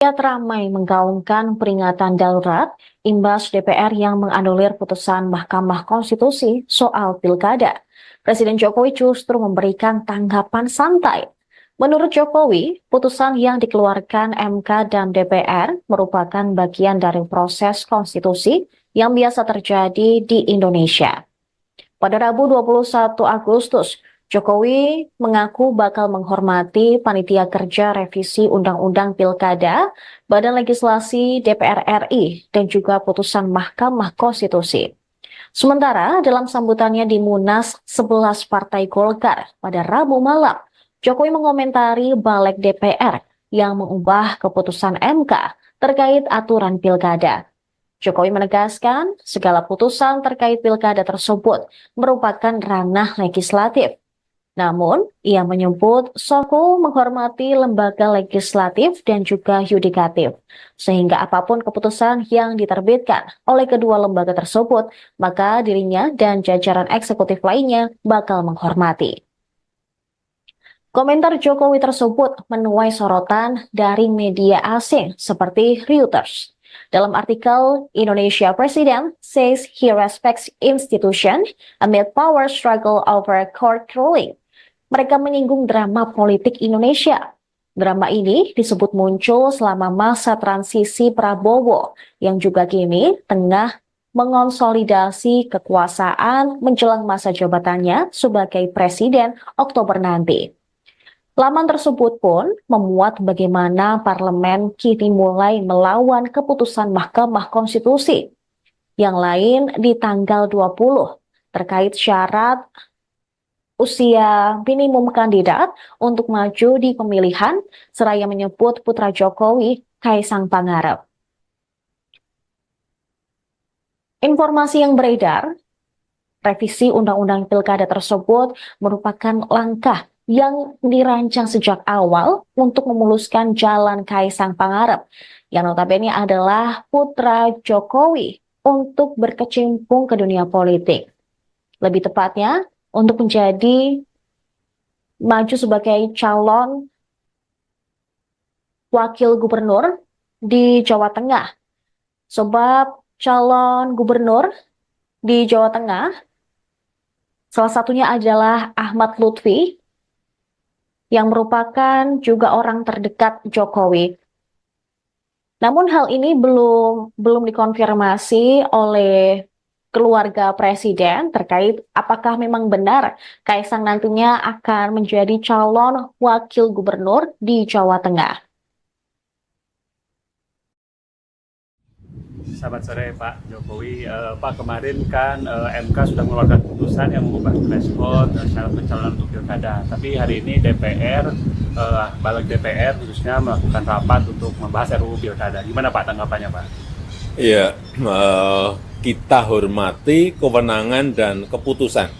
Rakyat ramai menggaungkan peringatan darurat imbas DPR yang menganulir putusan Mahkamah Konstitusi soal pilkada. Presiden Jokowi justru memberikan tanggapan santai. Menurut Jokowi, putusan yang dikeluarkan MK dan DPR merupakan bagian dari proses konstitusi yang biasa terjadi di Indonesia. Pada Rabu 21 Agustus, Jokowi mengaku bakal menghormati panitia kerja revisi Undang-Undang Pilkada, Badan Legislasi DPR RI, dan juga putusan Mahkamah Konstitusi. Sementara dalam sambutannya di Munas 11 Partai Golkar pada Rabu malam, Jokowi mengomentari balik DPR yang mengubah keputusan MK terkait aturan pilkada. Jokowi menegaskan segala putusan terkait pilkada tersebut merupakan ranah legislatif. Namun, ia menyebut Soko menghormati lembaga legislatif dan juga yudikatif, sehingga apapun keputusan yang diterbitkan oleh kedua lembaga tersebut, maka dirinya dan jajaran eksekutif lainnya bakal menghormati. Komentar Jokowi tersebut menuai sorotan dari media asing seperti Reuters. Dalam artikel, Indonesia President says he respects institution amid power struggle over court ruling. Mereka menyinggung drama politik Indonesia. Drama ini disebut muncul selama masa transisi Prabowo yang juga kini tengah mengonsolidasi kekuasaan menjelang masa jabatannya sebagai presiden Oktober nanti. Laman tersebut pun memuat bagaimana parlemen kini mulai melawan keputusan Mahkamah Konstitusi. Yang lain di tanggal 20 terkait syarat usia minimum kandidat untuk maju di pemilihan, seraya menyebut putra Jokowi, Kaisang Pangarep. Informasi yang beredar, revisi Undang-Undang Pilkada tersebut merupakan langkah yang dirancang sejak awal untuk memuluskan jalan Kaisang Pangarep, yang notabene adalah putra Jokowi untuk berkecimpung ke dunia politik. Lebih tepatnya, untuk menjadi maju sebagai calon wakil gubernur di Jawa Tengah. Sebab calon gubernur di Jawa Tengah, salah satunya adalah Ahmad Lutfi, yang merupakan juga orang terdekat Jokowi. Namun hal ini belum dikonfirmasi oleh keluarga presiden terkait apakah memang benar Kaisang nantinya akan menjadi calon wakil gubernur di Jawa Tengah. Selamat sore Pak Jokowi. Pak, kemarin kan MK sudah mengeluarkan putusan yang mengubah threshold syarat pencalonan untuk pilkada. Tapi hari ini DPR, balik DPR khususnya melakukan rapat untuk membahas RUU pilkada. Gimana Pak tanggapannya Pak? Iya, kita hormati kewenangan dan keputusan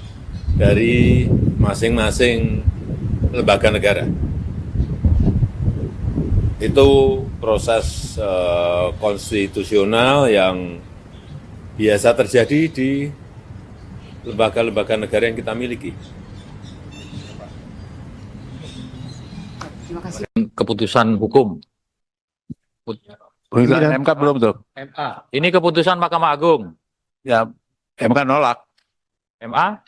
dari masing-masing lembaga negara. Itu proses konstitusional yang biasa terjadi di lembaga-lembaga negara yang kita miliki. Terima kasih. Keputusan hukum. MK belum tuh. MA. Ini keputusan Mahkamah Agung. Ya, MK nolak. MA?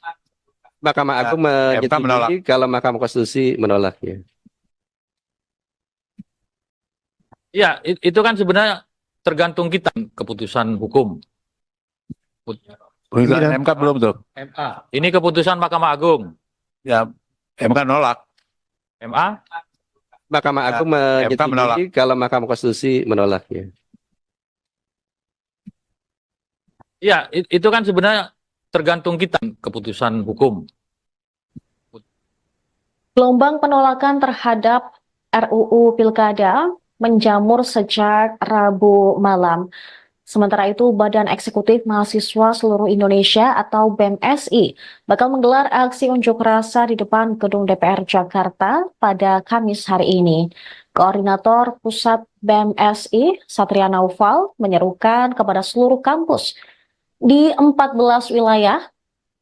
Mahkamah Agung menyetujui kalau Mahkamah Konstitusi menolaknya. Ya, itu kan sebenarnya tergantung kita keputusan hukum. MK belum tuh. MA. Ini keputusan Mahkamah Agung. Ya, MK nolak. MA? Mahkamah Agung menyetujui kalau Mahkamah Konstitusi menolaknya. Ya, itu kan sebenarnya tergantung kita keputusan hukum. Gelombang penolakan terhadap RUU Pilkada menjamur sejak Rabu malam. Sementara itu, Badan Eksekutif Mahasiswa Seluruh Indonesia atau BEMSI bakal menggelar aksi unjuk rasa di depan Gedung DPR Jakarta pada Kamis hari ini. Koordinator Pusat BEMSI, Satria Naufal, menyerukan kepada seluruh kampus di 14 wilayah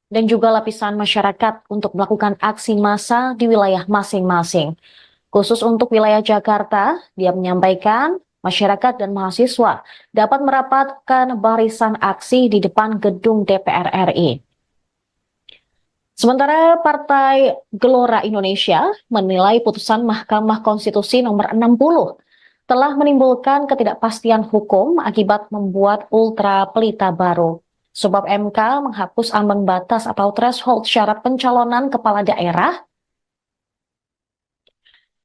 dan juga lapisan masyarakat untuk melakukan aksi massa di wilayah masing-masing. Khusus untuk wilayah Jakarta, dia menyampaikan masyarakat dan mahasiswa dapat merapatkan barisan aksi di depan gedung DPR RI. Sementara Partai Gelora Indonesia menilai putusan Mahkamah Konstitusi nomor 60 telah menimbulkan ketidakpastian hukum akibat membuat ultra pelita baru. Sebab MK menghapus ambang batas atau threshold syarat pencalonan kepala daerah,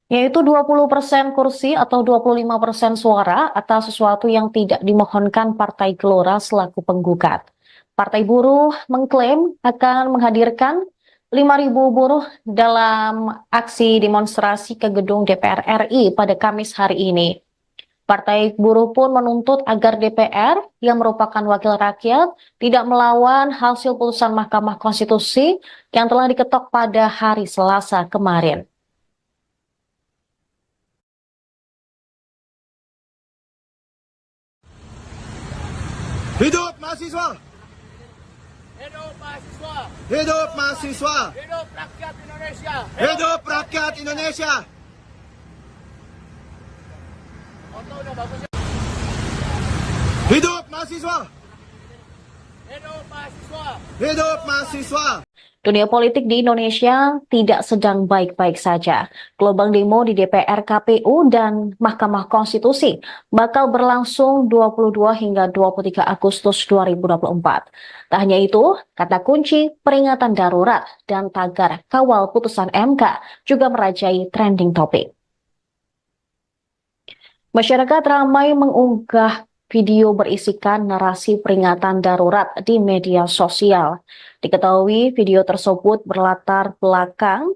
yaitu 20% kursi atau 25% suara atas sesuatu yang tidak dimohonkan Partai Gelora selaku penggugat. Partai Buruh mengklaim akan menghadirkan 5.000 buruh dalam aksi demonstrasi ke gedung DPR RI pada Kamis hari ini. Partai Buruh pun menuntut agar DPR yang merupakan wakil rakyat tidak melawan hasil putusan Mahkamah Konstitusi yang telah diketok pada hari Selasa kemarin. Hidup mahasiswa! Hidup mahasiswa! Hidup mahasiswa! Hidup rakyat Indonesia! Hidup rakyat Indonesia! Foto udah bagus ya? Hidup mahasiswa! Hidup mahasiswa! Hidup mahasiswa! Dunia politik di Indonesia tidak sedang baik-baik saja. Gelombang demo di DPR, KPU, dan Mahkamah Konstitusi bakal berlangsung 22 hingga 23 Agustus 2024. Tak hanya itu, kata kunci peringatan darurat dan tagar kawal putusan MK juga merajai trending topik. Masyarakat ramai mengunggah video berisikan narasi peringatan darurat di media sosial. Diketahui video tersebut berlatar belakang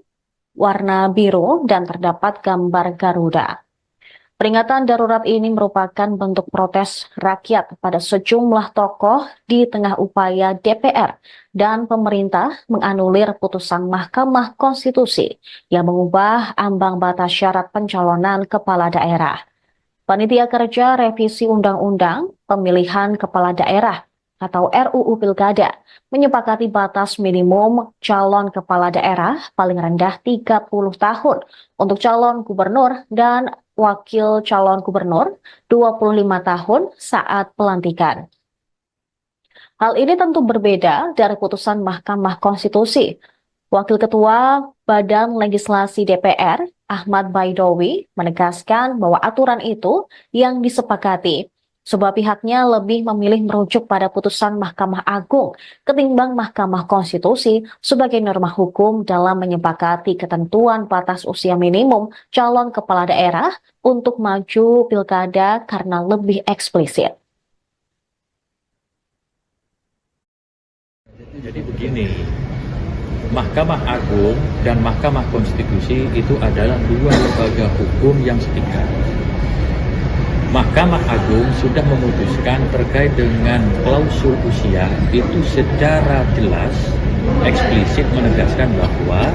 warna biru dan terdapat gambar Garuda. Peringatan darurat ini merupakan bentuk protes rakyat pada sejumlah tokoh di tengah upaya DPR dan pemerintah menganulir putusan Mahkamah Konstitusi yang mengubah ambang batas syarat pencalonan kepala daerah. Panitia Kerja Revisi Undang-Undang Pemilihan Kepala Daerah atau RUU Pilkada menyepakati batas minimum calon kepala daerah paling rendah 30 tahun untuk calon gubernur dan wakil calon gubernur 25 tahun saat pelantikan. Hal ini tentu berbeda dari putusan Mahkamah Konstitusi. Wakil Ketua Badan Legislasi DPR, Ahmad Baidowi, menegaskan bahwa aturan itu yang disepakati, sebab pihaknya lebih memilih merujuk pada putusan Mahkamah Agung ketimbang Mahkamah Konstitusi sebagai norma hukum dalam menyepakati ketentuan batas usia minimum calon kepala daerah untuk maju pilkada karena lebih eksplisit. Jadi begini, Mahkamah Agung dan Mahkamah Konstitusi itu adalah dua lembaga hukum yang setingkat. Mahkamah Agung sudah memutuskan terkait dengan klausul usia itu secara jelas, eksplisit menegaskan bahwa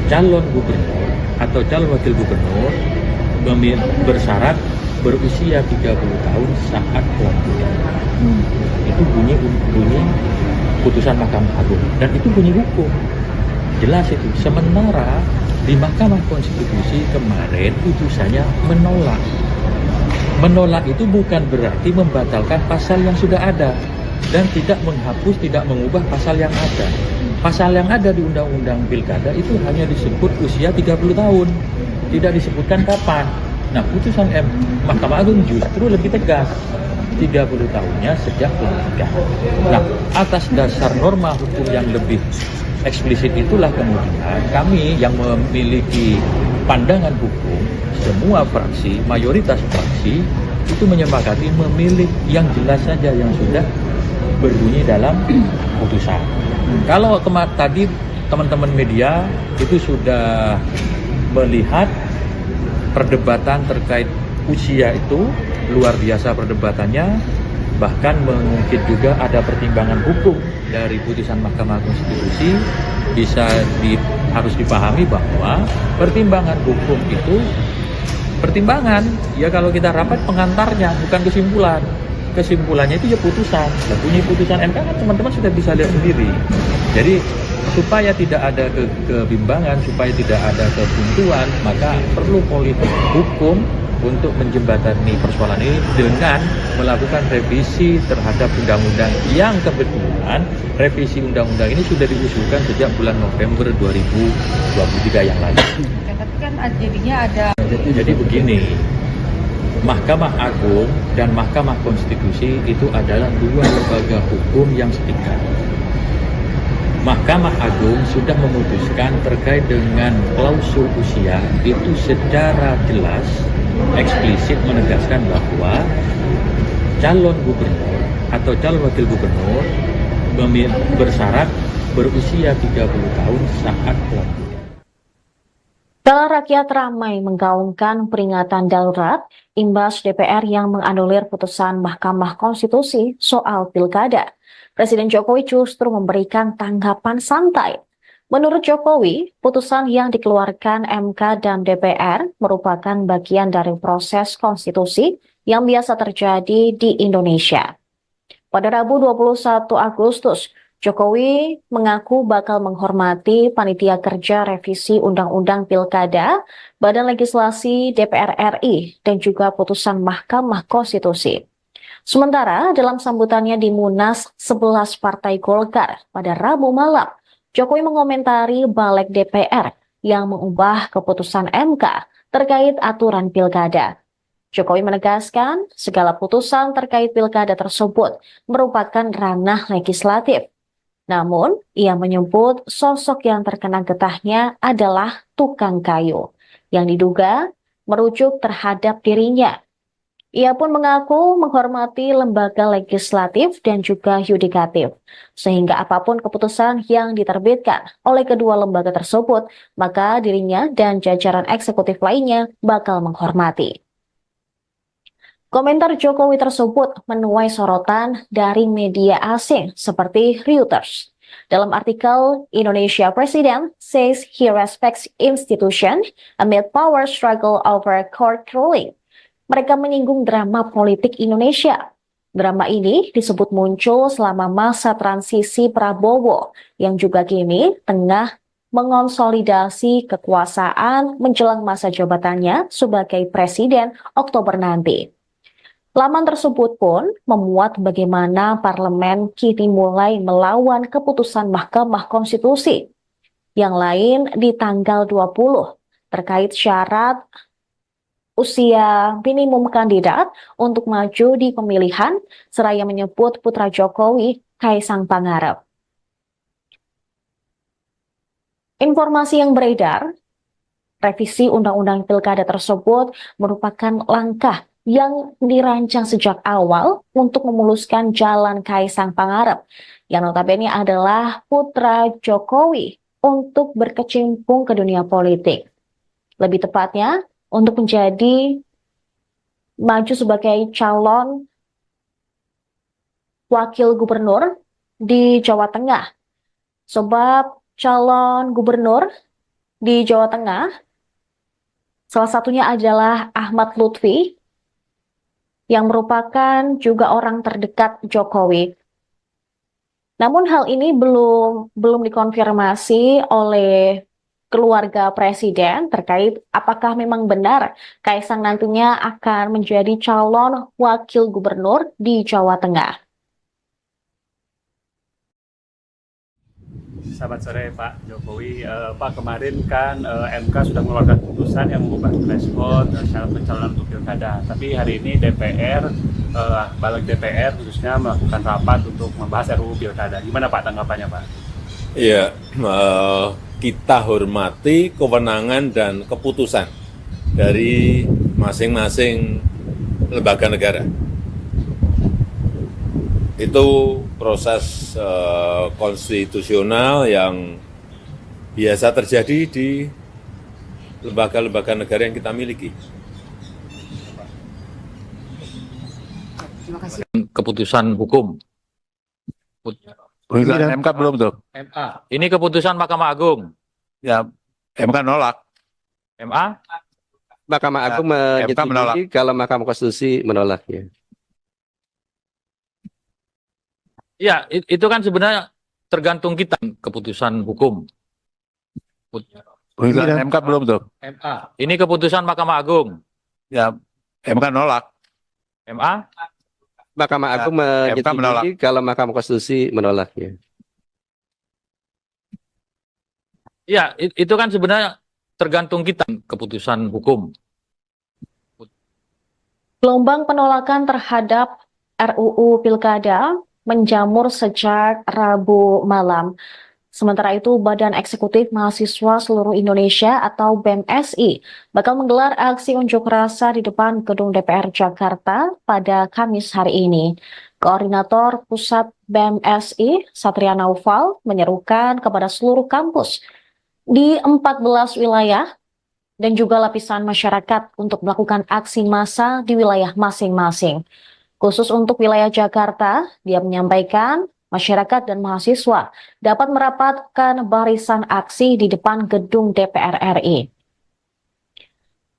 calon gubernur atau calon wakil gubernur bersyarat berusia 30 tahun saat pelantikan. Itu bunyi putusan Mahkamah Agung dan itu bunyi hukum jelas itu. Sementara di Mahkamah Konstitusi kemarin putusannya menolak itu bukan berarti membatalkan pasal yang sudah ada dan tidak menghapus, tidak mengubah pasal yang ada. Pasal yang ada di Undang-Undang Pilkada itu hanya disebut usia 30 tahun, tidak disebutkan kapan. Nah, putusan Mahkamah Agung justru lebih tegas, 30 tahunnya sejak pelantikan. Nah, atas dasar norma hukum yang lebih eksplisit itulah kemudian kami yang memiliki pandangan hukum, semua fraksi, mayoritas fraksi itu menyepakati memilih yang jelas saja yang sudah berbunyi dalam putusan. Kalau tadi teman-teman media itu sudah melihat perdebatan terkait usia itu luar biasa perdebatannya, bahkan mungkin juga ada pertimbangan hukum dari putusan Mahkamah Konstitusi. Harus dipahami bahwa pertimbangan hukum itu pertimbangan, ya kalau kita rapat pengantarnya, bukan kesimpulan. Kesimpulannya itu ya putusan. Nah, bunyi putusan MK kan teman-teman sudah bisa lihat sendiri. Jadi supaya tidak ada kebimbangan, supaya tidak ada kebuntuan, maka perlu politik hukum untuk menjembatani persoalan ini dengan melakukan revisi terhadap undang-undang yang kebetulan revisi undang-undang ini sudah diusulkan sejak bulan November 2023 yang lalu. Tapi kan jadinya ada. Jadi begini, Mahkamah Agung dan Mahkamah Konstitusi itu adalah dua lembaga hukum yang setingkat. Mahkamah Agung sudah memutuskan terkait dengan klausul usia itu secara jelas, eksplisit menegaskan bahwa calon gubernur atau calon wakil gubernur bersyarat berusia 30 tahun saat pelantikan. Rakyat ramai menggaungkan peringatan darurat imbas DPR yang menganulir putusan Mahkamah Konstitusi soal pilkada. Presiden Jokowi justru memberikan tanggapan santai. Menurut Jokowi, putusan yang dikeluarkan MK dan DPR merupakan bagian dari proses konstitusi yang biasa terjadi di Indonesia. Pada Rabu 21 Agustus, Jokowi mengaku bakal menghormati Panitia Kerja Revisi Undang-Undang Pilkada, Badan Legislasi DPR RI, dan juga putusan Mahkamah Konstitusi. Sementara dalam sambutannya di Munas 11 Partai Golkar pada Rabu malam, Jokowi mengomentari balik DPR yang mengubah keputusan MK terkait aturan pilkada. Jokowi menegaskan segala putusan terkait pilkada tersebut merupakan ranah legislatif. Namun, ia menyebut sosok yang terkena getahnya adalah tukang kayu, yang diduga merujuk terhadap dirinya. Ia pun mengaku menghormati lembaga legislatif dan juga yudikatif, sehingga apapun keputusan yang diterbitkan oleh kedua lembaga tersebut, maka dirinya dan jajaran eksekutif lainnya bakal menghormati. Komentar Jokowi tersebut menuai sorotan dari media asing seperti Reuters. Dalam artikel, Indonesia President says he respects institution amid power struggle over court ruling. Mereka menyinggung drama politik Indonesia. Drama ini disebut muncul selama masa transisi Prabowo yang juga kini tengah mengonsolidasi kekuasaan menjelang masa jabatannya sebagai presiden Oktober nanti. Laman tersebut pun memuat bagaimana parlemen kini mulai melawan keputusan Mahkamah Konstitusi. Yang lain di tanggal 20 terkait syarat usia minimum kandidat untuk maju di pemilihan, seraya menyebut putra Jokowi, Kaisang Pangarep. Informasi yang beredar, revisi Undang-Undang Pilkada tersebut merupakan langkah yang dirancang sejak awal untuk memuluskan jalan Kaisang Pangarep, yang notabene adalah putra Jokowi untuk berkecimpung ke dunia politik. Lebih tepatnya, untuk menjadi maju sebagai calon wakil gubernur di Jawa Tengah. Sebab calon gubernur di Jawa Tengah, salah satunya adalah Ahmad Lutfi, yang merupakan juga orang terdekat Jokowi. Namun hal ini belum dikonfirmasi oleh keluarga presiden terkait apakah memang benar Kaisang nantinya akan menjadi calon wakil gubernur di Jawa Tengah. Selamat sore Pak Jokowi. Pak, kemarin kan MK sudah mengeluarkan putusan yang mengubah threshold syarat pencalonan untuk pilkada. Tapi hari ini DPR, balik DPR khususnya melakukan rapat untuk membahas RUU pilkada. Gimana Pak tanggapannya Pak? Ya, kita hormati kewenangan dan keputusan dari masing-masing lembaga negara. Itu proses konstitusional yang biasa terjadi di lembaga-lembaga negara yang kita miliki. Terima kasih. Keputusan hukum. MK belum tuh. MA. Ini keputusan Mahkamah Agung. Ya, MK nolak. MA. Mahkamah Agung MK menolak. menyetujui kalau Mahkamah Konstitusi menolaknya. Ya, itu kan sebenarnya tergantung kita. Keputusan hukum. MK belum tuh. MA. Ini keputusan Mahkamah Agung. Ya, MK nolak. MA Mahkamah Agung MK menolak. menyetujui kalau Mahkamah Konstitusi menolaknya. ya itu kan sebenarnya tergantung kita keputusan hukum. Gelombang penolakan terhadap RUU Pilkada menjamur sejak Rabu malam. Sementara itu, Badan Eksekutif Mahasiswa Seluruh Indonesia atau BEMSI bakal menggelar aksi unjuk rasa di depan Gedung DPR Jakarta pada Kamis hari ini. Koordinator Pusat BEMSI, Satria Naufal, menyerukan kepada seluruh kampus di 14 wilayah dan juga lapisan masyarakat untuk melakukan aksi massa di wilayah masing-masing. Khusus untuk wilayah Jakarta, dia menyampaikan masyarakat dan mahasiswa dapat merapatkan barisan aksi di depan gedung DPR RI.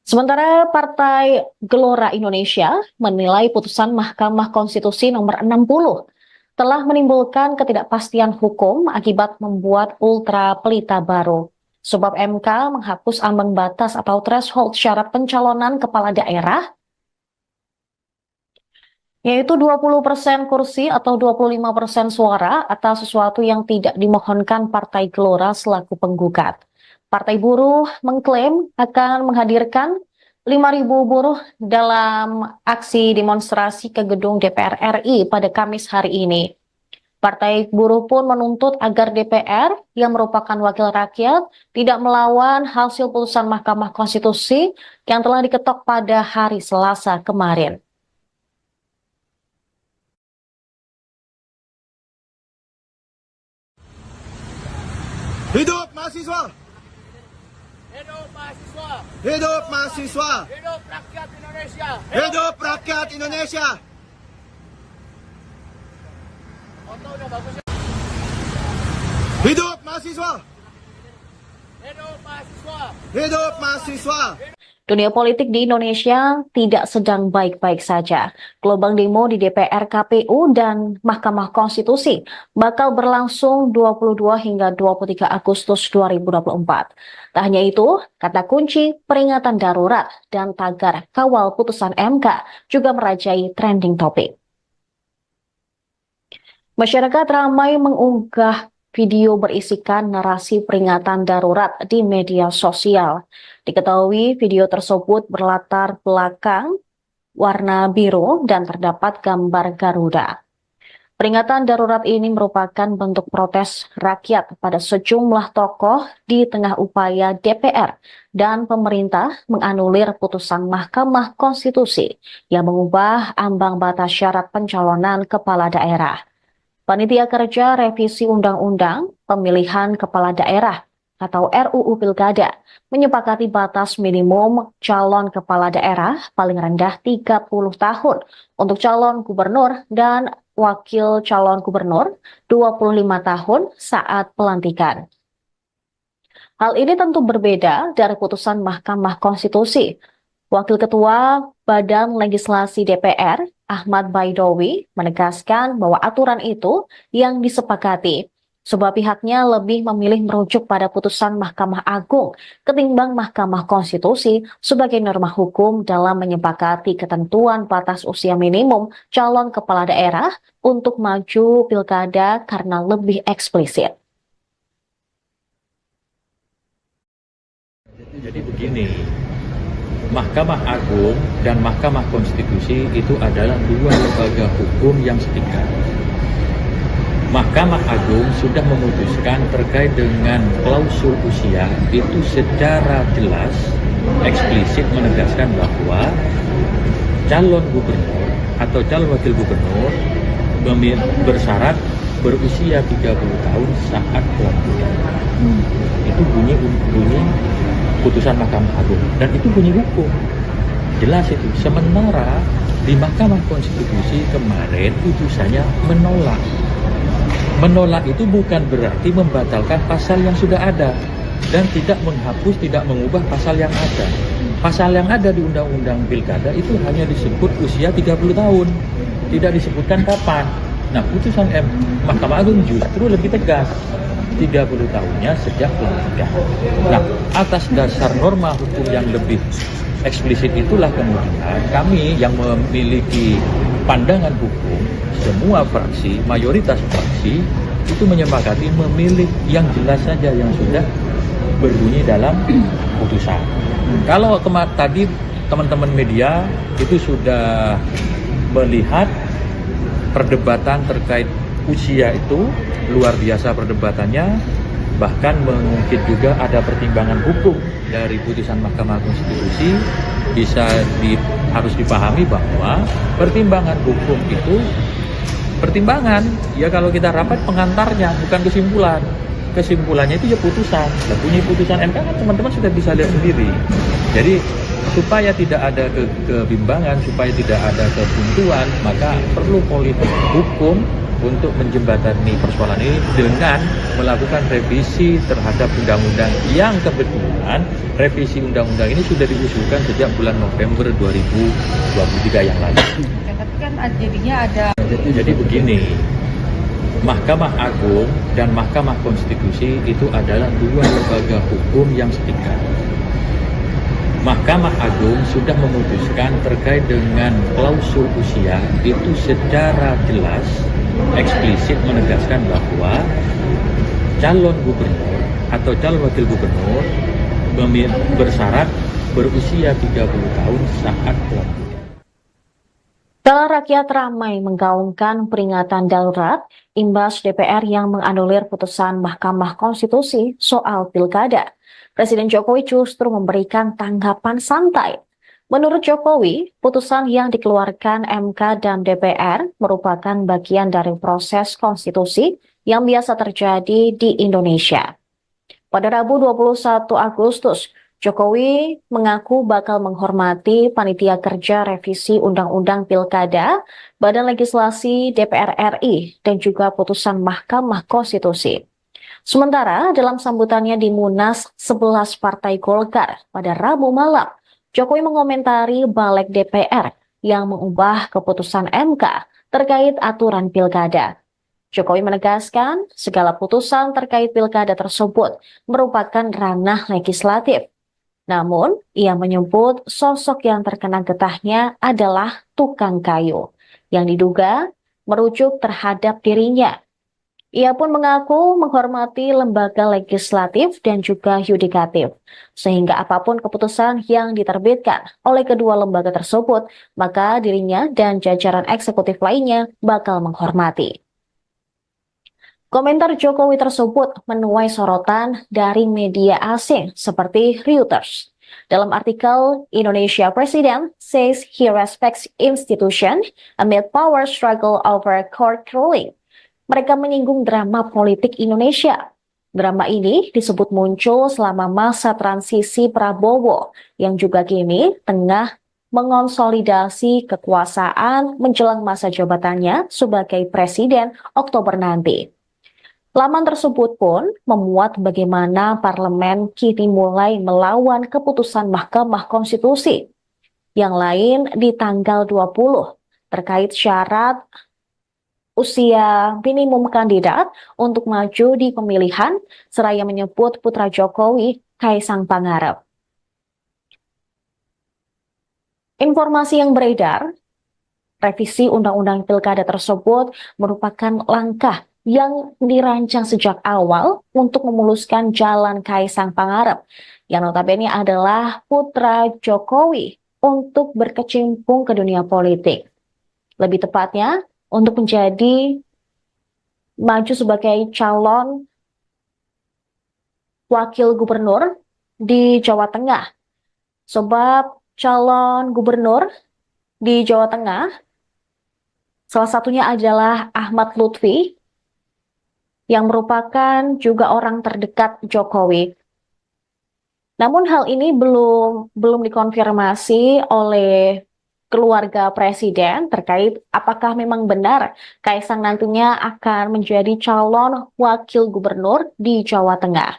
Sementara Partai Gelora Indonesia menilai putusan Mahkamah Konstitusi nomor 60 telah menimbulkan ketidakpastian hukum akibat membuat ultra pelita baru. Sebab MK menghapus ambang batas atau threshold syarat pencalonan kepala daerah, yaitu 20% kursi atau 25% suara atas sesuatu yang tidak dimohonkan Partai Gelora selaku penggugat. Partai Buruh mengklaim akan menghadirkan 5.000 buruh dalam aksi demonstrasi ke gedung DPR RI pada Kamis hari ini. Partai Buruh pun menuntut agar DPR yang merupakan wakil rakyat tidak melawan hasil putusan Mahkamah Konstitusi yang telah diketok pada hari Selasa kemarin. Hidup mahasiswa! Hidup mahasiswa! Hidup mahasiswa! Hidup rakyat Indonesia! Hidup rakyat Indonesia! Foto udah bagus ya? Hidup mahasiswa! Hidup mahasiswa! Hidup mahasiswa! Dunia politik di Indonesia tidak sedang baik-baik saja. Gelombang demo di DPR, KPU, dan Mahkamah Konstitusi bakal berlangsung 22 hingga 23 Agustus 2024. Tak hanya itu, kata kunci peringatan darurat dan tagar kawal putusan MK juga merajai trending topik. Masyarakat ramai mengunggah video berisikan narasi peringatan darurat di media sosial. Diketahui video tersebut berlatar belakang warna biru dan terdapat gambar Garuda. Peringatan darurat ini merupakan bentuk protes rakyat pada sejumlah tokoh di tengah upaya DPR dan pemerintah menganulir putusan Mahkamah Konstitusi yang mengubah ambang batas syarat pencalonan kepala daerah. Panitia Kerja Revisi Undang-Undang Pemilihan Kepala Daerah atau RUU Pilkada menyepakati batas minimum calon kepala daerah paling rendah 30 tahun untuk calon gubernur dan wakil calon gubernur 25 tahun saat pelantikan. Hal ini tentu berbeda dari putusan Mahkamah Konstitusi. Wakil Ketua Badan Legislasi DPR, Ahmad Baidowi, menegaskan bahwa aturan itu yang disepakati, sebab pihaknya lebih memilih merujuk pada putusan Mahkamah Agung ketimbang Mahkamah Konstitusi sebagai norma hukum dalam menyepakati ketentuan batas usia minimum calon kepala daerah untuk maju pilkada karena lebih eksplisit. Jadi begini, Mahkamah Agung dan Mahkamah Konstitusi itu adalah dua lembaga hukum yang setingkat. Mahkamah Agung sudah memutuskan terkait dengan klausul usia itu secara jelas, eksplisit menegaskan bahwa calon gubernur atau calon wakil gubernur bersyarat berusia 30 tahun saat pelantikan. Itu bunyi putusan Mahkamah Agung dan itu bunyi hukum jelas itu. Sementara di Mahkamah Konstitusi kemarin putusannya menolak itu bukan berarti membatalkan pasal yang sudah ada dan tidak menghapus, tidak mengubah pasal yang ada. Pasal yang ada di Undang-Undang Pilkada itu hanya disebut usia 30 tahun, tidak disebutkan kapan. Nah, putusan Mahkamah Agung justru lebih tegas, 30 tahunnya sejak pelantikan. Nah, atas dasar norma hukum yang lebih eksplisit itulah kemudian kami yang memiliki pandangan hukum, semua fraksi, mayoritas fraksi itu menyepakati memilih yang jelas saja yang sudah berbunyi dalam putusan. Kalau tadi teman-teman media itu sudah melihat perdebatan terkait usia itu luar biasa perdebatannya, bahkan mungkin juga ada pertimbangan hukum dari putusan Mahkamah Konstitusi. Harus dipahami bahwa pertimbangan hukum itu pertimbangan, ya kalau kita rapat pengantarnya, bukan kesimpulan. Kesimpulannya itu ya putusan. Dan bunyi putusan MK kan teman-teman sudah bisa lihat sendiri. Jadi supaya tidak ada kebimbangan, supaya tidak ada kebuntuan, maka perlu politik hukum untuk menjembatani persoalan ini dengan melakukan revisi terhadap undang-undang yang kebetulan revisi undang-undang ini sudah diusulkan sejak bulan November 2023 yang lalu. Tapi kan jadinya ada. Jadi begini, Mahkamah Agung dan Mahkamah Konstitusi itu adalah dua lembaga hukum yang setingkat. Mahkamah Agung sudah memutuskan terkait dengan klausul usia itu secara jelas, eksplisit menegaskan bahwa calon gubernur atau calon wakil gubernur bersyarat berusia 30 tahun saat pelantikan. Rakyat ramai menggaungkan peringatan darurat imbas DPR yang menganulir putusan Mahkamah Konstitusi soal pilkada. Presiden Jokowi justru memberikan tanggapan santai. Menurut Jokowi, putusan yang dikeluarkan MK dan DPR merupakan bagian dari proses konstitusi yang biasa terjadi di Indonesia. Pada Rabu 21 Agustus, Jokowi mengaku bakal menghormati Panitia Kerja Revisi Undang-Undang Pilkada, Badan Legislasi DPR RI, dan juga putusan Mahkamah Konstitusi. Sementara dalam sambutannya di Munas 11 Partai Golkar pada Rabu malam, Jokowi mengomentari balik DPR yang mengubah keputusan MK terkait aturan pilkada. Jokowi menegaskan segala putusan terkait pilkada tersebut merupakan ranah legislatif. Namun, ia menyebut sosok yang terkena getahnya adalah tukang kayu, yang diduga merujuk terhadap dirinya. Ia pun mengaku menghormati lembaga legislatif dan juga yudikatif, sehingga apapun keputusan yang diterbitkan oleh kedua lembaga tersebut, maka dirinya dan jajaran eksekutif lainnya bakal menghormati. Komentar Jokowi tersebut menuai sorotan dari media asing seperti Reuters. Dalam artikel, Indonesia President says he respects institution amid power struggle over court ruling. Mereka menyinggung drama politik Indonesia. Drama ini disebut muncul selama masa transisi Prabowo yang juga kini tengah mengonsolidasi kekuasaan menjelang masa jabatannya sebagai presiden Oktober nanti. Laman tersebut pun memuat bagaimana parlemen kini mulai melawan keputusan Mahkamah Konstitusi. Yang lain di tanggal 20 terkait syarat usia minimum kandidat untuk maju di pemilihan, seraya menyebut putra Jokowi, Kaisang Pangarep. Informasi yang beredar, revisi Undang-Undang Pilkada tersebut merupakan langkah yang dirancang sejak awal untuk memuluskan jalan Kaisang Pangarep, yang notabene adalah putra Jokowi untuk berkecimpung ke dunia politik. Lebih tepatnya, untuk menjadi maju sebagai calon wakil gubernur di Jawa Tengah. Sebab calon gubernur di Jawa Tengah, salah satunya adalah Ahmad Lutfi, yang merupakan juga orang terdekat Jokowi. Namun hal ini belum dikonfirmasi oleh keluarga presiden terkait apakah memang benar Kaisang nantinya akan menjadi calon wakil gubernur di Jawa Tengah.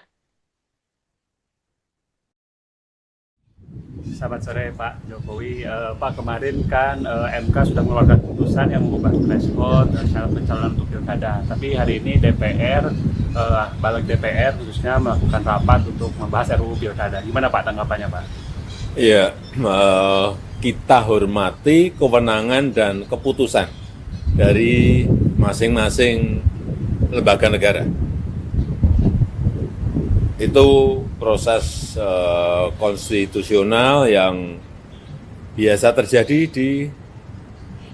Selamat sore Pak Jokowi. Pak, kemarin kan MK sudah mengeluarkan putusan yang mengubah threshold syarat pencalonan untuk pilkada. Tapi hari ini DPR, balik DPR khususnya melakukan rapat untuk membahas RUU pilkada. Gimana Pak tanggapannya Pak? Ya, kita hormati kewenangan dan keputusan dari masing-masing lembaga negara. Itu proses konstitusional yang biasa terjadi di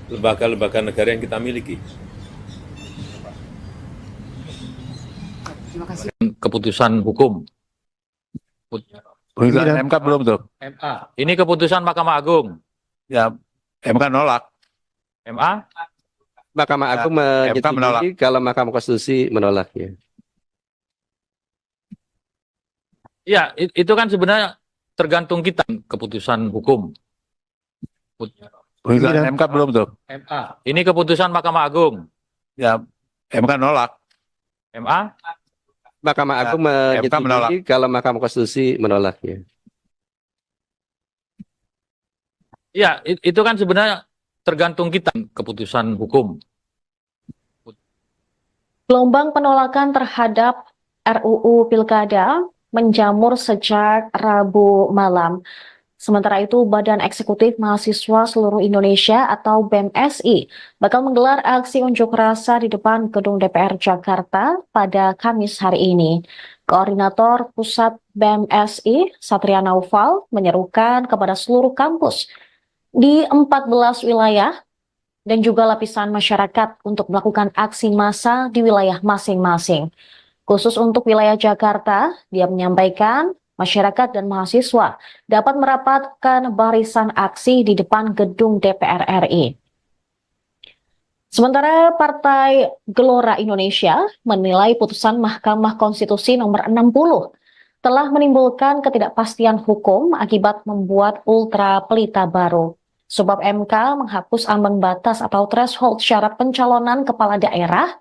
lembaga-lembaga negara yang kita miliki. Keputusan hukum. Putusan MK belum tuh. MA. Ini keputusan Mahkamah Agung. Ya, MK nolak. MA. Mahkamah Agung MK menolak. menyetujui kalau Mahkamah Konstitusi menolak ya. Ya, itu kan sebenarnya tergantung kita. Keputusan hukum. Putusan MK belum tuh. MA. Ini keputusan Mahkamah Agung. Ya, MK nolak. MA. Mahkamah Agung MK menolak. menyetujui kalau Mahkamah Konstitusi menolak ya. Ya, itu kan sebenarnya tergantung kita. Keputusan hukum. Gelombang penolakan terhadap RUU Pilkada menjamur sejak Rabu malam. Sementara itu, Badan Eksekutif Mahasiswa Seluruh Indonesia atau BEMSI bakal menggelar aksi unjuk rasa di depan Gedung DPR Jakarta pada Kamis hari ini. Koordinator Pusat BEMSI, Satria Naufal, menyerukan kepada seluruh kampus di 14 wilayah dan juga lapisan masyarakat untuk melakukan aksi massa di wilayah masing-masing. Khusus untuk wilayah Jakarta, dia menyampaikan masyarakat dan mahasiswa dapat merapatkan barisan aksi di depan gedung DPR RI. Sementara Partai Gelora Indonesia menilai putusan Mahkamah Konstitusi nomor 60 telah menimbulkan ketidakpastian hukum akibat membuat ultra pelita baru. Sebab MK menghapus ambang batas atau threshold syarat pencalonan kepala daerah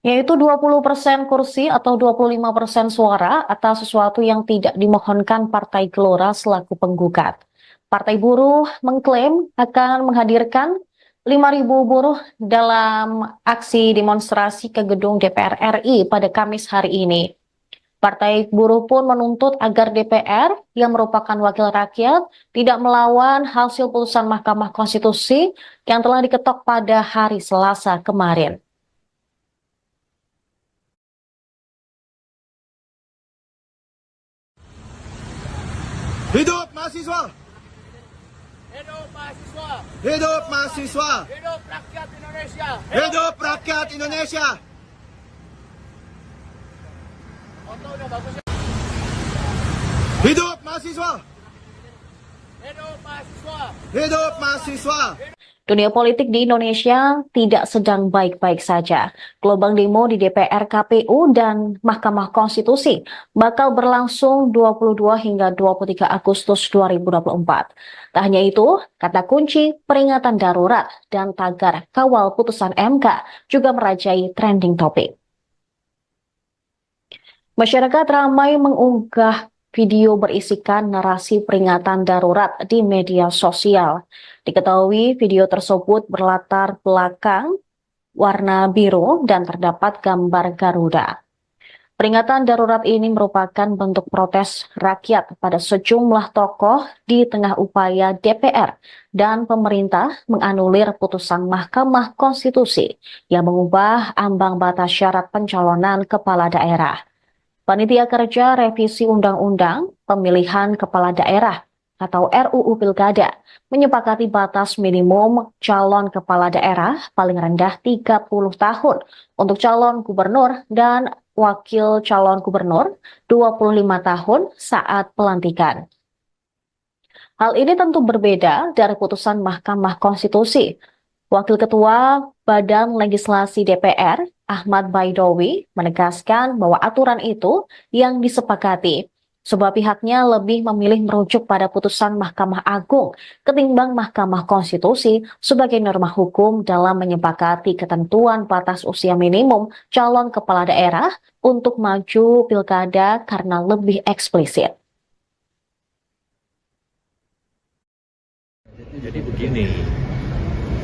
yaitu 20% kursi atau 25% suara atas sesuatu yang tidak dimohonkan Partai Gelora selaku penggugat. Partai Buruh mengklaim akan menghadirkan 5.000 buruh dalam aksi demonstrasi ke gedung DPR RI pada Kamis hari ini. Partai Buruh pun menuntut agar DPR yang merupakan wakil rakyat tidak melawan hasil putusan Mahkamah Konstitusi yang telah diketok pada hari Selasa kemarin. Hidup mahasiswa! Hidup mahasiswa! Hidup mahasiswa! Hidup rakyat Indonesia! Hidup rakyat Indonesia! Foto udah bagus ya? Hidup mahasiswa! Hidup mahasiswa! Hidup mahasiswa! Dunia politik di Indonesia tidak sedang baik-baik saja. Gelombang demo di DPR, KPU, dan Mahkamah Konstitusi bakal berlangsung 22 hingga 23 Agustus 2024. Tak hanya itu, kata kunci peringatan darurat dan tagar kawal putusan MK juga merajai trending topik. Masyarakat ramai mengunggah video berisikan narasi peringatan darurat di media sosial. Diketahui video tersebut berlatar belakang warna biru dan terdapat gambar Garuda. Peringatan darurat ini merupakan bentuk protes rakyat pada sejumlah tokoh di tengah upaya DPR dan pemerintah menganulir putusan Mahkamah Konstitusi yang mengubah ambang batas syarat pencalonan kepala daerah. Panitia Kerja Revisi Undang-Undang Pemilihan Kepala Daerah atau RUU Pilkada menyepakati batas minimum calon kepala daerah paling rendah 30 tahun untuk calon gubernur dan wakil calon gubernur 25 tahun saat pelantikan. Hal ini tentu berbeda dari putusan Mahkamah Konstitusi. Wakil Ketua Badan Legislasi DPR, Ahmad Baidowi, menegaskan bahwa aturan itu yang disepakati, sebab pihaknya lebih memilih merujuk pada putusan Mahkamah Agung ketimbang Mahkamah Konstitusi sebagai norma hukum dalam menyepakati ketentuan batas usia minimum calon kepala daerah untuk maju pilkada karena lebih eksplisit. Jadi begini,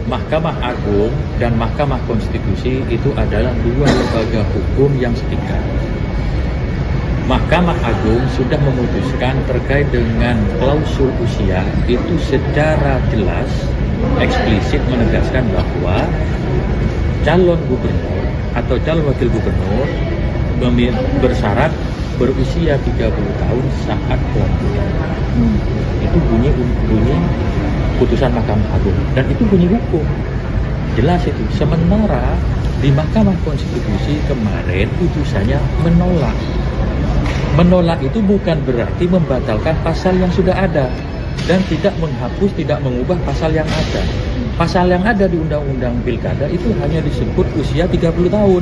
Mahkamah Agung dan Mahkamah Konstitusi itu adalah dua lembaga hukum yang setingkat. Mahkamah Agung sudah memutuskan terkait dengan klausul usia itu secara jelas eksplisit menegaskan bahwa calon gubernur atau calon wakil gubernur bersyarat berusia 30 tahun saat pelantikan. Itu bunyi putusan Mahkamah Agung dan itu bunyi hukum. Jelas itu. Sementara di Mahkamah Konstitusi kemarin putusannya menolak. Menolak itu bukan berarti membatalkan pasal yang sudah ada dan tidak menghapus, tidak mengubah pasal yang ada. Pasal yang ada di Undang-Undang Pilkada itu hanya disebut usia 30 tahun,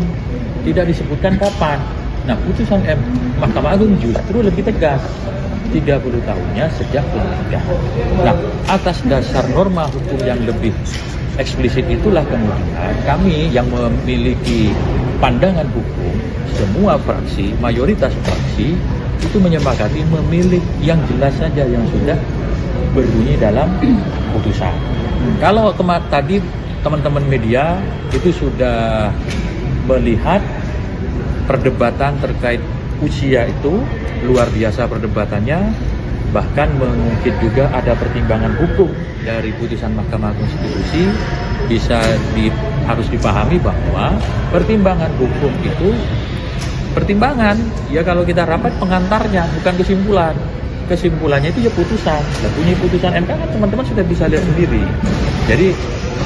tidak disebutkan kapan. Nah, putusan Mahkamah Agung justru lebih tegas, 30 tahunnya sejak pelantikan. Nah, atas dasar norma hukum yang lebih eksplisit itulah kemudian kami yang memiliki pandangan hukum, semua fraksi, mayoritas fraksi itu menyepakati memilih yang jelas saja yang sudah berbunyi dalam putusan. Kalau tadi teman-teman media itu sudah melihat perdebatan terkait usia itu luar biasa perdebatannya, bahkan mungkin juga ada pertimbangan hukum dari putusan Mahkamah Konstitusi. Harus dipahami bahwa pertimbangan hukum itu pertimbangan, ya kalau kita rapat pengantarnya, bukan kesimpulan. Kesimpulannya itu ya putusan. Dan bunyi putusan MK kan teman-teman sudah bisa lihat sendiri. Jadi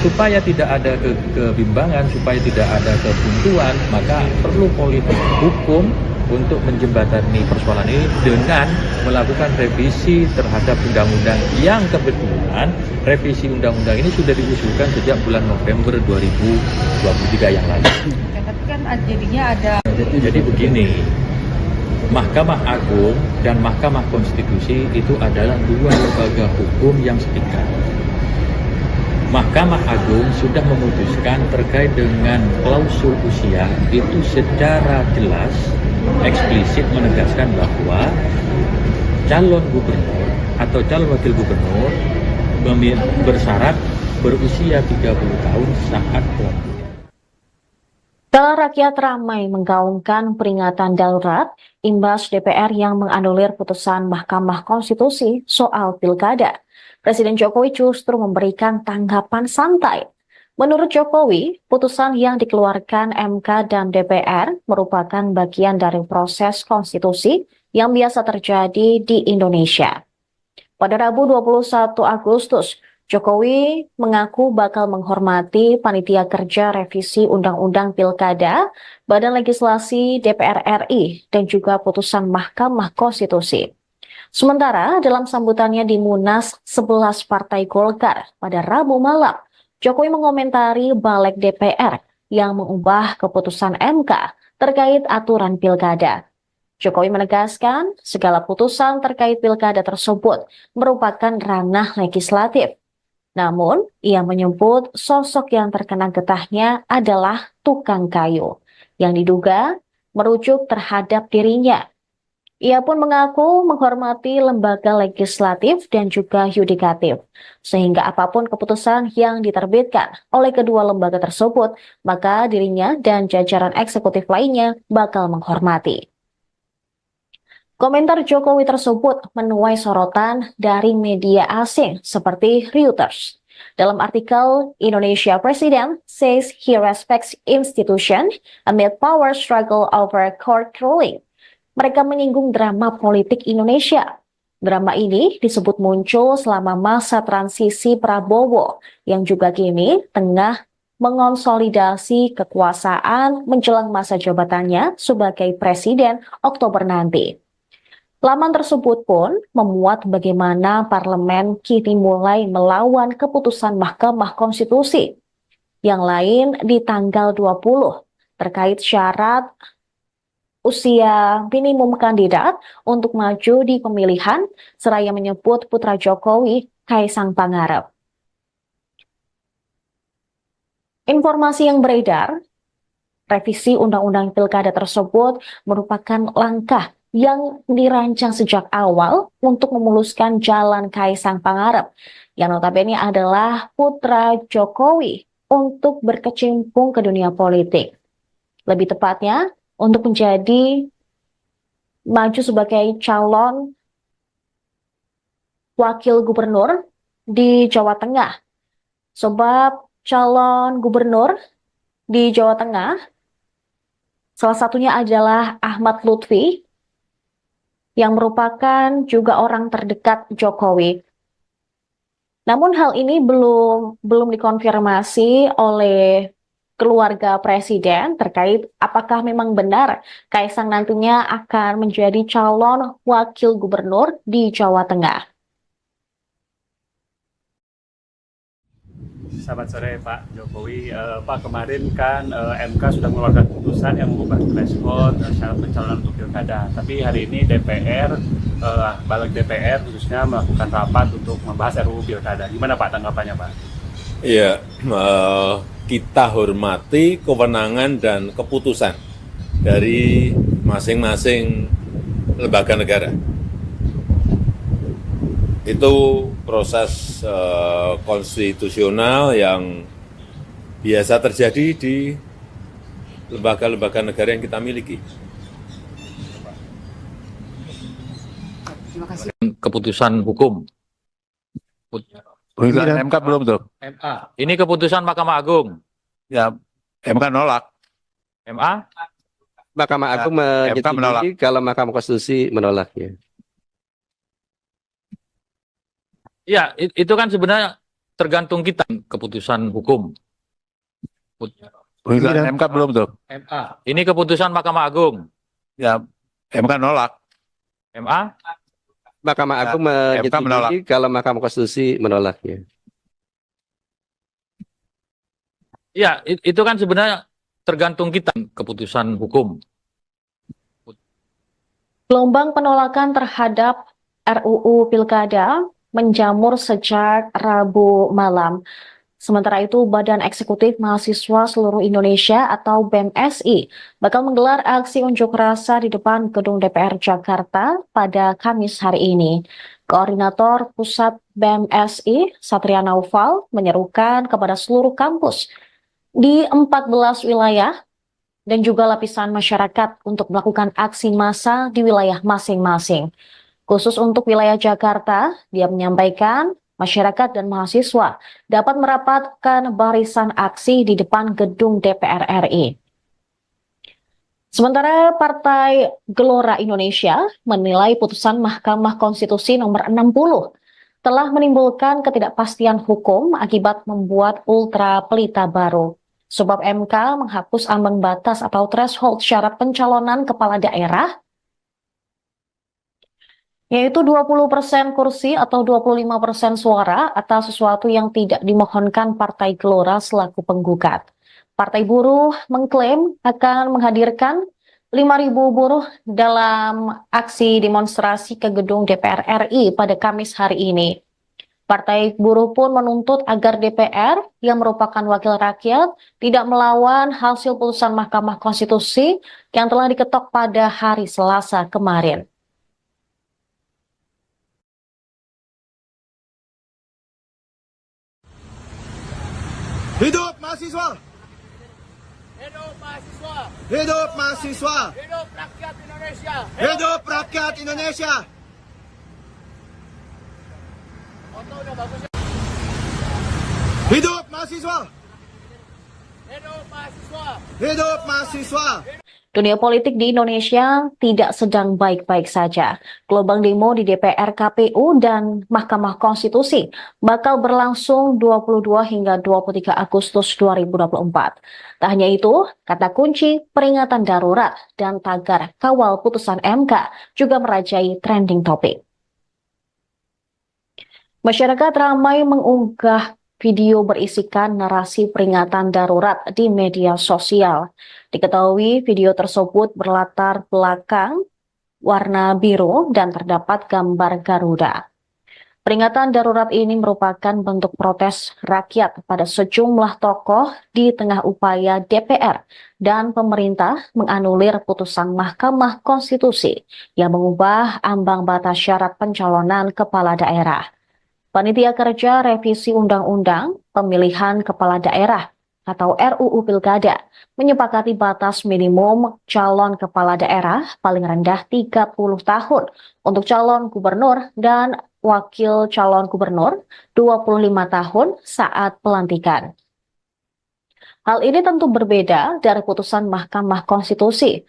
supaya tidak ada kebimbangan, supaya tidak ada kebuntuan, maka perlu politik hukum untuk menjembatani persoalan ini dengan melakukan revisi terhadap undang-undang yang kebetulan revisi undang-undang ini sudah diusulkan sejak bulan November 2023 yang lalu. Tapi kan jadinya ada. Jadi begini, Mahkamah Agung dan Mahkamah Konstitusi itu adalah dua lembaga hukum yang setingkat. Mahkamah Agung sudah memutuskan terkait dengan klausul usia itu secara jelas eksplisit menegaskan bahwa calon gubernur atau calon wakil gubernur bersyarat berusia 30 tahun saat pelantikan. Rakyat ramai menggaungkan peringatan darurat imbas DPR yang menganulir putusan Mahkamah Konstitusi soal pilkada. Presiden Jokowi justru memberikan tanggapan santai. Menurut Jokowi, putusan yang dikeluarkan MK dan DPR merupakan bagian dari proses konstitusi yang biasa terjadi di Indonesia. Pada Rabu 21 Agustus, Jokowi mengaku bakal menghormati Panitia Kerja Revisi Undang-Undang Pilkada, Badan Legislasi DPR RI, dan juga putusan Mahkamah Konstitusi. Sementara dalam sambutannya di Munas 11 Partai Golkar pada Rabu malam, Jokowi mengomentari balik DPR yang mengubah keputusan MK terkait aturan pilkada. Jokowi menegaskan segala putusan terkait pilkada tersebut merupakan ranah legislatif. Namun, ia menyebut sosok yang terkena getahnya adalah tukang kayu, yang diduga merujuk terhadap dirinya. Ia pun mengaku menghormati lembaga legislatif dan juga yudikatif, sehingga apapun keputusan yang diterbitkan oleh kedua lembaga tersebut, maka dirinya dan jajaran eksekutif lainnya bakal menghormati. Komentar Jokowi tersebut menuai sorotan dari media asing seperti Reuters. Dalam artikel, Indonesia President says he respects institution amid power struggle over court ruling. Mereka menyinggung drama politik Indonesia. Drama ini disebut muncul selama masa transisi Prabowo yang juga kini tengah mengonsolidasi kekuasaan menjelang masa jabatannya sebagai presiden Oktober nanti. Laman tersebut pun memuat bagaimana parlemen kini mulai melawan keputusan Mahkamah Konstitusi. Yang lain di tanggal 20 terkait syarat usia minimum kandidat untuk maju di pemilihan, seraya menyebut putra Jokowi, Kaisang Pangarep. Informasi yang beredar, revisi Undang-Undang Pilkada tersebut merupakan langkah yang dirancang sejak awal untuk memuluskan jalan Kaisang Pangarep, yang notabene adalah putra Jokowi, untuk berkecimpung ke dunia politik. Lebih tepatnya, untuk menjadi maju sebagai calon wakil gubernur di Jawa Tengah. Sebab calon gubernur di Jawa Tengah salah satunya adalah Ahmad Lutfi yang merupakan juga orang terdekat Jokowi. Namun hal ini belum dikonfirmasi oleh keluarga presiden terkait apakah memang benar Kaisang nantinya akan menjadi calon wakil gubernur di Jawa Tengah. Selamat sore Pak Jokowi. Pak, kemarin kan MK sudah mengeluarkan putusan yang mengubah threshold syarat pencalonan untuk pilkada. Tapi hari ini DPR, balik DPR khususnya melakukan rapat untuk membahas RUU pilkada. Gimana Pak tanggapannya Pak? Iya, kita hormati kewenangan dan keputusan dari masing-masing lembaga negara. Itu proses konstitusional yang biasa terjadi di lembaga-lembaga negara yang kita miliki. Keputusan hukum. Putusan MK belum tuh. MA. Ini keputusan Mahkamah Agung. Ya, MK nolak. MA. Mahkamah Agung MK menolak. menyetujui kalau Mahkamah Konstitusi menolaknya. Ya, itu kan sebenarnya tergantung kita keputusan hukum. Putusan MK belum tuh. MA. Ini keputusan Mahkamah Agung. Ya, MK nolak. MA. Mahkamah Agung MK menolak. menyetujui kalau Mahkamah Konstitusi menolaknya. Ya, itu kan sebenarnya tergantung kita keputusan hukum. Gelombang penolakan terhadap RUU Pilkada menjamur sejak Rabu malam. Sementara itu, Badan Eksekutif Mahasiswa Seluruh Indonesia atau BEMSI bakal menggelar aksi unjuk rasa di depan gedung DPR Jakarta pada Kamis hari ini. Koordinator Pusat BEMSI, Satria Naufal, menyerukan kepada seluruh kampus di 14 wilayah dan juga lapisan masyarakat untuk melakukan aksi massa di wilayah masing-masing. Khusus untuk wilayah Jakarta, dia menyampaikan masyarakat dan mahasiswa dapat merapatkan barisan aksi di depan gedung DPR RI. Sementara Partai Gelora Indonesia menilai putusan Mahkamah Konstitusi nomor 60 telah menimbulkan ketidakpastian hukum akibat membuat ultra pelita baru. Sebab MK menghapus ambang batas atau threshold syarat pencalonan kepala daerah yaitu 20% kursi atau 25% suara atas sesuatu yang tidak dimohonkan Partai Gelora selaku penggugat. Partai Buruh mengklaim akan menghadirkan 5.000 buruh dalam aksi demonstrasi ke gedung DPR RI pada Kamis hari ini. Partai Buruh pun menuntut agar DPR yang merupakan wakil rakyat tidak melawan hasil putusan Mahkamah Konstitusi yang telah diketok pada hari Selasa kemarin. Hidup mahasiswa! Hidup mahasiswa! Hidup mahasiswa! Hidup rakyat Indonesia! Hidup rakyat Indonesia! Oto udah bagus ya. Hidup mahasiswa! Hidup mahasiswa! Hidup mahasiswa! Dunia politik di Indonesia tidak sedang baik-baik saja. Gelombang demo di DPR, KPU, dan Mahkamah Konstitusi bakal berlangsung 22 hingga 23 Agustus 2024. Tak hanya itu, kata kunci peringatan darurat dan tagar kawal putusan MK juga merajai trending topik. Masyarakat ramai mengunggah video berisikan narasi peringatan darurat di media sosial. Diketahui video tersebut berlatar belakang warna biru dan terdapat gambar Garuda. Peringatan darurat ini merupakan bentuk protes rakyat pada sejumlah tokoh di tengah upaya DPR dan pemerintah menganulir putusan Mahkamah Konstitusi yang mengubah ambang batas syarat pencalonan kepala daerah. Panitia Kerja Revisi Undang-Undang Pemilihan Kepala Daerah atau RUU Pilkada menyepakati batas minimum calon kepala daerah paling rendah 30 tahun untuk calon gubernur dan wakil calon gubernur 25 tahun saat pelantikan. Hal ini tentu berbeda dari putusan Mahkamah Konstitusi.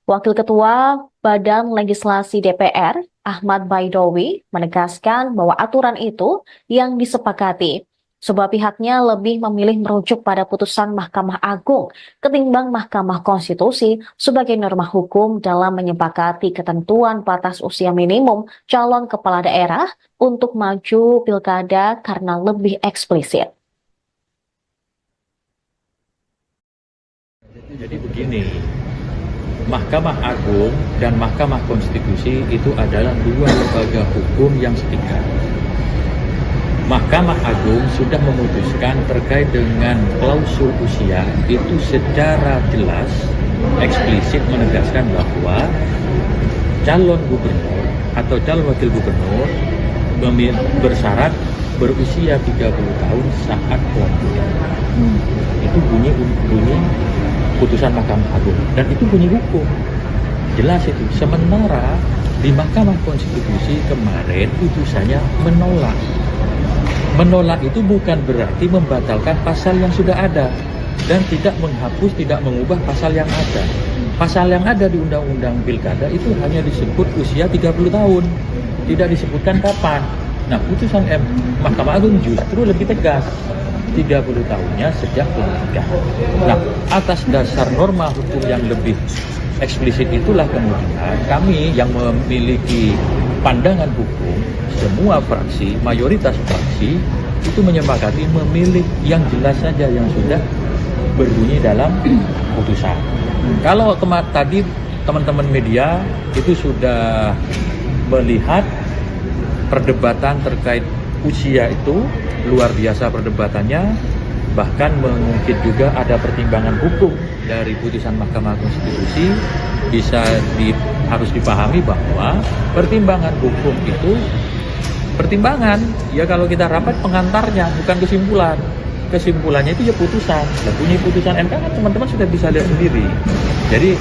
Wakil Ketua Badan Legislasi DPR, Ahmad Baidowi, menegaskan bahwa aturan itu yang disepakati, sebab pihaknya lebih memilih merujuk pada putusan Mahkamah Agung ketimbang Mahkamah Konstitusi sebagai norma hukum dalam menyepakati ketentuan batas usia minimum calon kepala daerah untuk maju pilkada karena lebih eksplisit. Jadi begini, Mahkamah Agung dan Mahkamah Konstitusi itu adalah dua lembaga hukum yang setingkat. Mahkamah Agung sudah memutuskan terkait dengan klausul usia itu secara jelas, eksplisit menegaskan bahwa calon gubernur atau calon wakil gubernur bersyarat berusia 30 tahun saat pelantikan. Itu bunyi putusan Mahkamah Agung dan itu bunyi hukum. Jelas itu. Sementara di Mahkamah Konstitusi kemarin putusannya menolak. Menolak itu bukan berarti membatalkan pasal yang sudah ada dan tidak menghapus, tidak mengubah pasal yang ada. Pasal yang ada di Undang-Undang Pilkada itu hanya disebut usia 30 tahun, tidak disebutkan kapan. Nah, putusan Mahkamah Agung justru lebih tegas, 30 tahunnya sejak pelantikan. Nah, atas dasar norma hukum yang lebih eksplisit itulah kemudian kami yang memiliki pandangan hukum, semua fraksi, mayoritas fraksi itu menyepakati memilih yang jelas saja yang sudah berbunyi dalam putusan. Kalau tadi teman-teman media itu sudah melihat perdebatan terkait usia itu luar biasa perdebatannya, bahkan mungkin juga ada pertimbangan hukum dari putusan Mahkamah Konstitusi. Harus dipahami bahwa pertimbangan hukum itu pertimbangan, ya kalau kita rapat pengantarnya, bukan kesimpulan. Kesimpulannya itu ya putusan. Dan bunyi putusan MK kan teman-teman sudah bisa lihat sendiri. Jadi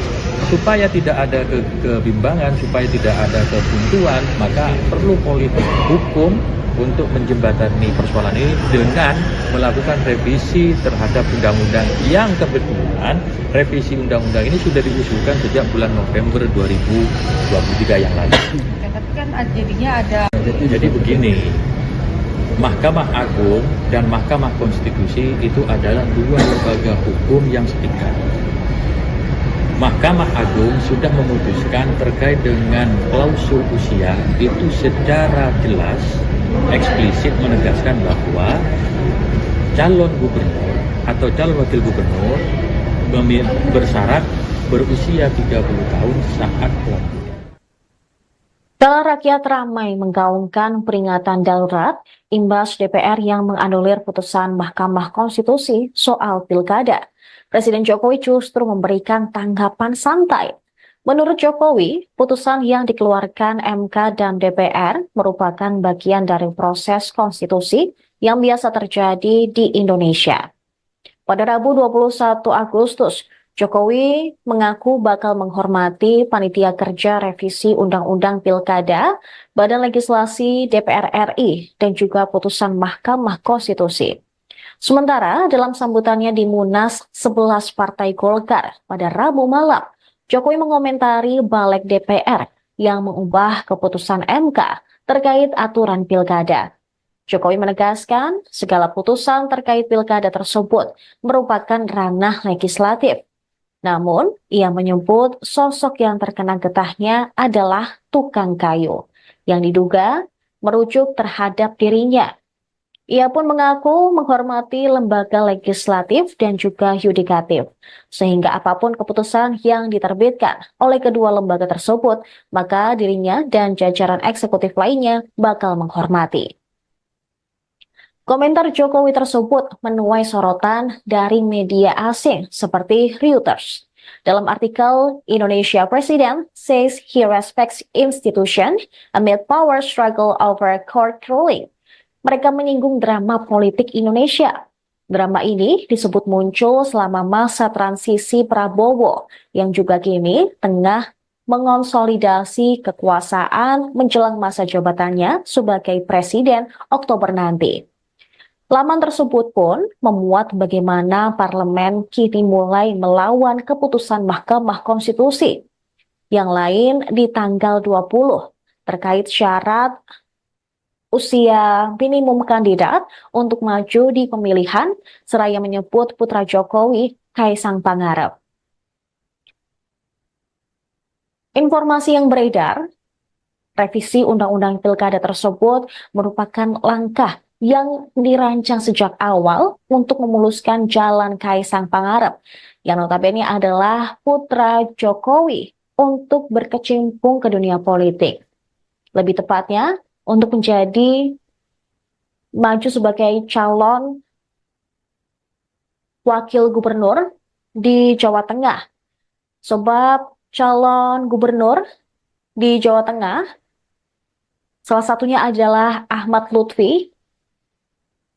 supaya tidak ada kebimbangan, supaya tidak ada kebuntuan, maka perlu politik hukum untuk menjembatani persoalan ini dengan melakukan revisi terhadap undang-undang yang kebetulan revisi undang-undang ini sudah diusulkan sejak bulan November 2023 yang lalu. Tapi kan jadinya ada. Jadi begini, Mahkamah Agung dan Mahkamah Konstitusi itu adalah dua lembaga hukum yang setingkat. Mahkamah Agung sudah memutuskan terkait dengan klausul usia itu secara jelas, eksplisit menegaskan bahwa calon gubernur atau calon wakil gubernur bersyarat berusia 30 tahun saat pelantikan. Kala rakyat ramai menggaungkan peringatan darurat imbas DPR yang menganulir putusan Mahkamah Konstitusi soal pilkada. Presiden Jokowi justru memberikan tanggapan santai. Menurut Jokowi, putusan yang dikeluarkan MK dan DPR merupakan bagian dari proses konstitusi yang biasa terjadi di Indonesia. Pada Rabu 21 Agustus, Jokowi mengaku bakal menghormati Panitia Kerja Revisi Undang-Undang Pilkada, Badan Legislasi DPR RI, dan juga putusan Mahkamah Konstitusi. Sementara dalam sambutannya di Munas 11 Partai Golkar pada Rabu malam, Jokowi mengomentari balik DPR yang mengubah keputusan MK terkait aturan pilkada. Jokowi menegaskan segala putusan terkait pilkada tersebut merupakan ranah legislatif. Namun, ia menyebut sosok yang terkena getahnya adalah tukang kayu, yang diduga merujuk terhadap dirinya. Ia pun mengaku menghormati lembaga legislatif dan juga yudikatif, sehingga apapun keputusan yang diterbitkan oleh kedua lembaga tersebut, maka dirinya dan jajaran eksekutif lainnya bakal menghormati. Komentar Jokowi tersebut menuai sorotan dari media asing seperti Reuters. Dalam artikel, Indonesia President says he respects institution amid power struggle over court ruling. Mereka menyinggung drama politik Indonesia. Drama ini disebut muncul selama masa transisi Prabowo yang juga kini tengah mengonsolidasi kekuasaan menjelang masa jabatannya sebagai presiden Oktober nanti. Laman tersebut pun memuat bagaimana parlemen kini mulai melawan keputusan Mahkamah Konstitusi yang lain di tanggal 20 terkait syarat usia minimum kandidat untuk maju di pemilihan, seraya menyebut putra Jokowi, Kaisang Pangarep. Informasi yang beredar, revisi Undang-Undang Pilkada tersebut merupakan langkah yang dirancang sejak awal untuk memuluskan jalan Kaisang Pangarep, yang notabene adalah putra Jokowi untuk berkecimpung ke dunia politik. Lebih tepatnya, untuk menjadi maju sebagai calon wakil gubernur di Jawa Tengah. Sebab calon gubernur di Jawa Tengah salah satunya adalah Ahmad Lutfi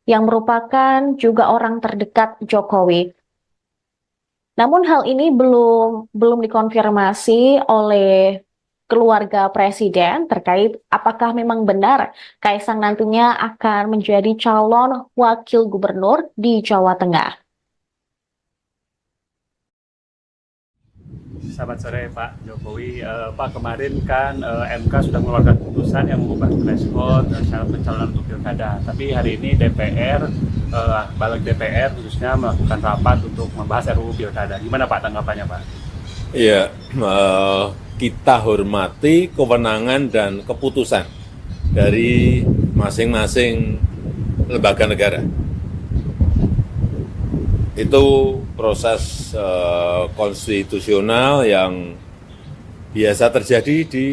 yang merupakan juga orang terdekat Jokowi. Namun hal ini belum dikonfirmasi oleh keluarga presiden terkait apakah memang benar Kaisang nantinya akan menjadi calon wakil gubernur di Jawa Tengah. Selamat sore Pak Jokowi. Pak, kemarin kan MK sudah mengeluarkan putusan yang mengubah threshold syarat pencalonan untuk pilkada. Tapi hari ini DPR, balik DPR khususnya melakukan rapat untuk membahas RUU pilkada. Gimana Pak tanggapannya Pak? Iya, kita hormati kewenangan dan keputusan dari masing-masing lembaga negara. Itu proses konstitusional yang biasa terjadi di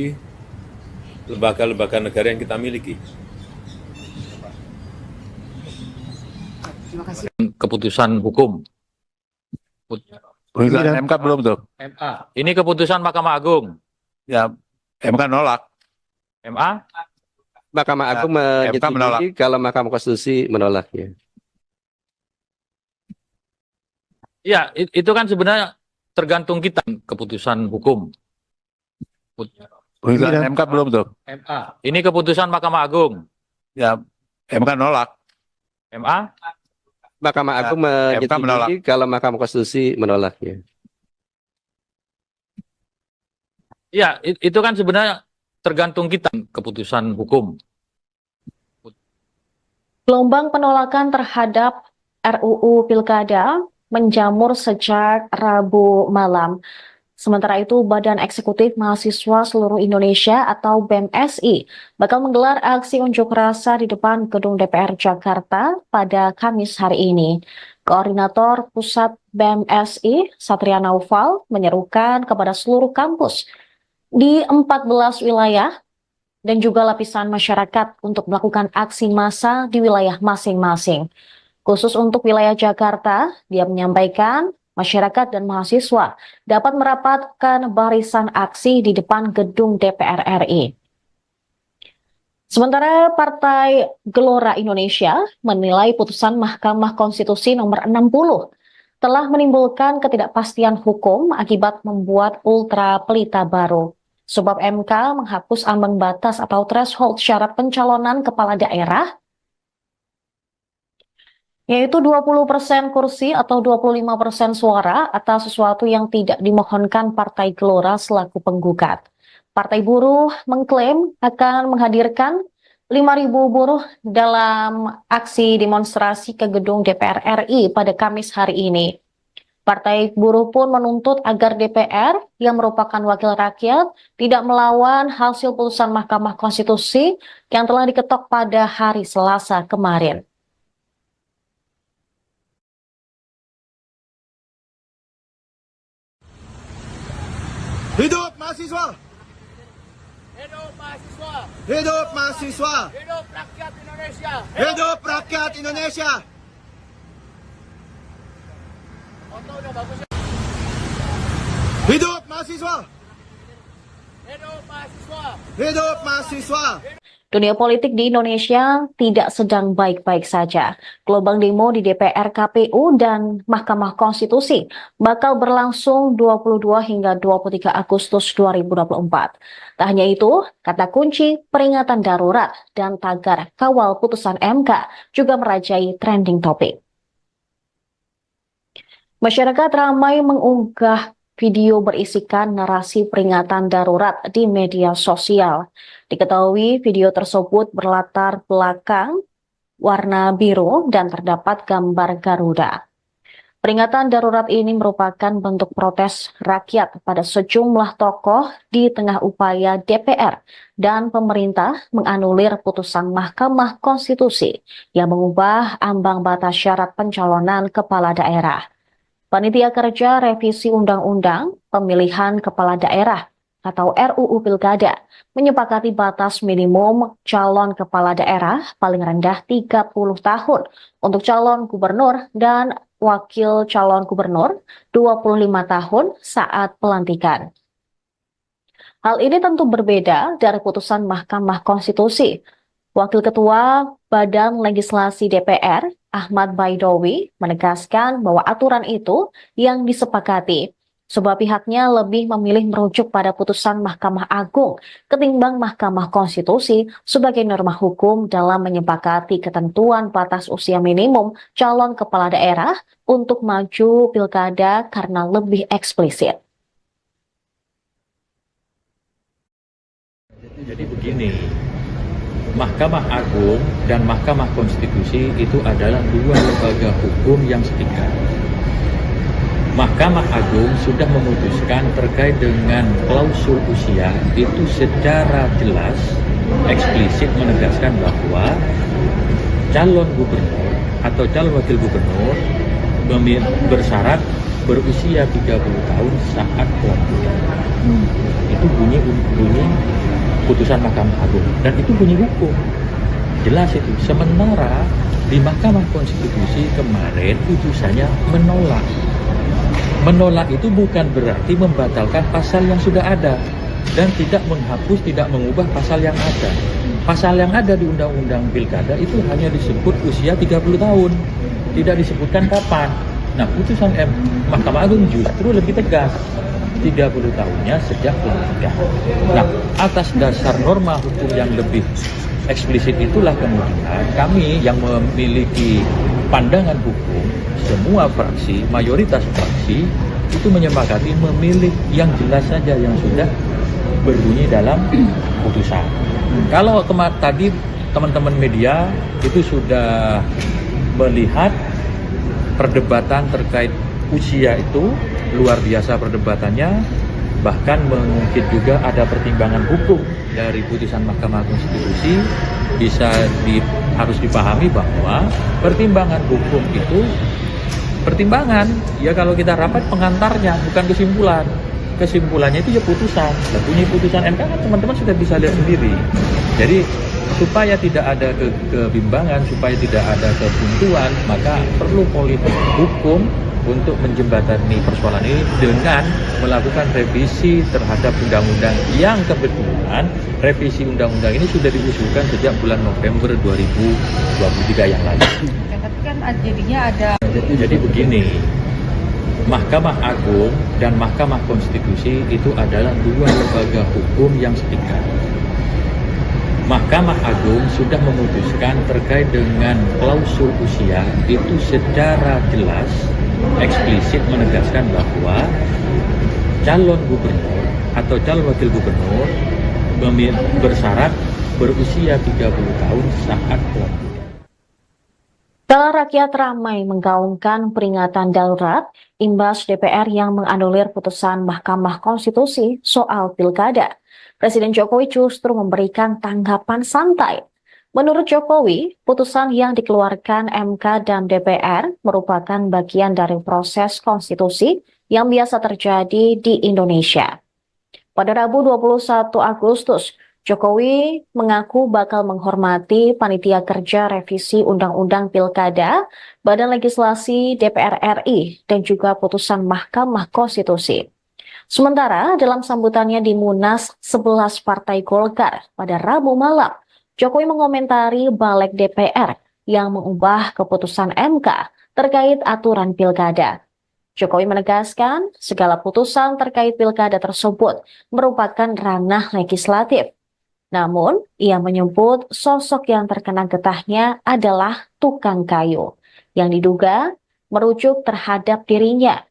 lembaga-lembaga negara yang kita miliki. Keputusan hukum. Putusan MK belum tuh. MA. Ini keputusan Mahkamah Agung. Ya, MK nolak. MA. Mahkamah Agung MK menolak. menyetujui kalau Mahkamah Konstitusi menolaknya. Ya, itu kan sebenarnya tergantung kita keputusan hukum. Putusan MK belum tuh. MA. Ini keputusan Mahkamah Agung. Ya, MK nolak. MA. Mahkamah Agung MK menolak. menyetujui kalau Mahkamah Konstitusi menolaknya. Ya, itu kan sebenarnya tergantung kita keputusan hukum. Gelombang penolakan terhadap RUU Pilkada menjamur sejak Rabu malam. Sementara itu, Badan Eksekutif Mahasiswa Seluruh Indonesia atau BEMSI bakal menggelar aksi unjuk rasa di depan Gedung DPR Jakarta pada Kamis hari ini. Koordinator Pusat BEMSI, Satria Naufal, menyerukan kepada seluruh kampus di 14 wilayah dan juga lapisan masyarakat untuk melakukan aksi massa di wilayah masing-masing. Khusus untuk wilayah Jakarta, dia menyampaikan masyarakat dan mahasiswa dapat merapatkan barisan aksi di depan gedung DPR RI. Sementara Partai Gelora Indonesia menilai putusan Mahkamah Konstitusi nomor 60 telah menimbulkan ketidakpastian hukum akibat membuat ultra pelita baru. Sebab MK menghapus ambang batas atau threshold syarat pencalonan kepala daerah yaitu 20% kursi atau 25% suara atas sesuatu yang tidak dimohonkan Partai Gelora selaku penggugat. Partai Buruh mengklaim akan menghadirkan 5.000 buruh dalam aksi demonstrasi ke gedung DPR RI pada Kamis hari ini. Partai Buruh pun menuntut agar DPR yang merupakan wakil rakyat tidak melawan hasil putusan Mahkamah Konstitusi yang telah diketok pada hari Selasa kemarin. Hidup mahasiswa! Hidup mahasiswa! Hidup mahasiswa! Hidup rakyat Indonesia! Hidup rakyat Indonesia! Foto udah bagus ya? Hidup mahasiswa! Hidup mahasiswa! Hidup mahasiswa! Dunia politik di Indonesia tidak sedang baik-baik saja. Gelombang demo di DPR, KPU, dan Mahkamah Konstitusi bakal berlangsung 22 hingga 23 Agustus 2024. Tak hanya itu, kata kunci peringatan darurat dan tagar kawal putusan MK juga merajai trending topik. Masyarakat ramai mengunggah video berisikan narasi peringatan darurat di media sosial. Diketahui video tersebut berlatar belakang warna biru dan terdapat gambar Garuda. Peringatan darurat ini merupakan bentuk protes rakyat pada sejumlah tokoh di tengah upaya DPR dan pemerintah menganulir putusan Mahkamah Konstitusi yang mengubah ambang batas syarat pencalonan kepala daerah. Panitia Kerja Revisi Undang-Undang Pemilihan Kepala Daerah atau RUU Pilkada menyepakati batas minimum calon kepala daerah paling rendah 30 tahun untuk calon gubernur dan wakil calon gubernur 25 tahun saat pelantikan. Hal ini tentu berbeda dari putusan Mahkamah Konstitusi. Wakil Ketua Badan Legislasi DPR, Ahmad Baidowi, menegaskan bahwa aturan itu yang disepakati, sebab pihaknya lebih memilih merujuk pada putusan Mahkamah Agung ketimbang Mahkamah Konstitusi sebagai norma hukum dalam menyepakati ketentuan batas usia minimum calon kepala daerah untuk maju pilkada karena lebih eksplisit. Jadi begini, Mahkamah Agung dan Mahkamah Konstitusi itu adalah dua lembaga hukum yang setingkat. Mahkamah Agung sudah memutuskan terkait dengan klausul usia itu secara jelas, eksplisit menegaskan bahwa calon gubernur atau calon wakil gubernur bersyarat berusia 30 tahun saat pelantikan. Itu bunyi putusan Mahkamah Agung dan itu bunyi hukum jelas itu. Sementara di Mahkamah Konstitusi kemarin putusannya menolak itu bukan berarti membatalkan pasal yang sudah ada dan tidak menghapus, tidak mengubah pasal yang ada. Pasal yang ada di Undang-Undang Pilkada itu hanya disebut usia 30 tahun, tidak disebutkan kapan. Nah, putusan Mahkamah Agung justru lebih tegas, 30 tahunnya sejak pelantikan. Nah, atas dasar norma hukum yang lebih eksplisit itulah kemudian kami yang memiliki pandangan hukum, semua fraksi, mayoritas fraksi itu menyepakati memilih yang jelas saja yang sudah berbunyi dalam putusan. Kalau tadi teman-teman media itu sudah melihat perdebatan terkait usia itu luar biasa perdebatannya, bahkan mungkin juga ada pertimbangan hukum dari putusan Mahkamah Konstitusi. Harus dipahami bahwa pertimbangan hukum itu pertimbangan, ya kalau kita rapat pengantarnya, bukan kesimpulan. Kesimpulannya itu ya putusan. Dan bunyi putusan MK kan teman-teman sudah bisa lihat sendiri. Jadi supaya tidak ada kebimbangan, supaya tidak ada kebuntuan, maka perlu politik hukum untuk menjembatani persoalan ini dengan melakukan revisi terhadap undang-undang yang kebetulan revisi undang-undang ini sudah diusulkan sejak bulan November 2023 yang lalu. Tapi kan jadinya ada. Jadi begini, Mahkamah Agung dan Mahkamah Konstitusi itu adalah dua lembaga hukum yang setingkat. Mahkamah Agung sudah memutuskan terkait dengan klausul usia itu secara jelas, eksplisit menegaskan bahwa calon gubernur atau calon wakil gubernur bersyarat berusia 30 tahun saat pelantikan. Kala rakyat ramai menggaungkan peringatan darurat imbas DPR yang menganulir putusan Mahkamah Konstitusi soal pilkada, Presiden Jokowi justru memberikan tanggapan santai. Menurut Jokowi, putusan yang dikeluarkan MK dan DPR merupakan bagian dari proses konstitusi yang biasa terjadi di Indonesia. Pada Rabu 21 Agustus, Jokowi mengaku bakal menghormati Panitia Kerja Revisi Undang-Undang Pilkada, Badan Legislasi DPR RI, dan juga putusan Mahkamah Konstitusi. Sementara dalam sambutannya di Munas 11 Partai Golkar pada Rabu malam, Jokowi mengomentari balik DPR yang mengubah keputusan MK terkait aturan pilkada. Jokowi menegaskan segala putusan terkait pilkada tersebut merupakan ranah legislatif. Namun, ia menyebut sosok yang terkena getahnya adalah tukang kayu yang diduga merujuk terhadap dirinya.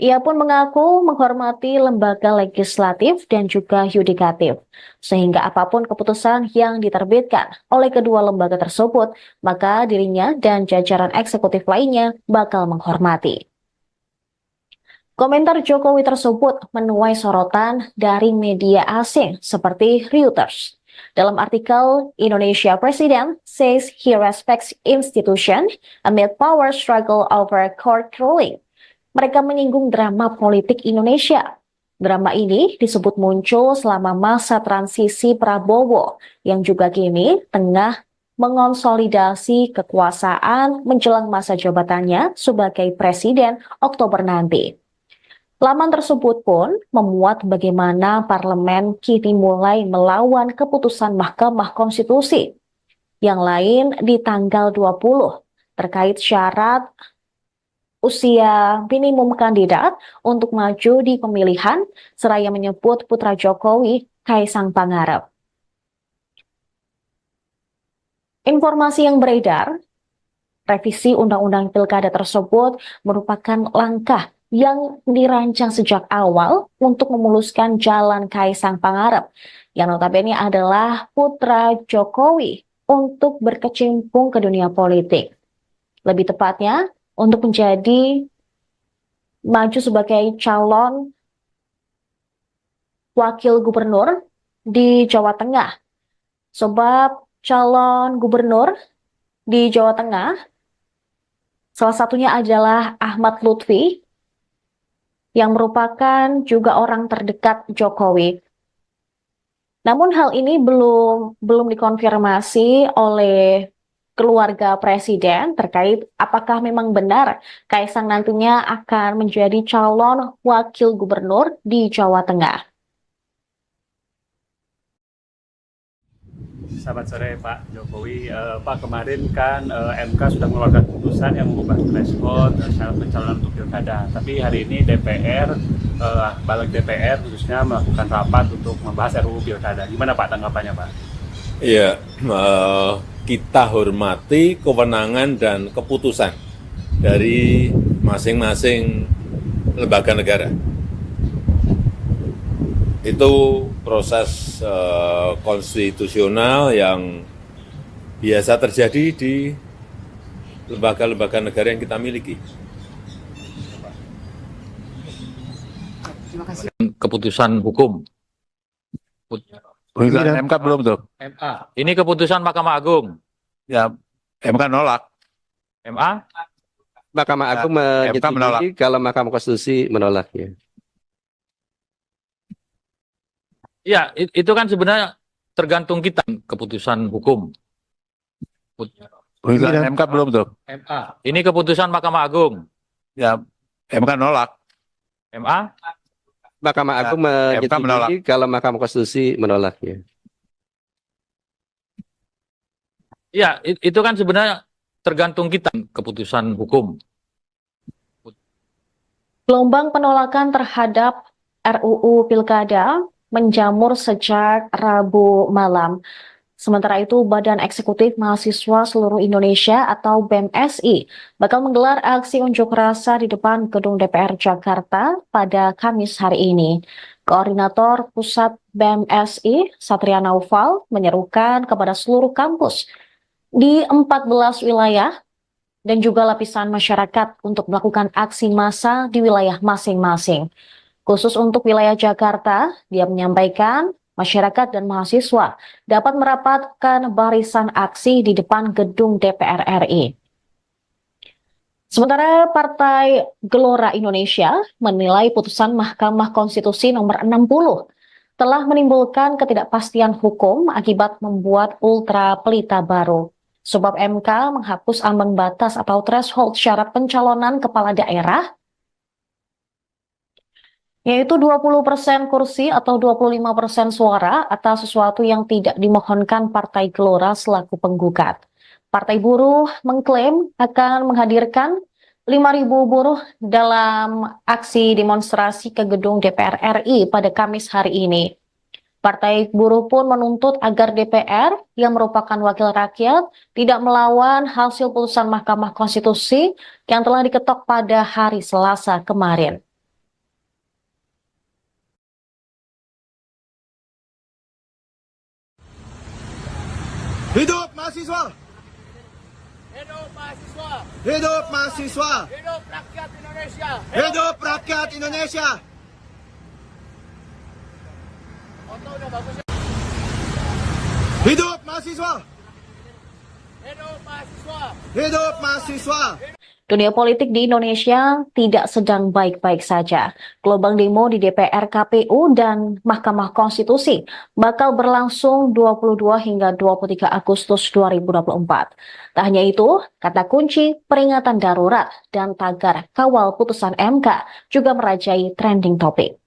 Ia pun mengaku menghormati lembaga legislatif dan juga yudikatif, sehingga apapun keputusan yang diterbitkan oleh kedua lembaga tersebut, maka dirinya dan jajaran eksekutif lainnya bakal menghormati. Komentar Jokowi tersebut menuai sorotan dari media asing seperti Reuters. Dalam artikel, Indonesia President says he respects institution amid power struggle over court ruling. Mereka menyinggung drama politik Indonesia. Drama ini disebut muncul selama masa transisi Prabowo yang juga kini tengah mengonsolidasi kekuasaan menjelang masa jabatannya sebagai presiden Oktober nanti. Laman tersebut pun memuat bagaimana parlemen kini mulai melawan keputusan Mahkamah Konstitusi. Yang lain di tanggal 20 terkait syarat usia minimum kandidat untuk maju di pemilihan, seraya menyebut putra Jokowi, Kaisang Pangarep. Informasi yang beredar, revisi Undang-Undang Pilkada tersebut merupakan langkah yang dirancang sejak awal untuk memuluskan jalan Kaisang Pangarep, yang notabene adalah putra Jokowi untuk berkecimpung ke dunia politik. Lebih tepatnya, untuk menjadi maju sebagai calon wakil gubernur di Jawa Tengah. Sebab calon gubernur di Jawa Tengah, salah satunya adalah Ahmad Lutfi, yang merupakan juga orang terdekat Jokowi. Namun hal ini belum dikonfirmasi oleh keluarga presiden terkait apakah memang benar Kaisang nantinya akan menjadi calon wakil gubernur di Jawa Tengah. Selamat sore Pak Jokowi. Pak, kemarin kan MK sudah mengeluarkan putusan yang mengubah threshold syarat pencalonan untuk pilkada. Tapi hari ini DPR, balik DPR khususnya melakukan rapat untuk membahas RUU pilkada. Gimana Pak tanggapannya Pak? Iya, kita hormati kewenangan dan keputusan dari masing-masing lembaga negara. Itu proses konstitusional yang biasa terjadi di lembaga-lembaga negara yang kita miliki. Terima kasih. Keputusan hukum. MK belum tuh. MA. Ini keputusan Mahkamah Agung. Ya, MK nolak. MA. Mahkamah Agung menyetujui kalau Mahkamah Konstitusi menolaknya. Ya, itu kan sebenarnya tergantung kita keputusan hukum. MK belum tuh. MA. Ini keputusan Mahkamah Agung. Ya, MK nolak. MA. Mahkamah Agung menyetujui kalau Mahkamah Konstitusi menolaknya. Ya, itu kan sebenarnya tergantung kita keputusan hukum. Gelombang penolakan terhadap RUU Pilkada menjamur sejak Rabu malam. Sementara itu, Badan Eksekutif Mahasiswa Seluruh Indonesia atau BEMSI bakal menggelar aksi unjuk rasa di depan gedung DPR Jakarta pada Kamis hari ini. Koordinator Pusat BEMSI, Satria Naufal, menyerukan kepada seluruh kampus di 14 wilayah dan juga lapisan masyarakat untuk melakukan aksi massa di wilayah masing-masing. Khusus untuk wilayah Jakarta, dia menyampaikan masyarakat dan mahasiswa dapat merapatkan barisan aksi di depan gedung DPR RI. Sementara Partai Gelora Indonesia menilai putusan Mahkamah Konstitusi nomor 60 telah menimbulkan ketidakpastian hukum akibat membuat ultra pelita baru. Sebab MK menghapus ambang batas atau threshold syarat pencalonan kepala daerah yaitu 20% kursi atau 25% suara atas sesuatu yang tidak dimohonkan Partai Gelora selaku penggugat. Partai Buruh mengklaim akan menghadirkan 5.000 buruh dalam aksi demonstrasi ke gedung DPR RI pada Kamis hari ini. Partai Buruh pun menuntut agar DPR yang merupakan wakil rakyat tidak melawan hasil putusan Mahkamah Konstitusi yang telah diketok pada hari Selasa kemarin. Hidup mahasiswa! Hidup mahasiswa! Hidup mahasiswa! Hidup rakyat Indonesia! Hidup rakyat Indonesia! Foto udah bagus ya? Hidup mahasiswa! Hidup mahasiswa! Hidup mahasiswa! Dunia politik di Indonesia tidak sedang baik-baik saja. Gelombang demo di DPR, KPU, dan Mahkamah Konstitusi bakal berlangsung 22 hingga 23 Agustus 2024. Tak hanya itu, kata kunci peringatan darurat dan tagar kawal putusan MK juga merajai trending topik.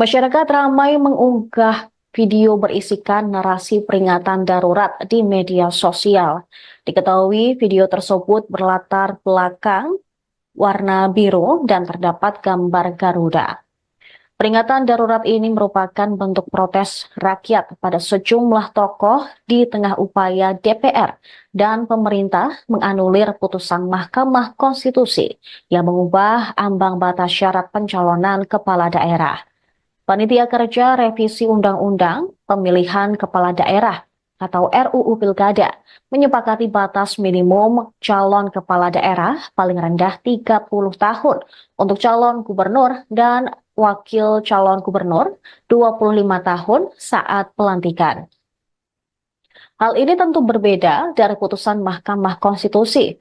Masyarakat ramai mengunggah video berisikan narasi peringatan darurat di media sosial. Diketahui video tersebut berlatar belakang warna biru dan terdapat gambar Garuda. Peringatan darurat ini merupakan bentuk protes rakyat pada sejumlah tokoh di tengah upaya DPR dan pemerintah menganulir putusan Mahkamah Konstitusi yang mengubah ambang batas syarat pencalonan kepala daerah. Panitia Kerja Revisi Undang-Undang Pemilihan Kepala Daerah atau RUU Pilkada menyepakati batas minimum calon kepala daerah paling rendah 30 tahun untuk calon gubernur dan wakil calon gubernur 25 tahun saat pelantikan. Hal ini tentu berbeda dari putusan Mahkamah Konstitusi.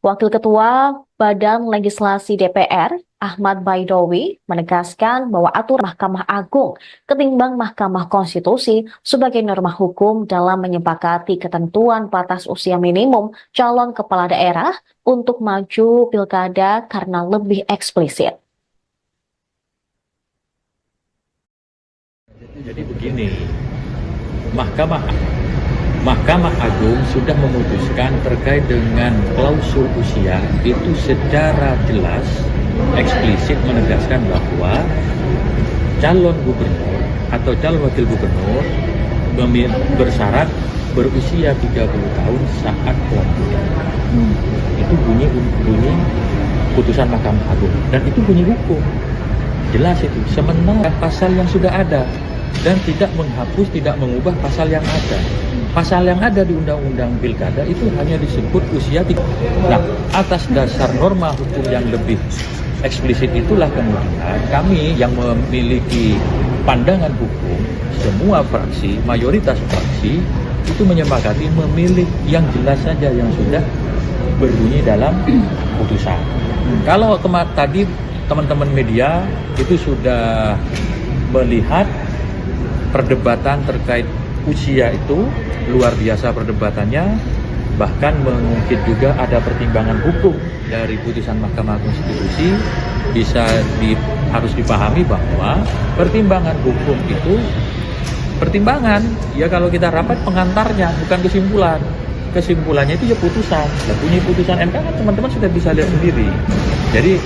Wakil Ketua Badan Legislasi DPR, Ahmad Baidowi, menegaskan bahwa aturan Mahkamah Agung ketimbang Mahkamah Konstitusi sebagai norma hukum dalam menyepakati ketentuan batas usia minimum calon kepala daerah untuk maju pilkada karena lebih eksplisit. Jadi begini, Mahkamah Agung sudah memutuskan terkait dengan klausul usia itu secara jelas eksplisit menegaskan bahwa calon gubernur atau calon wakil gubernur bersyarat berusia 30 tahun saat pelantikan. Itu bunyi putusan Mahkamah Agung dan itu bunyi hukum. Jelas itu. Sementara pasal yang sudah ada dan tidak menghapus, tidak mengubah pasal yang ada. Pasal yang ada di Undang-Undang Pilkada itu hanya disebut usia 30. Nah, atas dasar norma hukum yang lebih eksplisit itulah kemudian kami yang memiliki pandangan hukum, semua fraksi, mayoritas fraksi itu menyepakati memilih yang jelas saja yang sudah berbunyi dalam putusan. Kalau tadi teman-teman media itu sudah melihat perdebatan terkait usia itu luar biasa perdebatannya, bahkan mungkin juga ada pertimbangan hukum dari putusan Mahkamah Konstitusi. Harus dipahami bahwa pertimbangan hukum itu pertimbangan ya, kalau kita rapat pengantarnya bukan kesimpulan. Kesimpulannya itu ya putusan. Nah, bunyi putusan MK kan teman-teman sudah bisa lihat sendiri. Jadi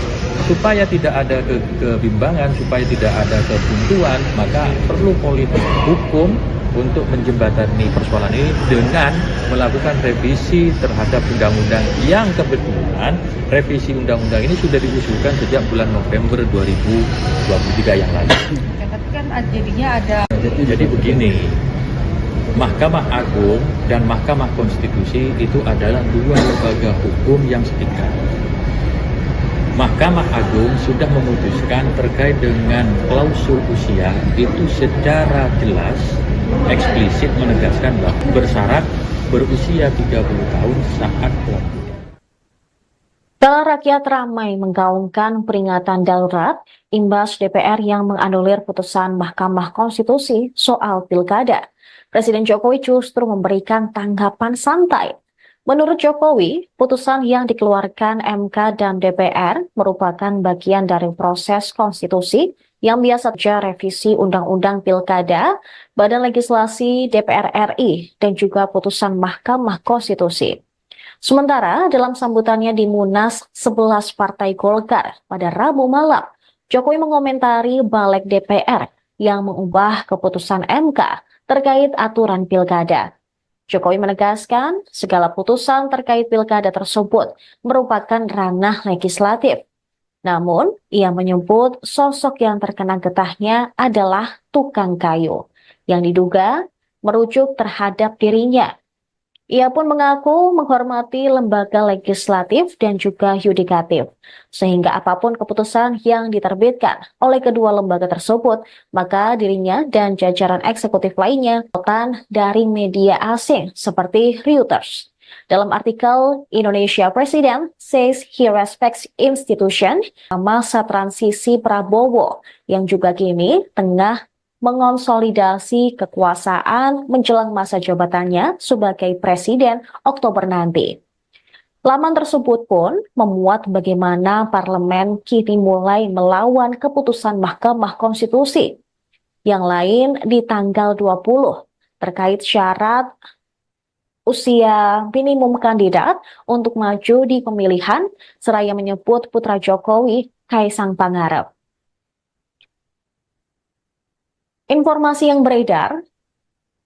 supaya tidak ada kebimbangan, supaya tidak ada kebuntuan, maka perlu politik hukum untuk menjembatani persoalan ini dengan melakukan revisi terhadap undang-undang yang kebetulan revisi undang-undang ini sudah diusulkan sejak bulan November 2023 yang lalu. Ya, tapi kan jadinya ada. Jadi begini, Mahkamah Agung dan Mahkamah Konstitusi itu adalah dua lembaga hukum yang setingkat. Mahkamah Agung sudah memutuskan terkait dengan klausul usia itu secara jelas eksplisit menegaskan bahwa bersyarat berusia 30 tahun saat pelantikan. Rakyat ramai menggaungkan peringatan darurat imbas DPR yang menganulir putusan Mahkamah Konstitusi soal pilkada. Presiden Jokowi justru memberikan tanggapan santai. Menurut Jokowi, putusan yang dikeluarkan MK dan DPR merupakan bagian dari proses konstitusi yang biasa terjadi revisi Undang-Undang Pilkada, Badan Legislasi DPR RI, dan juga putusan Mahkamah Konstitusi. Sementara dalam sambutannya di Munas 11 Partai Golkar pada Rabu malam, Jokowi mengomentari balik DPR yang mengubah keputusan MK terkait aturan pilkada. Jokowi menegaskan segala putusan terkait pilkada tersebut merupakan ranah legislatif. Namun, ia menyebut sosok yang terkena getahnya adalah tukang kayu, yang diduga merujuk terhadap dirinya. Ia pun mengaku menghormati lembaga legislatif dan juga yudikatif, sehingga apapun keputusan yang diterbitkan oleh kedua lembaga tersebut, maka dirinya dan jajaran eksekutif lainnya bukan dari media asing seperti Reuters. Dalam artikel Indonesia President says he respects institution, masa transisi Prabowo yang juga kini tengah mengonsolidasi kekuasaan menjelang masa jabatannya sebagai presiden Oktober nanti. Laman tersebut pun memuat bagaimana parlemen kini mulai melawan keputusan Mahkamah Konstitusi. Yang lain di tanggal 20 terkait syarat usia minimum kandidat untuk maju di pemilihan, seraya menyebut putra Jokowi, Kaisang Pangarep. Informasi yang beredar,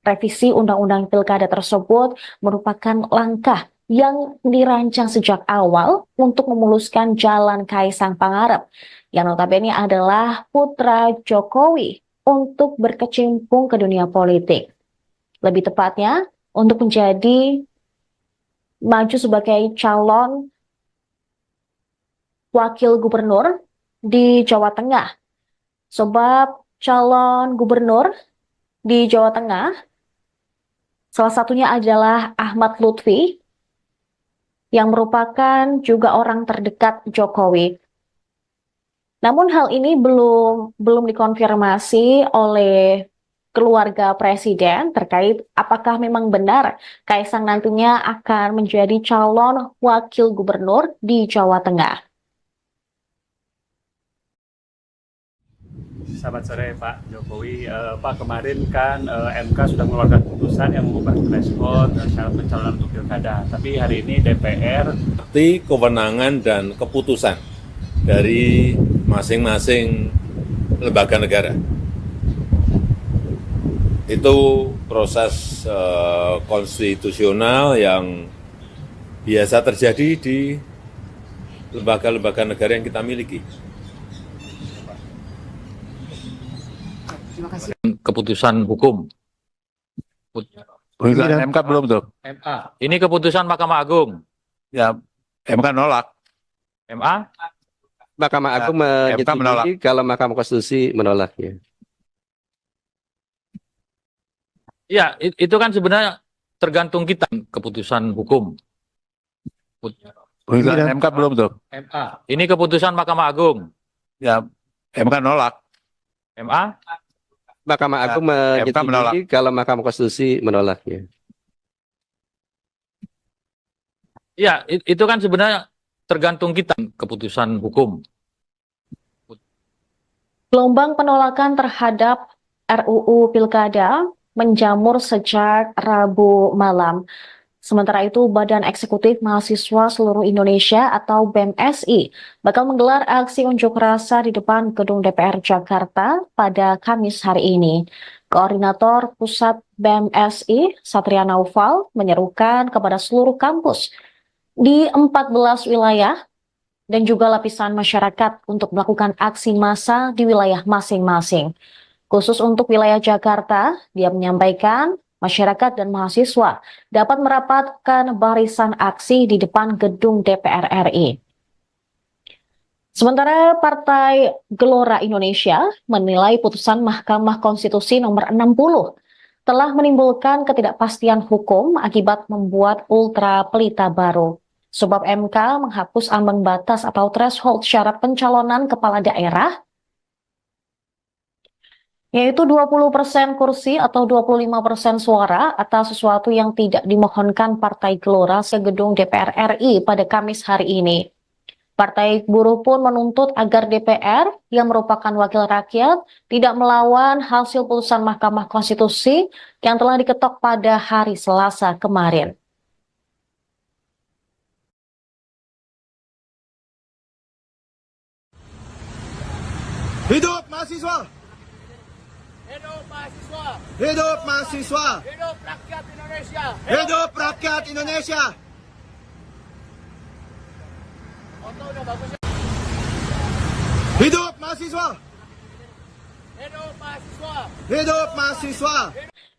revisi Undang-Undang Pilkada tersebut merupakan langkah yang dirancang sejak awal untuk memuluskan jalan Kaisang Pangarep, yang notabene adalah putra Jokowi untuk berkecimpung ke dunia politik. Lebih tepatnya, untuk menjadi maju sebagai calon wakil gubernur di Jawa Tengah. Sebab calon gubernur di Jawa Tengah, salah satunya adalah Ahmad Lutfi, yang merupakan juga orang terdekat Jokowi. Namun hal ini belum dikonfirmasi oleh keluarga presiden terkait apakah memang benar Kaisang nantinya akan menjadi calon wakil gubernur di Jawa Tengah. Selamat sore Pak Jokowi. Pak, kemarin kan MK sudah mengeluarkan putusan yang mengubah threshold syarat pencalonan untuk pilkada. Tapi hari ini DPR kewenangan dan keputusan dari masing-masing lembaga negara. Itu proses konstitusional yang biasa terjadi di lembaga-lembaga negara yang kita miliki. Keputusan hukum. Putusan MK belum tuh. MA. Ini keputusan Mahkamah Agung. Ya, MK nolak. MA. Mahkamah Agung MK menolak. menyetujui kalau Mahkamah Konstitusi menolaknya. Ya, itu kan sebenarnya tergantung kita. Keputusan hukum. Putusan MK belum tuh. MA. Ini keputusan Mahkamah Agung. Ya, MK nolak. MA. Mahkamah Agung menyetujui kalau Mahkamah Konstitusi menolaknya. Ya, itu kan sebenarnya tergantung kita. Keputusan hukum. Gelombang penolakan terhadap RUU Pilkada menjamur sejak Rabu malam. Sementara itu, Badan Eksekutif Mahasiswa Seluruh Indonesia atau BEMSI bakal menggelar aksi unjuk rasa di depan Gedung DPR Jakarta pada Kamis hari ini. Koordinator Pusat BEMSI, Satria Naufal, menyerukan kepada seluruh kampus di 14 wilayah dan juga lapisan masyarakat untuk melakukan aksi massa di wilayah masing-masing. Khusus untuk wilayah Jakarta, dia menyampaikan masyarakat dan mahasiswa dapat merapatkan barisan aksi di depan gedung DPR RI. Sementara Partai Gelora Indonesia menilai putusan Mahkamah Konstitusi nomor 60 telah menimbulkan ketidakpastian hukum akibat membuat ultra pelita baru. Sebab MK menghapus ambang batas atau threshold syarat pencalonan kepala daerah yaitu 20% kursi atau 25% suara atas sesuatu yang tidak dimohonkan Partai Gelora ke gedung DPR RI pada Kamis hari ini. Partai Buruh pun menuntut agar DPR yang merupakan wakil rakyat tidak melawan hasil putusan Mahkamah Konstitusi yang telah diketok pada hari Selasa kemarin. Hidup mahasiswa! Hidup mahasiswa! Hidup mahasiswa! Hidup rakyat Indonesia! Hidup rakyat Indonesia! Foto udah bagus ya? Hidup mahasiswa! Hidup mahasiswa! Hidup mahasiswa!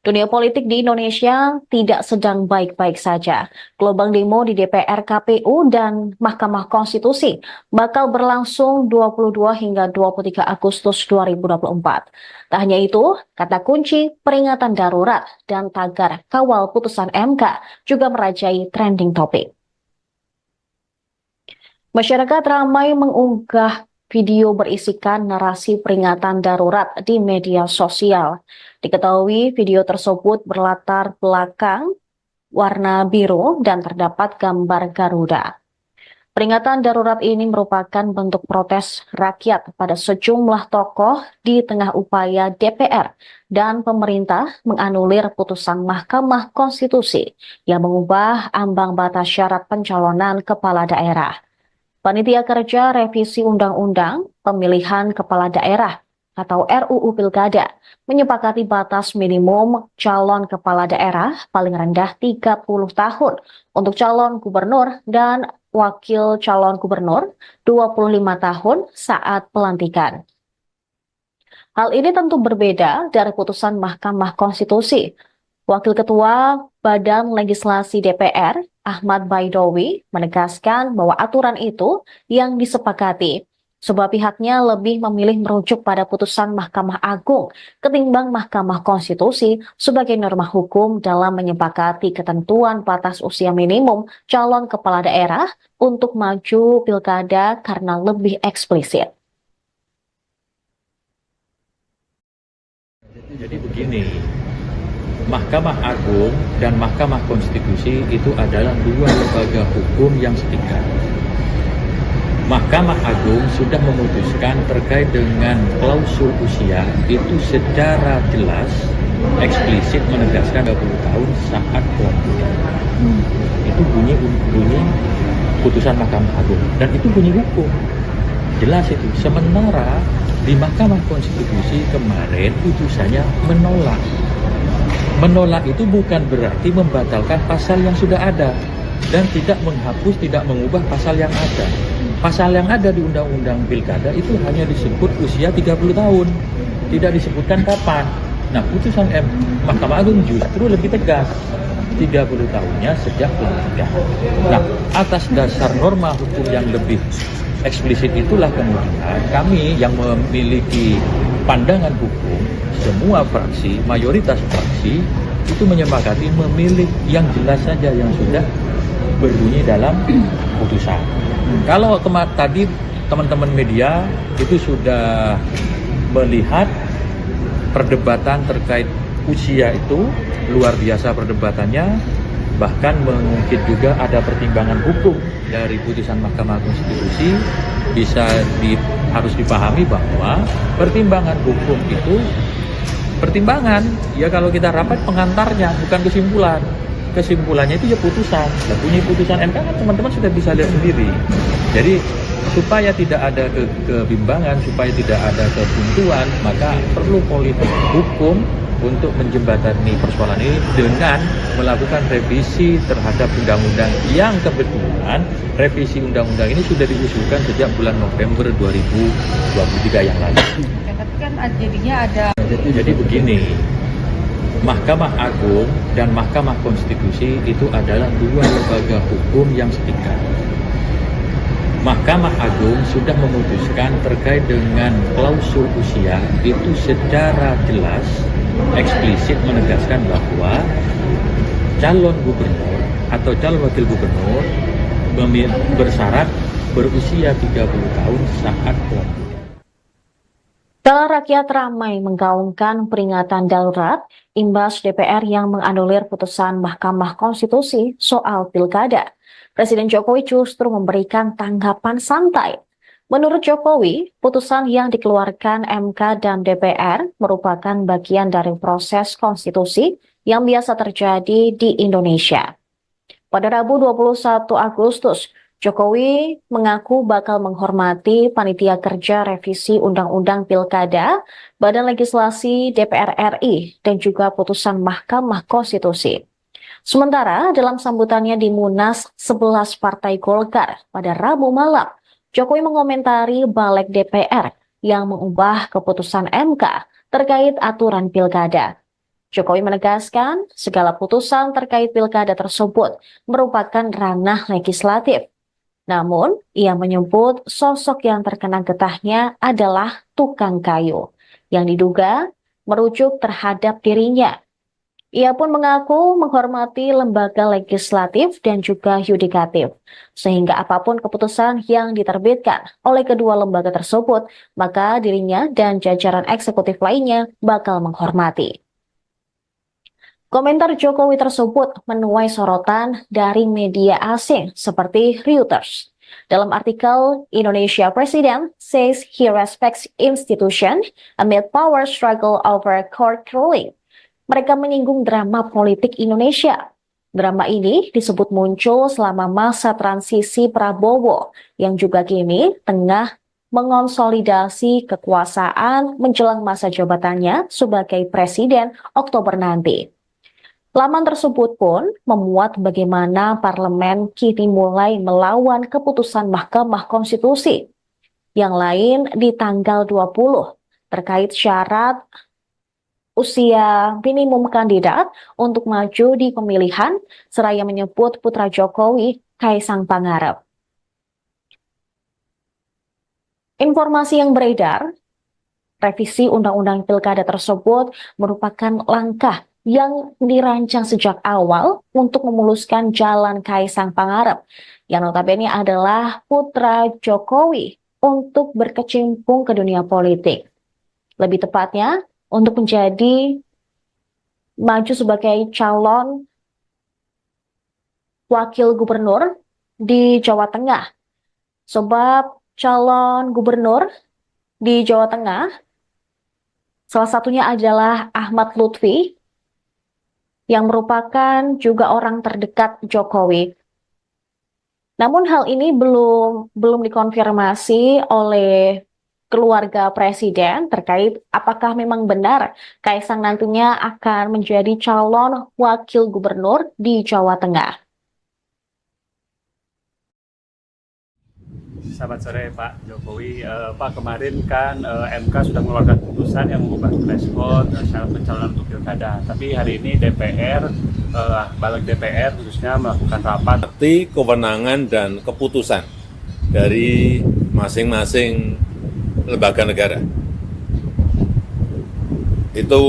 Dunia politik di Indonesia tidak sedang baik-baik saja. Gelombang demo di DPR, KPU, dan Mahkamah Konstitusi bakal berlangsung 22 hingga 23 Agustus 2024. Tak hanya itu, kata kunci peringatan darurat dan tagar kawal putusan MK juga merajai trending topik. Masyarakat ramai mengunggah video berisikan narasi peringatan darurat di media sosial. Diketahui video tersebut berlatar belakang warna biru dan terdapat gambar Garuda. Peringatan darurat ini merupakan bentuk protes rakyat pada sejumlah tokoh di tengah upaya DPR dan pemerintah menganulir putusan Mahkamah Konstitusi yang mengubah ambang batas syarat pencalonan kepala daerah. Panitia Kerja Revisi Undang-Undang Pemilihan Kepala Daerah atau RUU Pilkada menyepakati batas minimum calon kepala daerah paling rendah 30 tahun untuk calon gubernur dan wakil calon gubernur 25 tahun saat pelantikan. Hal ini tentu berbeda dari putusan Mahkamah Konstitusi. Wakil Ketua Badan Legislasi DPR, Ahmad Baidowi, menegaskan bahwa aturan itu yang disepakati, sebab pihaknya lebih memilih merujuk pada putusan Mahkamah Agung ketimbang Mahkamah Konstitusi sebagai norma hukum dalam menyepakati ketentuan batas usia minimum calon kepala daerah untuk maju pilkada karena lebih eksplisit. Jadi begini, Mahkamah Agung dan Mahkamah Konstitusi itu adalah dua lembaga hukum yang setingkat. Mahkamah Agung sudah memutuskan terkait dengan klausul usia itu secara jelas, eksplisit menegaskan 20 tahun saat pelantikan. Itu bunyi putusan Mahkamah Agung dan itu bunyi hukum. Jelas itu. Sementara di Mahkamah Konstitusi kemarin putusannya menolak. Menolak itu bukan berarti membatalkan pasal yang sudah ada dan tidak menghapus, tidak mengubah pasal yang ada. Pasal yang ada di Undang-Undang Pilkada itu hanya disebut usia 30 tahun, tidak disebutkan kapan. Nah, putusan Mahkamah Agung justru lebih tegas, 30 tahunnya sejak pelantikan. Nah, atas dasar norma hukum yang lebih eksplisit itulah kemudian kami yang memiliki pandangan hukum, semua fraksi, mayoritas fraksi itu menyepakati memilih yang jelas saja yang sudah berbunyi dalam putusan. Kalau tadi teman-teman media itu sudah melihat perdebatan terkait usia itu luar biasa perdebatannya, bahkan mungkin juga ada pertimbangan hukum dari putusan Mahkamah Konstitusi. Harus dipahami bahwa pertimbangan hukum itu pertimbangan, ya kalau kita rapat pengantarnya, bukan kesimpulan. Kesimpulannya itu ya putusan. Dan bunyi putusan MK kan teman-teman sudah bisa lihat sendiri. Jadi supaya tidak ada kebimbangan, supaya tidak ada kebuntuan, maka perlu politik hukum untuk menjembatani persoalan ini dengan melakukan revisi terhadap undang-undang yang kebetulan revisi undang-undang ini sudah diusulkan sejak bulan November 2023 yang lalu. Tapi kan jadinya ada. Jadi begini, Mahkamah Agung dan Mahkamah Konstitusi itu adalah dua lembaga hukum yang setingkat. Mahkamah Agung sudah memutuskan terkait dengan klausul usia itu secara jelas, eksplisit menegaskan bahwa calon gubernur atau calon wakil gubernur bersyarat berusia 30 tahun saat pelantikan. Rakyat ramai menggaungkan peringatan darurat imbas DPR yang menganulir putusan Mahkamah Konstitusi soal pilkada. Presiden Jokowi justru memberikan tanggapan santai. Menurut Jokowi, putusan yang dikeluarkan MK dan DPR merupakan bagian dari proses konstitusi yang biasa terjadi di Indonesia. Pada Rabu 21 Agustus, Jokowi mengaku bakal menghormati panitia kerja revisi Undang-Undang Pilkada, Badan Legislasi DPR RI, dan juga putusan Mahkamah Konstitusi. Sementara dalam sambutannya di Munas 11 Partai Golkar pada Rabu malam, Jokowi mengomentari balik DPR yang mengubah keputusan MK terkait aturan pilkada. Jokowi menegaskan segala putusan terkait pilkada tersebut merupakan ranah legislatif. Namun, ia menyebut sosok yang terkena getahnya adalah tukang kayu, yang diduga merujuk terhadap dirinya. Ia pun mengaku menghormati lembaga legislatif dan juga yudikatif, sehingga apapun keputusan yang diterbitkan oleh kedua lembaga tersebut, maka dirinya dan jajaran eksekutif lainnya bakal menghormati. Komentar Jokowi tersebut menuai sorotan dari media asing seperti Reuters. Dalam artikel, Indonesia President says he respects institution amid power struggle over court ruling. Mereka menyinggung drama politik Indonesia. Drama ini disebut muncul selama masa transisi Prabowo yang juga kini tengah mengonsolidasi kekuasaan menjelang masa jabatannya sebagai presiden Oktober nanti. Laman tersebut pun memuat bagaimana parlemen kini mulai melawan keputusan Mahkamah Konstitusi. Yang lain di tanggal 20 terkait syarat usia minimum kandidat untuk maju di pemilihan, seraya menyebut putra Jokowi, Kaisang Pangarep. Informasi yang beredar, revisi Undang-Undang Pilkada tersebut merupakan langkah yang dirancang sejak awal untuk memuluskan jalan Kaisang Pangarep, yang notabene adalah putra Jokowi untuk berkecimpung ke dunia politik. Lebih tepatnya, untuk menjadi maju sebagai calon wakil gubernur di Jawa Tengah. Sebab calon gubernur di Jawa Tengah, salah satunya adalah Ahmad Lutfi, yang merupakan juga orang terdekat Jokowi. Namun hal ini belum dikonfirmasi oleh keluarga presiden terkait apakah memang benar Kaisang nantinya akan menjadi calon wakil gubernur di Jawa Tengah. Selamat sore Pak Jokowi. Pak, kemarin kan MK sudah mengeluarkan putusan yang mengubah threshold syarat pencalonan untuk pilkada. Tapi hari ini DPR, balik DPR khususnya melakukan rapat. Arti kewenangan dan keputusan dari masing-masing lembaga negara. Itu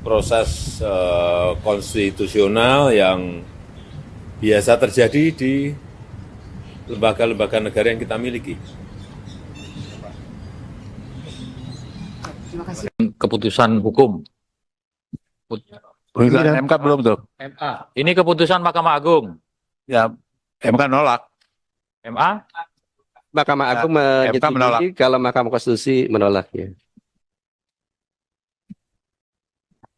proses konstitusional yang biasa terjadi di lembaga-lembaga negara yang kita miliki. Keputusan hukum. Bukan MK belum tuh. MA. Ini keputusan Mahkamah Agung. Ya, MK nolak. MA. Mahkamah Agung MK menolak. menyetujui kalau Mahkamah Konstitusi menolak. Ya.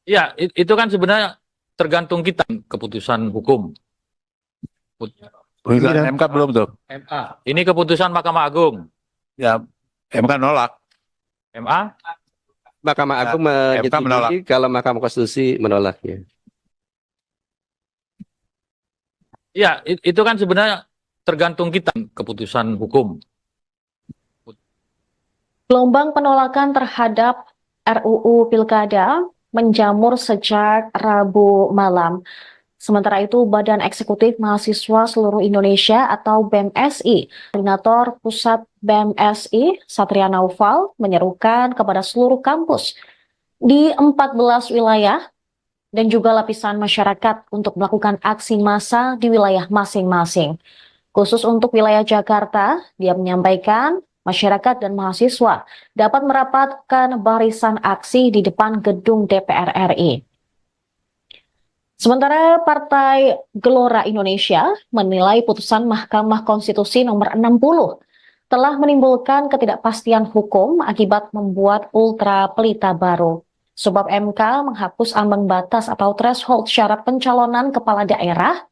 Ya, itu kan sebenarnya tergantung kita keputusan hukum. Bukan MK belum tuh. MA. Ini keputusan Mahkamah Agung. Ya, MK nolak. MA. Mahkamah Agung MK menolak. menyetujui kalau Mahkamah Konstitusi menolak. Ya. Ya, itu kan sebenarnya tergantung kita keputusan hukum. Gelombang penolakan terhadap RUU Pilkada menjamur sejak Rabu malam. Sementara itu, Badan Eksekutif Mahasiswa Seluruh Indonesia atau BEMSI, Koordinator Pusat BEMSI, Satria Naufal, menyerukan kepada seluruh kampus di 14 wilayah dan juga lapisan masyarakat untuk melakukan aksi massa di wilayah masing-masing. Khusus untuk wilayah Jakarta, dia menyampaikan masyarakat dan mahasiswa dapat merapatkan barisan aksi di depan gedung DPR RI. Sementara Partai Gelora Indonesia menilai putusan Mahkamah Konstitusi nomor 60 telah menimbulkan ketidakpastian hukum akibat membuat ultra pelita baru. Sebab MK menghapus ambang batas atau threshold syarat pencalonan kepala daerah,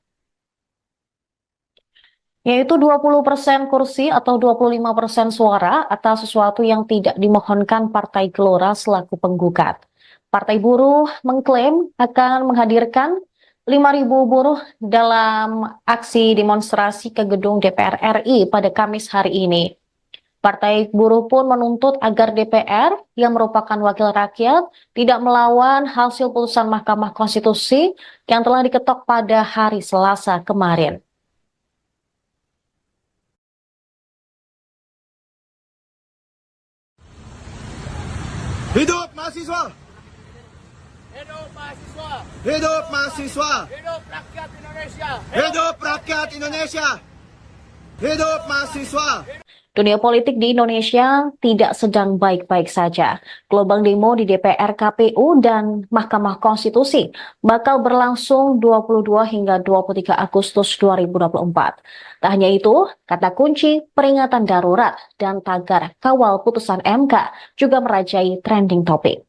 yaitu 20% kursi atau 25% suara atas sesuatu yang tidak dimohonkan Partai Gelora selaku penggugat. Partai Buruh mengklaim akan menghadirkan 5.000 buruh dalam aksi demonstrasi ke gedung DPR RI pada Kamis hari ini. Partai Buruh pun menuntut agar DPR yang merupakan wakil rakyat tidak melawan hasil putusan Mahkamah Konstitusi yang telah diketok pada hari Selasa kemarin. Hidup mahasiswa! Hidup mahasiswa! Hidup mahasiswa! Hidup rakyat Indonesia! Hidup rakyat Indonesia! Hidup mahasiswa! Dunia politik di Indonesia tidak sedang baik-baik saja. Gelombang demo di DPR, KPU, dan Mahkamah Konstitusi bakal berlangsung 22 hingga 23 Agustus 2024. Tak hanya itu, kata kunci peringatan darurat dan tagar kawal putusan MK juga merajai trending topik.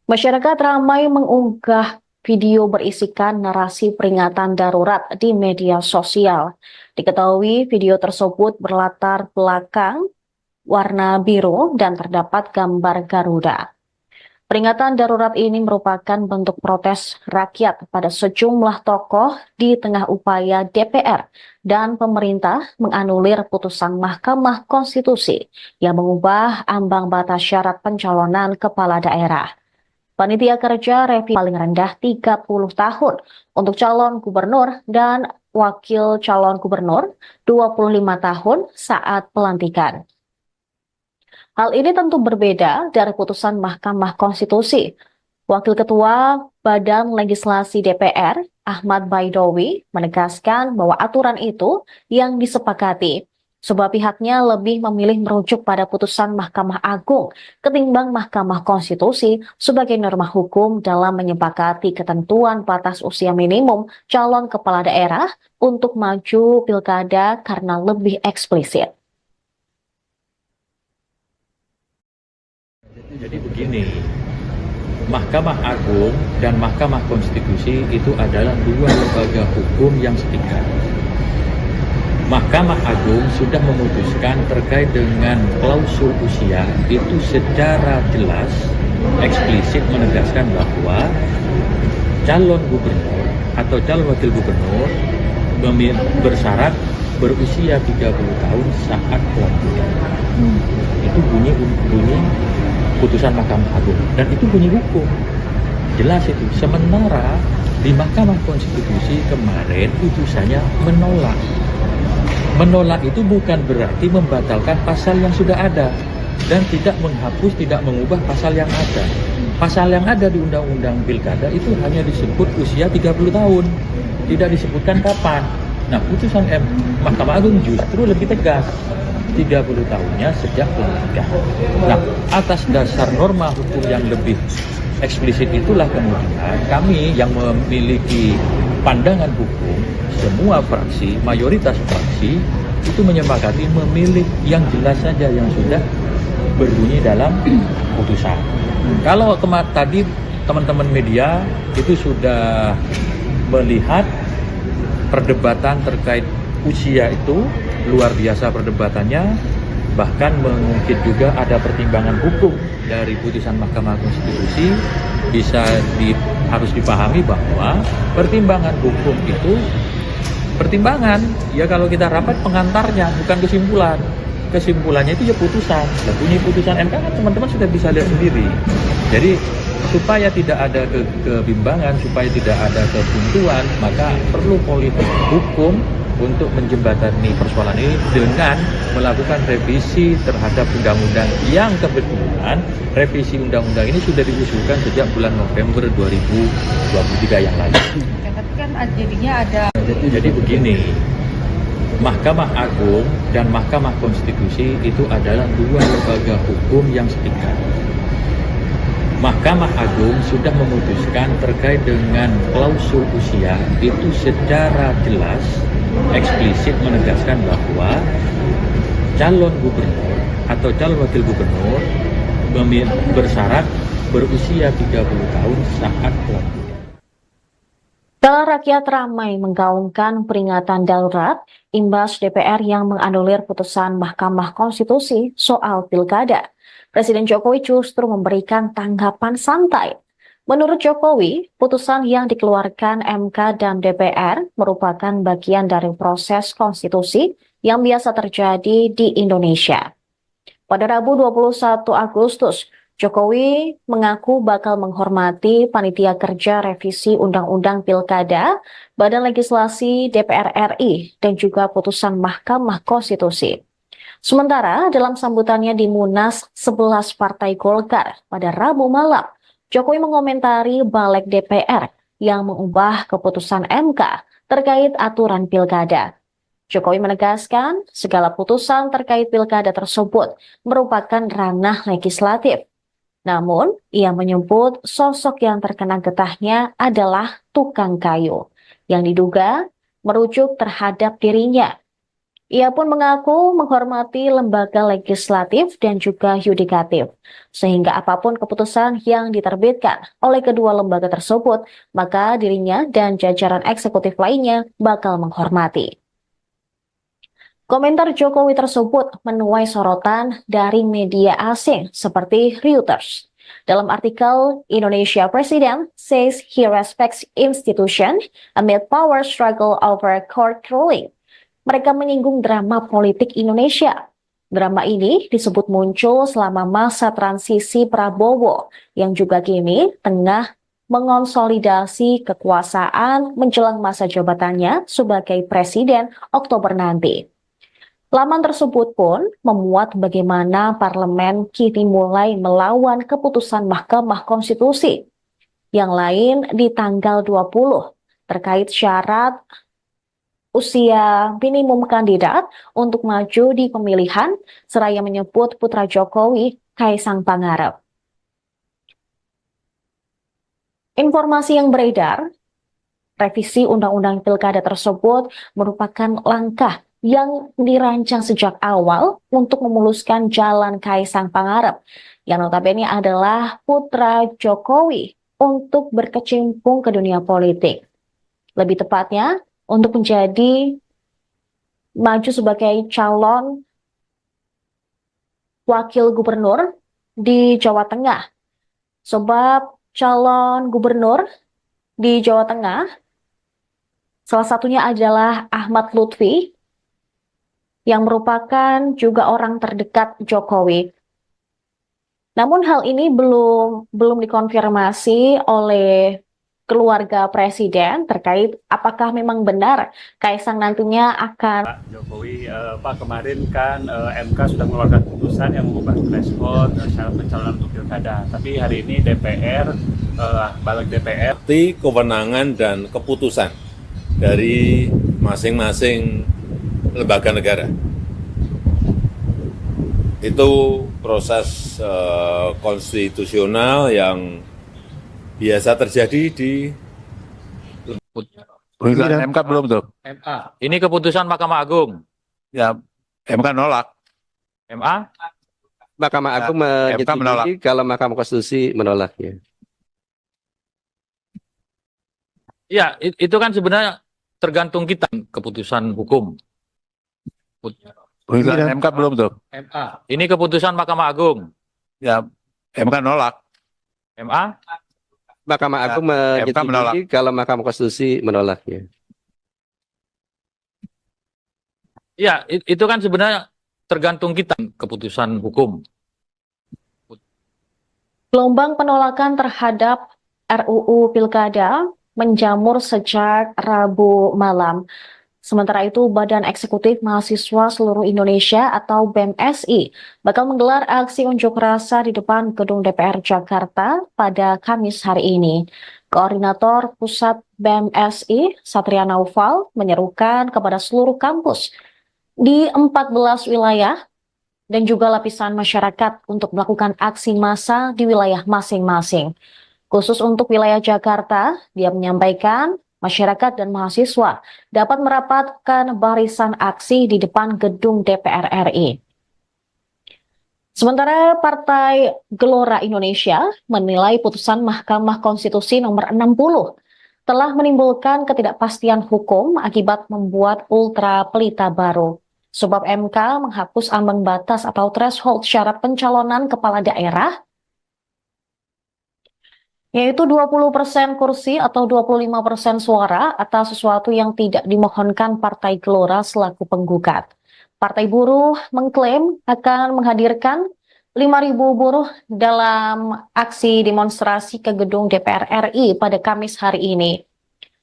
Masyarakat ramai mengunggah video berisikan narasi peringatan darurat di media sosial. Diketahui video tersebut berlatar belakang warna biru dan terdapat gambar Garuda. Peringatan darurat ini merupakan bentuk protes rakyat pada sejumlah tokoh di tengah upaya DPR dan pemerintah menganulir putusan Mahkamah Konstitusi yang mengubah ambang batas syarat pencalonan kepala daerah. Panitia kerja revisi paling rendah 30 tahun untuk calon gubernur dan wakil calon gubernur 25 tahun saat pelantikan. Hal ini tentu berbeda dari putusan Mahkamah Konstitusi. Wakil Ketua Badan Legislasi DPR, Ahmad Baidowi, menegaskan bahwa aturan itu yang disepakati, sebab pihaknya lebih memilih merujuk pada putusan Mahkamah Agung ketimbang Mahkamah Konstitusi sebagai norma hukum dalam menyepakati ketentuan batas usia minimum calon kepala daerah untuk maju pilkada karena lebih eksplisit. Jadi begini, Mahkamah Agung dan Mahkamah Konstitusi itu adalah dua lembaga hukum yang setingkat. Mahkamah Agung sudah memutuskan terkait dengan klausul usia itu secara jelas, eksplisit menegaskan bahwa calon gubernur atau calon wakil gubernur bersyarat berusia 30 tahun saat pelantikan. Itu bunyi putusan Mahkamah Agung dan itu bunyi hukum. Jelas itu. Sementara di Mahkamah Konstitusi kemarin putusannya menolak. Menolak itu bukan berarti membatalkan pasal yang sudah ada dan tidak menghapus, tidak mengubah pasal yang ada. Pasal yang ada di Undang-Undang Pilkada itu hanya disebut usia 30 tahun. Tidak disebutkan kapan. Nah, putusan Mahkamah Agung justru lebih tegas. 30 tahunnya sejak pelantikan. Nah, atas dasar norma hukum yang lebih eksplisit itulah kemudian kami yang memiliki pandangan hukum, semua fraksi, mayoritas fraksi itu menyepakati memilih yang jelas saja yang sudah berbunyi dalam putusan. Kalau tadi teman-teman media itu sudah melihat perdebatan terkait usia itu luar biasa perdebatannya, bahkan mungkin juga ada pertimbangan hukum dari putusan Mahkamah Konstitusi. Harus dipahami bahwa pertimbangan hukum itu pertimbangan, ya kalau kita rapat pengantarnya, bukan kesimpulan. Kesimpulannya itu ya putusan. Dan bunyi putusan MK kan teman-teman sudah bisa lihat sendiri. Jadi supaya tidak ada kebimbangan, supaya tidak ada kebuntuan, maka perlu politik hukum untuk menjembatani persoalan ini dengan melakukan revisi terhadap undang-undang yang kebetulan revisi undang-undang ini sudah diusulkan sejak bulan November 2023 yang lalu. Tapi kan jadinya ada. Jadi begini, Mahkamah Agung dan Mahkamah Konstitusi itu adalah dua lembaga hukum yang setingkat. Mahkamah Agung sudah memutuskan terkait dengan klausul usia itu secara jelas, eksplisit menegaskan bahwa calon gubernur atau calon wakil gubernur bersyarat berusia 30 tahun saat pelantikan. Kala rakyat ramai menggaungkan peringatan darurat imbas DPR yang menganulir putusan Mahkamah Konstitusi soal pilkada. Presiden Jokowi justru memberikan tanggapan santai. Menurut Jokowi, putusan yang dikeluarkan MK dan DPR merupakan bagian dari proses konstitusi yang biasa terjadi di Indonesia. Pada Rabu 21 Agustus, Jokowi mengaku bakal menghormati Panitia Kerja Revisi Undang-Undang Pilkada, Badan Legislasi DPR RI, dan juga putusan Mahkamah Konstitusi. Sementara dalam sambutannya di Munas 11 Partai Golkar pada Rabu malam, Jokowi mengomentari balik DPR yang mengubah keputusan MK terkait aturan pilkada. Jokowi menegaskan segala putusan terkait pilkada tersebut merupakan ranah legislatif. Namun, ia menyebut sosok yang terkena getahnya adalah tukang kayu, yang diduga merujuk terhadap dirinya. Ia pun mengaku menghormati lembaga legislatif dan juga yudikatif, sehingga apapun keputusan yang diterbitkan oleh kedua lembaga tersebut, maka dirinya dan jajaran eksekutif lainnya bakal menghormati. Komentar Jokowi tersebut menuai sorotan dari media asing seperti Reuters. Dalam artikel, Indonesia President says he respects institution amid power struggle over court ruling. Mereka menyinggung drama politik Indonesia. Drama ini disebut muncul selama masa transisi Prabowo yang juga kini tengah mengonsolidasi kekuasaan menjelang masa jabatannya sebagai presiden Oktober nanti. Laman tersebut pun memuat bagaimana parlemen kini mulai melawan keputusan Mahkamah Konstitusi. Yang lain di tanggal 20 terkait syarat usia minimum kandidat untuk maju di pemilihan, seraya menyebut putra Jokowi, Kaisang Pangarep. Informasi yang beredar, revisi Undang-Undang Pilkada tersebut merupakan langkah yang dirancang sejak awal untuk memuluskan jalan Kaisang Pangarep, yang notabene adalah putra Jokowi untuk berkecimpung ke dunia politik. Lebih tepatnya, untuk menjadi maju sebagai calon wakil gubernur di Jawa Tengah. Sebab calon gubernur di Jawa Tengah, salah satunya adalah Ahmad Lutfi, yang merupakan juga orang terdekat Jokowi. Namun hal ini belum dikonfirmasi oleh keluarga presiden terkait apakah memang benar Kaisang nantinya akan... Pak Jokowi, Pak kemarin kan MK sudah mengeluarkan putusan yang mengubah threshold syarat pencalonan untuk pilkada. Tapi hari ini DPR, balik DPR. Kewenangan dan keputusan dari masing-masing lembaga negara. Itu proses konstitusional yang biasa terjadi di MK belum tuh. MA. Ini keputusan Mahkamah Agung. Ya, MK nolak. MA. Mahkamah Agung MK menolak. menyetujui kalau Mahkamah Konstitusi menolaknya. Ya, itu kan sebenarnya tergantung kita keputusan hukum. MK belum tuh. MA. Ini keputusan Mahkamah Agung. Ya, MK nolak. MA. Mahkamah Agung MK menolak. menyetujui kalau Mahkamah Konstitusi menolaknya. Ya, itu kan sebenarnya tergantung kita keputusan hukum. Gelombang penolakan terhadap RUU Pilkada menjamur sejak Rabu malam. Sementara itu, Badan Eksekutif Mahasiswa Seluruh Indonesia atau BEMSI bakal menggelar aksi unjuk rasa di depan Gedung DPR Jakarta pada Kamis hari ini. Koordinator Pusat BEMSI, Satria Naufal, menyerukan kepada seluruh kampus di 14 wilayah dan juga lapisan masyarakat untuk melakukan aksi massa di wilayah masing-masing. Khusus untuk wilayah Jakarta, dia menyampaikan masyarakat dan mahasiswa dapat merapatkan barisan aksi di depan gedung DPR RI. Sementara Partai Gelora Indonesia menilai putusan Mahkamah Konstitusi nomor 60 telah menimbulkan ketidakpastian hukum akibat membuat ultra pelita baru. Sebab MK menghapus ambang batas atau threshold syarat pencalonan kepala daerah yaitu 20% kursi atau 25% suara atas sesuatu yang tidak dimohonkan Partai Gelora selaku penggugat. Partai Buruh mengklaim akan menghadirkan 5.000 buruh dalam aksi demonstrasi ke gedung DPR RI pada Kamis hari ini.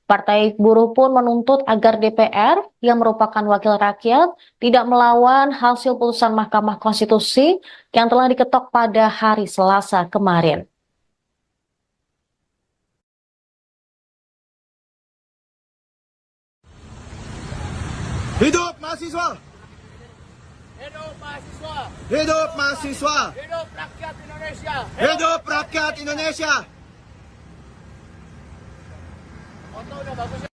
Partai Buruh pun menuntut agar DPR yang merupakan wakil rakyat tidak melawan hasil putusan Mahkamah Konstitusi yang telah diketok pada hari Selasa kemarin. Hidup mahasiswa! Hidup mahasiswa! Hidup mahasiswa! Hidup rakyat Indonesia! Hidup rakyat Indonesia! Foto udah bagus ya?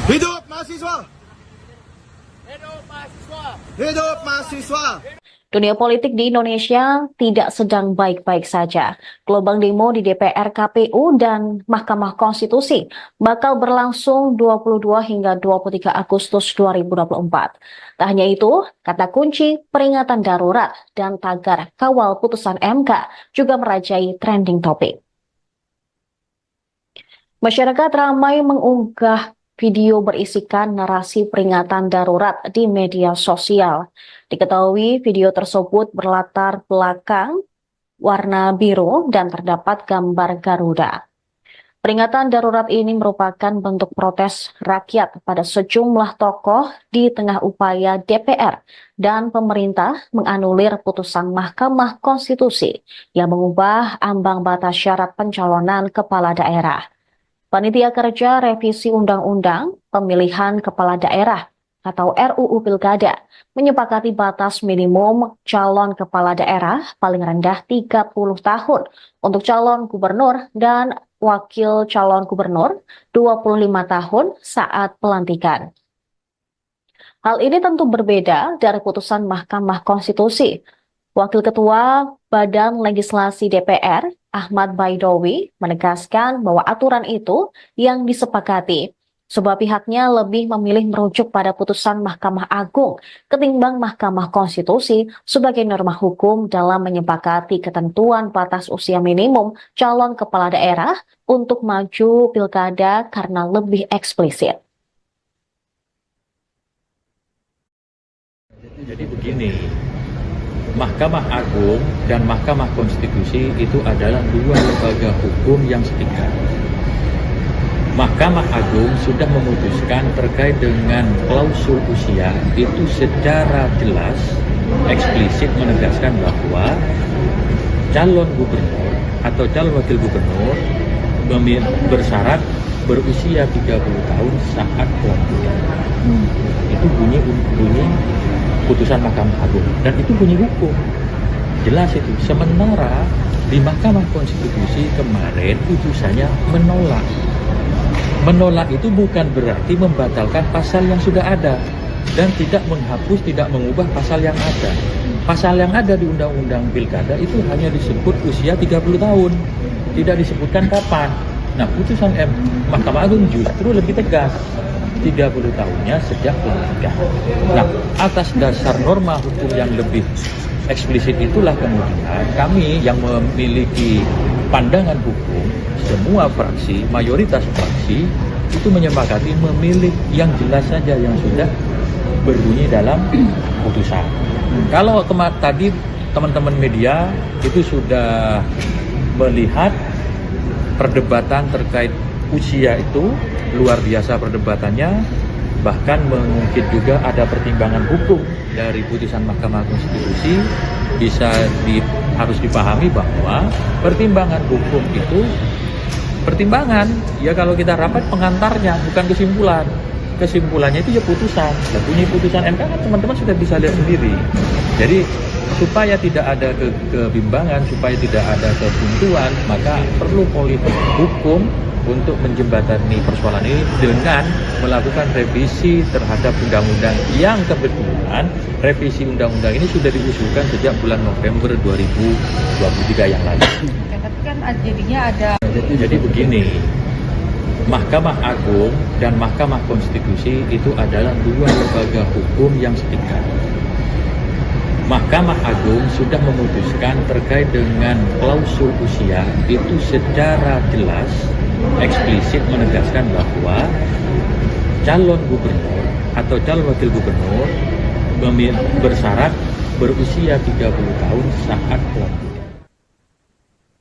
Hidup mahasiswa! Hidup mahasiswa! Hidup mahasiswa! Dunia politik di Indonesia tidak sedang baik-baik saja. Gelombang demo di DPR, KPU, dan Mahkamah Konstitusi bakal berlangsung 22 hingga 23 Agustus 2024. Tak hanya itu, kata kunci peringatan darurat dan tagar kawal putusan MK juga merajai trending topik. Masyarakat ramai mengunggah video berisikan narasi peringatan darurat di media sosial. Diketahui video tersebut berlatar belakang warna biru dan terdapat gambar Garuda. Peringatan darurat ini merupakan bentuk protes rakyat pada sejumlah tokoh di tengah upaya DPR dan pemerintah menganulir putusan Mahkamah Konstitusi yang mengubah ambang batas syarat pencalonan kepala daerah. Panitia Kerja Revisi Undang-Undang Pemilihan Kepala Daerah atau RUU Pilkada menyepakati batas minimum calon kepala daerah paling rendah 30 tahun untuk calon gubernur dan wakil calon gubernur 25 tahun saat pelantikan. Hal ini tentu berbeda dari putusan Mahkamah Konstitusi. Wakil Ketua Badan Legislasi DPR, Ahmad Baidowi, menegaskan bahwa aturan itu yang disepakati, sebab pihaknya lebih memilih merujuk pada putusan Mahkamah Agung ketimbang Mahkamah Konstitusi sebagai norma hukum dalam menyepakati ketentuan batas usia minimum calon kepala daerah untuk maju pilkada karena lebih eksplisit. Jadi begini, Mahkamah Agung dan Mahkamah Konstitusi itu adalah dua lembaga hukum yang setingkat. Mahkamah Agung sudah memutuskan terkait dengan klausul usia itu secara jelas, eksplisit menegaskan bahwa calon gubernur atau calon wakil gubernur bersyarat berusia 30 tahun saat pelantikan. Itu bunyi putusan Mahkamah Agung dan itu bunyi hukum jelas itu. Sementara di Mahkamah Konstitusi kemarin putusannya menolak itu bukan berarti membatalkan pasal yang sudah ada dan tidak menghapus, tidak mengubah pasal yang ada. Pasal yang ada di Undang-Undang Pilkada itu hanya disebut usia 30 tahun, tidak disebutkan kapan. Nah, putusan Mahkamah Agung justru lebih tegas, 30 tahunnya sejak pelantikan. Nah, atas dasar norma hukum yang lebih eksplisit itulah kemudian kami yang memiliki pandangan hukum, semua fraksi, mayoritas fraksi itu menyepakati memilih yang jelas saja yang sudah berbunyi dalam putusan. Kalau tadi teman-teman media itu sudah melihat perdebatan terkait usia itu luar biasa perdebatannya, Bahkan mungkin juga ada pertimbangan hukum dari putusan Mahkamah Konstitusi. Harus dipahami bahwa pertimbangan hukum itu pertimbangan, ya kalau kita rapat pengantarnya, bukan kesimpulan. Kesimpulannya itu ya putusan. Dan bunyi putusan MK kan teman-teman sudah bisa lihat sendiri. Jadi supaya tidak ada kebimbangan, supaya tidak ada kebuntuan, maka perlu politik hukum untuk menjembatani persoalan ini dengan melakukan revisi terhadap undang-undang yang kebetulan revisi undang-undang ini sudah diusulkan sejak bulan November 2023 yang lalu. Tapi kan jadinya ada. Jadi begini, Mahkamah Agung dan Mahkamah Konstitusi itu adalah dua lembaga hukum yang setingkat. Mahkamah Agung sudah memutuskan terkait dengan klausul usia itu secara jelas, eksplisit menegaskan bahwa calon gubernur atau calon wakil gubernur bersyarat berusia 30 tahun saat pelantikan.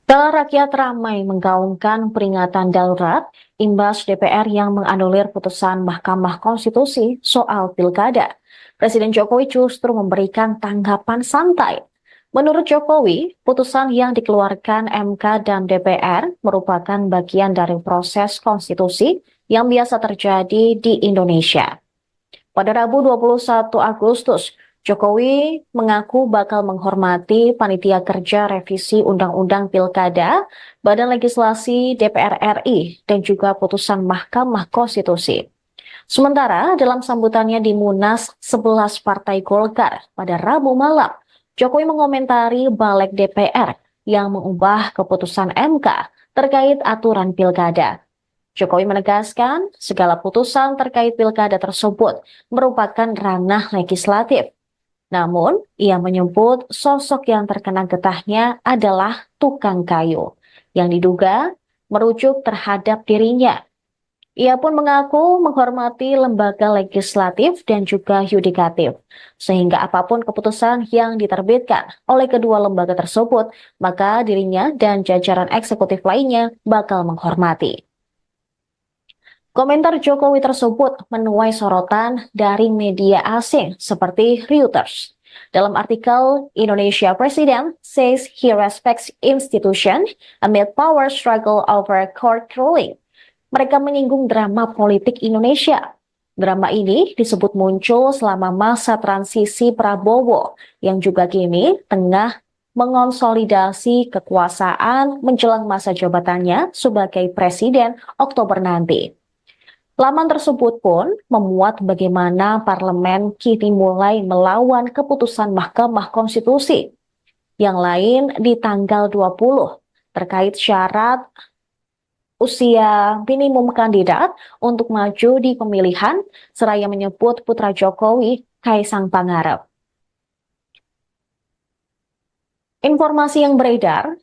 Kala rakyat ramai menggaungkan peringatan darurat imbas DPR yang menganulir putusan Mahkamah Konstitusi soal pilkada. Presiden Jokowi justru memberikan tanggapan santai. Menurut Jokowi, putusan yang dikeluarkan MK dan DPR merupakan bagian dari proses konstitusi yang biasa terjadi di Indonesia. Pada Rabu 21 Agustus, Jokowi mengaku bakal menghormati Panitia Kerja Revisi Undang-Undang Pilkada, Badan Legislasi DPR RI, dan juga putusan Mahkamah Konstitusi. Sementara dalam sambutannya di Munas 11 Partai Golkar pada Rabu malam, Jokowi mengomentari balik DPR yang mengubah keputusan MK terkait aturan pilkada. Jokowi menegaskan segala putusan terkait pilkada tersebut merupakan ranah legislatif. Namun, ia menyebut sosok yang terkena getahnya adalah tukang kayu, yang diduga merujuk terhadap dirinya. Ia pun mengaku menghormati lembaga legislatif dan juga yudikatif, sehingga apapun keputusan yang diterbitkan oleh kedua lembaga tersebut, maka dirinya dan jajaran eksekutif lainnya bakal menghormati. Komentar Jokowi tersebut menuai sorotan dari media asing seperti Reuters. Dalam artikel, Indonesia President says he respects institution amid power struggle over court ruling. Mereka menyinggung drama politik Indonesia. Drama ini disebut muncul selama masa transisi Prabowo yang juga kini tengah mengonsolidasi kekuasaan menjelang masa jabatannya sebagai presiden Oktober nanti. Laman tersebut pun memuat bagaimana parlemen kini mulai melawan keputusan Mahkamah Konstitusi. Yang lain di tanggal 20 terkait syarat usia minimum kandidat untuk maju di pemilihan, seraya menyebut putra Jokowi, Kaisang Pangarep. Informasi yang beredar,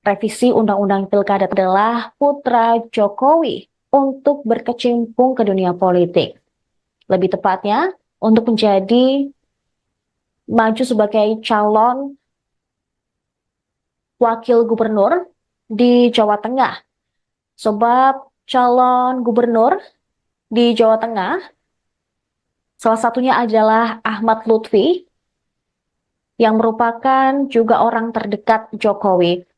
revisi Undang-Undang Pilkada adalah putra Jokowi untuk berkecimpung ke dunia politik. Lebih tepatnya, untuk menjadi maju sebagai calon wakil gubernur di Jawa Tengah. Sebab calon gubernur di Jawa Tengah, salah satunya adalah Ahmad Lutfi, yang merupakan juga orang terdekat Jokowi.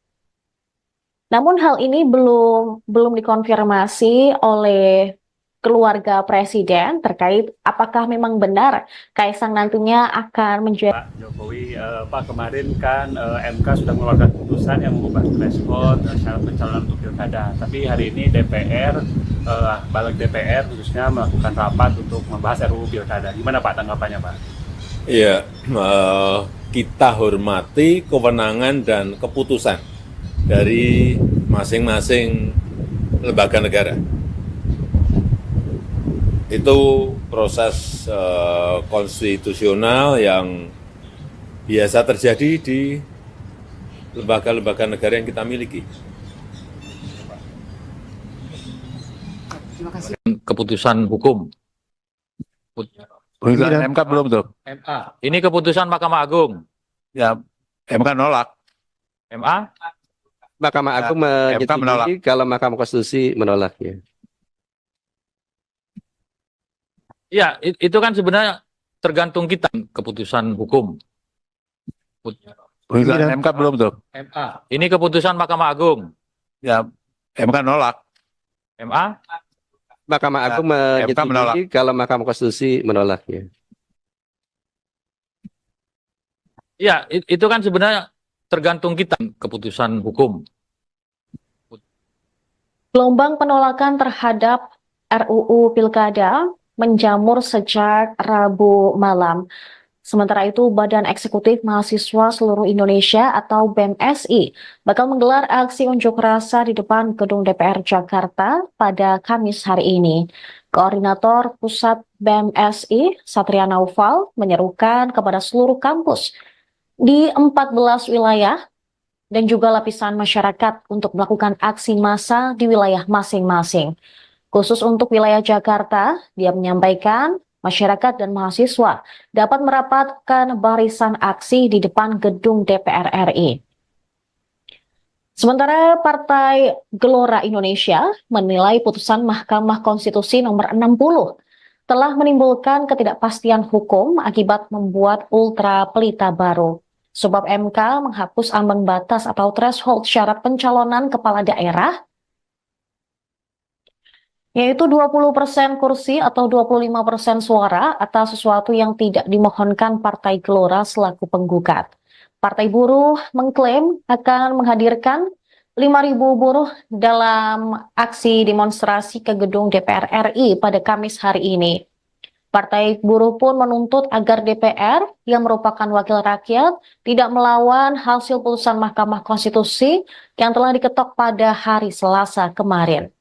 Namun hal ini belum dikonfirmasi oleh keluarga presiden terkait apakah memang benar Kaisang nantinya akan menjadi. Pak Jokowi, kemarin kan MK sudah mengeluarkan putusan yang mengubah threshold syarat pencalonan untuk pilkada. Tapi hari ini DPR, balik DPR khususnya melakukan rapat untuk membahas RUU pilkada. Gimana Pak tanggapannya Pak? Iya, kita hormati kewenangan dan keputusan dari masing-masing lembaga negara. Itu proses konstitusional yang biasa terjadi di lembaga-lembaga negara yang kita miliki. Terima kasih. Keputusan hukum. Putusan MK belum tuh. MA. Ini keputusan Mahkamah Agung. Ya, MK nolak. MA? Mahkamah Agung menyetujui kalau Mahkamah Konstitusi menolaknya. Ya, itu kan sebenarnya tergantung kita keputusan hukum. Putusan MK belum tuh. MA. Ini keputusan Mahkamah Agung. Ya, MK nolak. MA. Mahkamah Agung MK menolak. menyetujui kalau Mahkamah Konstitusi menolaknya. Ya, itu kan sebenarnya tergantung kita keputusan hukum. Gelombang penolakan terhadap RUU Pilkada menjamur sejak Rabu malam. Sementara itu, Badan Eksekutif Mahasiswa Seluruh Indonesia atau BEMSI bakal menggelar aksi unjuk rasa di depan Gedung DPR Jakarta pada Kamis hari ini. Koordinator Pusat BEMSI, Satria Naufal, menyerukan kepada seluruh kampus di 14 wilayah dan juga lapisan masyarakat untuk melakukan aksi massa di wilayah masing-masing. Khusus untuk wilayah Jakarta, dia menyampaikan masyarakat dan mahasiswa dapat merapatkan barisan aksi di depan gedung DPR RI. Sementara Partai Gelora Indonesia menilai putusan Mahkamah Konstitusi nomor 60 telah menimbulkan ketidakpastian hukum akibat membuat ultra pelita baru. Sebab MK menghapus ambang batas atau threshold syarat pencalonan kepala daerah, yaitu 20% kursi atau 25% suara atas sesuatu yang tidak dimohonkan Partai Gelora selaku penggugat. Partai Buruh mengklaim akan menghadirkan 5.000 buruh dalam aksi demonstrasi ke gedung DPR RI pada Kamis hari ini. Partai Buruh pun menuntut agar DPR yang merupakan wakil rakyat tidak melawan hasil putusan Mahkamah Konstitusi yang telah diketok pada hari Selasa kemarin.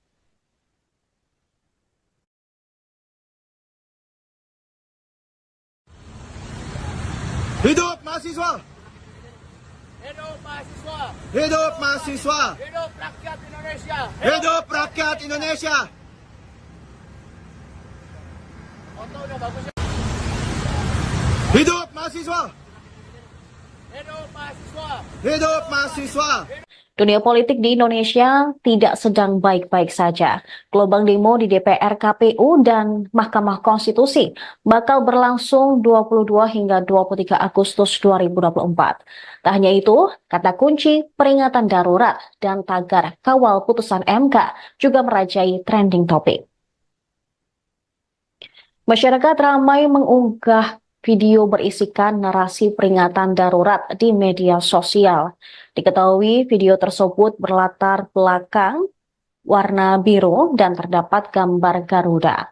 Hidup mahasiswa! Hidup mahasiswa! Hidup mahasiswa! Hidup rakyat Indonesia! Hidup rakyat Indonesia! Foto udah bagus ya. Hidup mahasiswa! Hidup mahasiswa! Hidup mahasiswa! Dunia politik di Indonesia tidak sedang baik-baik saja. Gelombang demo di DPR, KPU, dan Mahkamah Konstitusi bakal berlangsung 22 hingga 23 Agustus 2024. Tak hanya itu, kata kunci peringatan darurat dan tagar kawal putusan MK juga merajai trending topik. Masyarakat ramai mengunggah video berisikan narasi peringatan darurat di media sosial. Diketahui video tersebut berlatar belakang warna biru dan terdapat gambar Garuda.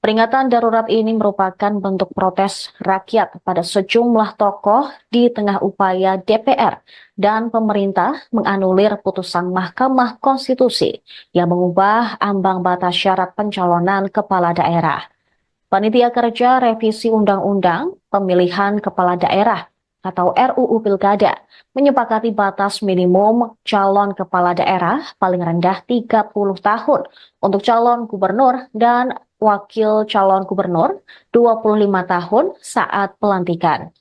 Peringatan darurat ini merupakan bentuk protes rakyat pada sejumlah tokoh di tengah upaya DPR dan pemerintah menganulir putusan Mahkamah Konstitusi yang mengubah ambang batas syarat pencalonan kepala daerah. Panitia Kerja Revisi Undang-Undang Pemilihan Kepala Daerah atau RUU Pilkada menyepakati batas minimum calon kepala daerah paling rendah 30 tahun untuk calon gubernur dan wakil calon gubernur 25 tahun saat pelantikan.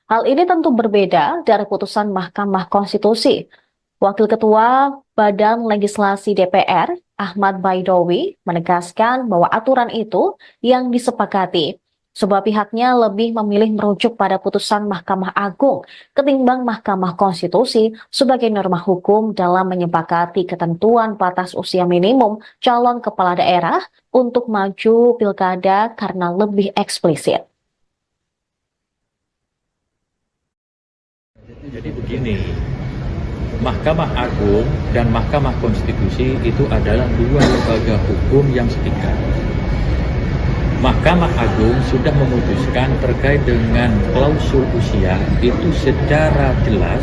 Hal ini tentu berbeda dari putusan Mahkamah Konstitusi. Wakil Ketua Badan Legislasi DPR, Ahmad Baidowi, menegaskan bahwa aturan itu yang disepakati, sebab pihaknya lebih memilih merujuk pada putusan Mahkamah Agung ketimbang Mahkamah Konstitusi sebagai norma hukum dalam menyepakati ketentuan batas usia minimum calon kepala daerah untuk maju pilkada karena lebih eksplisit. Jadi begini, Mahkamah Agung dan Mahkamah Konstitusi itu adalah dua lembaga hukum yang setingkat. Mahkamah Agung sudah memutuskan terkait dengan klausul usia itu secara jelas,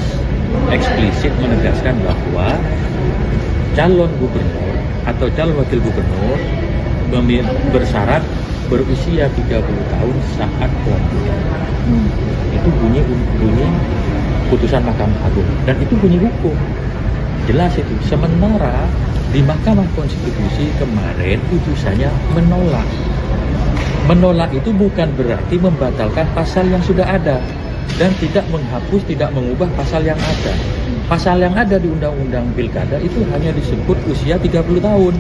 eksplisit menegaskan bahwa calon gubernur atau calon wakil gubernur bersyarat berusia 30 tahun saat pelantikan. Itu bunyi putusan Mahkamah Agung dan itu bunyi hukum jelas itu. Sementara di Mahkamah Konstitusi kemarin putusannya menolak itu bukan berarti membatalkan pasal yang sudah ada dan tidak menghapus, tidak mengubah pasal yang ada. Pasal yang ada di Undang-Undang Pilkada itu hanya disebut usia 30 tahun,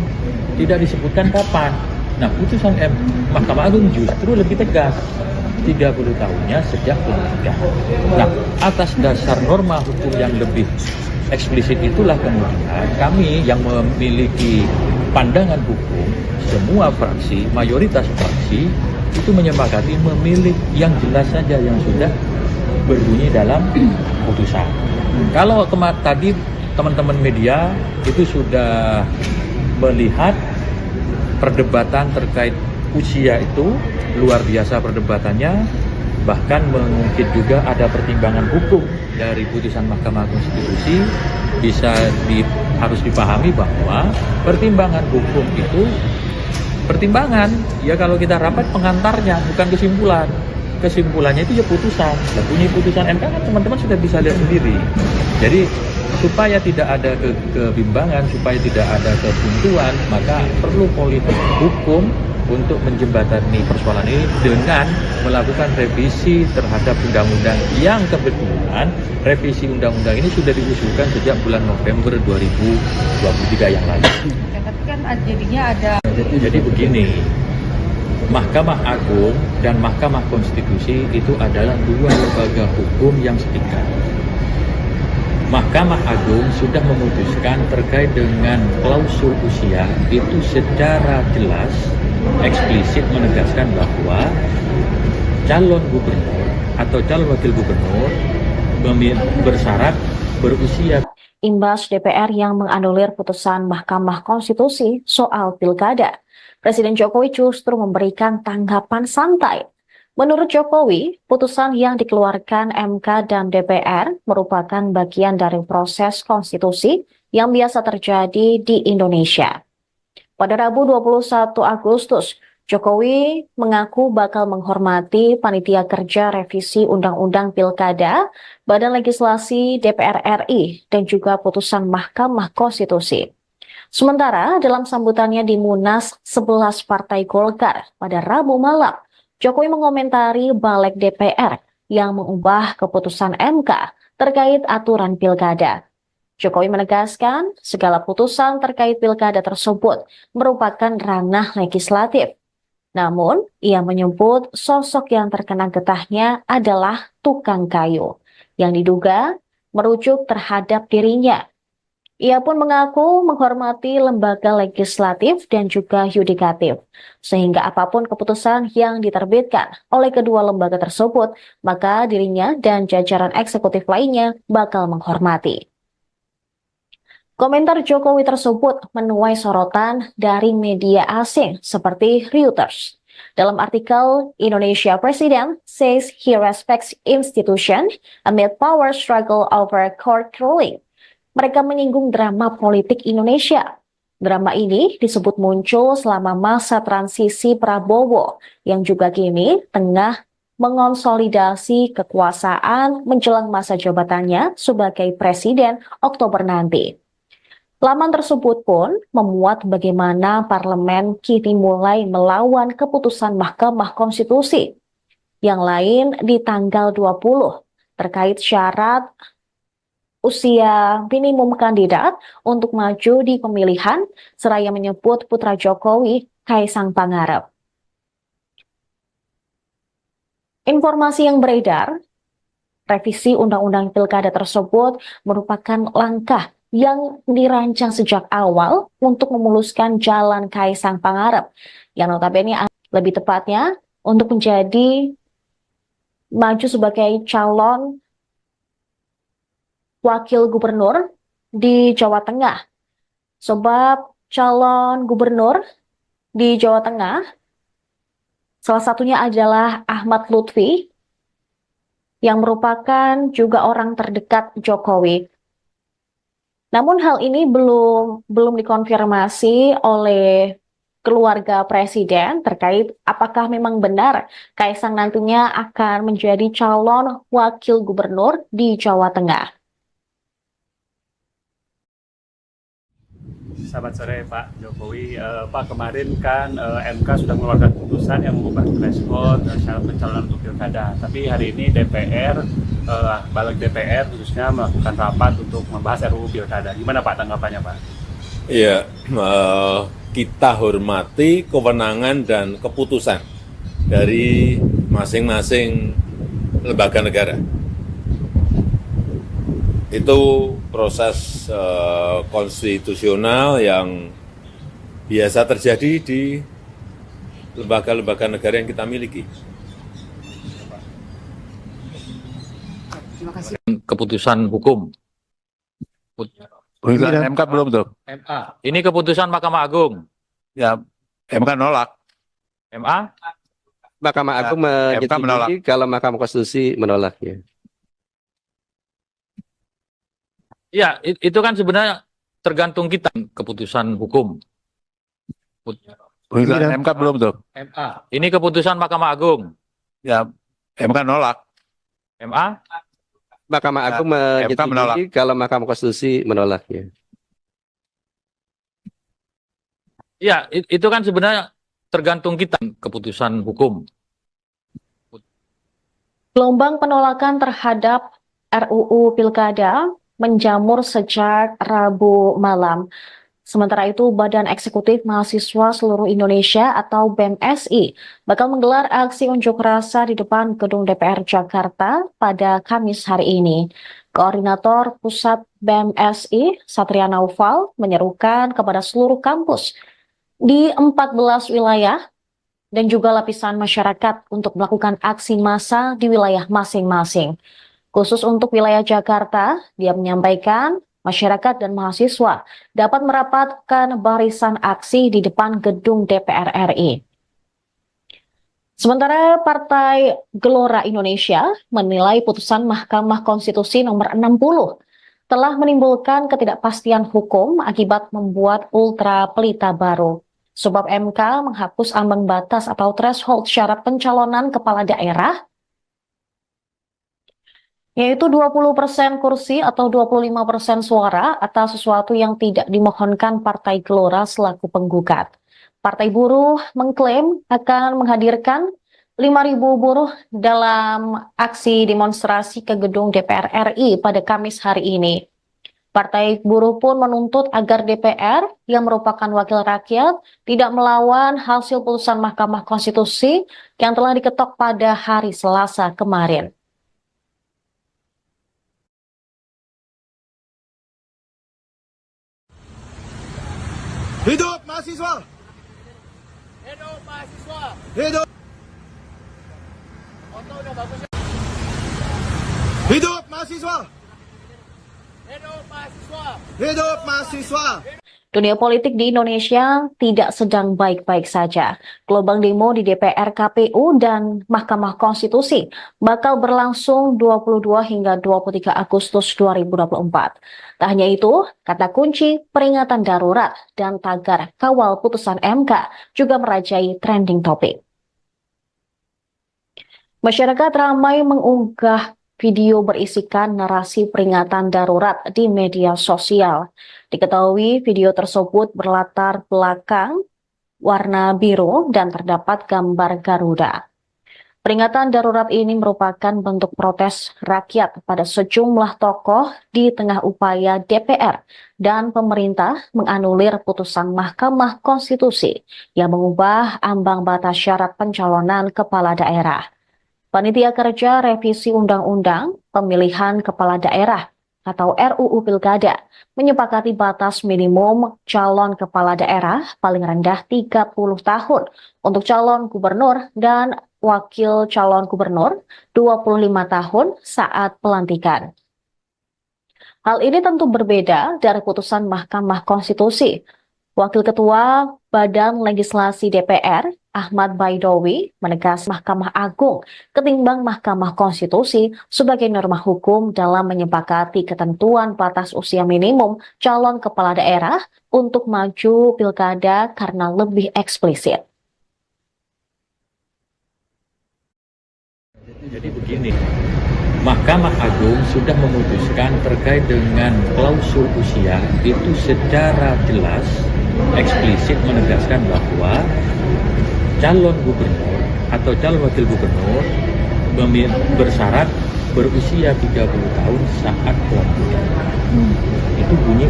tidak disebutkan kapan. Nah, putusan Mahkamah Agung justru lebih tegas, 30 tahunnya sejak pelantikan. Nah, atas dasar norma hukum yang lebih eksplisit itulah kemudian kami yang memiliki pandangan hukum, semua fraksi, mayoritas fraksi itu menyepakati memilih yang jelas saja yang sudah berbunyi dalam putusan. Kalau tadi teman-teman media itu sudah melihat perdebatan terkait usia itu luar biasa perdebatannya, bahkan mungkin juga ada pertimbangan hukum dari putusan Mahkamah Konstitusi. Harus dipahami bahwa pertimbangan hukum itu pertimbangan, ya kalau kita rapat pengantarnya, bukan kesimpulan. Kesimpulannya itu ya putusan. Dan bunyi putusan MK kan teman-teman sudah bisa lihat sendiri. Jadi supaya tidak ada kebimbangan, supaya tidak ada kebuntuan, maka perlu politik hukum untuk menjembatani persoalan ini dengan melakukan revisi terhadap undang-undang yang kebetulan revisi undang-undang ini sudah diusulkan sejak bulan November 2023 yang lalu. Tapi kan jadinya ada. Jadi begini, Mahkamah Agung dan Mahkamah Konstitusi itu adalah dua lembaga hukum yang setingkat. Mahkamah Agung sudah memutuskan terkait dengan klausul usia itu secara jelas, eksplisit menegaskan bahwa calon gubernur atau calon wakil gubernur bersyarat berusia. Imbas DPR yang menganulir putusan Mahkamah Konstitusi soal pilkada, Presiden Jokowi justru memberikan tanggapan santai. Menurut Jokowi, putusan yang dikeluarkan MK dan DPR merupakan bagian dari proses konstitusi yang biasa terjadi di Indonesia. Pada Rabu 21 Agustus, Jokowi mengaku bakal menghormati Panitia Kerja Revisi Undang-Undang Pilkada, Badan Legislasi DPR RI, dan juga putusan Mahkamah Konstitusi. Sementara dalam sambutannya di Munas 11 Partai Golkar pada Rabu malam, Jokowi mengomentari balik DPR yang mengubah keputusan MK terkait aturan pilkada. Jokowi menegaskan segala putusan terkait pilkada tersebut merupakan ranah legislatif. Namun, ia menyebut sosok yang terkena getahnya adalah tukang kayu, yang diduga merujuk terhadap dirinya. Ia pun mengaku menghormati lembaga legislatif dan juga yudikatif, sehingga apapun keputusan yang diterbitkan oleh kedua lembaga tersebut, maka dirinya dan jajaran eksekutif lainnya bakal menghormati. Komentar Jokowi tersebut menuai sorotan dari media asing seperti Reuters. Dalam artikel, Indonesia President says he respects institution amid power struggle over court ruling. Mereka menyinggung drama politik Indonesia. Drama ini disebut muncul selama masa transisi Prabowo yang juga kini tengah mengonsolidasi kekuasaan menjelang masa jabatannya sebagai presiden Oktober nanti. Laman tersebut pun memuat bagaimana parlemen kini mulai melawan keputusan Mahkamah Konstitusi. Yang lain di tanggal 20 terkait syarat usia minimum kandidat untuk maju di pemilihan, seraya menyebut putra Jokowi, Kaisang Pangarep. Informasi yang beredar, revisi Undang-Undang Pilkada tersebut merupakan langkah yang dirancang sejak awal untuk memuluskan jalan Kaisang Pangarep, yang notabene lebih tepatnya untuk menjadi maju sebagai calon wakil gubernur di Jawa Tengah. Sebab calon gubernur di Jawa Tengah salah satunya adalah Ahmad Lutfi yang merupakan juga orang terdekat Jokowi. Namun hal ini belum dikonfirmasi oleh keluarga presiden terkait apakah memang benar Kaisang nantinya akan menjadi calon wakil gubernur di Jawa Tengah. Selamat sore Pak Jokowi. Pak, kemarin kan MK sudah mengeluarkan putusan yang mengubah threshold syarat pencalonan untuk pilkada. Tapi hari ini DPR, balik DPR khususnya melakukan rapat untuk membahas RUU pilkada. Gimana Pak tanggapannya Pak? Iya, kita hormati kewenangan dan keputusan dari masing-masing lembaga negara. Itu proses konstitusional yang biasa terjadi di lembaga-lembaga negara yang kita miliki. Keputusan hukum. Putusan MK belum tuh. MA. Ini keputusan Mahkamah Agung. Ya, MK nolak. MA. Mahkamah Agung MK menolak. menyetujui kalau Mahkamah Konstitusi menolak ya. Ya, itu kan sebenarnya tergantung kita. Keputusan hukum. Putusan MK belum tuh. MA. Ini keputusan Mahkamah Agung. Ya, MK nolak. MA. Mahkamah Agung MK menolak. menyetujui kalau Mahkamah Konstitusi menolak ya. Ya, itu kan sebenarnya tergantung kita. Keputusan hukum. Gelombang penolakan terhadap RUU Pilkada menjamur sejak Rabu malam. Sementara itu, Badan Eksekutif Mahasiswa Seluruh Indonesia atau BEMSI bakal menggelar aksi unjuk rasa di depan Gedung DPR Jakarta pada Kamis hari ini. Koordinator Pusat BEMSI, Satria Naufal, menyerukan kepada seluruh kampus di 14 wilayah dan juga lapisan masyarakat untuk melakukan aksi massa di wilayah masing-masing. Khusus untuk wilayah Jakarta, dia menyampaikan masyarakat dan mahasiswa dapat merapatkan barisan aksi di depan gedung DPR RI. Sementara Partai Gelora Indonesia menilai putusan Mahkamah Konstitusi nomor 60 telah menimbulkan ketidakpastian hukum akibat membuat ultra pelita baru. Sebab MK menghapus ambang batas atau threshold syarat pencalonan kepala daerah yaitu 20% kursi atau 25% suara atas sesuatu yang tidak dimohonkan Partai Gelora selaku penggugat. Partai Buruh mengklaim akan menghadirkan 5.000 buruh dalam aksi demonstrasi ke gedung DPR RI pada Kamis hari ini. Partai Buruh pun menuntut agar DPR yang merupakan wakil rakyat tidak melawan hasil putusan Mahkamah Konstitusi yang telah diketok pada hari Selasa kemarin. Hidup mahasiswa! Hidup mahasiswa! Hidup! Foto udah bagus ya? Hidup mahasiswa! Hidup mahasiswa! Hidup mahasiswa! Dunia politik di Indonesia tidak sedang baik-baik saja. Gelombang demo di DPR, KPU, dan Mahkamah Konstitusi bakal berlangsung 22 hingga 23 Agustus 2024. Tak hanya itu, kata kunci peringatan darurat dan tagar kawal putusan MK juga merajai trending topik. Masyarakat ramai mengunggah video berisikan narasi peringatan darurat di media sosial. Diketahui video tersebut berlatar belakang warna biru dan terdapat gambar Garuda. Peringatan darurat ini merupakan bentuk protes rakyat pada sejumlah tokoh di tengah upaya DPR dan pemerintah menganulir putusan Mahkamah Konstitusi yang mengubah ambang batas syarat pencalonan kepala daerah. Panitia Kerja Revisi Undang-Undang Pemilihan Kepala Daerah atau RUU Pilkada menyepakati batas minimum calon kepala daerah paling rendah 30 tahun untuk calon gubernur dan wakil calon gubernur 25 tahun saat pelantikan. Hal ini tentu berbeda dari putusan Mahkamah Konstitusi. Wakil Ketua Badan Legislasi DPR, Ahmad Baidowi, menegaskan Mahkamah Agung ketimbang Mahkamah Konstitusi sebagai norma hukum dalam menyepakati ketentuan batas usia minimum calon kepala daerah untuk maju pilkada karena lebih eksplisit. Jadi begini, Mahkamah Agung sudah memutuskan terkait dengan klausul usia itu secara jelas, eksplisit menegaskan bahwa calon gubernur atau calon wakil gubernur bersyarat berusia 30 tahun saat pelantikan. Itu bunyi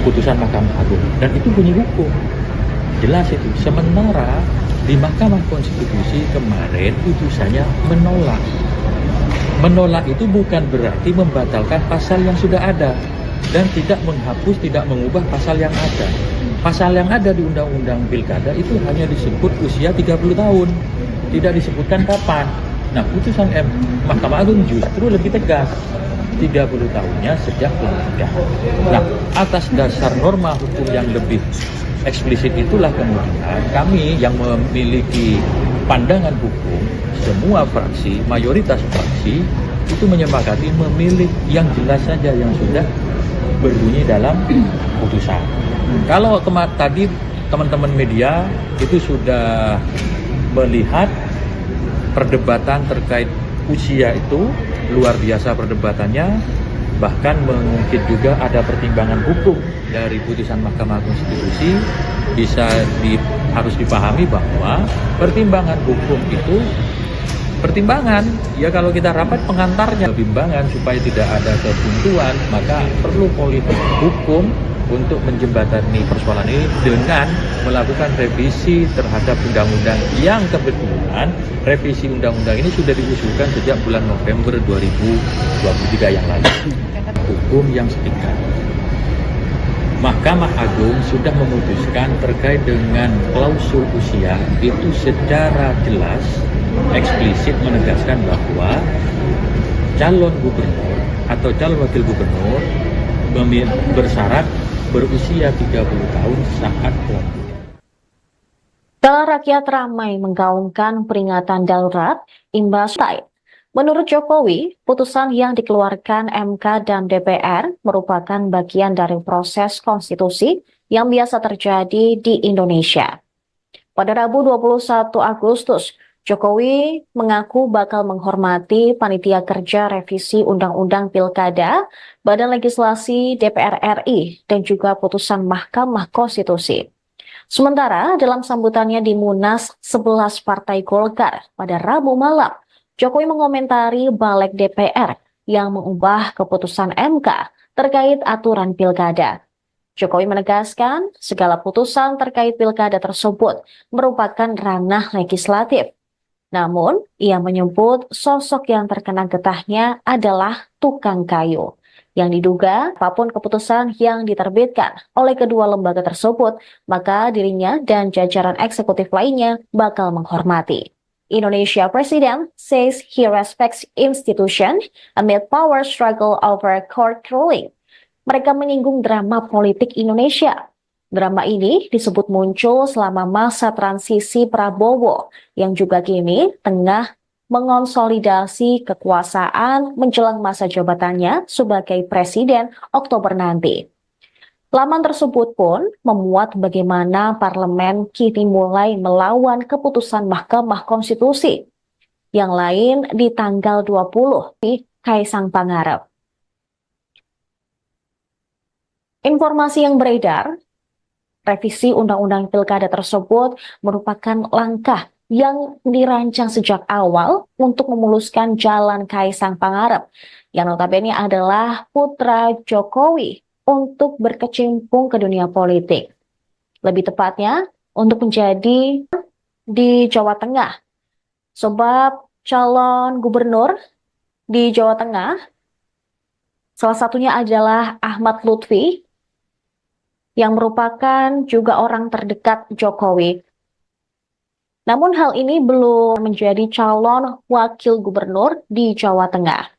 putusan Mahkamah Agung, dan itu bunyi hukum. Jelas itu. Sementara di Mahkamah Konstitusi kemarin putusannya menolak. Menolak itu bukan berarti membatalkan pasal yang sudah ada dan tidak menghapus, tidak mengubah pasal yang ada. Pasal yang ada di Undang-Undang Pilkada itu hanya disebut usia 30 tahun. Tidak disebutkan kapan. Nah, putusan Mahkamah Agung justru lebih tegas. 30 tahunnya sejak pernikahan. Nah, atas dasar norma hukum yang lebih eksplisit itulah kemudian kami yang memiliki pandangan hukum, semua fraksi, mayoritas fraksi itu menyepakati memilih yang jelas saja yang sudah berbunyi dalam putusan. Kalau tadi teman-teman media itu sudah melihat perdebatan terkait usia itu luar biasa perdebatannya, bahkan mungkin juga ada pertimbangan hukum dari putusan Mahkamah Konstitusi. Harus dipahami bahwa pertimbangan hukum itu pertimbangan, ya kalau kita rapat pengantarnya pertimbangan supaya tidak ada kebuntuan, maka perlu politik hukum untuk menjembatani persoalan ini dengan melakukan revisi terhadap undang-undang yang kebetulan revisi undang-undang ini sudah diusulkan sejak bulan November 2023 yang lalu. Hukum yang setingkat. Mahkamah Agung sudah memutuskan terkait dengan klausul usia itu secara jelas eksplisit menegaskan bahwa calon gubernur atau calon wakil gubernur bersyarat berusia 30 tahun saat pelantikan. Rakyat ramai menggaungkan peringatan darurat imbas Thai. Menurut Jokowi, putusan yang dikeluarkan MK dan DPR merupakan bagian dari proses konstitusi yang biasa terjadi di Indonesia. Pada Rabu 21 Agustus, Jokowi mengaku bakal menghormati panitia kerja revisi Undang-Undang Pilkada, Badan Legislasi DPR RI, dan juga putusan Mahkamah Konstitusi. Sementara dalam sambutannya di Munas 11 Partai Golkar pada Rabu malam, Jokowi mengomentari balik DPR yang mengubah keputusan MK terkait aturan pilkada. Jokowi menegaskan segala putusan terkait pilkada tersebut merupakan ranah legislatif. Namun, ia menyebut sosok yang terkena getahnya adalah tukang kayu, yang diduga apapun keputusan yang diterbitkan oleh kedua lembaga tersebut, maka dirinya dan jajaran eksekutif lainnya bakal menghormati. Indonesia President says he respects institution amid power struggle over court ruling. Mereka menyinggung drama politik Indonesia. Drama ini disebut muncul selama masa transisi Prabowo yang juga kini tengah mengonsolidasi kekuasaan menjelang masa jabatannya sebagai presiden Oktober nanti. Laman tersebut pun memuat bagaimana parlemen kini mulai melawan keputusan Mahkamah Konstitusi. Yang lain di tanggal 20 di Kaisang Pangarep. Informasi yang beredar, revisi Undang-Undang Pilkada tersebut merupakan langkah yang dirancang sejak awal untuk memuluskan jalan Kaisang Pangarep, yang notabene adalah putra Jokowi, untuk berkecimpung ke dunia politik. Lebih tepatnya, untuk menjadi di Jawa Tengah. Sebab calon gubernur di Jawa Tengah, salah satunya adalah Ahmad Lutfi, yang merupakan juga orang terdekat Jokowi. Namun hal ini belum menjadi calon wakil gubernur di Jawa Tengah.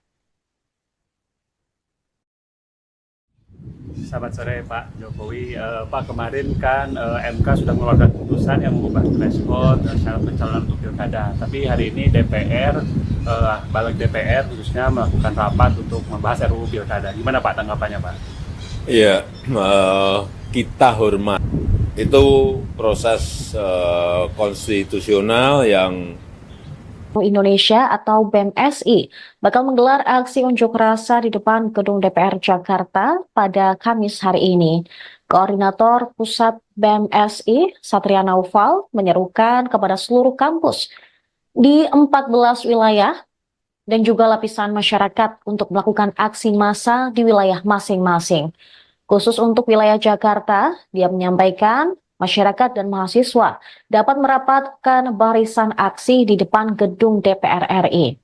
Selamat sore Pak Jokowi. Pak, kemarin kan MK sudah mengeluarkan putusan yang mengubah threshold syarat pencalonan untuk pilkada. Tapi hari ini DPR, balik DPR khususnya melakukan rapat untuk membahas RUU pilkada. Gimana Pak tanggapannya Pak? Iya, kita hormat. Itu proses konstitusional yang Indonesia atau BEM-SI bakal menggelar aksi unjuk rasa di depan gedung DPR Jakarta pada Kamis hari ini. Koordinator Pusat BEM-SI, Satria Naufal, menyerukan kepada seluruh kampus di 14 wilayah dan juga lapisan masyarakat untuk melakukan aksi massa di wilayah masing-masing. Khusus untuk wilayah Jakarta, dia menyampaikan masyarakat dan mahasiswa dapat merapatkan barisan aksi di depan gedung DPR RI.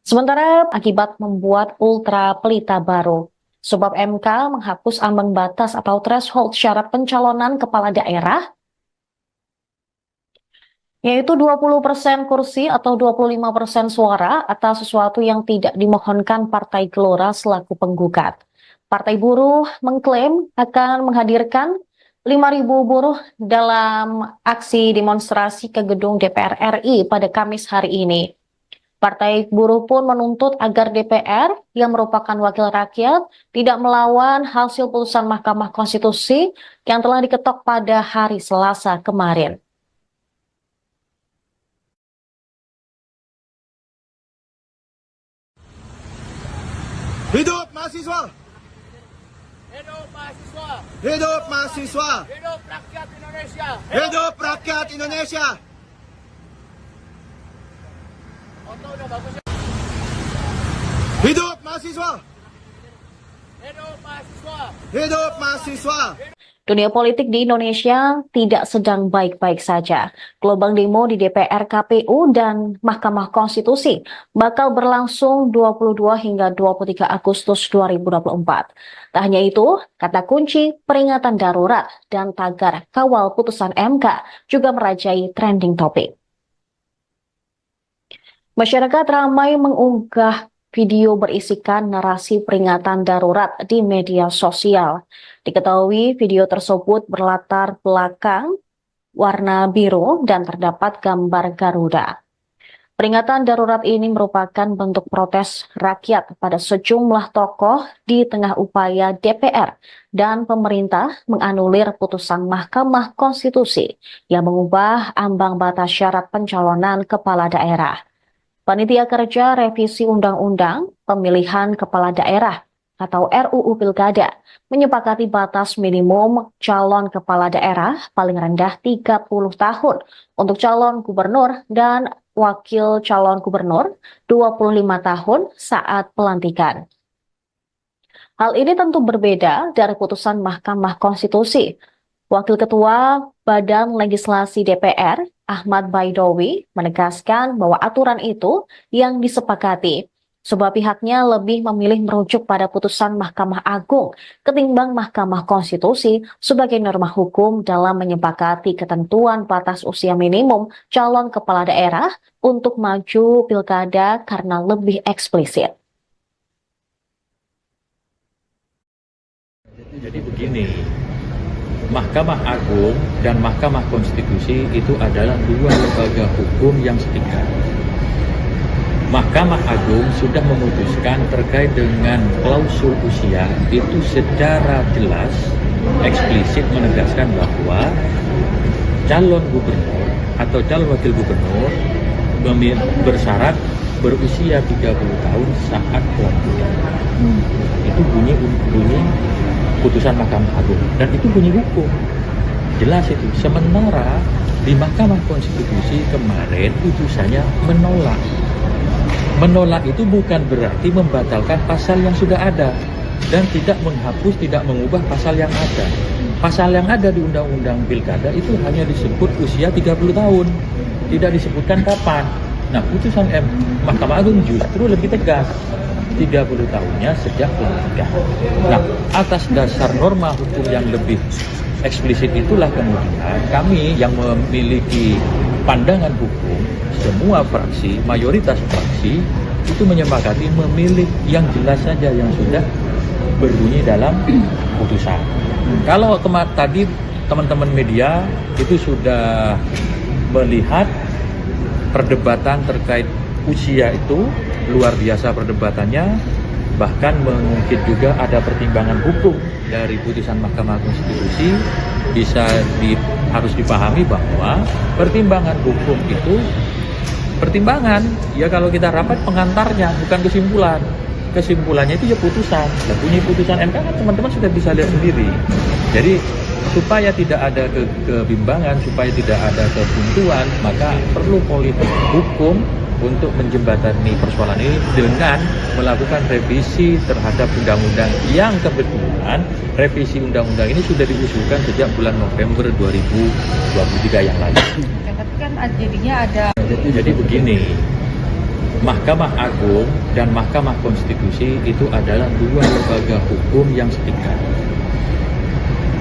Sementara akibat membuat ultra pelita baru, sebab MK menghapus ambang batas atau threshold syarat pencalonan kepala daerah, yaitu 20% kursi atau 25% suara atas sesuatu yang tidak dimohonkan Partai Gelora selaku penggugat. Partai Buruh mengklaim akan menghadirkan 5.000 buruh dalam aksi demonstrasi ke gedung DPR RI pada Kamis hari ini. Partai Buruh pun menuntut agar DPR yang merupakan wakil rakyat tidak melawan hasil putusan Mahkamah Konstitusi yang telah diketok pada hari Selasa kemarin. Hidup mahasiswa! Hidup mahasiswa! Hidup mahasiswa! Hidup rakyat Indonesia! Hidup rakyat Indonesia! Foto udah bagus ya? Hidup mahasiswa! Hidup mahasiswa! Hidup mahasiswa! Dunia politik di Indonesia tidak sedang baik-baik saja. Gelombang demo di DPR, KPU, dan Mahkamah Konstitusi bakal berlangsung 22 hingga 23 Agustus 2024. Tak hanya itu, kata kunci peringatan darurat dan tagar kawal putusan MK juga merajai trending topik. Masyarakat ramai mengunggah video berisikan narasi peringatan darurat di media sosial. Diketahui video tersebut berlatar belakang warna biru dan terdapat gambar Garuda. Peringatan darurat ini merupakan bentuk protes rakyat pada sejumlah tokoh di tengah upaya DPR dan pemerintah menganulir putusan Mahkamah Konstitusi yang mengubah ambang batas syarat pencalonan kepala daerah. Panitia Kerja Revisi Undang-Undang Pemilihan Kepala Daerah atau RUU Pilkada menyepakati batas minimum calon kepala daerah paling rendah 30 tahun untuk calon gubernur dan wakil calon gubernur 25 tahun saat pelantikan. Hal ini tentu berbeda dari putusan Mahkamah Konstitusi. Wakil Ketua Badan Legislasi DPR, Ahmad Baidowi, menegaskan bahwa aturan itu yang disepakati, sebab pihaknya lebih memilih merujuk pada putusan Mahkamah Agung ketimbang Mahkamah Konstitusi sebagai norma hukum dalam menyepakati ketentuan batas usia minimum calon kepala daerah untuk maju pilkada karena lebih eksplisit. Jadi begini, Mahkamah Agung dan Mahkamah Konstitusi itu adalah dua lembaga hukum yang setingkat. Mahkamah Agung sudah memutuskan terkait dengan klausul usia itu secara jelas, eksplisit menegaskan bahwa calon gubernur atau calon wakil gubernur bersyarat berusia 30 tahun saat pelantikan. Itu bunyi putusan Mahkamah Agung dan itu bunyi hukum jelas itu. Sementara di Mahkamah Konstitusi kemarin putusannya menolak itu bukan berarti membatalkan pasal yang sudah ada dan tidak menghapus, tidak mengubah pasal yang ada. Pasal yang ada di Undang-Undang Pilkada itu hanya disebut usia 30 tahun, tidak disebutkan kapan. Nah, putusan Mahkamah Agung justru lebih tegas, 30 tahunnya sejak pelantikan. Nah, atas dasar norma hukum yang lebih eksplisit itulah kemudian kami yang memiliki pandangan hukum, semua fraksi, mayoritas fraksi itu menyepakati memilih yang jelas saja yang sudah berbunyi dalam putusan. Kalau tadi teman-teman media itu sudah melihat perdebatan terkait usia itu luar biasa perdebatannya, bahkan mungkin juga ada pertimbangan hukum dari putusan Mahkamah Konstitusi. Harus dipahami bahwa pertimbangan hukum itu pertimbangan, ya kalau kita rapat pengantarnya bukan kesimpulan. Kesimpulannya itu ya putusan. Dan bunyi putusan MK kan teman-teman sudah bisa lihat sendiri. Jadi supaya tidak ada kebimbangan, supaya tidak ada kebuntuan, maka perlu politik hukum untuk menjembatani persoalan ini dengan melakukan revisi terhadap undang-undang yang kebetulan pertimbangan, revisi undang-undang ini sudah diusulkan sejak bulan November 2023 yang lalu. Tapi kan jadinya ada. Jadi begini, Mahkamah Agung dan Mahkamah Konstitusi itu adalah dua lembaga hukum yang setingkat.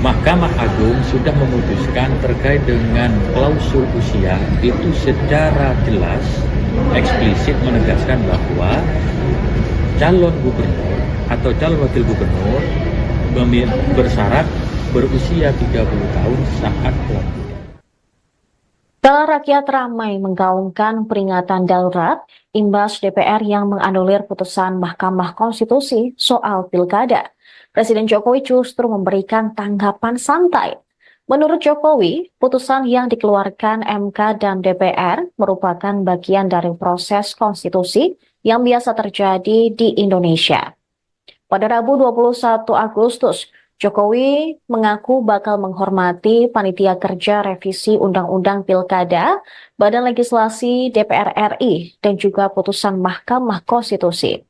Mahkamah Agung sudah memutuskan terkait dengan klausul usia itu secara jelas, eksplisit menegaskan bahwa calon gubernur atau calon wakil gubernur bersyarat berusia 30 tahun saat pelantikan. Rakyat ramai menggaungkan peringatan darurat imbas DPR yang menganulir putusan Mahkamah Konstitusi soal pilkada. Presiden Jokowi justru memberikan tanggapan santai. Menurut Jokowi, putusan yang dikeluarkan MK dan DPR merupakan bagian dari proses konstitusi yang biasa terjadi di Indonesia. Pada Rabu 21 Agustus, Jokowi mengaku bakal menghormati Panitia Kerja Revisi Undang-Undang Pilkada, Badan Legislasi DPR RI, dan juga putusan Mahkamah Konstitusi.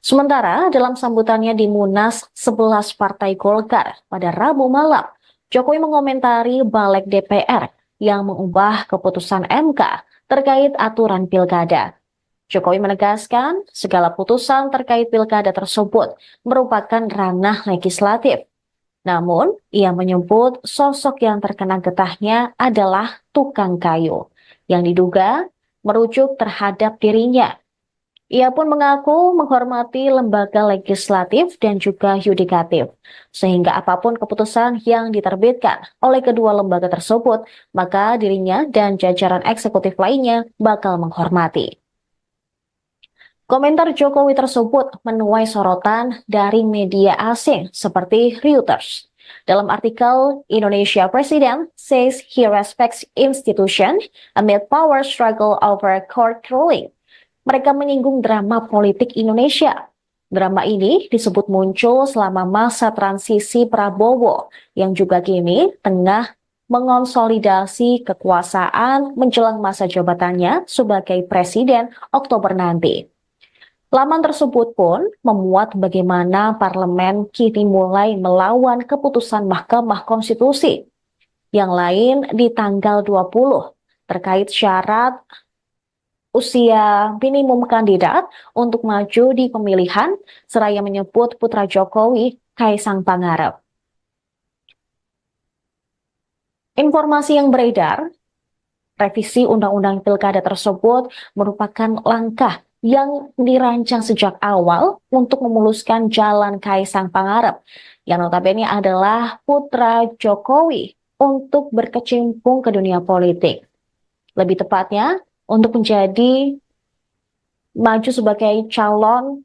Sementara dalam sambutannya di Munas 11 Partai Golkar pada Rabu malam, Jokowi mengomentari balik DPR yang mengubah keputusan MK terkait aturan pilkada. Jokowi menegaskan segala putusan terkait pilkada tersebut merupakan ranah legislatif. Namun, ia menyebut sosok yang terkena getahnya adalah tukang kayu, yang diduga merujuk terhadap dirinya. Ia pun mengaku menghormati lembaga legislatif dan juga yudikatif, sehingga apapun keputusan yang diterbitkan oleh kedua lembaga tersebut, maka dirinya dan jajaran eksekutif lainnya bakal menghormati. Komentar Jokowi tersebut menuai sorotan dari media asing seperti Reuters. Dalam artikel, Indonesia President says he respects institution amid power struggle over court ruling. Mereka menyinggung drama politik Indonesia. Drama ini disebut muncul selama masa transisi Prabowo yang juga kini tengah mengonsolidasi kekuasaan menjelang masa jabatannya sebagai presiden Oktober nanti. Laman tersebut pun memuat bagaimana parlemen kini mulai melawan keputusan Mahkamah Konstitusi. Yang lain di tanggal 20 terkait syarat usia minimum kandidat untuk maju di pemilihan, seraya menyebut putra Jokowi, Kaisang Pangarep. Informasi yang beredar, revisi Undang-Undang Pilkada tersebut merupakan langkah yang dirancang sejak awal untuk memuluskan jalan Kaisang Pangarep, yang notabene adalah putra Jokowi untuk berkecimpung ke dunia politik. Lebih tepatnya, untuk menjadi maju sebagai calon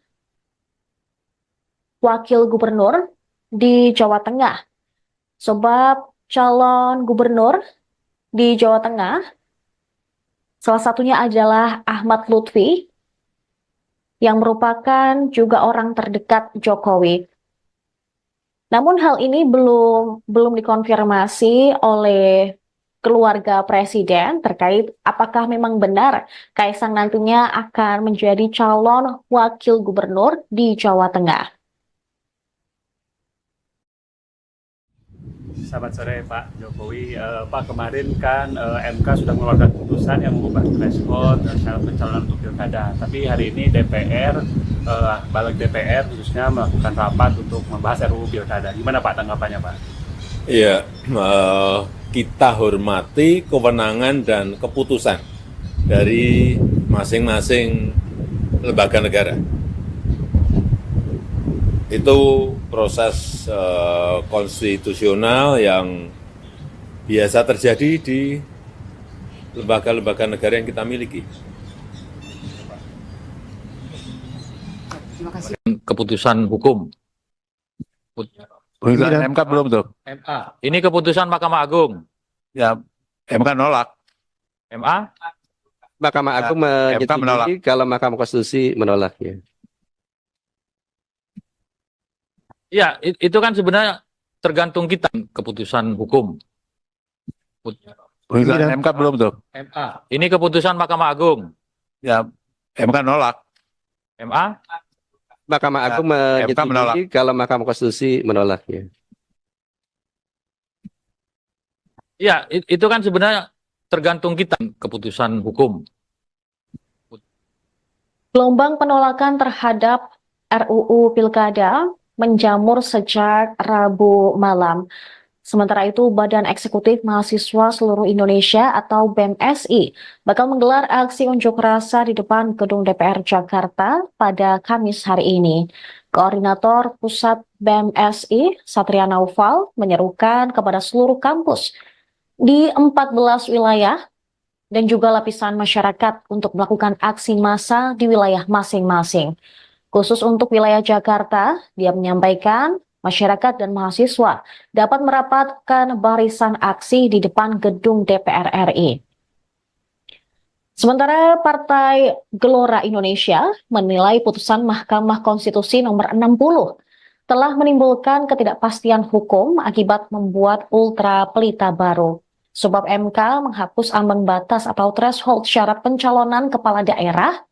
wakil gubernur di Jawa Tengah. Sebab calon gubernur di Jawa Tengah, salah satunya adalah Ahmad Lutfi, yang merupakan juga orang terdekat Jokowi. Namun hal ini belum dikonfirmasi oleh keluarga presiden terkait apakah memang benar Kaisang nantinya akan menjadi calon wakil gubernur di Jawa Tengah. Selamat sore Pak Jokowi. Pak, kemarin kan MK sudah mengeluarkan putusan yang mengubah threshold syarat pencalonan untuk pilkada. Tapi hari ini DPR, balik DPR khususnya melakukan rapat untuk membahas RUU pilkada. Gimana Pak tanggapannya Pak? Iya, kita hormati kewenangan dan keputusan dari masing-masing lembaga negara. Itu proses konstitusional yang biasa terjadi di lembaga-lembaga negara yang kita miliki. Terima kasih. Keputusan hukum. Putusan MK belum tuh. MA. Ini keputusan Mahkamah Agung. Ya, MK nolak. MA? Mahkamah Agung menyetujui kalau Mahkamah Konstitusi menolak ya. Ya, itu kan sebenarnya tergantung kita keputusan hukum. Putusan MK belum tuh. MA. Ini keputusan Mahkamah Agung. Ya, MK nolak. MA? Mahkamah Agung MK menolak. menyetujui kalau Mahkamah Konstitusi menolaknya. Ya, itu kan sebenarnya tergantung kita keputusan hukum. Gelombang penolakan terhadap RUU Pilkada menjamur sejak Rabu malam. Sementara itu, Badan Eksekutif Mahasiswa Seluruh Indonesia atau BEMSI bakal menggelar aksi unjuk rasa di depan Gedung DPR Jakarta pada Kamis hari ini. Koordinator Pusat BEMSI, Satria Naufal, menyerukan kepada seluruh kampus di 14 wilayah dan juga lapisan masyarakat untuk melakukan aksi massa di wilayah masing-masing. Khusus untuk wilayah Jakarta, dia menyampaikan masyarakat dan mahasiswa dapat merapatkan barisan aksi di depan gedung DPR RI. Sementara Partai Gelora Indonesia menilai putusan Mahkamah Konstitusi nomor 60 telah menimbulkan ketidakpastian hukum akibat membuat ultra pelita baru. Sebab MK menghapus ambang batas atau threshold syarat pencalonan kepala daerah,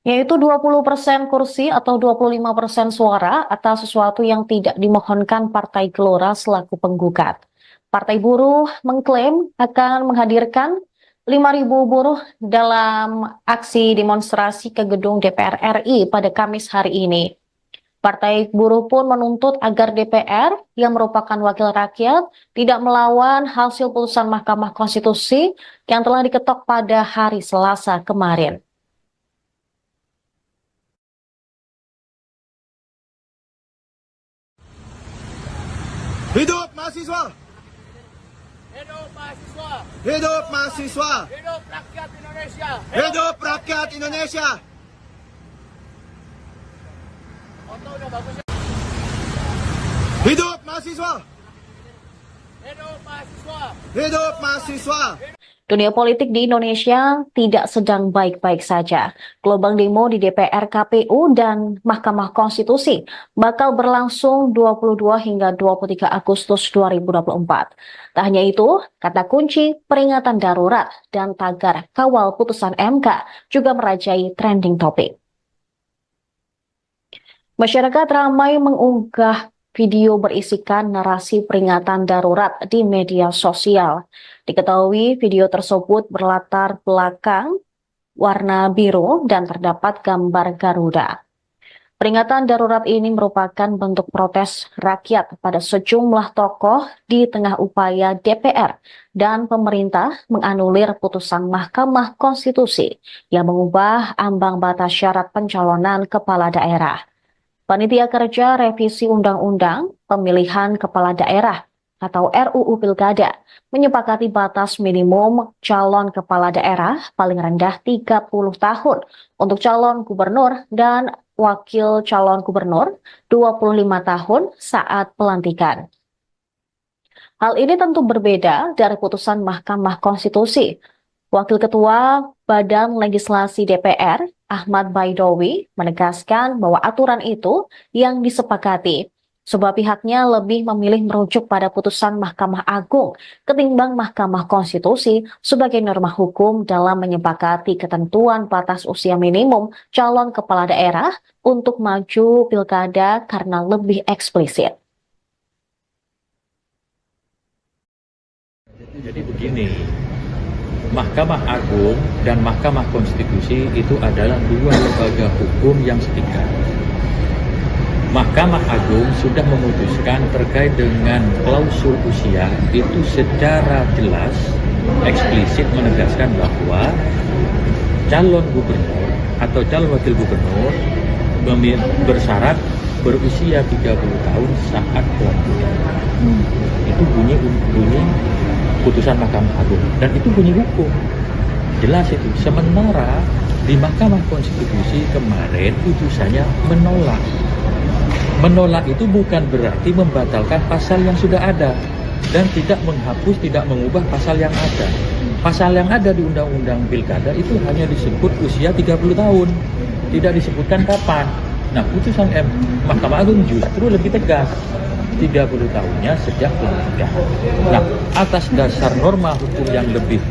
yaitu 20% kursi atau 25% suara atas sesuatu yang tidak dimohonkan Partai Gelora selaku penggugat. Partai Buruh mengklaim akan menghadirkan 5.000 buruh dalam aksi demonstrasi ke gedung DPR RI pada Kamis hari ini. Partai Buruh pun menuntut agar DPR yang merupakan wakil rakyat tidak melawan hasil putusan Mahkamah Konstitusi yang telah diketok pada hari Selasa kemarin. Hidup mahasiswa! Hidup mahasiswa! Hidup mahasiswa! Hidup rakyat Indonesia! Hidup rakyat Indonesia! Foto udah bagus ya. Hidup mahasiswa! Hidup mahasiswa! Hidup mahasiswa! Dunia politik di Indonesia tidak sedang baik-baik saja. Gelombang demo di DPR, KPU, dan Mahkamah Konstitusi bakal berlangsung 22 hingga 23 Agustus 2024. Tak hanya itu, kata kunci peringatan darurat dan tagar kawal putusan MK juga merajai trending topik. Masyarakat ramai mengunggah video berisikan narasi peringatan darurat di media sosial. Diketahui video tersebut berlatar belakang warna biru dan terdapat gambar Garuda. Peringatan darurat ini merupakan bentuk protes rakyat pada sejumlah tokoh di tengah upaya DPR dan pemerintah menganulir putusan Mahkamah Konstitusi yang mengubah ambang batas syarat pencalonan kepala daerah. Panitia Kerja Revisi Undang-Undang Pemilihan Kepala Daerah atau RUU Pilkada menyepakati batas minimum calon kepala daerah paling rendah 30 tahun untuk calon gubernur dan wakil calon gubernur 25 tahun saat pelantikan. Hal ini tentu berbeda dari putusan Mahkamah Konstitusi. Wakil Ketua Badan Legislasi DPR, Ahmad Baidowi, menegaskan bahwa aturan itu yang disepakati, sebab pihaknya lebih memilih merujuk pada putusan Mahkamah Agung ketimbang Mahkamah Konstitusi sebagai norma hukum dalam menyepakati ketentuan batas usia minimum calon kepala daerah untuk maju pilkada karena lebih eksplisit. Jadi begini, Mahkamah Agung dan Mahkamah Konstitusi itu adalah dua lembaga hukum yang setingkat. Mahkamah Agung sudah memutuskan terkait dengan klausul usia itu secara jelas, eksplisit menegaskan bahwa calon gubernur atau calon wakil gubernur bersyarat berusia 30 tahun saat pelantikan. Itu bunyi putusan Mahkamah Agung dan itu bunyi hukum jelas itu. Sementara di Mahkamah Konstitusi kemarin putusannya menolak itu bukan berarti membatalkan pasal yang sudah ada dan tidak menghapus, tidak mengubah pasal yang ada. Pasal yang ada di Undang-Undang Pilkada itu hanya disebut usia 30 tahun, tidak disebutkan kapan. Nah, putusan Mahkamah Agung justru lebih tegas, 30 tahunnya sejak pelantikan. Nah, atas dasar norma hukum yang lebih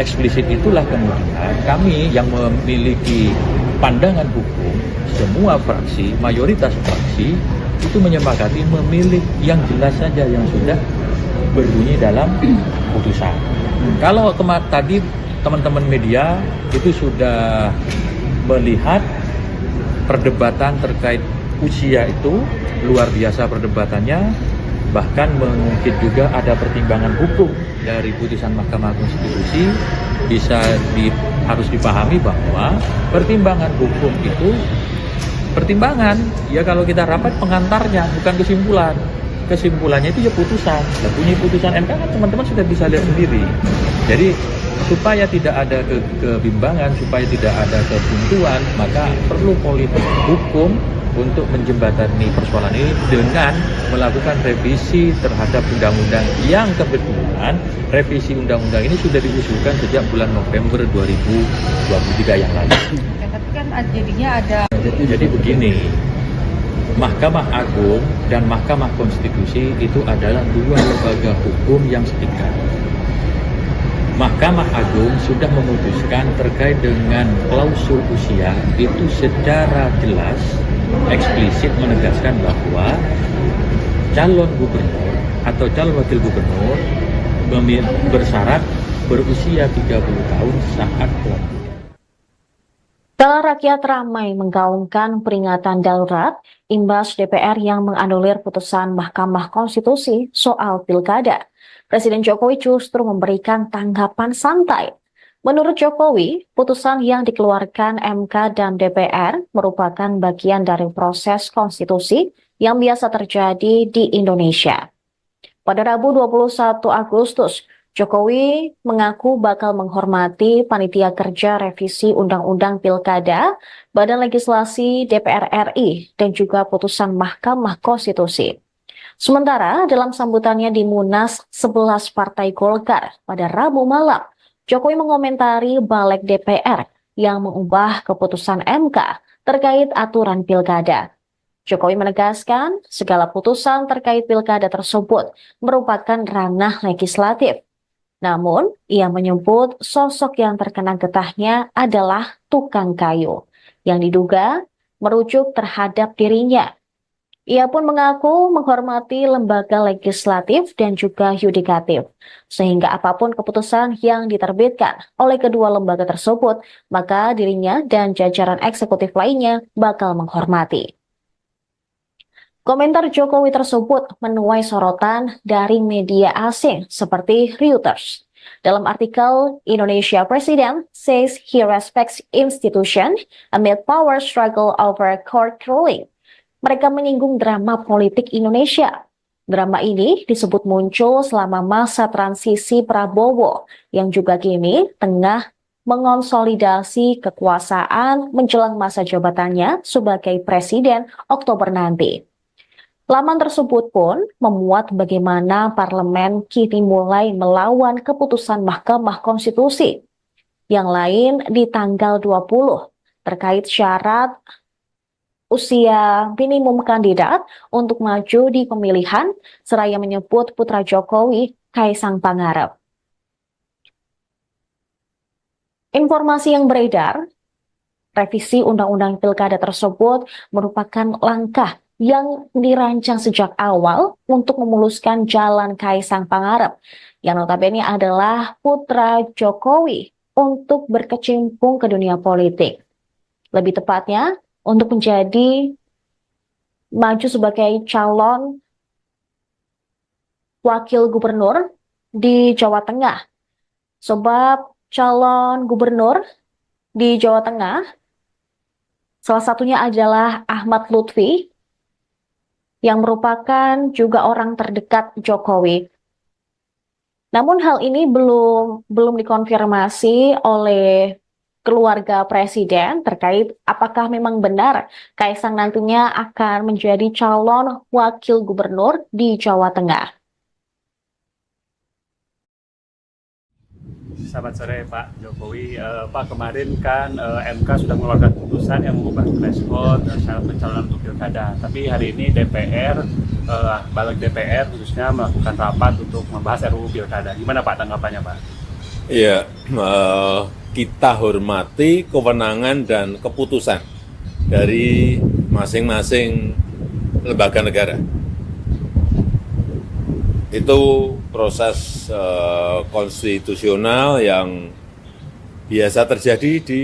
eksplisit itulah kemudian kami yang memiliki pandangan hukum, semua fraksi, mayoritas fraksi itu menyepakati memilih yang jelas saja yang sudah berbunyi dalam putusan. Kalau tadi teman-teman media itu sudah melihat perdebatan terkait usia itu luar biasa perdebatannya, bahkan mungkin juga ada pertimbangan hukum dari putusan Mahkamah Konstitusi. Harus dipahami bahwa pertimbangan hukum itu pertimbangan, ya kalau kita rapat pengantarnya, bukan kesimpulan. Kesimpulannya itu ya putusan. Dan bunyi putusan MK kan teman-teman sudah bisa lihat sendiri. Jadi supaya tidak ada kebimbangan, supaya tidak ada kebuntuan, maka perlu politik hukum untuk menjembatani persoalan ini dengan melakukan revisi terhadap undang-undang yang kebetulan revisi undang-undang ini sudah diusulkan sejak bulan November 2023 yang lalu. Tapi kan jadinya ada. Jadi begini, Mahkamah Agung dan Mahkamah Konstitusi itu adalah dua lembaga hukum yang setingkat. Mahkamah Agung sudah memutuskan terkait dengan klausul usia itu secara jelas, eksplisit menegaskan bahwa calon gubernur atau calon wakil gubernur bersyarat berusia 30 tahun saat pelantikan. Rakyat ramai menggaungkan peringatan darurat imbas DPR yang menganulir putusan Mahkamah Konstitusi soal pilkada. Presiden Jokowi justru memberikan tanggapan santai. Menurut Jokowi, putusan yang dikeluarkan MK dan DPR merupakan bagian dari proses konstitusi yang biasa terjadi di Indonesia. Pada Rabu 21 Agustus, Jokowi mengaku bakal menghormati Panitia Kerja Revisi Undang-Undang Pilkada, Badan Legislasi DPR RI, dan juga putusan Mahkamah Konstitusi. Sementara dalam sambutannya di Munas 11 Partai Golkar pada Rabu malam, Jokowi mengomentari balik DPR yang mengubah keputusan MK terkait aturan pilkada. Jokowi menegaskan segala putusan terkait pilkada tersebut merupakan ranah legislatif. Namun, ia menyebut sosok yang terkena getahnya adalah tukang kayu, yang diduga merujuk terhadap dirinya. Ia pun mengaku menghormati lembaga legislatif dan juga yudikatif, sehingga apapun keputusan yang diterbitkan oleh kedua lembaga tersebut, maka dirinya dan jajaran eksekutif lainnya bakal menghormati. Komentar Jokowi tersebut menuai sorotan dari media asing seperti Reuters. Dalam artikel, Indonesia President says he respects institution amid power struggle over court ruling. Mereka menyinggung drama politik Indonesia. Drama ini disebut muncul selama masa transisi Prabowo yang juga kini tengah mengonsolidasi kekuasaan menjelang masa jabatannya sebagai presiden Oktober nanti. Laman tersebut pun memuat bagaimana parlemen kini mulai melawan keputusan Mahkamah Konstitusi. Yang lain di tanggal 20 terkait syarat usia minimum kandidat untuk maju di pemilihan, seraya menyebut putra Jokowi, Kaisang Pangarep. Informasi yang beredar, revisi Undang-Undang Pilkada tersebut merupakan langkah yang dirancang sejak awal untuk memuluskan jalan Kaisang Pangarep, yang notabene adalah putra Jokowi untuk berkecimpung ke dunia politik. Lebih tepatnya, untuk menjadi maju sebagai calon wakil gubernur di Jawa Tengah. Sebab calon gubernur di Jawa Tengah, salah satunya adalah Ahmad Lutfi, yang merupakan juga orang terdekat Jokowi. Namun hal ini belum dikonfirmasi oleh keluarga presiden terkait apakah memang benar Kaisang nantinya akan menjadi calon wakil gubernur di Jawa Tengah. Selamat sore Pak Jokowi. Pak, kemarin kan MK sudah mengeluarkan putusan yang mengubah threshold syarat pencalonan untuk pilkada. Tapi hari ini DPR, balik DPR khususnya melakukan rapat untuk membahas RUU pilkada. Gimana Pak tanggapannya Pak? Iya, kita hormati kewenangan dan keputusan dari masing-masing lembaga negara. Itu proses konstitusional yang biasa terjadi di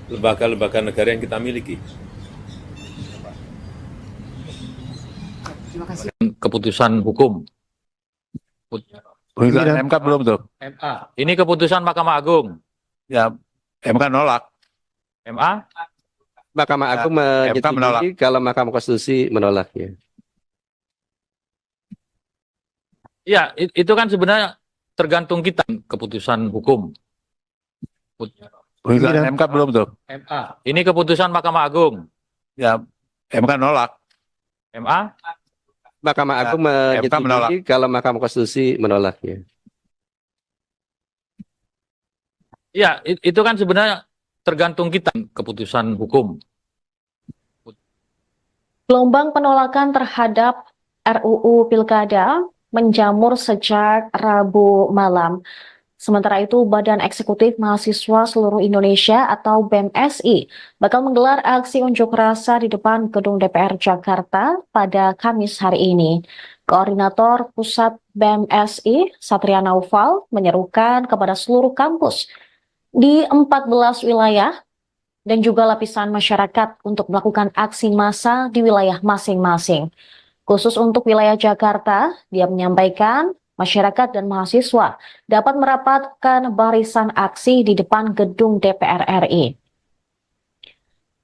lembaga-lembaga negara yang kita miliki. Keputusan hukum. Putusan MK belum tuh. MA. Ini keputusan Mahkamah Agung. Ya, MK nolak. MA. Mahkamah Agung MK menolak. menyetujui kalau Mahkamah Konstitusi menolaknya. Ya, itu kan sebenarnya tergantung kita. Keputusan hukum. Putusan MK belum tuh. MA. Ini keputusan Mahkamah Agung. Ya, MK nolak. MA. Mahkamah Agung MK menolak. menyetujui kalau Mahkamah Konstitusi menolaknya. Ya, itu kan sebenarnya tergantung kita. Keputusan hukum. Gelombang penolakan terhadap RUU Pilkada menjamur sejak Rabu malam. Sementara itu, Badan Eksekutif Mahasiswa Seluruh Indonesia atau BEMSI bakal menggelar aksi unjuk rasa di depan Gedung DPR Jakarta pada Kamis hari ini. Koordinator Pusat BEMSI, Satria Naufal, menyerukan kepada seluruh kampus di 14 wilayah dan juga lapisan masyarakat untuk melakukan aksi massa di wilayah masing-masing. Khusus untuk wilayah Jakarta, dia menyampaikan masyarakat dan mahasiswa dapat merapatkan barisan aksi di depan gedung DPR RI.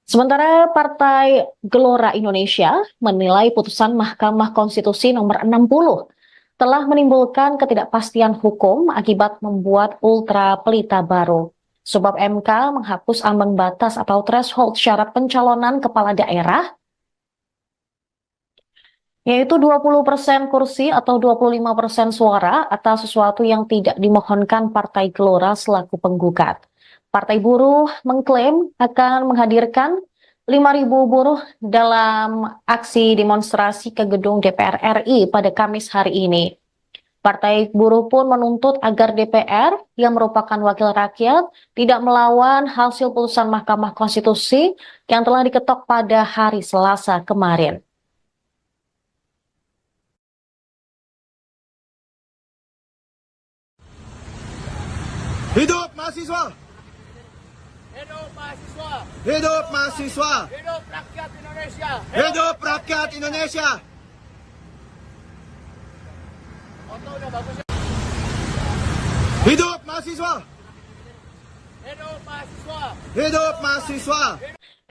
Sementara Partai Gelora Indonesia menilai putusan Mahkamah Konstitusi nomor 60 telah menimbulkan ketidakpastian hukum akibat membuat ultra pelita baru. Sebab MK menghapus ambang batas atau threshold syarat pencalonan kepala daerah yaitu 20% kursi atau 25% suara atas sesuatu yang tidak dimohonkan Partai Gelora selaku penggugat. Partai Buruh mengklaim akan menghadirkan 5.000 buruh dalam aksi demonstrasi ke gedung DPR RI pada Kamis hari ini. Partai Buruh pun menuntut agar DPR yang merupakan wakil rakyat tidak melawan hasil putusan Mahkamah Konstitusi yang telah diketok pada hari Selasa kemarin. Hidup mahasiswa! Hidup mahasiswa! Hidup mahasiswa! Hidup rakyat Indonesia! Hidup rakyat Indonesia! Foto udah bagus ya? Hidup mahasiswa! Hidup mahasiswa! Hidup mahasiswa!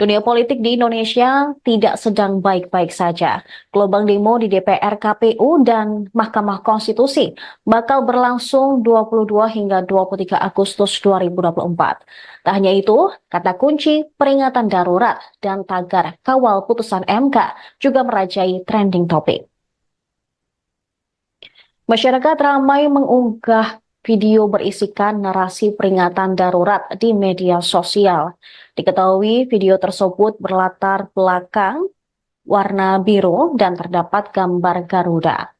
Dunia politik di Indonesia tidak sedang baik-baik saja. Gelombang demo di DPR, KPU, dan Mahkamah Konstitusi bakal berlangsung 22 hingga 23 Agustus 2024. Tak hanya itu, kata kunci peringatan darurat dan tagar kawal putusan MK juga merajai trending topik. Masyarakat ramai mengunggah video berisikan narasi peringatan darurat di media sosial. Diketahui video tersebut berlatar belakang warna biru dan terdapat gambar Garuda.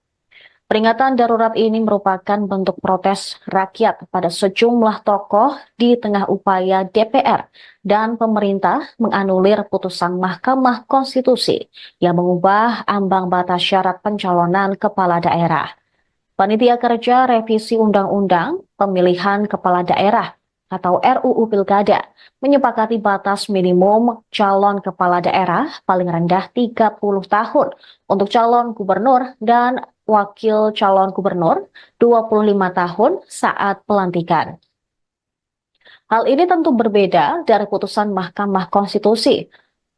Peringatan darurat ini merupakan bentuk protes rakyat pada sejumlah tokoh di tengah upaya DPR dan pemerintah menganulir putusan Mahkamah Konstitusi yang mengubah ambang batas syarat pencalonan kepala daerah. Panitia Kerja Revisi Undang-Undang Pemilihan Kepala Daerah atau RUU Pilkada menyepakati batas minimum calon kepala daerah paling rendah 30 tahun untuk calon gubernur dan wakil calon gubernur 25 tahun saat pelantikan. Hal ini tentu berbeda dari putusan Mahkamah Konstitusi.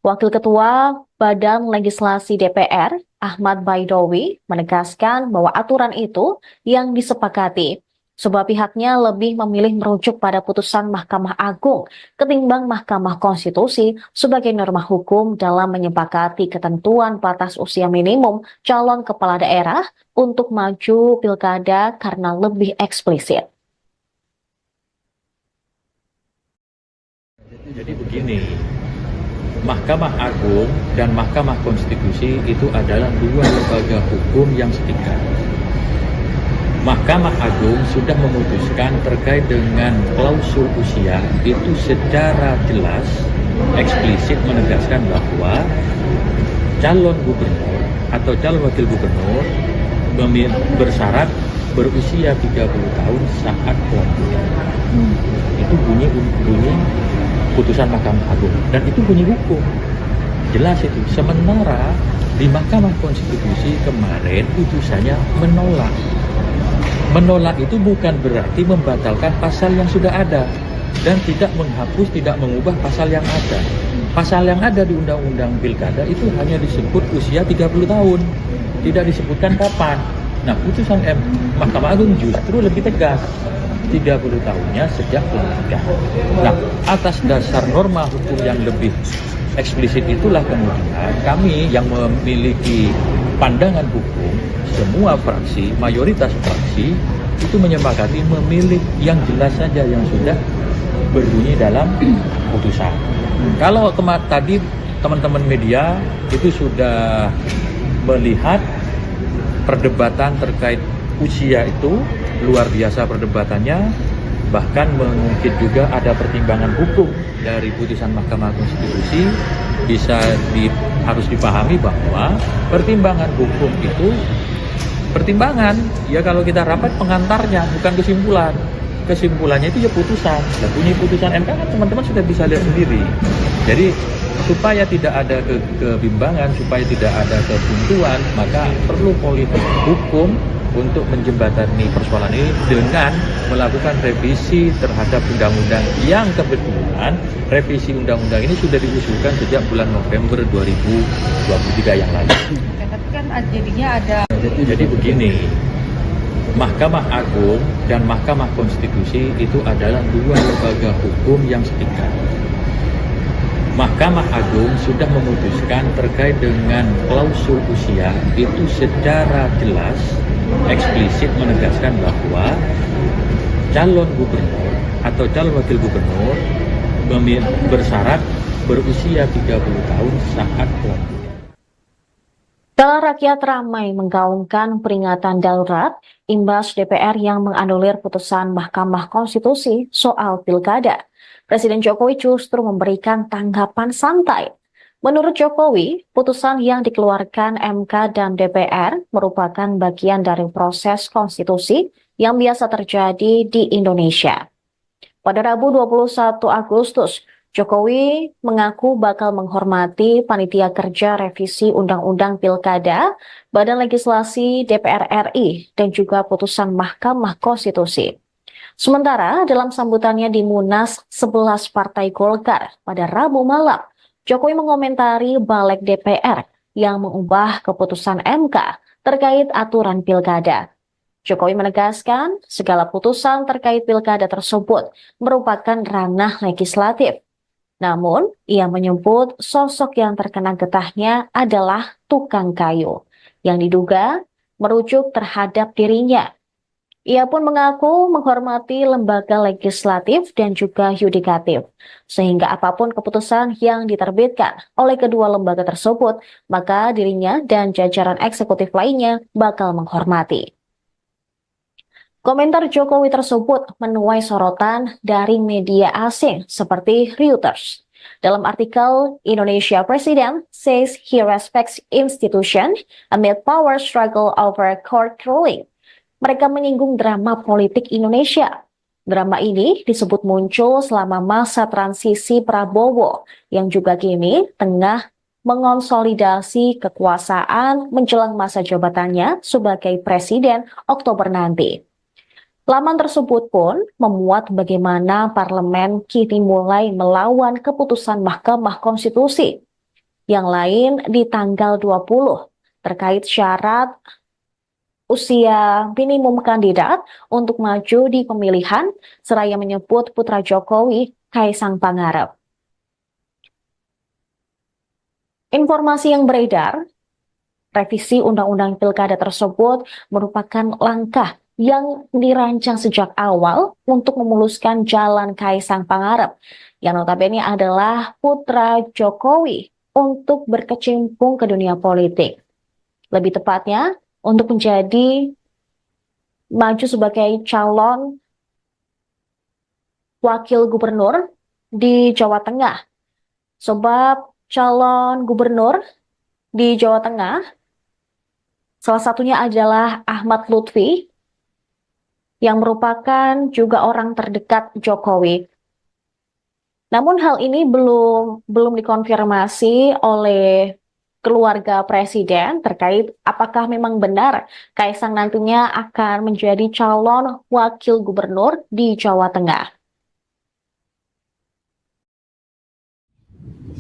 Wakil Ketua Badan Legislasi DPR, Ahmad Baidowi, menegaskan bahwa aturan itu yang disepakati, sebab pihaknya lebih memilih merujuk pada putusan Mahkamah Agung ketimbang Mahkamah Konstitusi sebagai norma hukum dalam menyepakati ketentuan batas usia minimum calon kepala daerah untuk maju pilkada karena lebih eksplisit. Jadi begini, Mahkamah Agung dan Mahkamah Konstitusi itu adalah dua lembaga hukum yang setingkat. Mahkamah Agung sudah memutuskan terkait dengan klausul usia itu secara jelas, eksplisit menegaskan bahwa calon gubernur atau calon wakil gubernur bersyarat berusia 30 tahun saat pelantikan. Itu bunyi putusan Mahkamah Agung dan itu bunyi hukum. Jelas itu. Sementara di Mahkamah Konstitusi kemarin putusannya menolak. Menolak itu bukan berarti membatalkan pasal yang sudah ada dan tidak menghapus, tidak mengubah pasal yang ada. Pasal yang ada di Undang-Undang Pilkada itu hanya disebut usia 30 tahun, tidak disebutkan kapan. Nah, putusan Mahkamah Agung justru lebih tegas, 30 tahunnya sejak pelantikan. Nah, atas dasar norma hukum yang lebih eksplisit itulah kemudian kami yang memiliki pandangan hukum, semua fraksi, mayoritas fraksi itu menyepakati memilih yang jelas saja yang sudah berbunyi dalam putusan. Kalau tadi teman-teman media itu sudah melihat perdebatan terkait usia itu luar biasa perdebatannya, bahkan mungkin juga ada pertimbangan hukum dari putusan Mahkamah Konstitusi. Harus dipahami bahwa pertimbangan hukum itu pertimbangan, ya kalau kita rapat pengantarnya, bukan kesimpulan. Kesimpulannya itu ya putusan. Dan bunyi putusan MK kan teman-teman sudah bisa lihat sendiri. Jadi supaya tidak ada kebimbangan, supaya tidak ada kebuntuan, maka perlu politik hukum untuk menjembatani persoalan ini dengan melakukan revisi terhadap undang-undang yang kebetulan revisi undang-undang ini sudah diusulkan sejak bulan November 2023 yang lalu. Tapi kan jadinya ada. Jadi begini, Mahkamah Agung dan Mahkamah Konstitusi itu adalah dua lembaga hukum yang setingkat. Mahkamah Agung sudah memutuskan terkait dengan klausul usia itu secara jelas, eksplisit menegaskan bahwa calon gubernur atau calon wakil gubernur bersyarat berusia 30 tahun saat pelantikan. Rakyat ramai menggaungkan peringatan darurat imbas DPR yang menganulir putusan Mahkamah Konstitusi soal pilkada. Presiden Jokowi justru memberikan tanggapan santai. Menurut Jokowi, putusan yang dikeluarkan MK dan DPR merupakan bagian dari proses konstitusi yang biasa terjadi di Indonesia. Pada Rabu 21 Agustus, Jokowi mengaku bakal menghormati Panitia Kerja Revisi Undang-Undang Pilkada, Badan Legislasi DPR RI, dan juga putusan Mahkamah Konstitusi. Sementara dalam sambutannya di Munas 11 Partai Golkar pada Rabu malam, Jokowi mengomentari balik DPR yang mengubah keputusan MK terkait aturan pilkada. Jokowi menegaskan segala putusan terkait pilkada tersebut merupakan ranah legislatif. Namun, ia menyebut sosok yang terkena getahnya adalah tukang kayu, yang diduga merujuk terhadap dirinya. Ia pun mengaku menghormati lembaga legislatif dan juga yudikatif, sehingga apapun keputusan yang diterbitkan oleh kedua lembaga tersebut, maka dirinya dan jajaran eksekutif lainnya bakal menghormati. Komentar Jokowi tersebut menuai sorotan dari media asing seperti Reuters. Dalam artikel, Indonesia President says he respects institution amid power struggle over court ruling. Mereka menyinggung drama politik Indonesia. Drama ini disebut muncul selama masa transisi Prabowo yang juga kini tengah mengonsolidasi kekuasaan menjelang masa jabatannya sebagai presiden Oktober nanti. Laman tersebut pun memuat bagaimana parlemen kini mulai melawan keputusan Mahkamah Konstitusi. Yang lain di tanggal 20 terkait syarat usia minimum kandidat untuk maju di pemilihan, seraya menyebut putra Jokowi, Kaisang Pangarep. Informasi yang beredar, revisi Undang-Undang Pilkada tersebut merupakan langkah yang dirancang sejak awal untuk memuluskan jalan Kaisang Pangarep, yang notabene adalah putra Jokowi untuk berkecimpung ke dunia politik. Lebih tepatnya, untuk menjadi maju sebagai calon wakil gubernur di Jawa Tengah. Sebab calon gubernur di Jawa Tengah salah satunya adalah Ahmad Lutfi yang merupakan juga orang terdekat Jokowi. Namun hal ini belum dikonfirmasi oleh keluarga presiden terkait apakah memang benar Kaisang nantinya akan menjadi calon wakil gubernur di Jawa Tengah.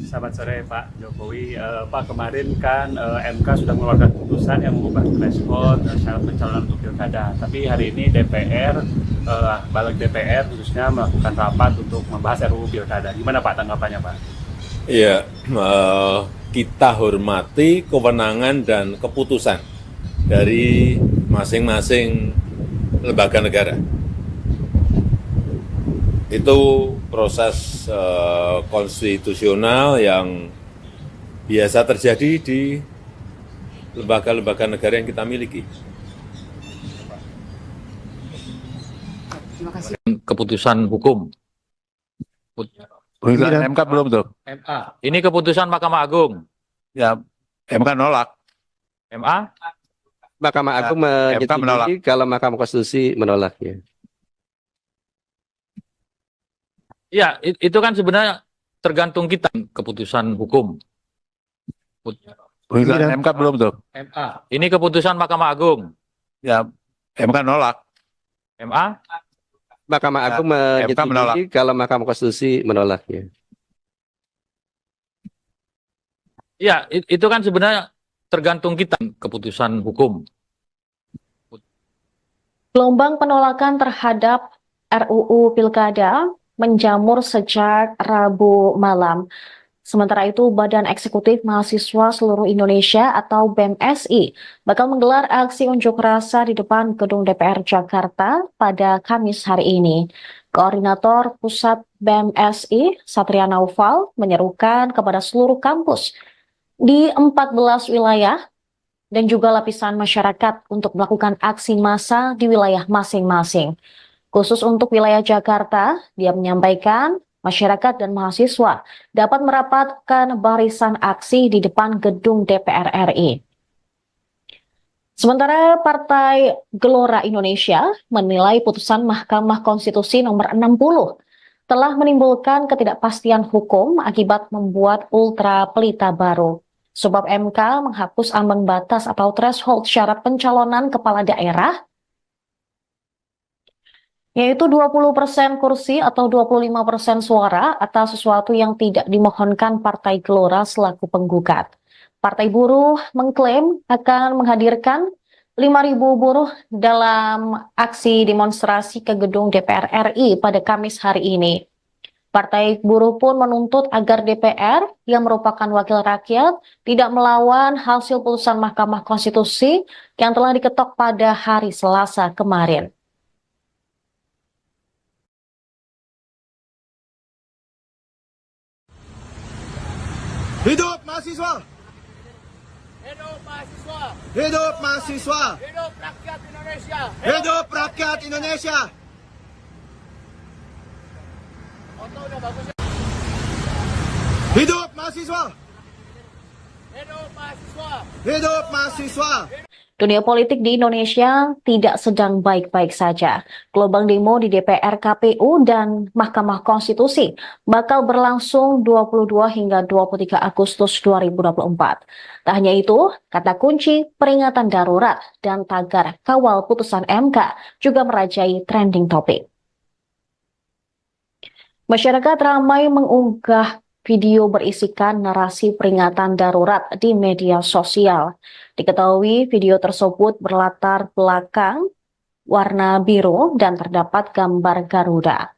Selamat sore Pak Jokowi. Pak, kemarin kan MK sudah mengeluarkan putusan yang mengubah threshold syarat pencalonan untuk pilkada. Tapi hari ini DPR, balik DPR khususnya melakukan rapat untuk membahas RUU pilkada. Gimana Pak tanggapannya Pak? Iya, kita hormati kewenangan dan keputusan dari masing-masing lembaga negara. Itu proses konstitusional yang biasa terjadi di lembaga-lembaga negara yang kita miliki. Keputusan hukum. Putusan MK belum tuh. MA. Ini keputusan Mahkamah Agung. Ya, MK nolak. MA. Mahkamah Agung MK menolak. menyetujui kalau Mahkamah Konstitusi menolaknya. Ya, itu kan sebenarnya tergantung kita keputusan hukum. Putusan MK belum tuh. MA. Ini keputusan Mahkamah Agung. Ya, MK nolak. MA. Mahkamah Agung MK menolak. menyetujui kalau Mahkamah Konstitusi menolaknya. Ya, itu kan sebenarnya tergantung kita keputusan hukum. Gelombang penolakan terhadap RUU Pilkada menjamur sejak Rabu malam. Sementara itu, Badan Eksekutif Mahasiswa Seluruh Indonesia atau BEMSI bakal menggelar aksi unjuk rasa di depan gedung DPR Jakarta pada Kamis hari ini. Koordinator Pusat BEMSI, Satria Naufal, menyerukan kepada seluruh kampus di 14 wilayah dan juga lapisan masyarakat untuk melakukan aksi massa di wilayah masing-masing. Khusus untuk wilayah Jakarta, dia menyampaikan masyarakat dan mahasiswa dapat merapatkan barisan aksi di depan gedung DPR RI. Sementara Partai Gelora Indonesia menilai putusan Mahkamah Konstitusi nomor 60 telah menimbulkan ketidakpastian hukum akibat membuat ultra pelita baru. Sebab MK menghapus ambang batas atau threshold syarat pencalonan kepala daerah yaitu 20% kursi atau 25% suara atas sesuatu yang tidak dimohonkan Partai Gelora selaku penggugat. Partai Buruh mengklaim akan menghadirkan 5.000 buruh dalam aksi demonstrasi ke gedung DPR RI pada Kamis hari ini. Partai Buruh pun menuntut agar DPR yang merupakan wakil rakyat tidak melawan hasil putusan Mahkamah Konstitusi yang telah diketok pada hari Selasa kemarin. Hidup mahasiswa! Hidup mahasiswa! Hidup mahasiswa! Hidup rakyat Indonesia! Hidup rakyat Indonesia! Oto udah bagus ya. Hidup mahasiswa! Hidup mahasiswa! Hidup mahasiswa! Dunia politik di Indonesia tidak sedang baik-baik saja. Gelombang demo di DPR, KPU, dan Mahkamah Konstitusi bakal berlangsung 22 hingga 23 Agustus 2024. Tak hanya itu, kata kunci peringatan darurat dan tagar kawal putusan MK juga merajai trending topik. Masyarakat ramai mengunggah video berisikan narasi peringatan darurat di media sosial. Diketahui video tersebut berlatar belakang warna biru dan terdapat gambar Garuda.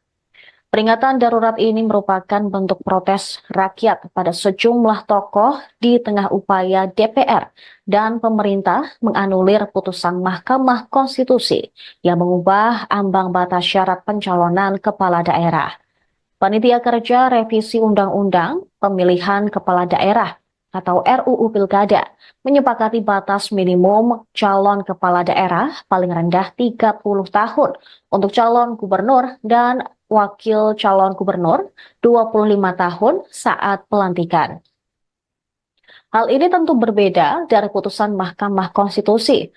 Peringatan darurat ini merupakan bentuk protes rakyat pada sejumlah tokoh di tengah upaya DPR dan pemerintah menganulir putusan Mahkamah Konstitusi yang mengubah ambang batas syarat pencalonan kepala daerah. Panitia Kerja Revisi Undang-Undang Pemilihan Kepala Daerah atau RUU Pilkada menyepakati batas minimum calon kepala daerah paling rendah 30 tahun untuk calon gubernur dan wakil calon gubernur 25 tahun saat pelantikan. Hal ini tentu berbeda dari putusan Mahkamah Konstitusi.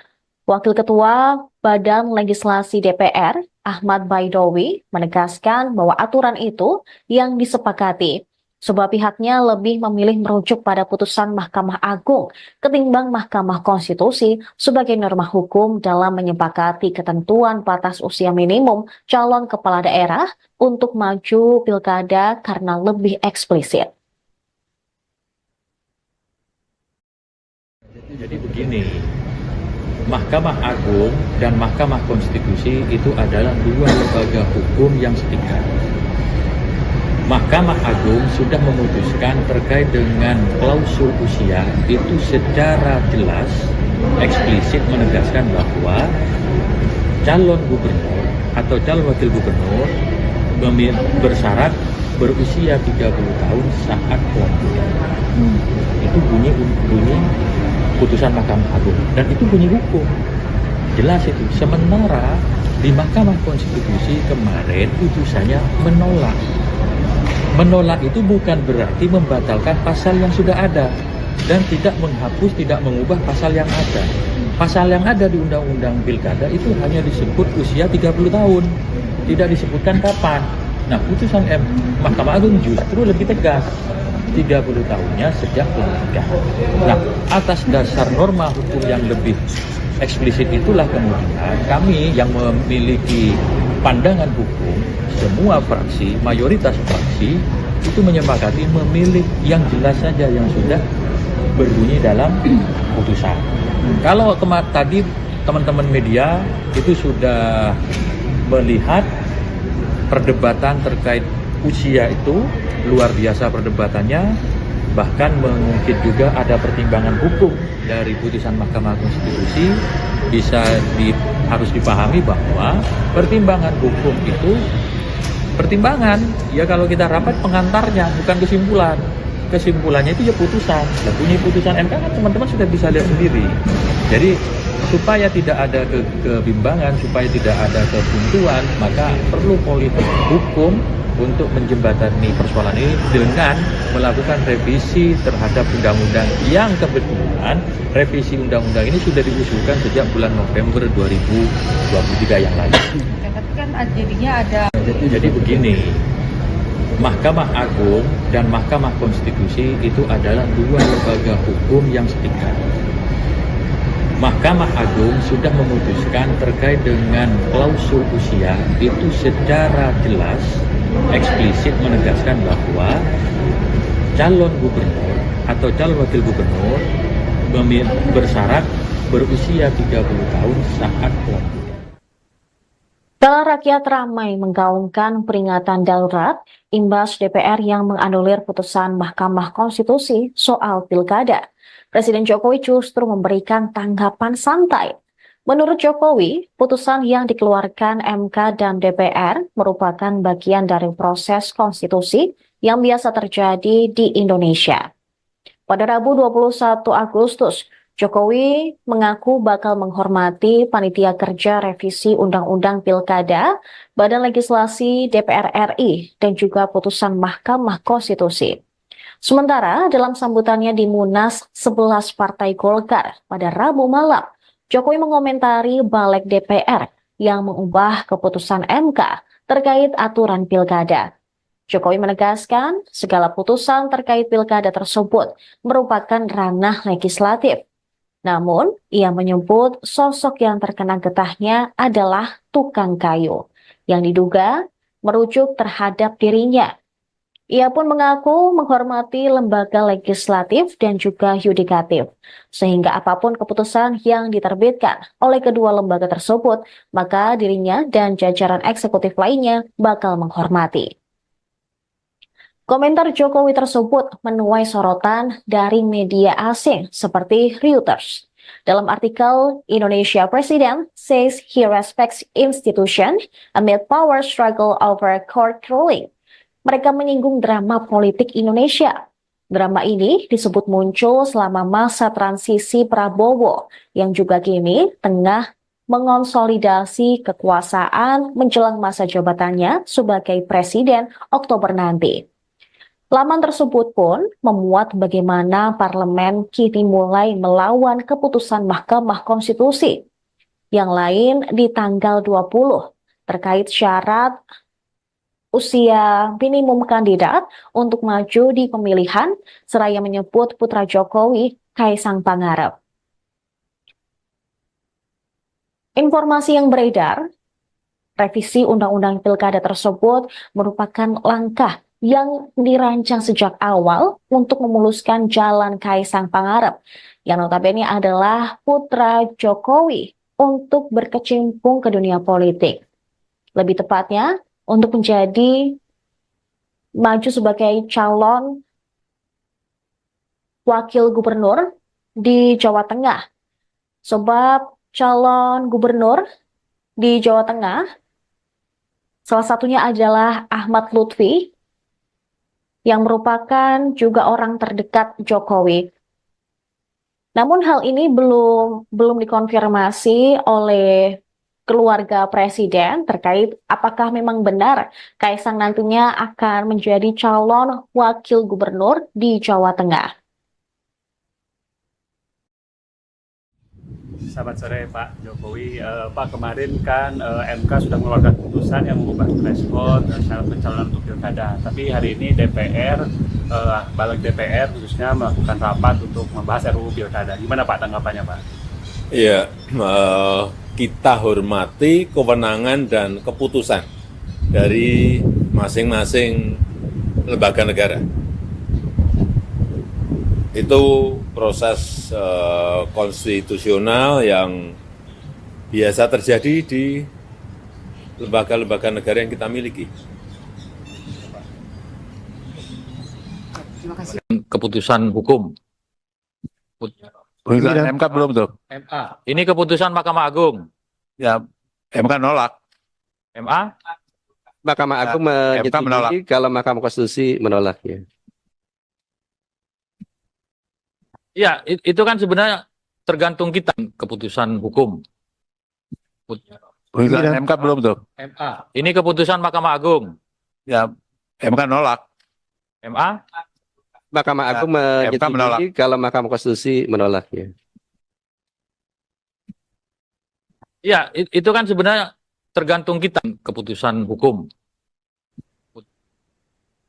Wakil Ketua Badan Legislasi DPR, Ahmad Baidowi, menegaskan bahwa aturan itu yang disepakati, sebab pihaknya lebih memilih merujuk pada putusan Mahkamah Agung ketimbang Mahkamah Konstitusi sebagai norma hukum dalam menyepakati ketentuan batas usia minimum calon kepala daerah untuk maju pilkada karena lebih eksplisit. Jadi begini, Mahkamah Agung dan Mahkamah Konstitusi itu adalah dua lembaga hukum yang setingkat. Mahkamah Agung sudah memutuskan terkait dengan klausul usia itu secara jelas, eksplisit menegaskan bahwa calon gubernur atau calon wakil gubernur bersyarat berusia 30 tahun saat pelantikan. Itu bunyi putusan Mahkamah Agung dan itu bunyi hukum jelas itu. Sementara di Mahkamah Konstitusi kemarin putusannya menolak itu bukan berarti membatalkan pasal yang sudah ada dan tidak menghapus, tidak mengubah pasal yang ada. Pasal yang ada di Undang-Undang Pilkada itu hanya disebut usia 30 tahun, tidak disebutkan kapan. Nah, putusan Mahkamah Agung justru lebih tegas, 30 tahunnya sejak pelantikan. Nah, atas dasar norma hukum yang lebih eksplisit itulah kemudian kami yang memiliki pandangan hukum, semua fraksi, mayoritas fraksi itu menyepakati memilih yang jelas saja yang sudah berbunyi dalam putusan. Kalau tadi teman-teman media itu sudah melihat perdebatan terkait usia itu luar biasa perdebatannya, bahkan mungkin juga ada pertimbangan hukum dari putusan Mahkamah Konstitusi. Harus dipahami bahwa pertimbangan hukum itu pertimbangan, ya kalau kita rapat pengantarnya, bukan kesimpulan. Kesimpulannya itu ya putusan. Nah, bunyi putusan MK kan teman-teman sudah bisa lihat sendiri. Jadi supaya tidak ada kebimbangan, supaya tidak ada kebuntuan, maka perlu politik hukum untuk menjembatani persoalan ini dengan melakukan revisi terhadap undang-undang yang kebetulan revisi undang-undang ini sudah diusulkan sejak bulan November 2023 yang lalu. Kan jadinya ada. Jadi begini, Mahkamah Agung dan Mahkamah Konstitusi itu adalah dua lembaga hukum yang setingkat. Mahkamah Agung sudah memutuskan terkait dengan klausul usia itu secara jelas, eksplisit menegaskan bahwa calon gubernur atau calon wakil gubernur bersyarat berusia 30 tahun saat pelantikan. Rakyat ramai menggaungkan peringatan darurat imbas DPR yang menganulir putusan Mahkamah Konstitusi soal pilkada. Presiden Jokowi justru memberikan tanggapan santai. Menurut Jokowi, putusan yang dikeluarkan MK dan DPR merupakan bagian dari proses konstitusi yang biasa terjadi di Indonesia. Pada Rabu 21 Agustus, Jokowi mengaku bakal menghormati Panitia Kerja Revisi Undang-Undang Pilkada, Badan Legislasi DPR RI, dan juga putusan Mahkamah Konstitusi. Sementara dalam sambutannya di Munas 11 Partai Golkar pada Rabu malam, Jokowi mengomentari balik DPR yang mengubah keputusan MK terkait aturan pilkada. Jokowi menegaskan segala putusan terkait pilkada tersebut merupakan ranah legislatif. Namun, ia menyebut sosok yang terkena getahnya adalah tukang kayu, yang diduga merujuk terhadap dirinya. Ia pun mengaku menghormati lembaga legislatif dan juga yudikatif, sehingga apapun keputusan yang diterbitkan oleh kedua lembaga tersebut, maka dirinya dan jajaran eksekutif lainnya bakal menghormati. Komentar Jokowi tersebut menuai sorotan dari media asing seperti Reuters. Dalam artikel, Indonesia President says he respects institution amid power struggle over court ruling. Mereka menyinggung drama politik Indonesia. Drama ini disebut muncul selama masa transisi Prabowo yang juga kini tengah mengonsolidasi kekuasaan menjelang masa jabatannya sebagai presiden Oktober nanti. Laman tersebut pun memuat bagaimana parlemen kini mulai melawan keputusan Mahkamah Konstitusi. Yang lain di tanggal 20 terkait syarat usia minimum kandidat untuk maju di pemilihan, seraya menyebut putra Jokowi, Kaisang Pangarep. Informasi yang beredar, revisi Undang-Undang Pilkada tersebut merupakan langkah yang dirancang sejak awal untuk memuluskan jalan Kaisang Pangarep, yang notabene adalah putra Jokowi, untuk berkecimpung ke dunia politik. Lebih tepatnya, untuk menjadi maju sebagai calon wakil gubernur di Jawa Tengah. Sebab calon gubernur di Jawa Tengah, salah satunya adalah Ahmad Lutfi, yang merupakan juga orang terdekat Jokowi. Namun hal ini belum dikonfirmasi oleh keluarga presiden terkait apakah memang benar Kaisang nantinya akan menjadi calon wakil gubernur di Jawa Tengah. Selamat sore Pak Jokowi. Pak, kemarin kan MK sudah mengeluarkan putusan yang mengubah threshold syarat pencalonan untuk pilkada. Tapi hari ini DPR, balik DPR khususnya melakukan rapat untuk membahas RUU pilkada. Gimana Pak tanggapannya Pak? Iya, kita hormati kewenangan dan keputusan dari masing-masing lembaga negara. Itu proses konstitusional yang biasa terjadi di lembaga-lembaga negara yang kita miliki. Terima kasih. Keputusan hukum. Putusan MK belum tuh. MA. Ini keputusan Mahkamah Agung. Ya, MK nolak. MA. Mahkamah Agung MK menolak. menyetujui kalau Mahkamah Konstitusi menolak ya. Ya, itu kan sebenarnya tergantung kita keputusan hukum. Putusan MK belum tuh. MA. Ini keputusan Mahkamah Agung. Ya, MK nolak. MA. Mahkamah Agung MK menolak. menyetujui kalau Mahkamah Konstitusi menolak ya. Ya, itu kan sebenarnya tergantung kita keputusan hukum.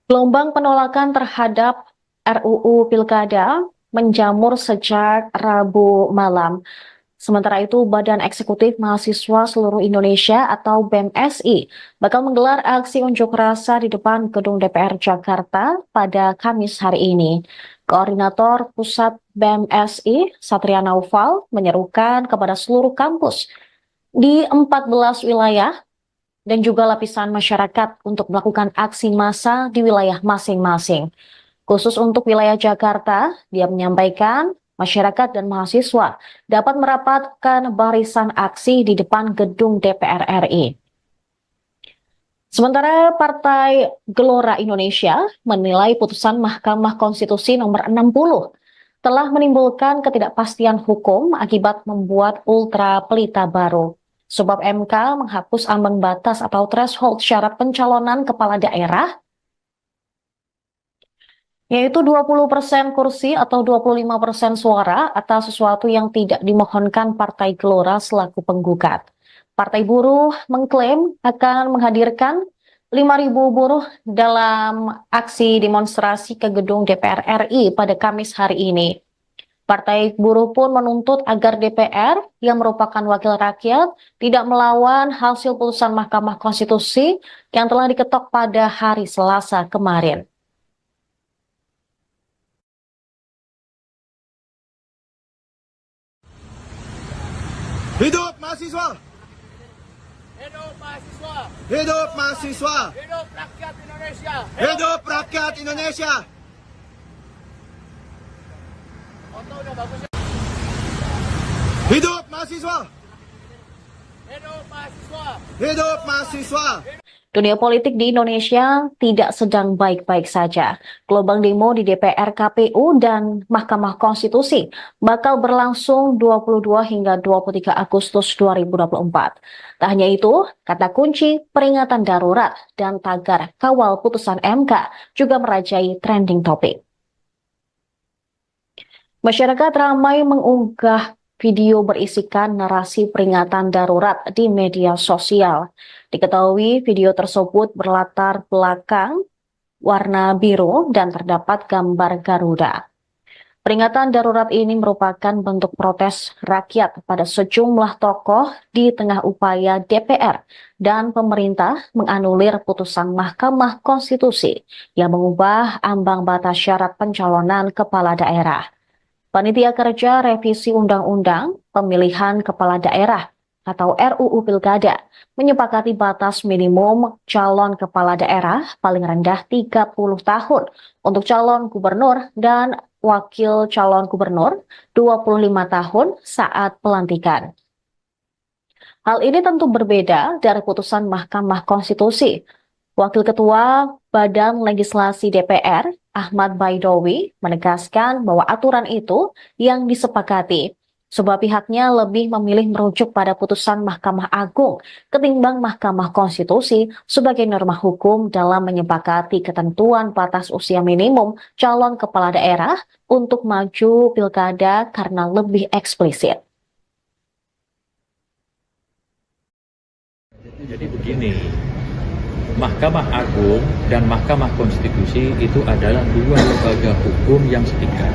Gelombang penolakan terhadap RUU Pilkada menjamur sejak Rabu malam. Sementara itu, Badan Eksekutif Mahasiswa Seluruh Indonesia atau BEMSI bakal menggelar aksi unjuk rasa di depan gedung DPR Jakarta pada Kamis hari ini. Koordinator Pusat BEMSI, Satria Naufal, menyerukan kepada seluruh kampus di 14 wilayah dan juga lapisan masyarakat untuk melakukan aksi massa di wilayah masing-masing. Khusus untuk wilayah Jakarta, dia menyampaikan masyarakat dan mahasiswa dapat merapatkan barisan aksi di depan gedung DPR RI. Sementara Partai Gelora Indonesia menilai putusan Mahkamah Konstitusi nomor 60 telah menimbulkan ketidakpastian hukum akibat membuat ultra pelita baru. Sebab MK menghapus ambang batas atau threshold syarat pencalonan kepala daerah, yaitu 20% kursi atau 25% suara atas sesuatu yang tidak dimohonkan Partai Gelora selaku penggugat. Partai Buruh mengklaim akan menghadirkan 5.000 buruh dalam aksi demonstrasi ke gedung DPR RI pada Kamis hari ini. Partai Buruh pun menuntut agar DPR yang merupakan wakil rakyat tidak melawan hasil putusan Mahkamah Konstitusi yang telah diketok pada hari Selasa kemarin. Hidup mahasiswa! Hidup mahasiswa! Hidup mahasiswa! Hidup rakyat Indonesia! Hidup rakyat Indonesia! Oto udah bagus ya. Hidup mahasiswa! Hidup mahasiswa. Hidup mahasiswa. Dunia politik di Indonesia tidak sedang baik-baik saja. Gelombang demo di DPR, KPU, dan Mahkamah Konstitusi bakal berlangsung 22 hingga 23 Agustus 2024. Tak hanya itu, kata kunci peringatan darurat dan tagar kawal putusan MK juga merajai trending topik. Masyarakat ramai mengunggah video berisikan narasi peringatan darurat di media sosial. Diketahui video tersebut berlatar belakang warna biru dan terdapat gambar Garuda. Peringatan darurat ini merupakan bentuk protes rakyat pada sejumlah tokoh di tengah upaya DPR dan pemerintah menganulir putusan Mahkamah Konstitusi yang mengubah ambang batas syarat pencalonan kepala daerah. Panitia Kerja Revisi Undang-Undang Pemilihan Kepala Daerah atau RUU Pilkada menyepakati batas minimum calon kepala daerah paling rendah 30 tahun untuk calon gubernur dan wakil calon gubernur 25 tahun saat pelantikan. Hal ini tentu berbeda dari putusan Mahkamah Konstitusi. Wakil Ketua Badan Legislasi DPR, Ahmad Baidowi, menegaskan bahwa aturan itu yang disepakati, sebab pihaknya lebih memilih merujuk pada putusan Mahkamah Agung ketimbang Mahkamah Konstitusi sebagai norma hukum dalam menyepakati ketentuan batas usia minimum calon kepala daerah untuk maju pilkada karena lebih eksplisit. Jadi begini, Mahkamah Agung dan Mahkamah Konstitusi itu adalah dua lembaga hukum yang setingkat.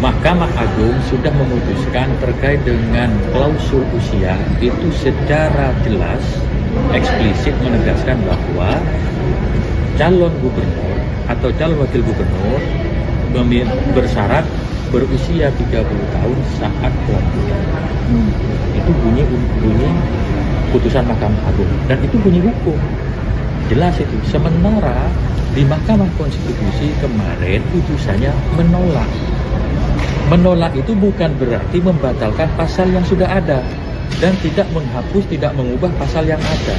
Mahkamah Agung sudah memutuskan terkait dengan klausul usia itu secara jelas, eksplisit menegaskan bahwa calon gubernur atau calon wakil gubernur bersyarat berusia 30 tahun saat pelantikan. Itu bunyi putusan Mahkamah Agung dan itu bunyi hukum jelas itu. Sementara di Mahkamah Konstitusi kemarin putusannya menolak itu bukan berarti membatalkan pasal yang sudah ada dan tidak menghapus, tidak mengubah pasal yang ada.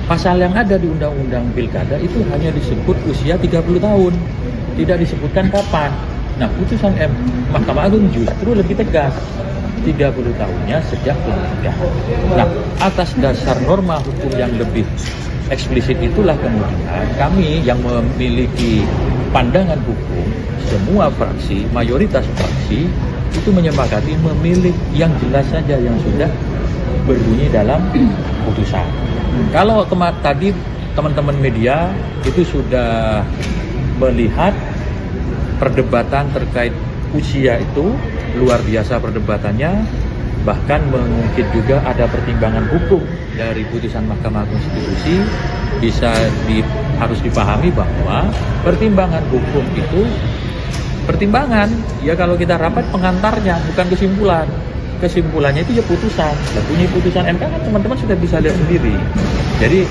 Pasal yang ada di Undang-Undang Pilkada itu hanya disebut usia 30 tahun, tidak disebutkan kapan. Nah, putusan Mahkamah Agung justru lebih tegas, 30 tahunnya sejak pelantikan. Nah, atas dasar norma hukum yang lebih eksplisit itulah kemudian kami yang memiliki pandangan hukum, semua fraksi, mayoritas fraksi itu menyepakati memilih yang jelas saja yang sudah berbunyi dalam putusan. Kalau tadi teman-teman media itu sudah melihat perdebatan terkait usia itu luar biasa perdebatannya, bahkan mungkin juga ada pertimbangan hukum dari putusan Mahkamah Konstitusi. Harus dipahami bahwa pertimbangan hukum itu pertimbangan, ya kalau kita rapat pengantarnya bukan kesimpulan. Kesimpulannya itu ya putusan. Dan bunyi putusan MK kan teman-teman sudah bisa lihat sendiri. Jadi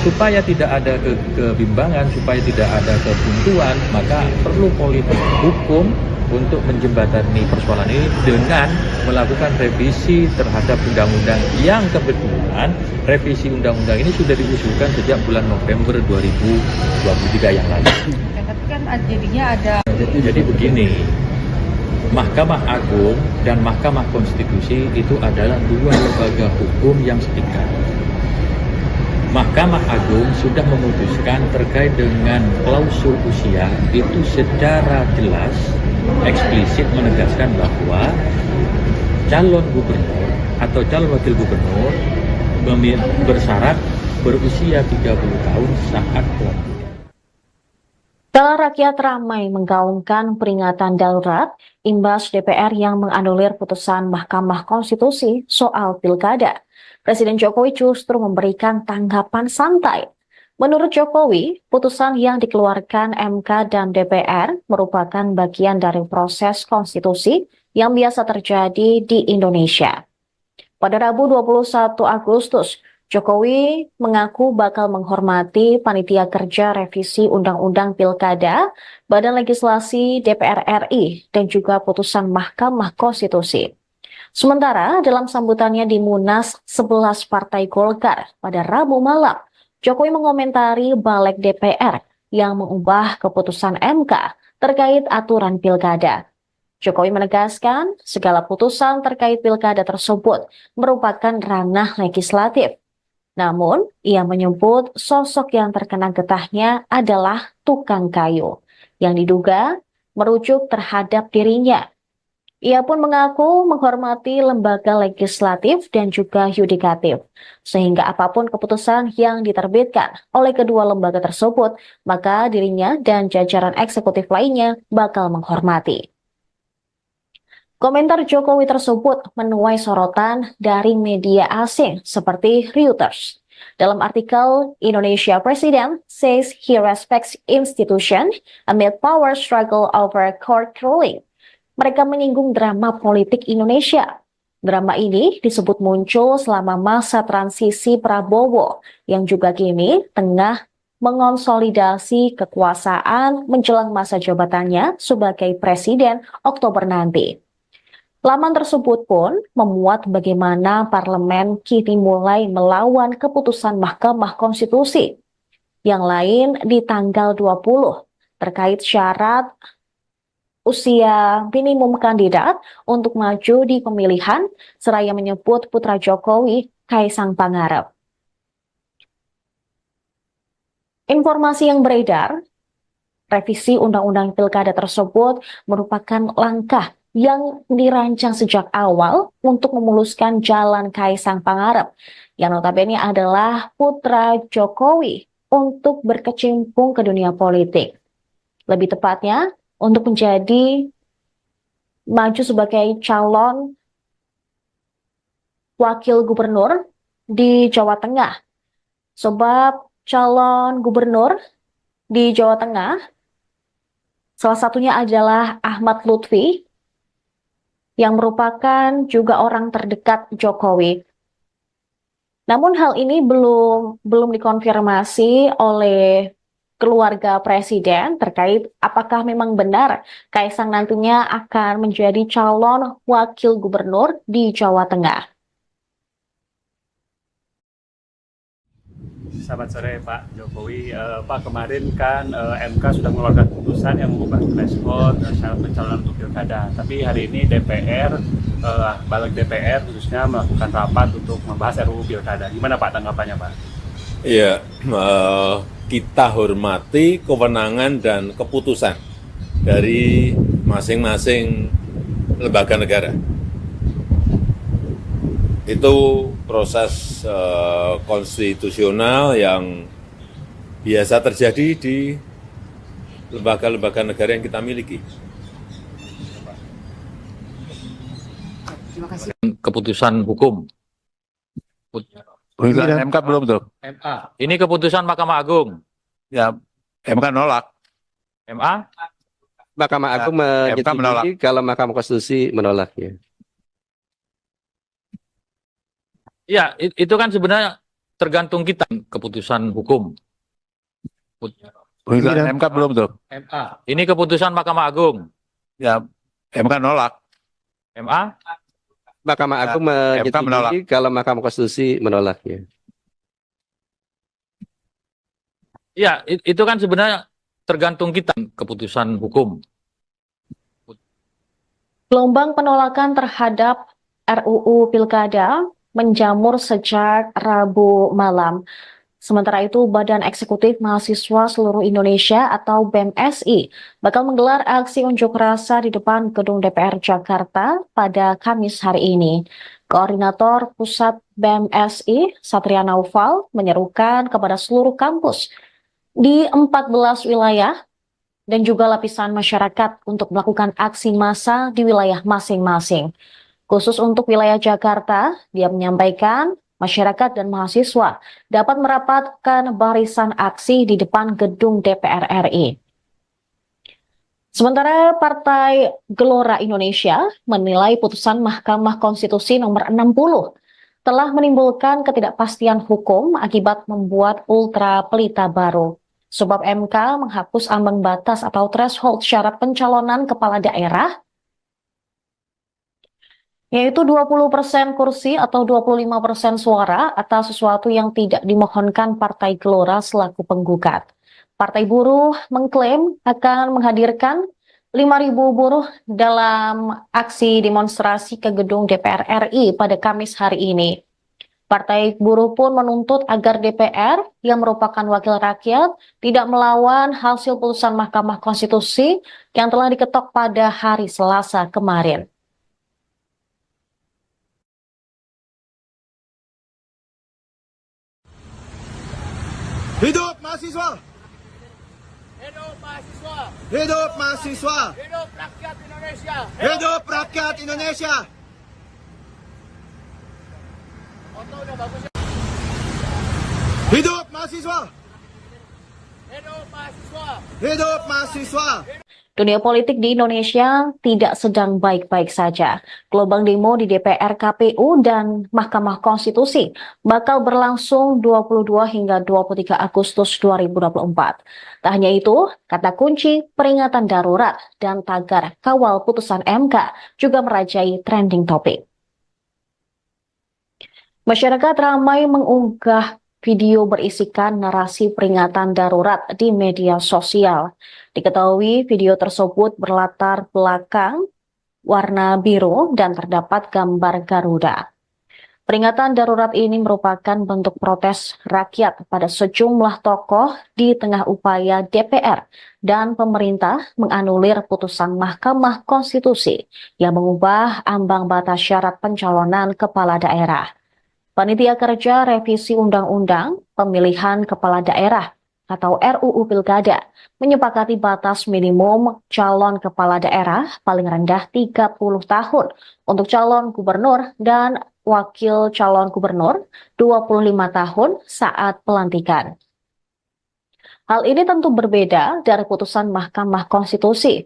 supaya tidak ada kebimbangan, supaya tidak ada kebuntuan, maka perlu politik hukum untuk menjembatani persoalan ini dengan melakukan revisi terhadap undang-undang yang kebetulan revisi undang-undang ini sudah diusulkan sejak bulan November 2023 yang lalu. Tapi kan jadinya ada. Jadi begini, Mahkamah Agung dan Mahkamah Konstitusi itu adalah dua lembaga hukum yang setingkat. Mahkamah Agung sudah memutuskan terkait dengan klausul usia itu secara jelas, eksplisit menegaskan bahwa calon gubernur atau calon wakil gubernur bersyarat berusia 30 tahun saat pelantikan. Setelah rakyat ramai menggaungkan peringatan darurat imbas DPR yang menganulir putusan Mahkamah Konstitusi soal pilkada, Presiden Jokowi justru memberikan tanggapan santai. Menurut Jokowi, putusan yang dikeluarkan MK dan DPR merupakan bagian dari proses konstitusi yang biasa terjadi di Indonesia. Pada Rabu 21 Agustus, Jokowi mengaku bakal menghormati Panitia Kerja Revisi Undang-Undang Pilkada, Badan Legislasi DPR RI, dan juga putusan Mahkamah Konstitusi. Sementara dalam sambutannya di Munas 11 Partai Golkar pada Rabu malam, Jokowi mengomentari balik DPR yang mengubah keputusan MK terkait aturan pilkada. Jokowi menegaskan segala putusan terkait pilkada tersebut merupakan ranah legislatif. Namun, ia menyebut sosok yang terkena getahnya adalah tukang kayu yang diduga merujuk terhadap dirinya. Ia pun mengaku menghormati lembaga legislatif dan juga yudikatif, sehingga apapun keputusan yang diterbitkan oleh kedua lembaga tersebut, maka dirinya dan jajaran eksekutif lainnya bakal menghormati. Komentar Jokowi tersebut menuai sorotan dari media asing seperti Reuters. Dalam artikel, Indonesia President says he respects institution amid power struggle over court ruling. Mereka menyinggung drama politik Indonesia. Drama ini disebut muncul selama masa transisi Prabowo yang juga kini tengah mengonsolidasi kekuasaan menjelang masa jabatannya sebagai presiden Oktober nanti. Laman tersebut pun memuat bagaimana parlemen kini mulai melawan keputusan Mahkamah Konstitusi. Yang lain di tanggal 20 terkait syarat usia minimum kandidat untuk maju di pemilihan, seraya menyebut putra Jokowi, Kaisang Pangarep. Informasi yang beredar, revisi Undang-Undang Pilkada tersebut merupakan langkah yang dirancang sejak awal untuk memuluskan jalan Kaisang Pangarep, yang notabene adalah putra Jokowi untuk berkecimpung ke dunia politik. Lebih tepatnya, untuk menjadi maju sebagai calon wakil gubernur di Jawa Tengah. Sebab calon gubernur di Jawa Tengah, salah satunya adalah Ahmad Lutfi, yang merupakan juga orang terdekat Jokowi. Namun hal ini belum dikonfirmasi oleh keluarga presiden terkait apakah memang benar Kaisang nantinya akan menjadi calon wakil gubernur di Jawa Tengah. Selamat sore Pak Jokowi. Pak, kemarin kan MK sudah mengeluarkan putusan yang mengubah threshold syarat pencalonan untuk pilkada. Tapi hari ini DPR, balik DPR khususnya melakukan rapat untuk membahas RUU pilkada. Gimana Pak tanggapannya Pak? Ya, kita hormati kewenangan dan keputusan dari masing-masing lembaga negara. Itu proses konstitusional yang biasa terjadi di lembaga-lembaga negara yang kita miliki. Keputusan hukum. Putusan MK belum tuh. MA. Ini keputusan Mahkamah Agung. Ya, MK nolak. MA. Mahkamah Agung MK menolak. menyetujui kalau Mahkamah Konstitusi menolaknya. Ya, itu kan sebenarnya tergantung kita keputusan hukum. Putusan MK belum tuh. MA. Ini keputusan Mahkamah Agung. Ya, MK nolak. MA. Mahkamah Agung MK menolak. menyetujui kalau Mahkamah Konstitusi menolaknya. Ya, itu kan sebenarnya tergantung kita keputusan hukum. Gelombang penolakan terhadap RUU Pilkada menjamur sejak Rabu malam. Sementara itu, Badan Eksekutif Mahasiswa Seluruh Indonesia atau BEMSI bakal menggelar aksi unjuk rasa di depan Gedung DPR Jakarta pada Kamis hari ini. Koordinator Pusat BEMSI, Satria Naufal, menyerukan kepada seluruh kampus di 14 wilayah dan juga lapisan masyarakat untuk melakukan aksi massa di wilayah masing-masing. Khusus untuk wilayah Jakarta, dia menyampaikan masyarakat dan mahasiswa dapat merapatkan barisan aksi di depan gedung DPR RI. Sementara Partai Gelora Indonesia menilai putusan Mahkamah Konstitusi nomor 60 telah menimbulkan ketidakpastian hukum akibat membuat ultra pelita baru. Sebab MK menghapus ambang batas atau threshold syarat pencalonan kepala daerah yaitu 20% kursi atau 25% suara atas sesuatu yang tidak dimohonkan Partai Gelora selaku penggugat. Partai Buruh mengklaim akan menghadirkan 5.000 buruh dalam aksi demonstrasi ke gedung DPR RI pada Kamis hari ini. Partai Buruh pun menuntut agar DPR yang merupakan wakil rakyat tidak melawan hasil putusan Mahkamah Konstitusi yang telah diketok pada hari Selasa kemarin. Hidup mahasiswa! Hidup mahasiswa! Hidup mahasiswa! Hidup rakyat Indonesia! Hidup rakyat Indonesia! Foto udah bagus ya? Hidup mahasiswa! Hidup mahasiswa! Hidup mahasiswa! Dunia politik di Indonesia tidak sedang baik-baik saja. Gelombang demo di DPR, KPU, dan Mahkamah Konstitusi bakal berlangsung 22 hingga 23 Agustus 2024. Tak hanya itu, kata kunci peringatan darurat dan tagar kawal putusan MK juga merajai trending topik. Masyarakat ramai mengunggah video berisikan narasi peringatan darurat di media sosial. Diketahui video tersebut berlatar belakang warna biru dan terdapat gambar Garuda. Peringatan darurat ini merupakan bentuk protes rakyat pada sejumlah tokoh di tengah upaya DPR dan pemerintah menganulir putusan Mahkamah Konstitusi yang mengubah ambang batas syarat pencalonan kepala daerah. Panitia Kerja Revisi Undang-Undang Pemilihan Kepala Daerah atau RUU Pilkada menyepakati batas minimum calon kepala daerah paling rendah 30 tahun untuk calon gubernur dan wakil calon gubernur 25 tahun saat pelantikan. Hal ini tentu berbeda dari putusan Mahkamah Konstitusi.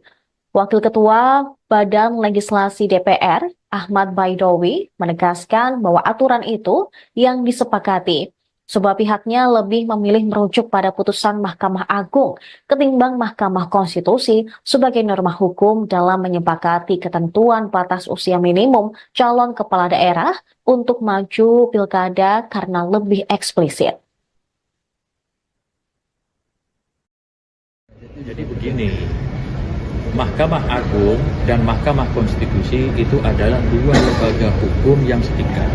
Wakil Ketua Badan Legislasi DPR, Ahmad Baidowi, menegaskan bahwa aturan itu yang disepakati, sebab pihaknya lebih memilih merujuk pada putusan Mahkamah Agung ketimbang Mahkamah Konstitusi sebagai norma hukum dalam menyepakati ketentuan batas usia minimum calon kepala daerah untuk maju pilkada karena lebih eksplisit. Jadi begini, Mahkamah Agung dan Mahkamah Konstitusi itu adalah dua lembaga hukum yang setingkat.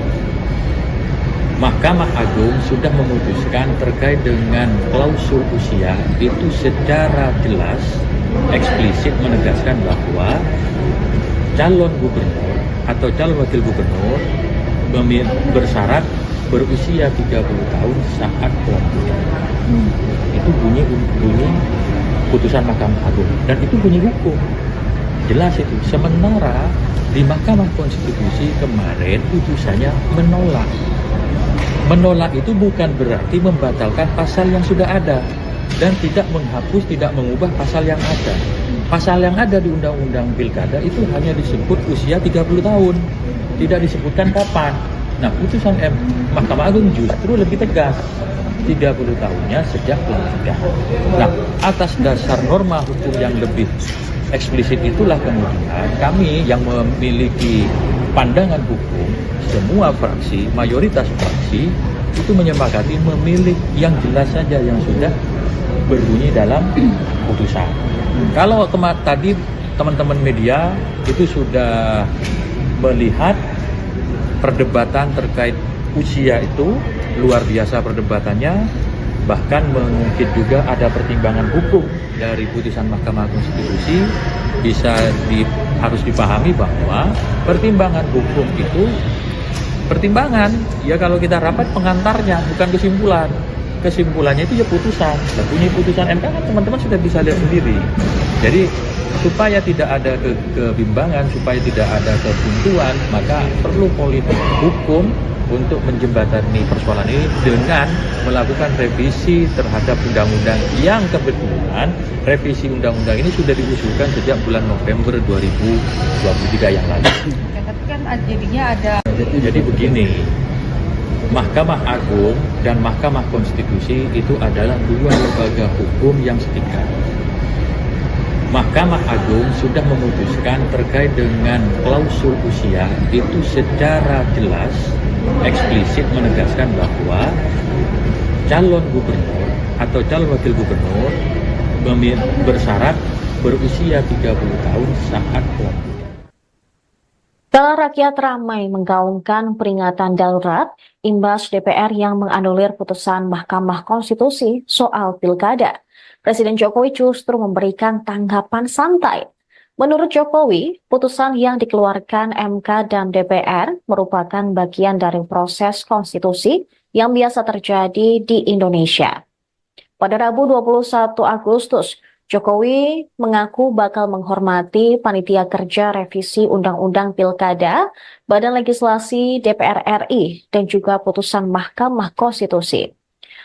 Mahkamah Agung sudah memutuskan terkait dengan klausul usia itu secara jelas, eksplisit menegaskan bahwa calon gubernur atau calon wakil gubernur bersyarat berusia 30 tahun saat pelantikan. Itu bunyi putusan Mahkamah Agung dan itu bunyi hukum jelas itu. Sementara di Mahkamah Konstitusi kemarin putusannya menolak itu bukan berarti membatalkan pasal yang sudah ada dan tidak menghapus, tidak mengubah pasal yang ada. Pasal yang ada di Undang-Undang Pilkada itu hanya disebut usia 30 tahun, tidak disebutkan kapan. Nah, putusan Mahkamah Agung justru lebih tegas, 30 tahunnya sejak pelantikan. Nah, atas dasar norma hukum yang lebih eksplisit itulah kemudian kami yang memiliki pandangan hukum, semua fraksi, mayoritas fraksi itu menyepakati memilih yang jelas saja yang sudah berbunyi dalam putusan. Kalau tadi teman-teman media itu sudah melihat perdebatan terkait usia itu luar biasa perdebatannya, bahkan mungkin juga ada pertimbangan hukum dari putusan Mahkamah Konstitusi. Harus dipahami bahwa pertimbangan hukum itu pertimbangan, ya kalau kita rapat pengantarnya bukan kesimpulan. Kesimpulannya itu ya putusan. Dan bunyi putusan MK kan teman-teman sudah bisa lihat sendiri. Jadi supaya tidak ada kebimbangan, supaya tidak ada kebuntuan, maka perlu politik hukum untuk menjembatani persoalan ini dengan melakukan revisi terhadap undang-undang yang kebetulan revisi undang-undang ini sudah diusulkan sejak bulan November 2023 yang lalu. Tapi kan jadinya ada. Jadi begini, Mahkamah Agung dan Mahkamah Konstitusi itu adalah dua lembaga hukum yang setingkat. Mahkamah Agung sudah memutuskan terkait dengan klausul usia itu secara jelas, eksplisit menegaskan bahwa calon gubernur atau calon wakil gubernur bersyarat berusia 30 tahun saat pelantikan. Kala rakyat ramai menggaungkan peringatan darurat imbas DPR yang menganulir putusan Mahkamah Konstitusi soal pilkada. Presiden Jokowi justru memberikan tanggapan santai. Menurut Jokowi, putusan yang dikeluarkan MK dan DPR merupakan bagian dari proses konstitusi yang biasa terjadi di Indonesia. Pada Rabu 21 Agustus, Jokowi mengaku bakal menghormati Panitia Kerja Revisi Undang-Undang Pilkada, Badan Legislasi DPR RI, dan juga putusan Mahkamah Konstitusi.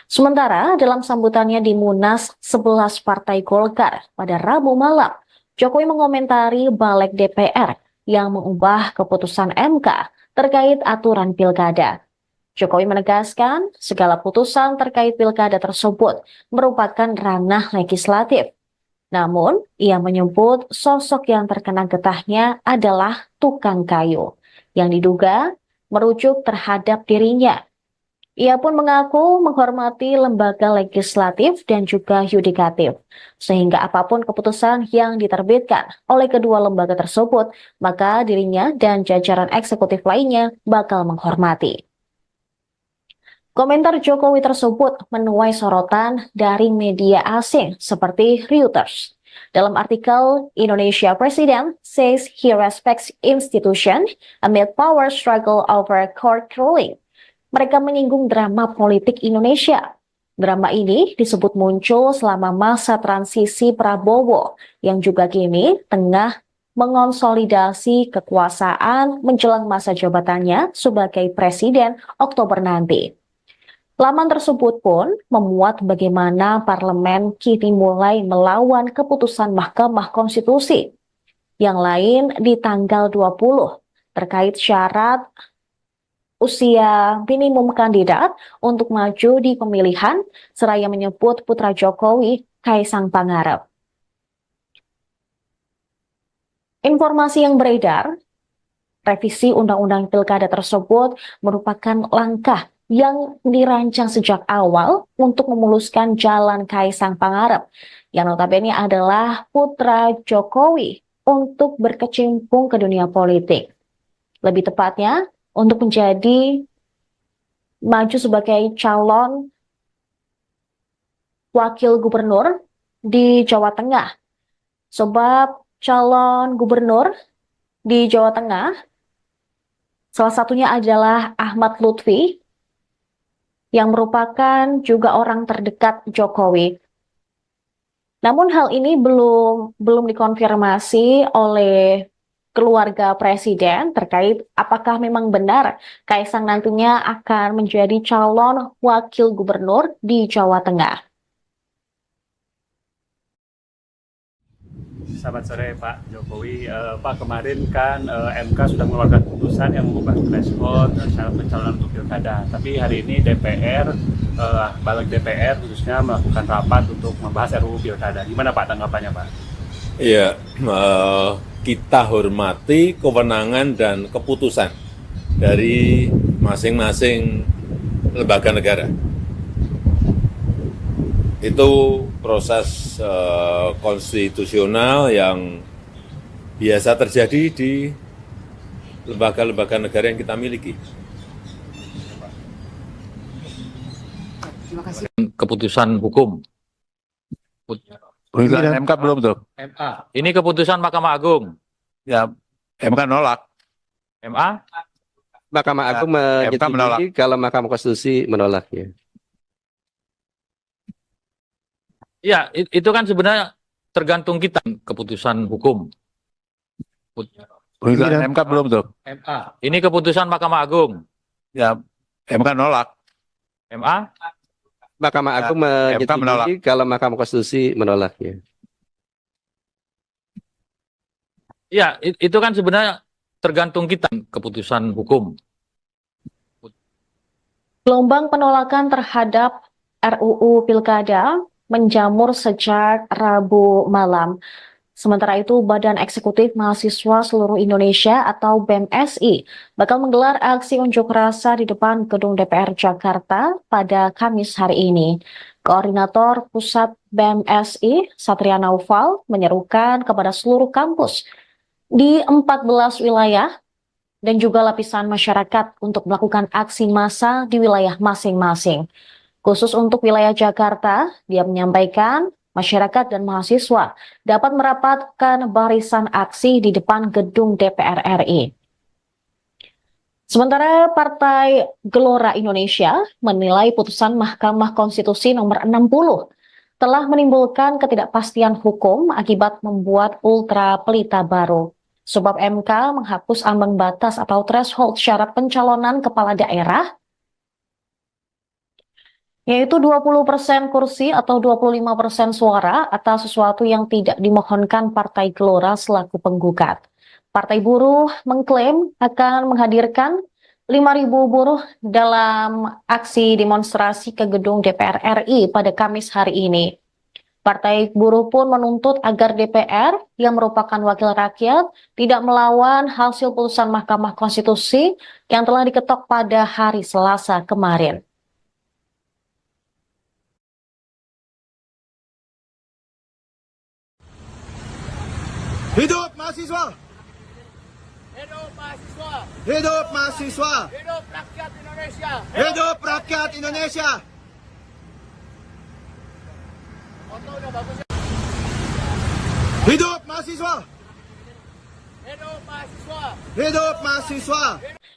Sementara dalam sambutannya di Munas 11 Partai Golkar pada Rabu malam, Jokowi mengomentari balik DPR yang mengubah keputusan MK terkait aturan pilkada. Jokowi menegaskan segala putusan terkait pilkada tersebut merupakan ranah legislatif. Namun, ia menyebut sosok yang terkena getahnya adalah tukang kayu, yang diduga merujuk terhadap dirinya. Ia pun mengaku menghormati lembaga legislatif dan juga yudikatif, sehingga apapun keputusan yang diterbitkan oleh kedua lembaga tersebut, maka dirinya dan jajaran eksekutif lainnya bakal menghormati. Komentar Jokowi tersebut menuai sorotan dari media asing seperti Reuters. Dalam artikel, Indonesia President says he respects institution amid power struggle over court ruling. Mereka menyinggung drama politik Indonesia. Drama ini disebut muncul selama masa transisi Prabowo yang juga kini tengah mengonsolidasi kekuasaan menjelang masa jabatannya sebagai presiden Oktober nanti. Laman tersebut pun memuat bagaimana parlemen kini mulai melawan keputusan Mahkamah Konstitusi. Yang lain di tanggal 20 terkait syarat usia minimum kandidat untuk maju di pemilihan, seraya menyebut putra Jokowi, Kaisang Pangarep. Informasi yang beredar, revisi Undang-Undang Pilkada tersebut merupakan langkah yang dirancang sejak awal untuk memuluskan jalan Kaisang Pangarep, yang notabene adalah putra Jokowi untuk berkecimpung ke dunia politik. Lebih tepatnya, untuk menjadi maju sebagai calon wakil gubernur di Jawa Tengah. Sebab calon gubernur di Jawa Tengah, salah satunya adalah Ahmad Lutfi, yang merupakan juga orang terdekat Jokowi. Namun hal ini belum dikonfirmasi oleh keluarga presiden terkait apakah memang benar Kaisang nantinya akan menjadi calon wakil gubernur di Jawa Tengah. Selamat sore Pak Jokowi. Pak, kemarin kan MK sudah mengeluarkan putusan yang mengubah threshold syarat pencalonan untuk pilkada. Tapi hari ini DPR, balik DPR khususnya melakukan rapat untuk membahas RUU pilkada. Gimana Pak tanggapannya Pak? Iya, kita hormati kewenangan dan keputusan dari masing-masing lembaga negara. Itu proses konstitusional yang biasa terjadi di lembaga-lembaga negara yang kita miliki. Terima kasih. Keputusan hukum. Putusan MK belum tuh. MA. Ini keputusan Mahkamah Agung. Ya, MK nolak. MA. Mahkamah Agung MK menolak. menyetujui kalau Mahkamah Konstitusi menolaknya. Ya, itu kan sebenarnya tergantung kita keputusan hukum. Putusan MK belum tuh. MA. Ini keputusan Mahkamah Agung. Ya, MK nolak. MA. Mahkamah Agung MK menolak. menyetujui kalau Mahkamah Konstitusi menolaknya. Ya, itu kan sebenarnya tergantung kita keputusan hukum. Gelombang penolakan terhadap RUU Pilkada menjamur sejak Rabu malam. Sementara itu, Badan Eksekutif Mahasiswa Seluruh Indonesia atau BEMSI bakal menggelar aksi unjuk rasa di depan Gedung DPR Jakarta pada Kamis hari ini. Koordinator Pusat BEMSI, Satria Naufal, menyerukan kepada seluruh kampus di 14 wilayah dan juga lapisan masyarakat untuk melakukan aksi massa di wilayah masing-masing. Khusus untuk wilayah Jakarta, dia menyampaikan masyarakat dan mahasiswa dapat merapatkan barisan aksi di depan gedung DPR RI. Sementara Partai Gelora Indonesia menilai putusan Mahkamah Konstitusi nomor 60 telah menimbulkan ketidakpastian hukum akibat membuat ultra pelita baru. Sebab MK menghapus ambang batas atau threshold syarat pencalonan kepala daerah yaitu 20% kursi atau 25% suara atas sesuatu yang tidak dimohonkan Partai Gelora selaku penggugat. Partai Buruh mengklaim akan menghadirkan 5.000 buruh dalam aksi demonstrasi ke gedung DPR RI pada Kamis hari ini. Partai Buruh pun menuntut agar DPR yang merupakan wakil rakyat tidak melawan hasil putusan Mahkamah Konstitusi yang telah diketok pada hari Selasa kemarin. Hidup mahasiswa! Hidup mahasiswa! Hidup mahasiswa! Hidup rakyat Indonesia! Hidup rakyat Indonesia! Oto udah bagus ya? Hidup mahasiswa! Hidup mahasiswa! Hidup mahasiswa!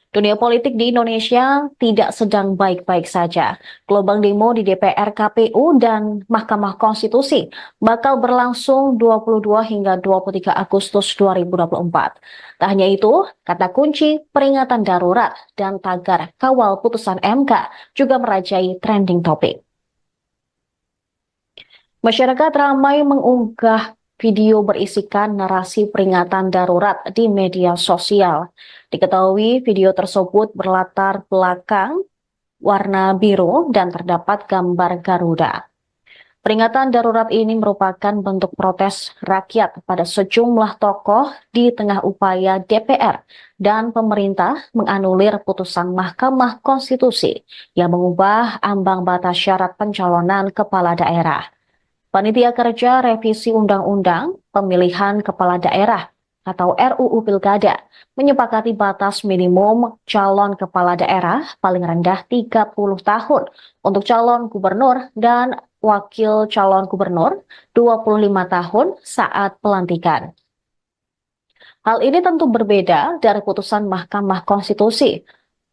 Dunia politik di Indonesia tidak sedang baik-baik saja. Gelombang demo di DPR, KPU, dan Mahkamah Konstitusi bakal berlangsung 22 hingga 23 Agustus 2024. Tak hanya itu, kata kunci peringatan darurat dan tagar kawal putusan MK juga merajai trending topik. Masyarakat ramai mengunggah video berisikan narasi peringatan darurat di media sosial. Diketahui video tersebut berlatar belakang warna biru dan terdapat gambar Garuda. Peringatan darurat ini merupakan bentuk protes rakyat pada sejumlah tokoh di tengah upaya DPR dan pemerintah menganulir putusan Mahkamah Konstitusi yang mengubah ambang batas syarat pencalonan kepala daerah. Panitia Kerja Revisi Undang-Undang Pemilihan Kepala Daerah atau RUU Pilkada menyepakati batas minimum calon kepala daerah paling rendah 30 tahun untuk calon gubernur dan wakil calon gubernur 25 tahun saat pelantikan. Hal ini tentu berbeda dari putusan Mahkamah Konstitusi.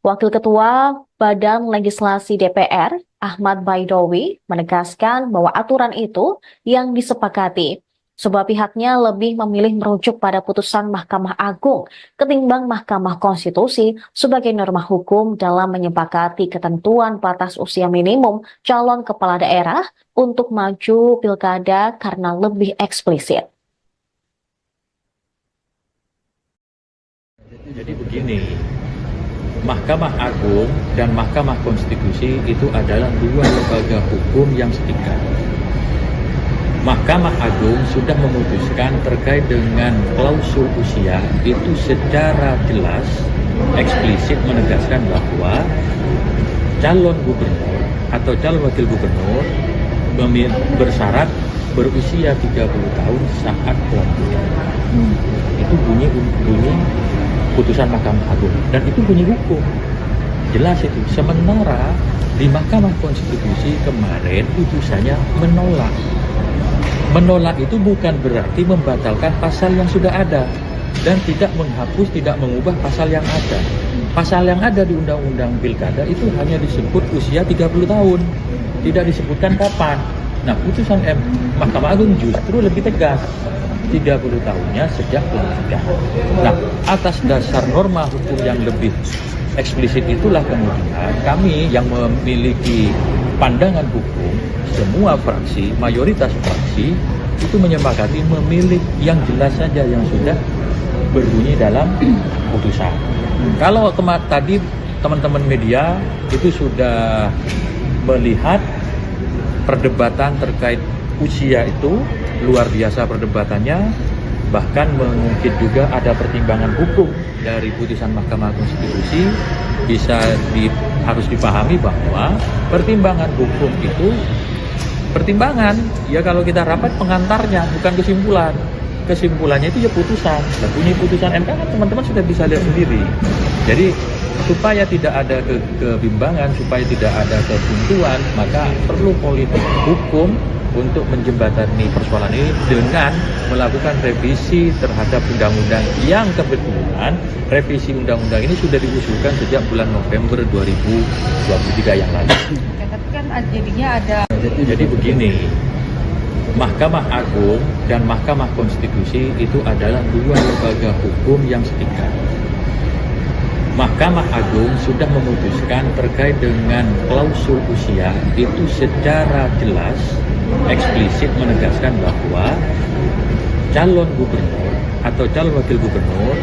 Wakil Ketua Badan Legislasi DPR, Ahmad Baidowi, menegaskan bahwa aturan itu yang disepakati, sebab pihaknya lebih memilih merujuk pada putusan Mahkamah Agung ketimbang Mahkamah Konstitusi sebagai norma hukum dalam menyepakati ketentuan batas usia minimum calon kepala daerah untuk maju pilkada karena lebih eksplisit. Jadi begini, Mahkamah Agung dan Mahkamah Konstitusi itu adalah dua lembaga hukum yang setingkat. Mahkamah Agung sudah memutuskan terkait dengan klausul usia itu secara jelas, eksplisit menegaskan bahwa calon gubernur atau calon wakil gubernur bersyarat berusia 30 tahun saat pelantikan. Itu bunyi putusan Mahkamah Agung dan itu bunyi hukum jelas itu. Sementara di Mahkamah Konstitusi kemarin putusannya menolak itu bukan berarti membatalkan pasal yang sudah ada dan tidak menghapus, tidak mengubah pasal yang ada. Pasal yang ada di Undang-Undang Pilkada itu hanya disebut usia 30 tahun, tidak disebutkan kapan. Nah, putusan Mahkamah Agung justru lebih tegas, 30 tahunnya sejak pelantikan. Nah, atas dasar norma hukum yang lebih eksplisit itulah kemudian kami yang memiliki pandangan hukum, semua fraksi, mayoritas fraksi itu menyepakati memilih yang jelas saja yang sudah berbunyi dalam putusan. Kalau tadi teman-teman media itu sudah melihat perdebatan terkait usia itu luar biasa perdebatannya, Bahkan mungkin juga ada pertimbangan hukum dari putusan Mahkamah Konstitusi. Harus dipahami bahwa pertimbangan hukum itu pertimbangan, ya kalau kita rapat pengantarnya, bukan kesimpulan. Kesimpulannya itu ya putusan. Dan bunyi putusan MK kan teman-teman sudah bisa lihat sendiri. Jadi supaya tidak ada kebimbangan, supaya tidak ada kebuntuan, maka perlu politik hukum untuk menjembatani persoalan ini dengan melakukan revisi terhadap undang-undang yang kebetulan revisi undang-undang ini sudah diusulkan sejak bulan November 2023 yang lalu. Tapi kan jadinya ada. Jadi begini, Mahkamah Agung dan Mahkamah Konstitusi itu adalah dua lembaga hukum yang setingkat. Mahkamah Agung sudah memutuskan terkait dengan klausul usia itu secara jelas, eksplisit menegaskan bahwa calon gubernur atau calon wakil gubernur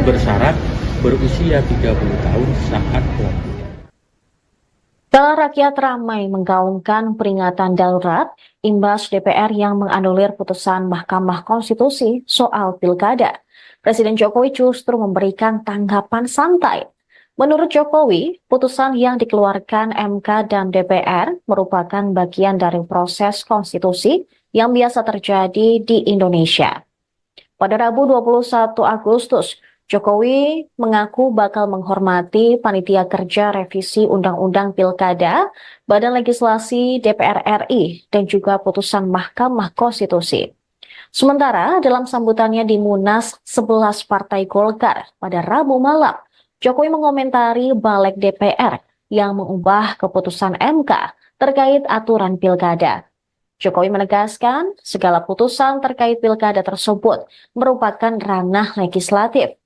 bersyarat berusia 30 tahun saat pelantikan. Rakyat ramai menggaungkan peringatan darurat imbas DPR yang menganulir putusan Mahkamah Konstitusi soal pilkada. Presiden Jokowi justru memberikan tanggapan santai. Menurut Jokowi, putusan yang dikeluarkan MK dan DPR merupakan bagian dari proses konstitusi yang biasa terjadi di Indonesia. Pada Rabu 21 Agustus, Jokowi mengaku bakal menghormati Panitia Kerja Revisi Undang-Undang Pilkada, Badan Legislasi DPR RI, dan juga putusan Mahkamah Konstitusi. Sementara dalam sambutannya di Munas 11 Partai Golkar pada Rabu malam, Jokowi mengomentari balik DPR yang mengubah keputusan MK terkait aturan pilkada. Jokowi menegaskan segala putusan terkait pilkada tersebut merupakan ranah legislatif.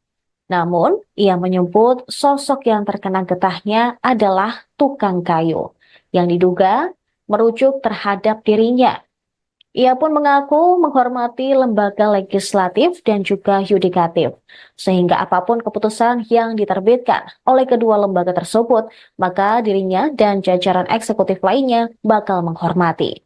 Namun, ia menyebut sosok yang terkena getahnya adalah tukang kayu, yang diduga merujuk terhadap dirinya. Ia pun mengaku menghormati lembaga legislatif dan juga yudikatif, sehingga apapun keputusan yang diterbitkan oleh kedua lembaga tersebut, maka dirinya dan jajaran eksekutif lainnya bakal menghormati.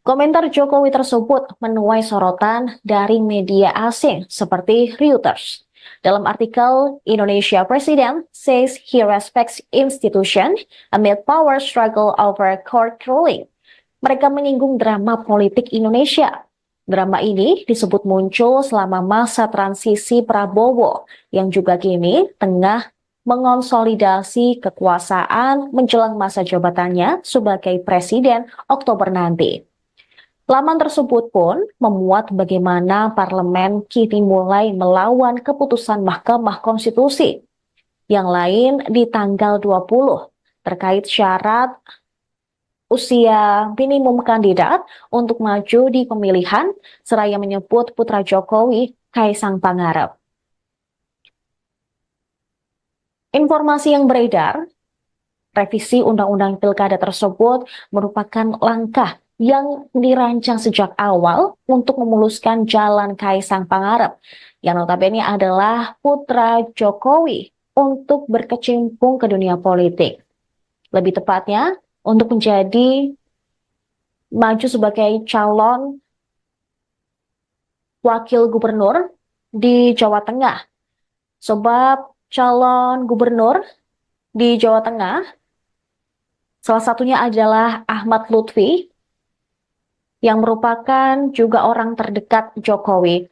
Komentar Jokowi tersebut menuai sorotan dari media asing seperti Reuters. Dalam artikel, Indonesia President says he respects institution amid power struggle over court ruling. Mereka menyinggung drama politik Indonesia. Drama ini disebut muncul selama masa transisi Prabowo yang juga kini tengah mengonsolidasi kekuasaan menjelang masa jabatannya sebagai presiden Oktober nanti. Laman tersebut pun memuat bagaimana parlemen kini mulai melawan keputusan Mahkamah Konstitusi. Yang lain di tanggal 20 terkait syarat usia minimum kandidat untuk maju di pemilihan, seraya menyebut putra Jokowi, Kaisang Pangarep. Informasi yang beredar, revisi Undang-Undang Pilkada tersebut merupakan langkah yang dirancang sejak awal untuk memuluskan jalan Kaisang Pangarep, yang notabene adalah putra Jokowi untuk berkecimpung ke dunia politik. Lebih tepatnya, untuk menjadi maju sebagai calon wakil gubernur di Jawa Tengah. Sebab calon gubernur di Jawa Tengah, salah satunya adalah Ahmad Lutfi, yang merupakan juga orang terdekat Jokowi.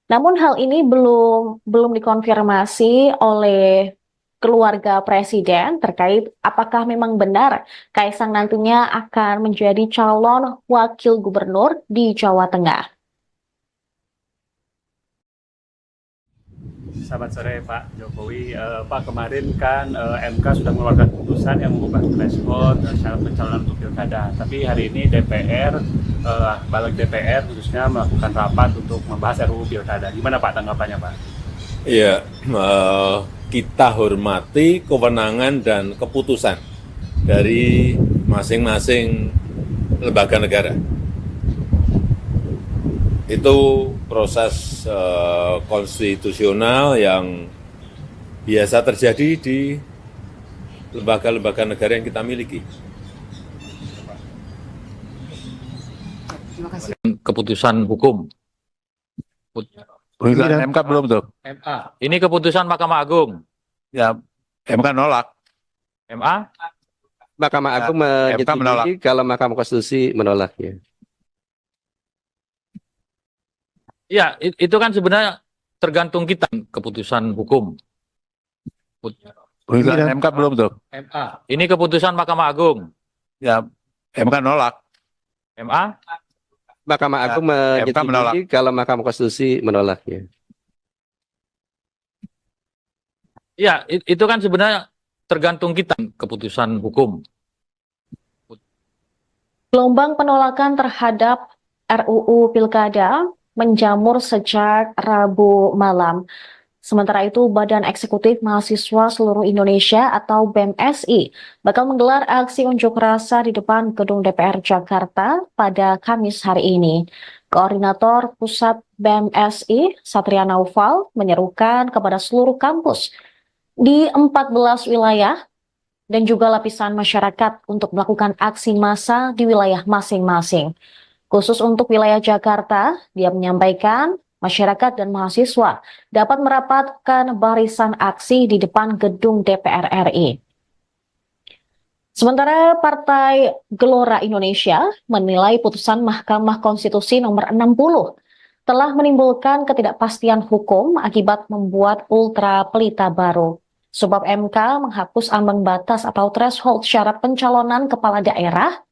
Namun hal ini belum dikonfirmasi oleh keluarga presiden terkait apakah memang benar Kaisang nantinya akan menjadi calon wakil gubernur di Jawa Tengah. Selamat sore Pak Jokowi. Pak, kemarin kan MK sudah mengeluarkan putusan yang mengubah threshold syarat pencalonan untuk pilkada. Tapi hari ini DPR, balik DPR khususnya melakukan rapat untuk membahas RUU pilkada. Gimana Pak tanggapannya Pak? Iya, kita hormati kewenangan dan keputusan dari masing-masing lembaga negara. Itu proses konstitusional yang biasa terjadi di lembaga-lembaga negara yang kita miliki. keputusan hukum. Putusan MK belum tuh. MA. Ini keputusan Mahkamah Agung. Ya, MK nolak. MA. Mahkamah Agung MK menolak. menyetujui kalau Mahkamah Konstitusi menolaknya. Ya, itu kan sebenarnya tergantung kita keputusan hukum. Putusan MK belum tuh. MA. Ini keputusan Mahkamah Agung. Ya, MK nolak. MA. Mahkamah Agung MK menolak. menyetujui kalau Mahkamah Konstitusi menolaknya. Ya, itu kan sebenarnya tergantung kita keputusan hukum. Gelombang penolakan terhadap RUU Pilkada menjamur sejak Rabu malam. Sementara itu, Badan Eksekutif Mahasiswa Seluruh Indonesia atau BEMSI bakal menggelar aksi unjuk rasa di depan Gedung DPR Jakarta pada Kamis hari ini. Koordinator Pusat BEMSI, Satria Naufal, menyerukan kepada seluruh kampus di 14 wilayah dan juga lapisan masyarakat untuk melakukan aksi massa di wilayah masing-masing. Khusus untuk wilayah Jakarta, dia menyampaikan masyarakat dan mahasiswa dapat merapatkan barisan aksi di depan gedung DPR RI. Sementara Partai Gelora Indonesia menilai putusan Mahkamah Konstitusi nomor 60 telah menimbulkan ketidakpastian hukum akibat membuat ultra pelita baru. Sebab MK menghapus ambang batas atau threshold syarat pencalonan kepala daerah,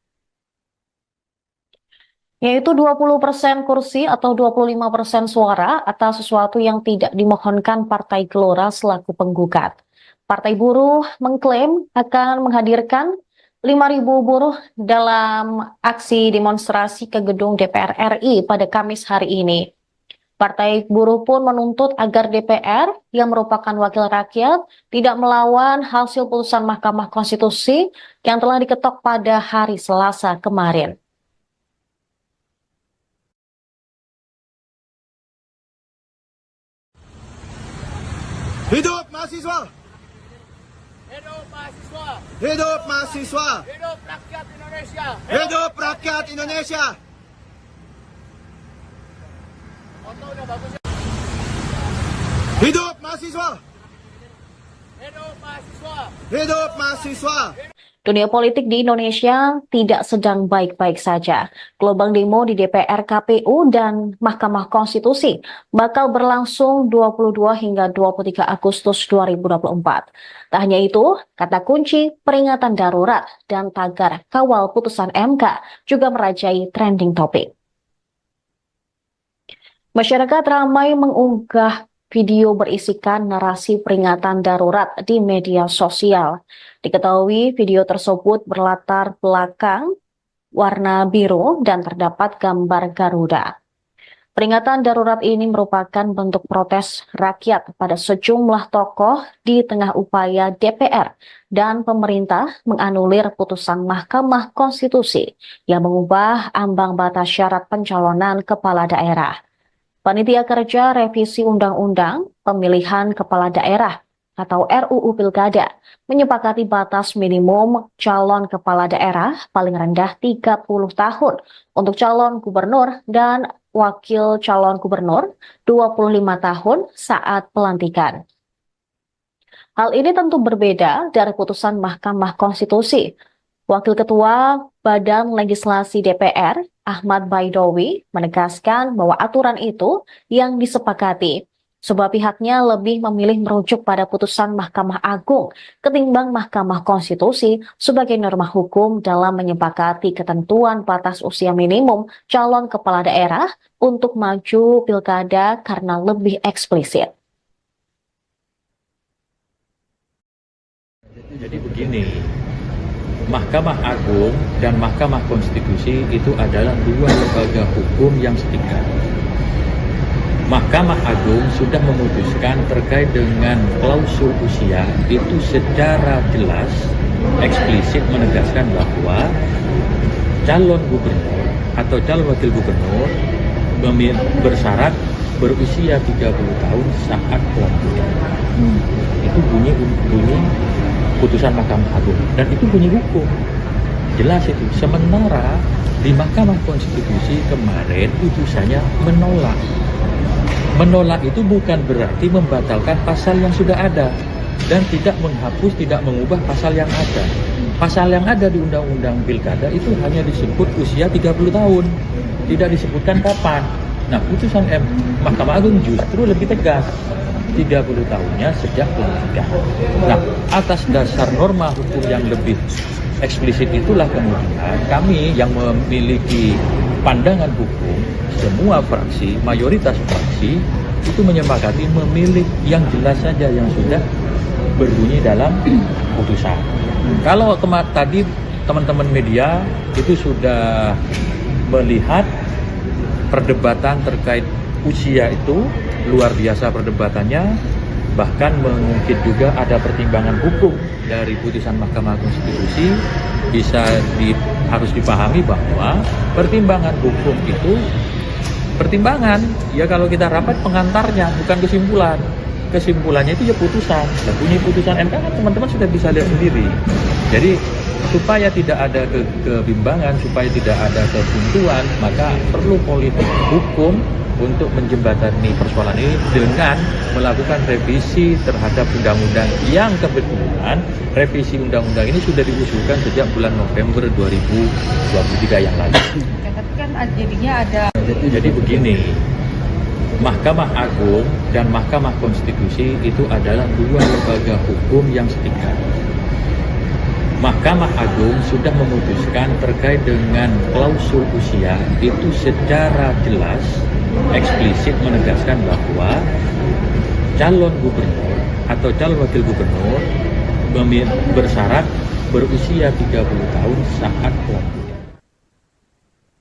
yaitu 20% kursi atau 25% suara atas sesuatu yang tidak dimohonkan Partai Gelora selaku penggugat. Partai Buruh mengklaim akan menghadirkan 5.000 buruh dalam aksi demonstrasi ke gedung DPR RI pada Kamis hari ini. Partai Buruh pun menuntut agar DPR yang merupakan wakil rakyat tidak melawan hasil putusan Mahkamah Konstitusi yang telah diketok pada hari Selasa kemarin. Hidup mahasiswa! Hidup mahasiswa! Hidup mahasiswa! Hidup rakyat Indonesia! Hidup rakyat Indonesia! Oto udah bagus ya? Hidup mahasiswa! Hidup mahasiswa! Hidup mahasiswa! Dunia politik di Indonesia tidak sedang baik-baik saja. Gelombang demo di DPR, KPU, dan Mahkamah Konstitusi bakal berlangsung 22 hingga 23 Agustus 2024. Tak hanya itu, kata kunci peringatan darurat dan tagar kawal putusan MK juga merajai trending topik. Masyarakat ramai mengunggah video berisikan narasi peringatan darurat di media sosial. Diketahui video tersebut berlatar belakang warna biru dan terdapat gambar Garuda. Peringatan darurat ini merupakan bentuk protes rakyat pada sejumlah tokoh di tengah upaya DPR dan pemerintah menganulir putusan Mahkamah Konstitusi yang mengubah ambang batas syarat pencalonan kepala daerah. Panitia Kerja Revisi Undang-Undang Pemilihan Kepala Daerah atau RUU Pilkada menyepakati batas minimum calon kepala daerah paling rendah 30 tahun untuk calon gubernur dan wakil calon gubernur 25 tahun saat pelantikan. Hal ini tentu berbeda dari putusan Mahkamah Konstitusi. Wakil Ketua Badan Legislasi DPR, Ahmad Baidowi, menegaskan bahwa aturan itu yang disepakati, sebab pihaknya lebih memilih merujuk pada putusan Mahkamah Agung ketimbang Mahkamah Konstitusi sebagai norma hukum dalam menyepakati ketentuan batas usia minimum calon kepala daerah untuk maju pilkada karena lebih eksplisit. Jadi begini, Mahkamah Agung dan Mahkamah Konstitusi itu adalah dua lembaga hukum yang setingkat. Mahkamah Agung sudah memutuskan terkait dengan klausul usia itu secara jelas, eksplisit menegaskan bahwa calon gubernur atau calon wakil gubernur bersyarat berusia 30 tahun saat pelantikan. Itu bunyi putusan Mahkamah Agung dan itu bunyi hukum jelas itu. Sementara Di Mahkamah Konstitusi kemarin putusannya menolak. Menolak itu bukan berarti membatalkan pasal yang sudah ada dan tidak menghapus, tidak mengubah pasal yang ada. Pasal yang ada di Undang-Undang Pilkada itu hanya disebut usia 30 tahun, tidak disebutkan kapan. Nah, putusan Mahkamah Agung justru lebih tegas, 30 tahunnya sejak pelantikan. Nah, atas dasar norma hukum yang lebih eksplisit itulah kemudian kami yang memiliki pandangan hukum, semua fraksi, mayoritas fraksi itu menyepakati memilih yang jelas saja yang sudah berbunyi dalam putusan. Kalau tadi teman-teman media itu sudah melihat perdebatan terkait usia itu luar biasa perdebatannya, bahkan mungkin juga ada pertimbangan hukum dari putusan Mahkamah Konstitusi. Harus dipahami bahwa pertimbangan hukum itu pertimbangan, ya kalau kita rapat pengantarnya, bukan kesimpulan. Kesimpulannya itu ya putusan. Dan bunyi putusan MK kan teman-teman sudah bisa lihat sendiri. Jadi supaya tidak ada kebimbangan, supaya tidak ada kebuntuan, maka perlu politik hukum untuk menjembatani persoalan ini dengan melakukan revisi terhadap undang-undang yang kebetulan revisi undang-undang ini sudah diusulkan sejak bulan November 2023 yang lalu. Tapi kan jadinya ada. Jadi begini, Mahkamah Agung dan Mahkamah Konstitusi itu adalah dua lembaga hukum yang setingkat. Mahkamah Agung sudah memutuskan terkait dengan klausul usia itu secara jelas, eksplisit menegaskan bahwa calon gubernur atau calon wakil gubernur bersyarat berusia 30 tahun saat pelantikan.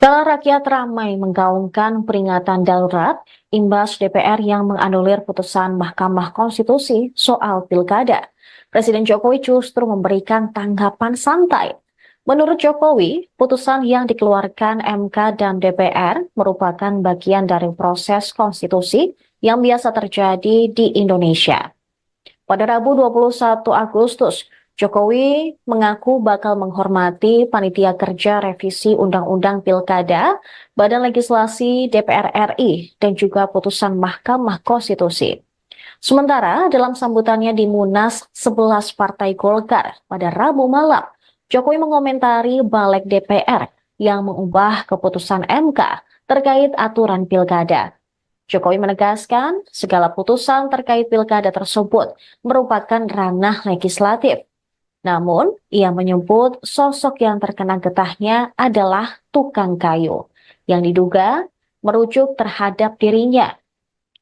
Bala rakyat ramai menggaungkan peringatan darurat imbas DPR yang menganulir putusan Mahkamah Konstitusi soal pilkada. Presiden Jokowi justru memberikan tanggapan santai. Menurut Jokowi, putusan yang dikeluarkan MK dan DPR merupakan bagian dari proses konstitusi yang biasa terjadi di Indonesia. Pada Rabu 21 Agustus, Jokowi mengaku bakal menghormati Panitia Kerja Revisi Undang-Undang Pilkada, Badan Legislasi DPR RI, dan juga putusan Mahkamah Konstitusi. Sementara dalam sambutannya di Munas 11 Partai Golkar pada Rabu malam, Jokowi mengomentari balik DPR yang mengubah keputusan MK terkait aturan pilkada. Jokowi menegaskan segala putusan terkait pilkada tersebut merupakan ranah legislatif. Namun, ia menyebut sosok yang terkena getahnya adalah tukang kayu, yang diduga merujuk terhadap dirinya.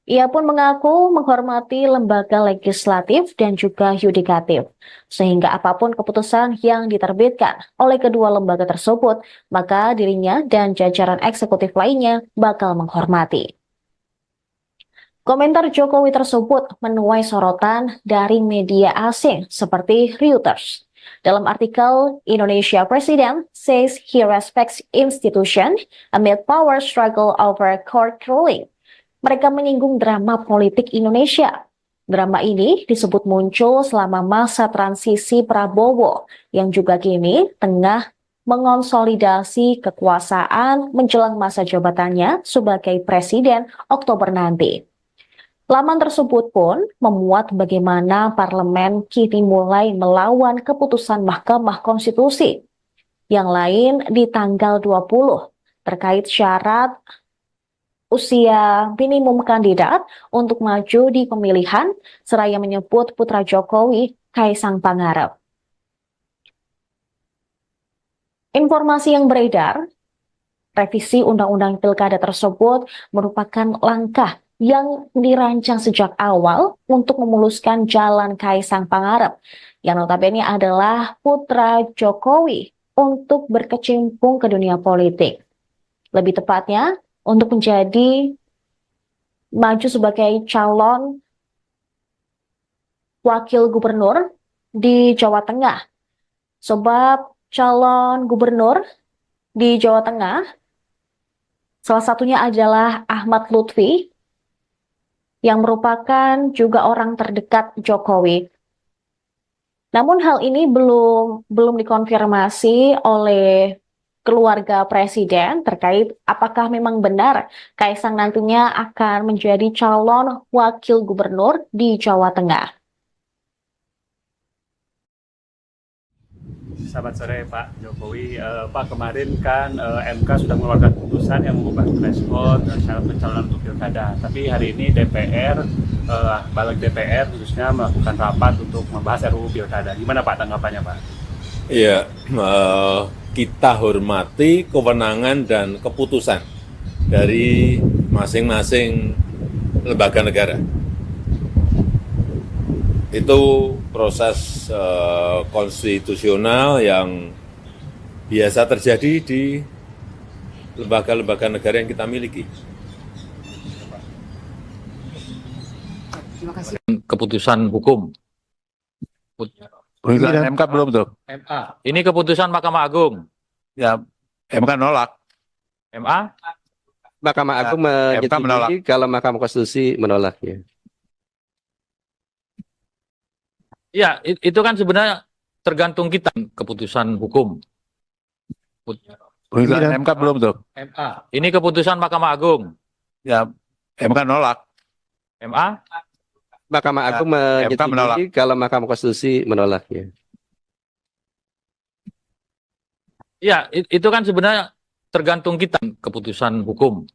Ia pun mengaku menghormati lembaga legislatif dan juga yudikatif, sehingga apapun keputusan yang diterbitkan oleh kedua lembaga tersebut, maka dirinya dan jajaran eksekutif lainnya bakal menghormati. Komentar Jokowi tersebut menuai sorotan dari media asing seperti Reuters. Dalam artikel, Indonesia President says he respects institution amid power struggle over court ruling. Mereka menyinggung drama politik Indonesia. Drama ini disebut muncul selama masa transisi Prabowo yang juga kini tengah mengonsolidasi kekuasaan menjelang masa jabatannya sebagai presiden Oktober nanti. Laman tersebut pun memuat bagaimana parlemen kini mulai melawan keputusan Mahkamah Konstitusi. Yang lain di tanggal 20 terkait syarat usia minimum kandidat untuk maju di pemilihan, seraya menyebut putra Jokowi, Kaisang Pangarep. Informasi yang beredar, revisi Undang-Undang Pilkada tersebut merupakan langkah yang dirancang sejak awal untuk memuluskan jalan Kaisang Pangarep, yang notabene adalah putra Jokowi untuk berkecimpung ke dunia politik. Lebih tepatnya, untuk menjadi maju sebagai calon wakil gubernur di Jawa Tengah. Sebab calon gubernur di Jawa Tengah, salah satunya adalah Ahmad Lutfi, yang merupakan juga orang terdekat Jokowi. Namun hal ini belum dikonfirmasi oleh keluarga Presiden terkait apakah memang benar Kaisang nantinya akan menjadi calon wakil gubernur di Jawa Tengah. Selamat sore Pak Jokowi. Pak, kemarin kan MK sudah mengeluarkan putusan yang mengubah threshold syarat pencalonan untuk pilkada. Tapi hari ini DPR, balik DPR khususnya melakukan rapat untuk membahas RUU pilkada. Gimana Pak tanggapannya Pak? Iya, kita hormati kewenangan dan keputusan dari masing-masing lembaga negara. Itu proses konstitusional yang biasa terjadi di lembaga-lembaga negara yang kita miliki. Keputusan hukum. Putusan MK belum tuh. MA. Ini keputusan Mahkamah Agung. Ya, MK nolak. MA. Mahkamah Agung MK menolak. menyetujui kalau Mahkamah Konstitusi menolaknya. Ya, itu kan sebenarnya tergantung kita keputusan hukum. Putusan MK belum tuh. MA. Ini keputusan Mahkamah Agung. Ya, MK nolak. MA. Mahkamah Agung MK menolak. menyetujui kalau Mahkamah Konstitusi menolaknya. Ya, itu kan sebenarnya tergantung kita keputusan hukum.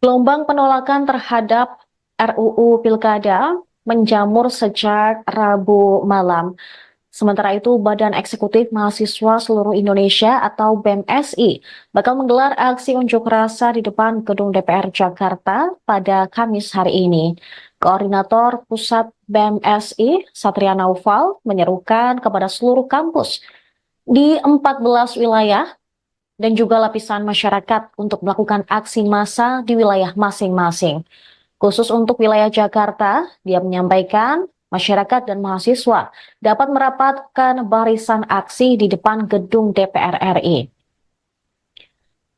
Gelombang penolakan terhadap RUU Pilkada menjamur sejak Rabu malam. Sementara itu, Badan Eksekutif Mahasiswa Seluruh Indonesia atau BEMSI bakal menggelar aksi unjuk rasa di depan Gedung DPR Jakarta pada Kamis hari ini. Koordinator Pusat BEMSI, Satria Naufal, menyerukan kepada seluruh kampus di 14 wilayah dan juga lapisan masyarakat untuk melakukan aksi massa di wilayah masing-masing. Khusus untuk wilayah Jakarta, dia menyampaikan masyarakat dan mahasiswa dapat merapatkan barisan aksi di depan gedung DPR RI.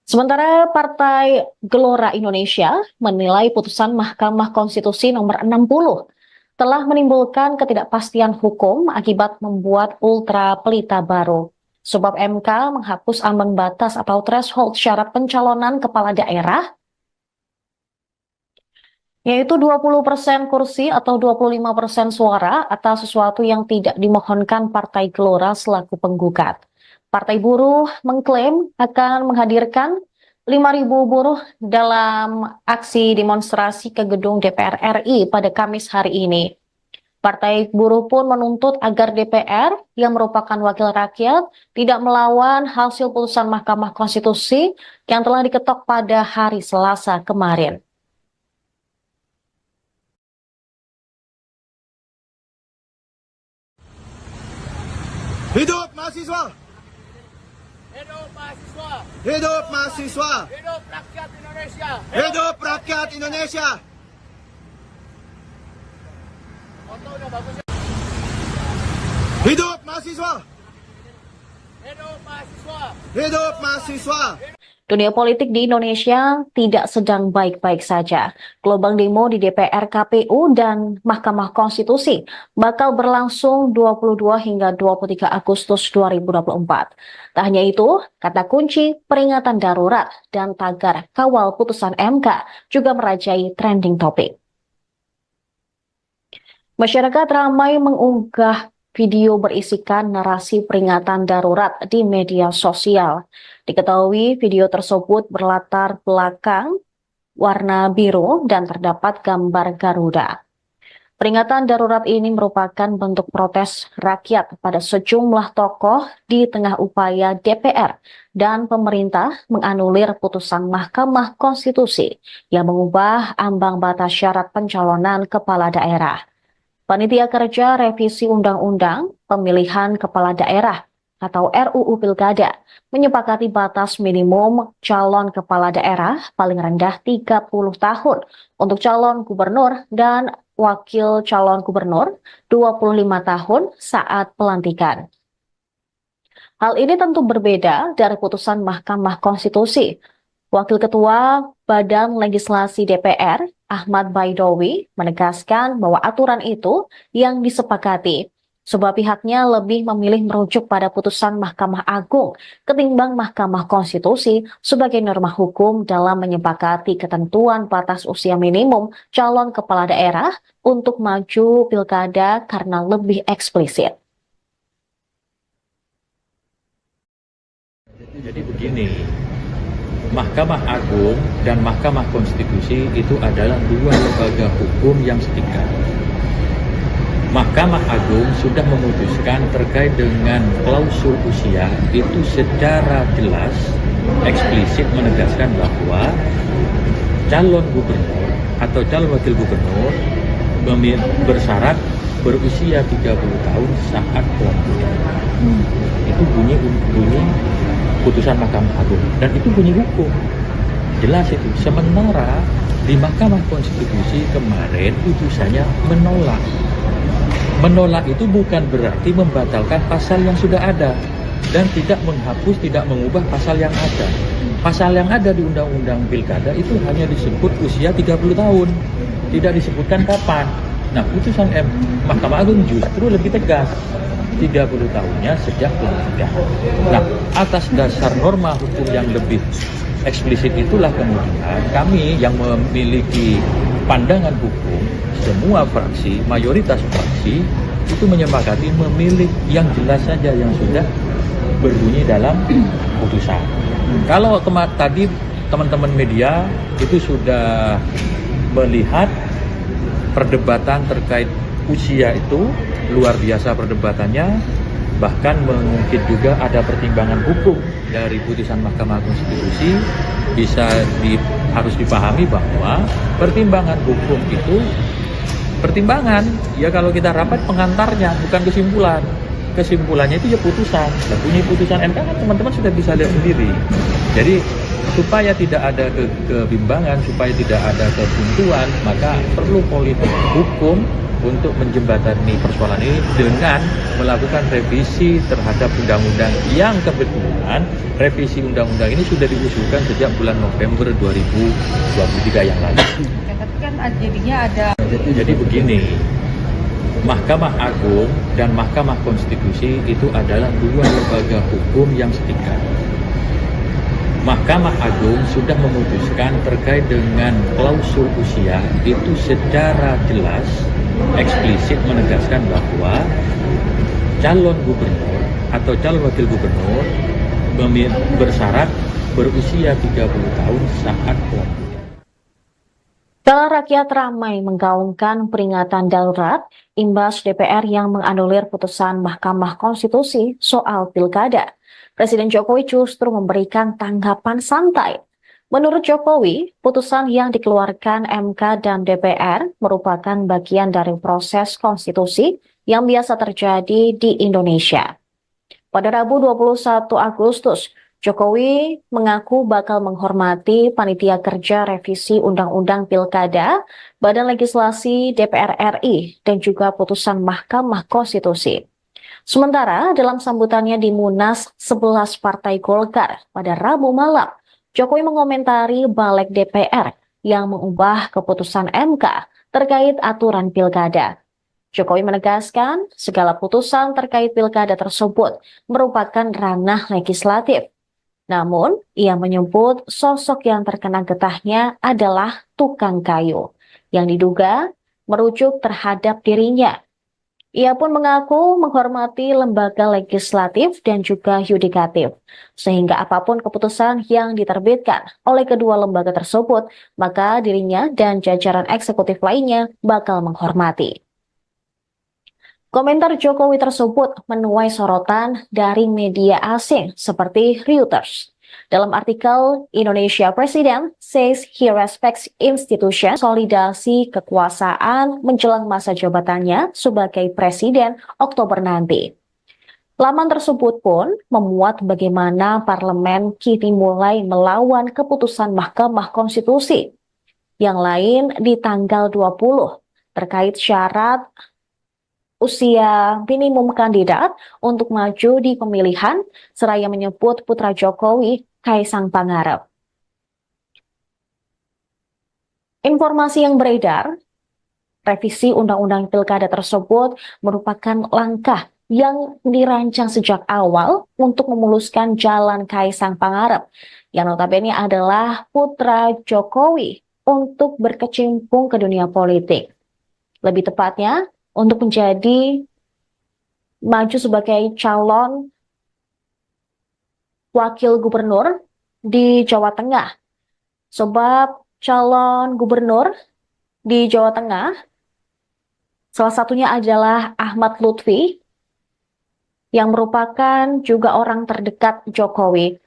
Sementara Partai Gelora Indonesia menilai putusan Mahkamah Konstitusi nomor 60 telah menimbulkan ketidakpastian hukum akibat membuat ultra pelita baru. Sebab MK menghapus ambang batas atau threshold syarat pencalonan kepala daerah yaitu 20% kursi atau 25% suara atas sesuatu yang tidak dimohonkan Partai Gelora selaku penggugat. Partai Buruh mengklaim akan menghadirkan 5.000 buruh dalam aksi demonstrasi ke gedung DPR RI pada Kamis hari ini. Partai Buruh pun menuntut agar DPR yang merupakan wakil rakyat tidak melawan hasil putusan Mahkamah Konstitusi yang telah diketok pada hari Selasa kemarin. Hidup mahasiswa! Hidup mahasiswa! Hidup mahasiswa! Hidup rakyat Indonesia! Hidup rakyat Indonesia! Foto udah bagus ya. Hidup mahasiswa! Hidup mahasiswa! Hidup mahasiswa! Dunia politik di Indonesia tidak sedang baik-baik saja. Gelombang demo di DPR, KPU, dan Mahkamah Konstitusi bakal berlangsung 22 hingga 23 Agustus 2024. Tak hanya itu, kata kunci peringatan darurat dan tagar kawal putusan MK juga merajai trending topik. Masyarakat ramai mengunggah video berisikan narasi peringatan darurat di media sosial. Diketahui video tersebut berlatar belakang warna biru dan terdapat gambar Garuda. Peringatan darurat ini merupakan bentuk protes rakyat pada sejumlah tokoh di tengah upaya DPR dan pemerintah menganulir putusan Mahkamah Konstitusi yang mengubah ambang batas syarat pencalonan kepala daerah. Panitia Kerja Revisi Undang-Undang Pemilihan Kepala Daerah atau RUU Pilkada menyepakati batas minimum calon kepala daerah paling rendah 30 tahun untuk calon gubernur dan wakil calon gubernur 25 tahun saat pelantikan. Hal ini tentu berbeda dari putusan Mahkamah Konstitusi. Wakil Ketua Badan Legislasi DPR, Ahmad Baidowi, menegaskan bahwa aturan itu yang disepakati sebab pihaknya lebih memilih merujuk pada putusan Mahkamah Agung ketimbang Mahkamah Konstitusi sebagai norma hukum dalam menyepakati ketentuan batas usia minimum calon kepala daerah untuk maju pilkada karena lebih eksplisit. Jadi begini, Mahkamah Agung dan Mahkamah Konstitusi itu adalah dua lembaga hukum yang setingkat. Mahkamah Agung sudah memutuskan terkait dengan klausul usia itu secara jelas, eksplisit menegaskan bahwa calon gubernur atau calon wakil gubernur bersyarat berusia 30 tahun saat pelantikan. Itu bunyi putusan Mahkamah Agung dan itu bunyi hukum. Jelas itu. Sementara di Mahkamah Konstitusi kemarin putusannya menolak. Menolak itu bukan berarti membatalkan pasal yang sudah ada dan tidak menghapus, tidak mengubah pasal yang ada. Pasal yang ada di Undang-Undang Pilkada itu hanya disebut usia 30 tahun. Tidak disebutkan kapan. Nah, putusan Mahkamah Agung justru lebih tegas. 30 tahunnya sejak pelantikan. Nah, atas dasar norma hukum yang lebih eksplisit itulah kemudian kami yang memiliki pandangan hukum, semua fraksi, mayoritas fraksi itu menyepakati memilih yang jelas saja yang sudah berbunyi dalam putusan. Kalau tadi teman-teman media itu sudah melihat perdebatan terkait usia itu luar biasa perdebatannya, bahkan mungkin juga ada pertimbangan hukum dari putusan Mahkamah Konstitusi. Harus dipahami bahwa pertimbangan hukum itu pertimbangan, ya kalau kita rapat pengantarnya bukan kesimpulan. Kesimpulannya itu ya putusan. Dan bunyi putusan MK kan teman-teman sudah bisa lihat sendiri. Jadi supaya tidak ada kebimbangan, supaya tidak ada kebuntuan, maka perlu politik hukum untuk menjembatani persoalan ini dengan melakukan revisi terhadap undang-undang yang kebetulan revisi undang-undang ini sudah diusulkan sejak bulan November 2023 yang lalu. Ya, tapi kan jadinya ada. Jadi begini, Mahkamah Agung dan Mahkamah Konstitusi itu adalah dua lembaga hukum yang setingkat. Mahkamah Agung sudah memutuskan terkait dengan klausul usia itu secara jelas, eksplisit menegaskan bahwa calon gubernur atau calon wakil gubernur bersyarat berusia 30 tahun saat pelantikan. Rakyat ramai menggaungkan peringatan darurat imbas DPR yang menganulir putusan Mahkamah Konstitusi soal pilkada. Presiden Jokowi justru memberikan tanggapan santai. Menurut Jokowi, putusan yang dikeluarkan MK dan DPR merupakan bagian dari proses konstitusi yang biasa terjadi di Indonesia. Pada Rabu 21 Agustus, Jokowi mengaku bakal menghormati Panitia Kerja Revisi Undang-Undang Pilkada, Badan Legislasi DPR RI, dan juga putusan Mahkamah Konstitusi. Sementara dalam sambutannya di Munas 11 Partai Golkar pada Rabu malam, Jokowi mengomentari balik DPR yang mengubah keputusan MK terkait aturan pilkada. Jokowi menegaskan segala putusan terkait pilkada tersebut merupakan ranah legislatif. Namun, ia menyebut sosok yang terkena getahnya adalah tukang kayu, yang diduga merujuk terhadap dirinya. Ia pun mengaku menghormati lembaga legislatif dan juga yudikatif, sehingga apapun keputusan yang diterbitkan oleh kedua lembaga tersebut, maka dirinya dan jajaran eksekutif lainnya bakal menghormati. Komentar Jokowi tersebut menuai sorotan dari media asing seperti Reuters. Dalam artikel, Indonesia President says he respects institution konsolidasi kekuasaan menjelang masa jabatannya sebagai presiden Oktober nanti. Laman tersebut pun memuat bagaimana parlemen kini mulai melawan keputusan Mahkamah Konstitusi. Yang lain di tanggal 20 terkait syarat usia minimum kandidat untuk maju di pemilihan, seraya menyebut putra Jokowi, Kaisang Pangarep. Informasi yang beredar, Revisi Undang-Undang Pilkada tersebut merupakan langkah yang dirancang sejak awal untuk memuluskan jalan Kaisang Pangarep, yang notabene adalah putra Jokowi, untuk berkecimpung ke dunia politik. Lebih tepatnya, untuk menjadi maju sebagai calon wakil gubernur di Jawa Tengah. Sebab calon gubernur di Jawa Tengah salah satunya adalah Ahmad Lutfi, yang merupakan juga orang terdekat Jokowi.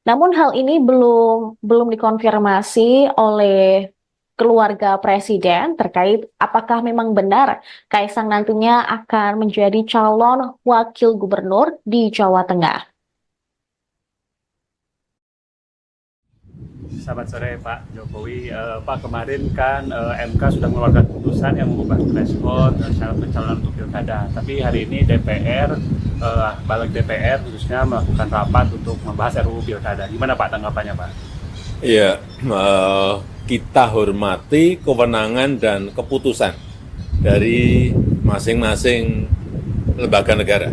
Namun hal ini belum dikonfirmasi oleh keluarga presiden terkait apakah memang benar Kaisang nantinya akan menjadi calon wakil gubernur di Jawa Tengah. Selamat sore Pak Jokowi. Pak, kemarin kan MK sudah mengeluarkan putusan yang mengubah threshold syarat pencalonan untuk pilkada. Tapi hari ini DPR, balik DPR khususnya melakukan rapat untuk membahas RUU pilkada. Gimana Pak tanggapannya Pak? Iya, kita hormati kewenangan dan keputusan dari masing-masing lembaga negara.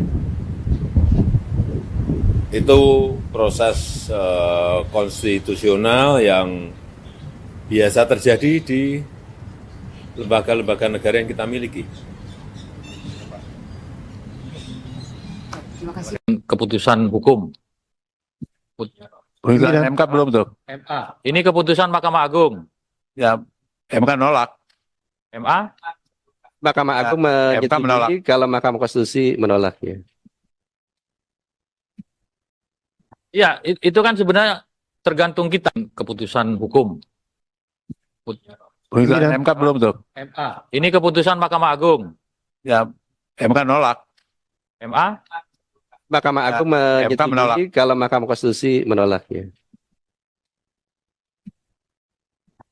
Itu proses konstitusional yang biasa terjadi di lembaga-lembaga negara yang kita miliki. Keputusan hukum. MK belum tuh. MA. Ini keputusan Mahkamah Agung. Ya, MK nolak. MA. Mahkamah Agung MK menolak. menyetujui kalau Mahkamah Konstitusi menolak ya. Ya, itu kan sebenarnya tergantung kita keputusan hukum. MK belum tuh. MA. Ini keputusan Mahkamah Agung. Ya, MK nolak. MA. Mahkamah Agung MK menolak. menyetujui kalau Mahkamah Konstitusi menolak ya.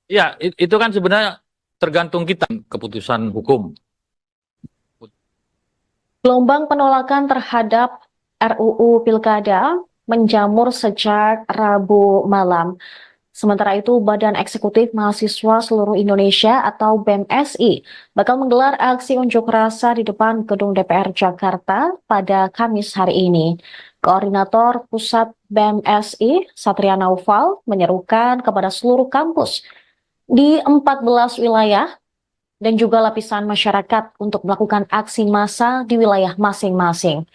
Ya, itu kan sebenarnya tergantung kita keputusan hukum. Gelombang penolakan terhadap RUU Pilkada menjamur sejak Rabu malam. Sementara itu, Badan Eksekutif Mahasiswa Seluruh Indonesia atau BEMSI bakal menggelar aksi unjuk rasa di depan Gedung DPR Jakarta pada Kamis hari ini. Koordinator Pusat BEMSI, Satria Naufal, menyerukan kepada seluruh kampus di 14 wilayah dan juga lapisan masyarakat untuk melakukan aksi massa di wilayah masing-masing.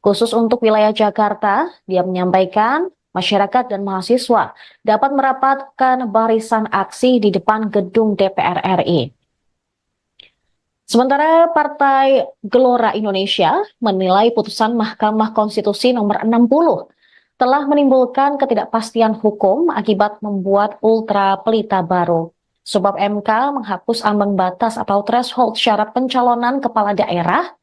Khusus untuk wilayah Jakarta, dia menyampaikan masyarakat dan mahasiswa dapat merapatkan barisan aksi di depan gedung DPR RI. Sementara Partai Gelora Indonesia menilai putusan Mahkamah Konstitusi nomor 60 telah menimbulkan ketidakpastian hukum akibat membuat ultra pelita baru. Sebab MK menghapus ambang batas atau threshold syarat pencalonan kepala daerah,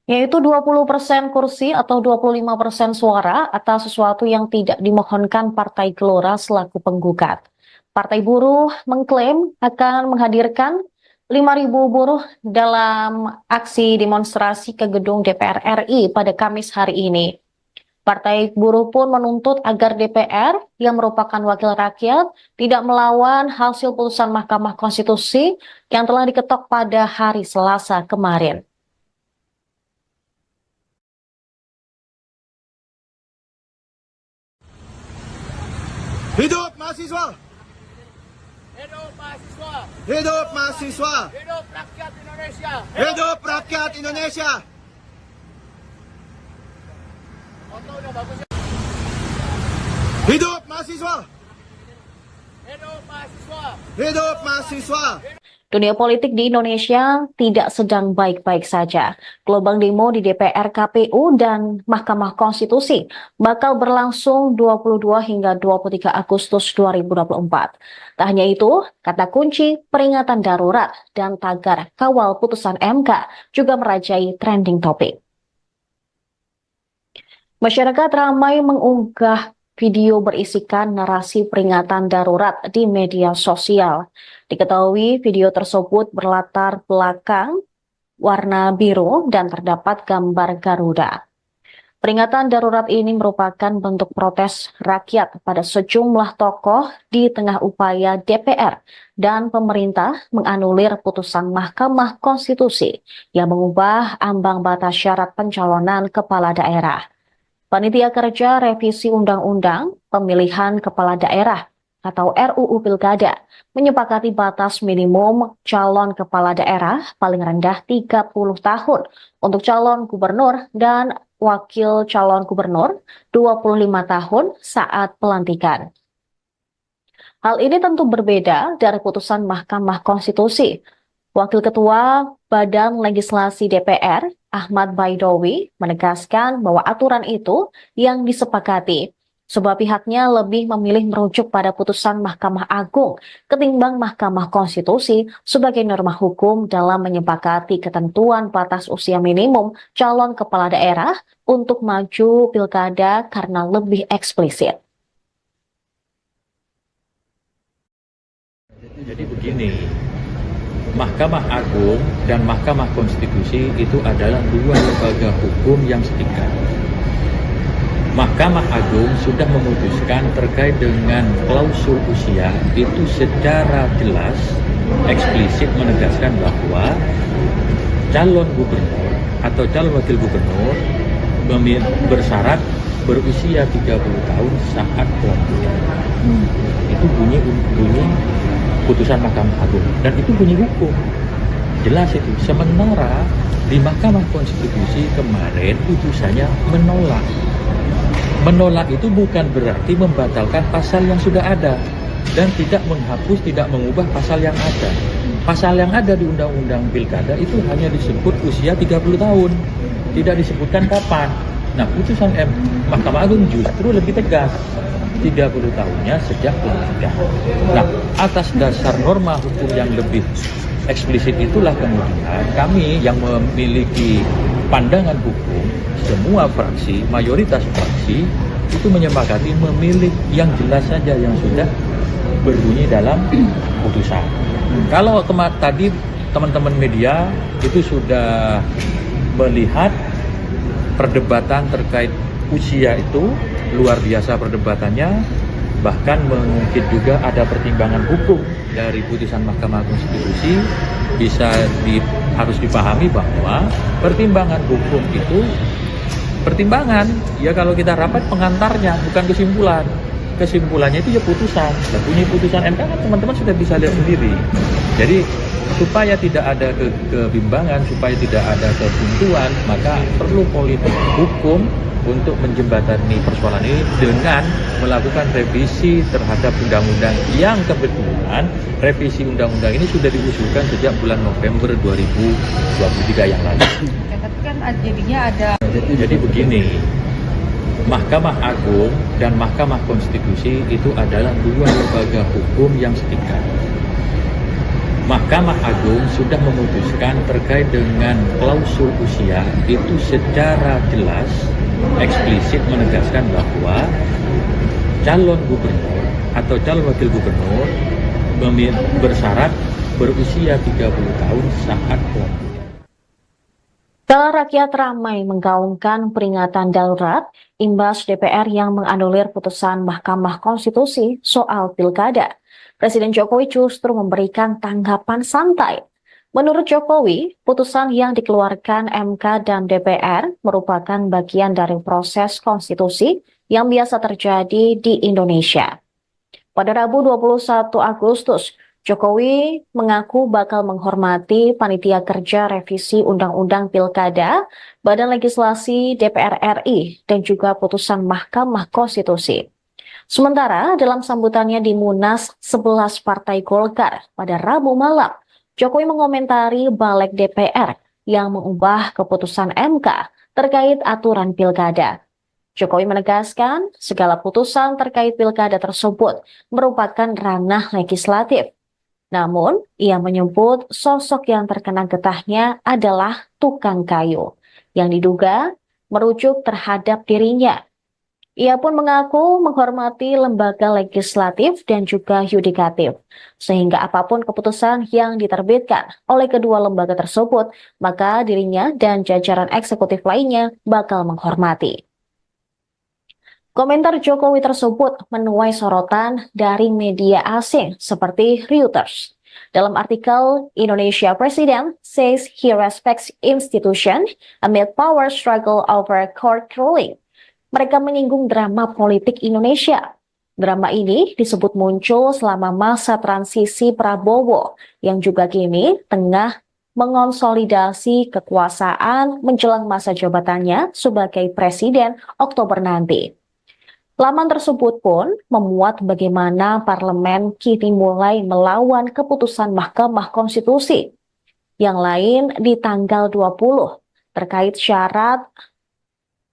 yaitu 20% kursi atau 25% suara atas sesuatu yang tidak dimohonkan Partai Gelora selaku penggugat. Partai Buruh mengklaim akan menghadirkan 5.000 buruh dalam aksi demonstrasi ke gedung DPR RI pada Kamis hari ini. Partai Buruh pun menuntut agar DPR yang merupakan wakil rakyat tidak melawan hasil putusan Mahkamah Konstitusi yang telah diketok pada hari Selasa kemarin. Hidup mahasiswa! Hidup mahasiswa! Hidup mahasiswa! Hidup rakyat Indonesia! Hidup rakyat Indonesia! Foto udah bagus ya? Hidup mahasiswa! Hidup mahasiswa! Hidup mahasiswa! Dunia politik di Indonesia tidak sedang baik-baik saja. Gelombang demo di DPR, KPU, dan Mahkamah Konstitusi bakal berlangsung 22 hingga 23 Agustus 2024. Tak hanya itu, kata kunci peringatan darurat dan tagar kawal putusan MK juga merajai trending topik. Masyarakat ramai mengunggah video berisikan narasi peringatan darurat di media sosial. Diketahui video tersebut berlatar belakang warna biru dan terdapat gambar Garuda. Peringatan darurat ini merupakan bentuk protes rakyat pada sejumlah tokoh di tengah upaya DPR dan pemerintah menganulir putusan Mahkamah Konstitusi yang mengubah ambang batas syarat pencalonan kepala daerah. Panitia Kerja Revisi Undang-Undang Pemilihan Kepala Daerah atau RUU Pilkada menyepakati batas minimum calon kepala daerah paling rendah 30 tahun untuk calon gubernur dan wakil calon gubernur 25 tahun saat pelantikan. Hal ini tentu berbeda dari putusan Mahkamah Konstitusi. Wakil Ketua Badan Legislasi DPR, Ahmad Baidowi, menegaskan bahwa aturan itu yang disepakati, sebab pihaknya lebih memilih merujuk pada putusan Mahkamah Agung ketimbang Mahkamah Konstitusi sebagai norma hukum dalam menyepakati ketentuan batas usia minimum calon kepala daerah untuk maju pilkada karena lebih eksplisit. Jadi begini, Mahkamah Agung dan Mahkamah Konstitusi itu adalah dua lembaga hukum yang setingkat. Mahkamah Agung sudah memutuskan terkait dengan klausul usia itu secara jelas, eksplisit menegaskan bahwa calon gubernur atau calon wakil gubernur bersyarat berusia 30 tahun saat pelantikan. Itu bunyi putusan Mahkamah Agung dan itu bunyi hukum. Jelas itu. Sementara di Mahkamah Konstitusi kemarin putusannya menolak. Menolak itu bukan berarti membatalkan pasal yang sudah ada dan tidak menghapus, tidak mengubah pasal yang ada. Pasal yang ada di Undang-Undang Pilkada itu hanya disebut usia 30 tahun. Tidak disebutkan kapan. Nah, putusan Mahkamah Agung justru lebih tegas. 30 tahunnya sejak pelantikan. Nah, atas dasar norma hukum yang lebih eksplisit itulah kemudian kami yang memiliki pandangan hukum, semua fraksi, mayoritas fraksi itu menyepakati memilih yang jelas saja yang sudah berbunyi dalam putusan. Kalau tadi teman-teman media itu sudah melihat perdebatan terkait usia itu luar biasa perdebatannya, bahkan mungkin juga ada pertimbangan hukum dari putusan Mahkamah Konstitusi. Harus dipahami bahwa pertimbangan hukum itu pertimbangan, ya kalau kita rapat pengantarnya, bukan kesimpulan. Kesimpulannya itu ya putusan. Dan bunyi putusan MK kan teman-teman sudah bisa lihat sendiri. Jadi supaya tidak ada kebimbangan, supaya tidak ada kebuntuan, maka perlu politik hukum untuk menjembatani persoalan ini dengan melakukan revisi terhadap undang-undang yang kebetulan revisi undang-undang ini sudah diusulkan sejak bulan November 2023 yang lalu. Tapi kan jadinya ada. Jadi begini, Mahkamah Agung dan Mahkamah Konstitusi itu adalah dua lembaga hukum yang setingkat. Mahkamah Agung sudah memutuskan terkait dengan klausul usia itu secara jelas, eksplisit menegaskan bahwa calon gubernur atau calon wakil gubernur bersyarat berusia 30 tahun saat pelantikan. Kala rakyat ramai menggaungkan peringatan darurat imbas DPR yang menganulir putusan Mahkamah Konstitusi soal pilkada. Presiden Jokowi justru memberikan tanggapan santai. Menurut Jokowi, putusan yang dikeluarkan MK dan DPR merupakan bagian dari proses konstitusi yang biasa terjadi di Indonesia. Pada Rabu 21 Agustus, Jokowi mengaku bakal menghormati Panitia Kerja Revisi Undang-Undang Pilkada, Badan Legislasi DPR RI, dan juga putusan Mahkamah Konstitusi. Sementara dalam sambutannya di Munas 11 Partai Golkar pada Rabu malam, Jokowi mengomentari balik DPR yang mengubah keputusan MK terkait aturan pilkada. Jokowi menegaskan segala putusan terkait pilkada tersebut merupakan ranah legislatif. Namun, ia menyebut sosok yang terkena getahnya adalah tukang kayu, yang diduga merujuk terhadap dirinya. Ia pun mengaku menghormati lembaga legislatif dan juga yudikatif, sehingga apapun keputusan yang diterbitkan oleh kedua lembaga tersebut, maka dirinya dan jajaran eksekutif lainnya bakal menghormati. Komentar Jokowi tersebut menuai sorotan dari media asing seperti Reuters. Dalam artikel, Indonesia President says he respects institution amid power struggle over court ruling. Mereka menyinggung drama politik Indonesia. Drama ini disebut muncul selama masa transisi Prabowo yang juga kini tengah mengonsolidasi kekuasaan menjelang masa jabatannya sebagai presiden Oktober nanti. Laman tersebut pun memuat bagaimana parlemen kini mulai melawan keputusan Mahkamah Konstitusi. Yang lain di tanggal 20 terkait syarat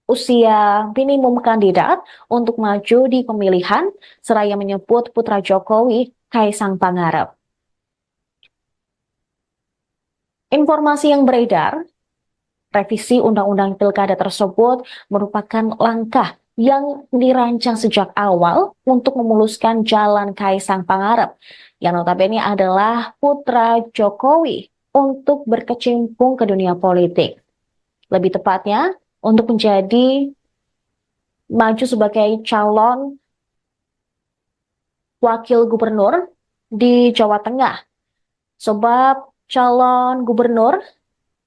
usia minimum kandidat untuk maju di pemilihan, seraya menyebut putra Jokowi, Kaisang Pangarep. Informasi yang beredar, revisi Undang-Undang Pilkada tersebut merupakan langkah yang dirancang sejak awal untuk memuluskan jalan Kaisang Pangarep, yang notabene adalah putra Jokowi untuk berkecimpung ke dunia politik. Lebih tepatnya, untuk menjadi maju sebagai calon wakil gubernur di Jawa Tengah. Sebab calon gubernur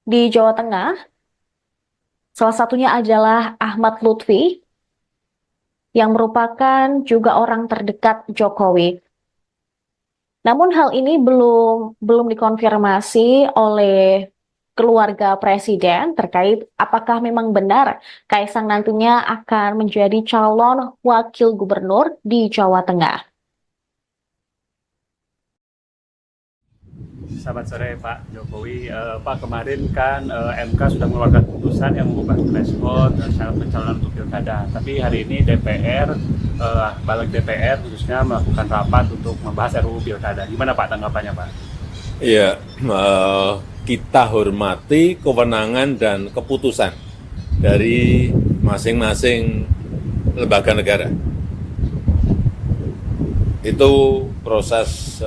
di Jawa Tengah, salah satunya adalah Ahmad Lutfi, yang merupakan juga orang terdekat Jokowi. Namun hal ini belum dikonfirmasi oleh keluarga presiden terkait apakah memang benar Kaisang nantinya akan menjadi calon wakil gubernur di Jawa Tengah. Selamat sore Pak Jokowi. Pak, kemarin kan MK sudah mengeluarkan putusan yang mengubah threshold syarat pencalonan untuk pilkada. Tapi hari ini DPR, balik DPR khususnya melakukan rapat untuk membahas RUU pilkada. Gimana Pak tanggapannya Pak? Iya, kita hormati kewenangan dan keputusan dari masing-masing lembaga negara. Itu proses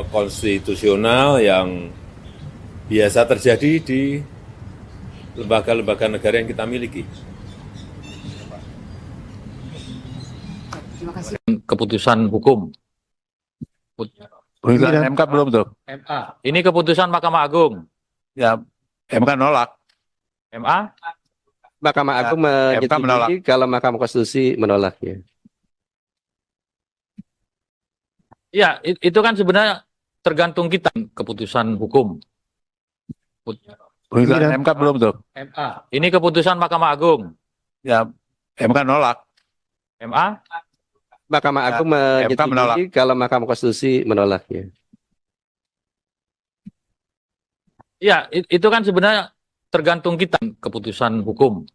konstitusional yang biasa terjadi di lembaga-lembaga negara yang kita miliki. Keputusan hukum. Putusan MK belum tuh. MA. Ini keputusan Mahkamah Agung. Ya, MK nolak. MA. Mahkamah Agung MK menolak. menyetujui kalau Mahkamah Konstitusi menolaknya. Ya, itu kan sebenarnya tergantung kita keputusan hukum. Putusan MK belum tuh. MA. Ini keputusan Mahkamah Agung. Ya, MK nolak. MA. Mahkamah Agung MK menolak. menyetujui kalau Mahkamah Konstitusi menolaknya. Ya, itu kan sebenarnya tergantung kita keputusan hukum.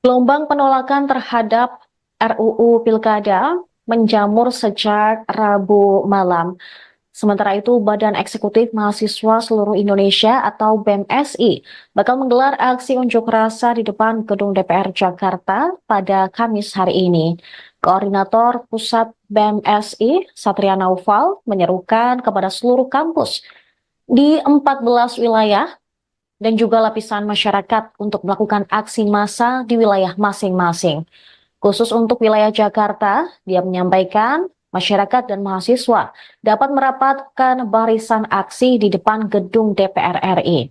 Gelombang penolakan terhadap RUU Pilkada menjamur sejak Rabu malam. Sementara itu, Badan Eksekutif Mahasiswa Seluruh Indonesia atau BEMSI bakal menggelar aksi unjuk rasa di depan Gedung DPR Jakarta pada Kamis hari ini. Koordinator Pusat BEMSI, Satria Naufal, menyerukan kepada seluruh kampus di 14 wilayah dan juga lapisan masyarakat untuk melakukan aksi massa di wilayah masing-masing. Khusus untuk wilayah Jakarta, dia menyampaikan masyarakat dan mahasiswa dapat merapatkan barisan aksi di depan gedung DPR RI.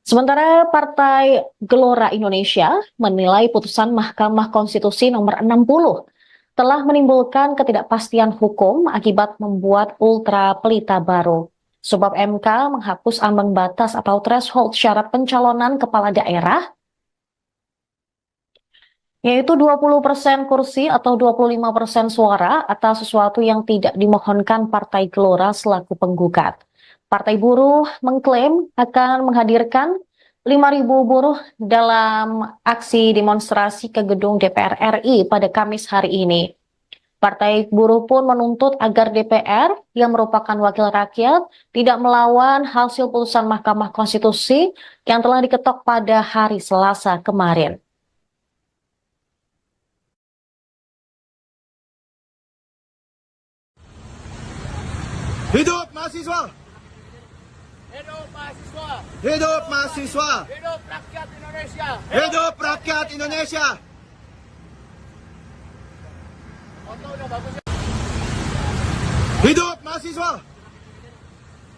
Sementara Partai Gelora Indonesia menilai putusan Mahkamah Konstitusi nomor 60 telah menimbulkan ketidakpastian hukum akibat membuat ultra pelita baru. Sebab MK menghapus ambang batas atau threshold syarat pencalonan kepala daerah, yaitu 20% kursi atau 25% suara atas sesuatu yang tidak dimohonkan Partai Gelora selaku penggugat. Partai Buruh mengklaim akan menghadirkan 5.000 buruh dalam aksi demonstrasi ke gedung DPR RI pada Kamis hari ini. Partai Buruh pun menuntut agar DPR yang merupakan wakil rakyat tidak melawan hasil putusan Mahkamah Konstitusi yang telah diketok pada hari Selasa kemarin. Hidup mahasiswa! Hidup mahasiswa! mahasiswa! Hidup mahasiswa! Hidup rakyat Indonesia! Hidup rakyat Indonesia! Foto udah bagus ya? Hidup mahasiswa!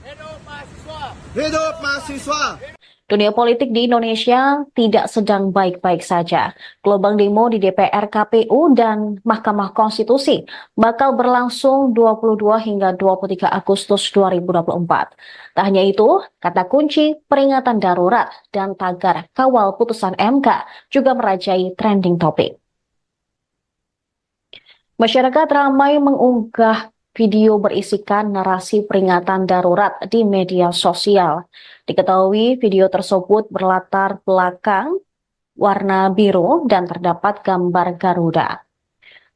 Hidup mahasiswa! Hidup mahasiswa! Dunia politik di Indonesia tidak sedang baik-baik saja. Gelombang demo di DPR, KPU, dan Mahkamah Konstitusi bakal berlangsung 22 hingga 23 Agustus 2024. Tak hanya itu, kata kunci peringatan darurat dan tagar kawal putusan MK juga merajai trending topik. Masyarakat ramai mengunggah video berisikan narasi peringatan darurat di media sosial. Diketahui video tersebut berlatar belakang warna biru dan terdapat gambar Garuda.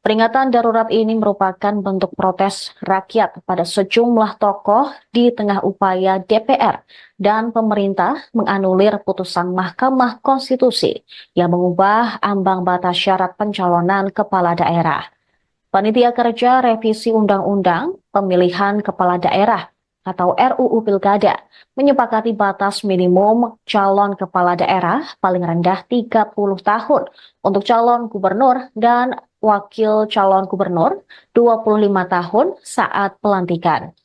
Peringatan darurat ini merupakan bentuk protes rakyat pada sejumlah tokoh di tengah upaya DPR dan pemerintah menganulir putusan Mahkamah Konstitusi yang mengubah ambang batas syarat pencalonan kepala daerah. Panitia Kerja Revisi Undang-Undang Pemilihan Kepala Daerah atau RUU Pilkada menyepakati batas minimum calon kepala daerah paling rendah 30 tahun untuk calon gubernur dan wakil calon gubernur 25 tahun saat pelantikan.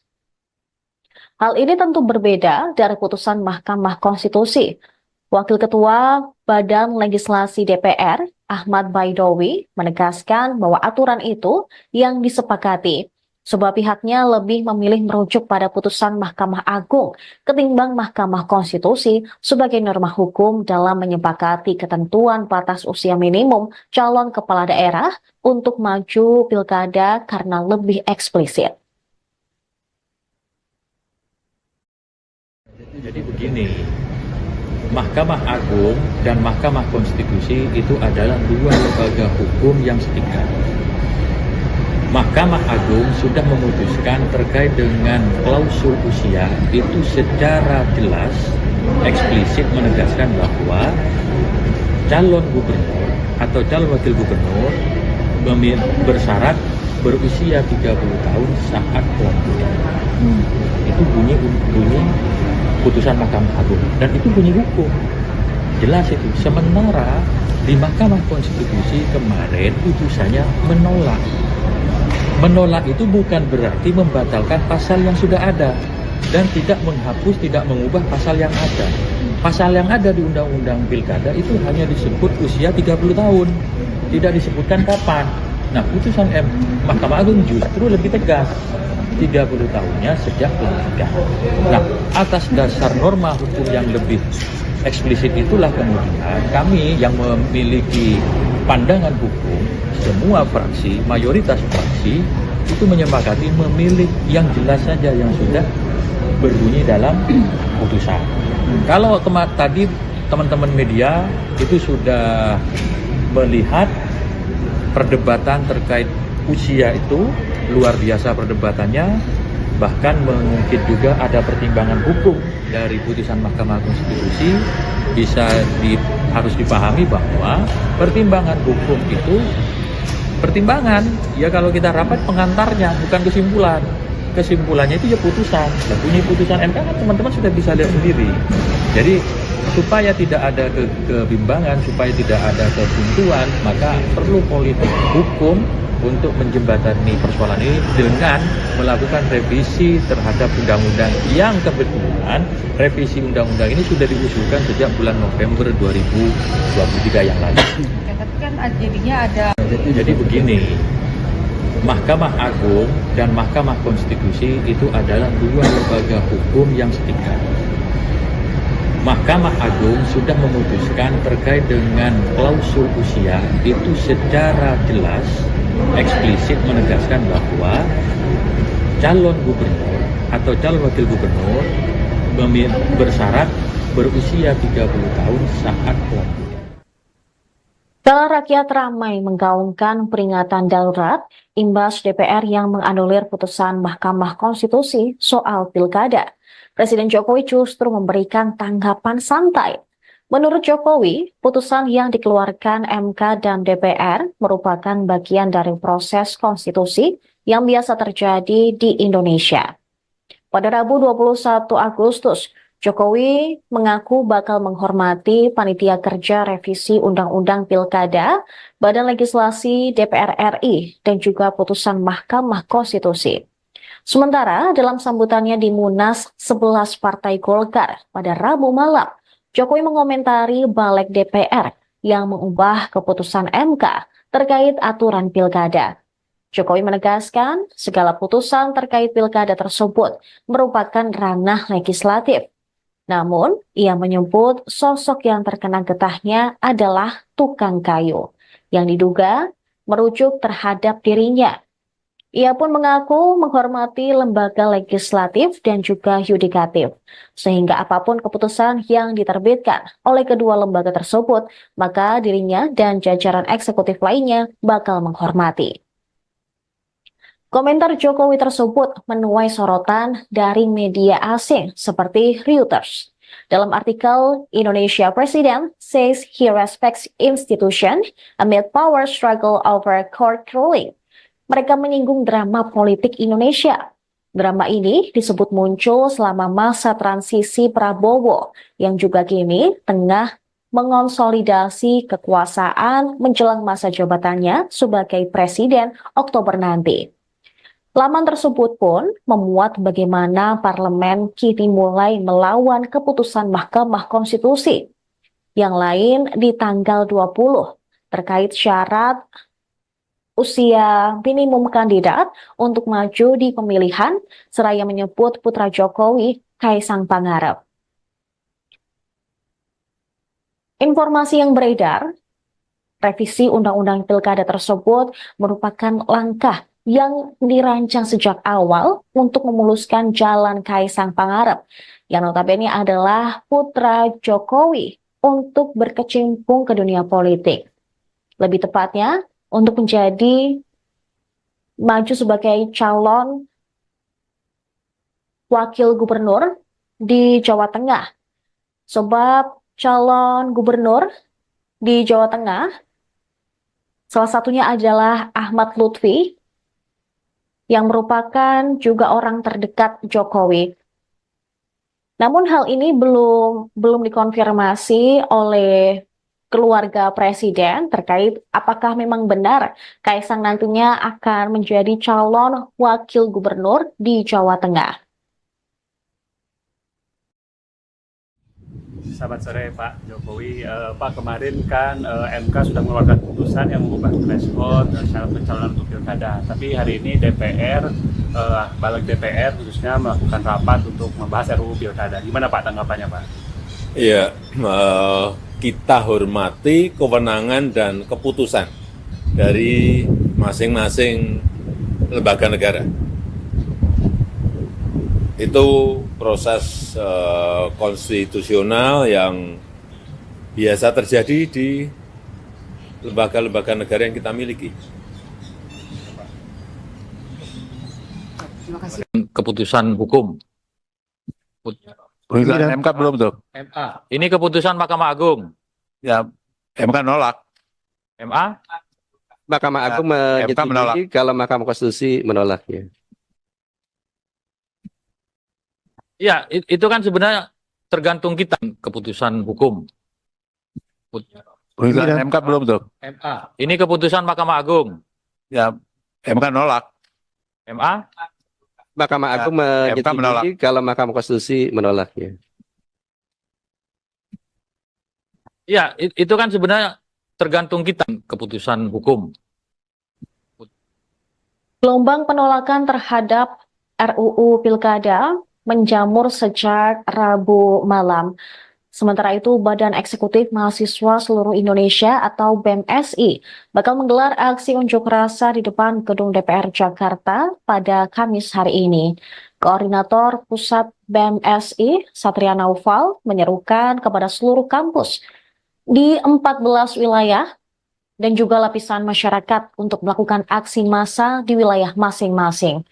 Hal ini tentu berbeda dari putusan Mahkamah Konstitusi. Wakil Ketua Badan Legislasi DPR, Ahmad Baidowi, menegaskan bahwa aturan itu yang disepakati, sebab pihaknya lebih memilih merujuk pada putusan Mahkamah Agung ketimbang Mahkamah Konstitusi sebagai norma hukum dalam menyepakati ketentuan batas usia minimum calon kepala daerah untuk maju pilkada karena lebih eksplisit. Jadi begini, Mahkamah Agung dan Mahkamah Konstitusi itu adalah dua lembaga hukum yang setingkat. Mahkamah Agung sudah memutuskan terkait dengan klausul usia itu secara jelas, eksplisit menegaskan bahwa calon gubernur atau calon wakil gubernur bersyarat berusia 30 tahun saat pelantikan. Itu bunyi putusan Mahkamah Agung dan itu bunyi hukum jelas itu. Sementara di Mahkamah Konstitusi kemarin putusannya menolak itu bukan berarti membatalkan pasal yang sudah ada dan tidak menghapus, tidak mengubah pasal yang ada. Pasal yang ada di Undang-Undang Pilkada itu hanya disebut usia 30 tahun, tidak disebutkan kapan. Nah, putusan Mahkamah Agung justru lebih tegas, 30 tahunnya sejak pelantikan. Nah, atas dasar norma hukum yang lebih eksplisit itulah kemudian kami yang memiliki pandangan hukum, semua fraksi, mayoritas fraksi itu menyepakati memilih yang jelas saja yang sudah berbunyi dalam putusan. Kalau tadi teman-teman media itu sudah melihat perdebatan terkait usia itu, luar biasa perdebatannya, bahkan mungkin juga ada pertimbangan hukum dari putusan Mahkamah Konstitusi. Harus dipahami bahwa pertimbangan hukum itu pertimbangan, ya kalau kita rapat pengantarnya, bukan kesimpulan. Kesimpulannya itu ya putusan. Dan bunyi putusan MK kan teman-teman sudah bisa lihat sendiri. Jadi supaya tidak ada kebimbangan, supaya tidak ada kebuntuan, maka perlu politik hukum untuk menjembatani persoalan ini dengan melakukan revisi terhadap undang-undang yang kebetulan revisi undang-undang ini sudah diusulkan sejak bulan November 2023 yang lalu. Ya, tapi kan jadinya ada. Jadi begini, Mahkamah Agung dan Mahkamah Konstitusi itu adalah dua lembaga hukum yang setingkat. Mahkamah Agung sudah memutuskan terkait dengan klausul usia itu secara jelas, eksplisit menegaskan bahwa calon gubernur atau calon wakil gubernur bersyarat berusia 30 tahun saat pelantikan. Rakyat ramai menggaungkan peringatan darurat imbas DPR yang menganulir putusan Mahkamah Konstitusi soal pilkada. Presiden Jokowi justru memberikan tanggapan santai. Menurut Jokowi, putusan yang dikeluarkan MK dan DPR merupakan bagian dari proses konstitusi yang biasa terjadi di Indonesia. Pada Rabu 21 Agustus, Jokowi mengaku bakal menghormati panitia kerja revisi Undang-Undang Pilkada, Badan Legislasi DPR RI, dan juga putusan Mahkamah Konstitusi. Sementara dalam sambutannya di Munas 11 Partai Golkar pada Rabu malam, Jokowi mengomentari balik DPR yang mengubah keputusan MK terkait aturan pilkada. Jokowi menegaskan segala putusan terkait pilkada tersebut merupakan ranah legislatif. Namun, ia menyebut sosok yang terkena getahnya adalah tukang kayu, yang diduga merujuk terhadap dirinya. Ia pun mengaku menghormati lembaga legislatif dan juga yudikatif, sehingga apapun keputusan yang diterbitkan oleh kedua lembaga tersebut, maka dirinya dan jajaran eksekutif lainnya bakal menghormati. Komentar Jokowi tersebut menuai sorotan dari media asing seperti Reuters. Dalam artikel, Indonesia President says he respects institution amid power struggle over court ruling. Mereka menyinggung drama politik Indonesia. Drama ini disebut muncul selama masa transisi Prabowo yang juga kini tengah mengonsolidasi kekuasaan menjelang masa jabatannya sebagai presiden Oktober nanti. Laman tersebut pun memuat bagaimana parlemen kini mulai melawan keputusan Mahkamah Konstitusi. Yang lain di tanggal 20 terkait syarat usia minimum kandidat untuk maju di pemilihan, seraya menyebut putra Jokowi, Kaisang Pangarep. Informasi yang beredar, revisi Undang-Undang Pilkada tersebut merupakan langkah yang dirancang sejak awal untuk memuluskan jalan Kaisang Pangarep, yang notabene adalah putra Jokowi untuk berkecimpung ke dunia politik. Lebih tepatnya, untuk menjadi maju sebagai calon wakil gubernur di Jawa Tengah. Sebab calon gubernur di Jawa Tengah, salah satunya adalah Ahmad Lutfi, yang merupakan juga orang terdekat Jokowi. Namun hal ini belum dikonfirmasi oleh keluarga presiden terkait apakah memang benar Kaisang nantinya akan menjadi calon wakil gubernur di Jawa Tengah. Selamat sore Pak Jokowi. Pak, kemarin kan MK sudah mengeluarkan putusan yang mengubah threshold syarat pencalonan untuk pilkada. Tapi hari ini DPR, balik DPR khususnya melakukan rapat untuk membahas RUU pilkada. Gimana Pak tanggapannya Pak? Iya, kita hormati kewenangan dan keputusan dari masing-masing lembaga negara. Itu proses konstitusional yang biasa terjadi di lembaga-lembaga negara yang kita miliki. Terima kasih. Keputusan hukum. Putusan MK belum tuh. MA. Ini keputusan Mahkamah Agung. Ya, MK nolak. MA. Mahkamah Agung MK menolak. menyetujui kalau Mahkamah Konstitusi menolaknya. Ya, itu kan sebenarnya tergantung kita keputusan hukum. Putusan MK belum tuh. MA. Ini keputusan Mahkamah Agung. Ya, MK nolak. MA. Mahkamah Agung MK menolak. menyetujui kalau Mahkamah Konstitusi menolaknya. Ya, itu kan sebenarnya tergantung kita keputusan hukum. Gelombang penolakan terhadap RUU Pilkada menjamur sejak Rabu malam. Sementara itu, Badan Eksekutif Mahasiswa Seluruh Indonesia atau BEMSI bakal menggelar aksi unjuk rasa di depan Gedung DPR Jakarta pada Kamis hari ini. Koordinator Pusat BEMSI, Satria Naufal, menyerukan kepada seluruh kampus di 14 wilayah dan juga lapisan masyarakat untuk melakukan aksi massa di wilayah masing-masing.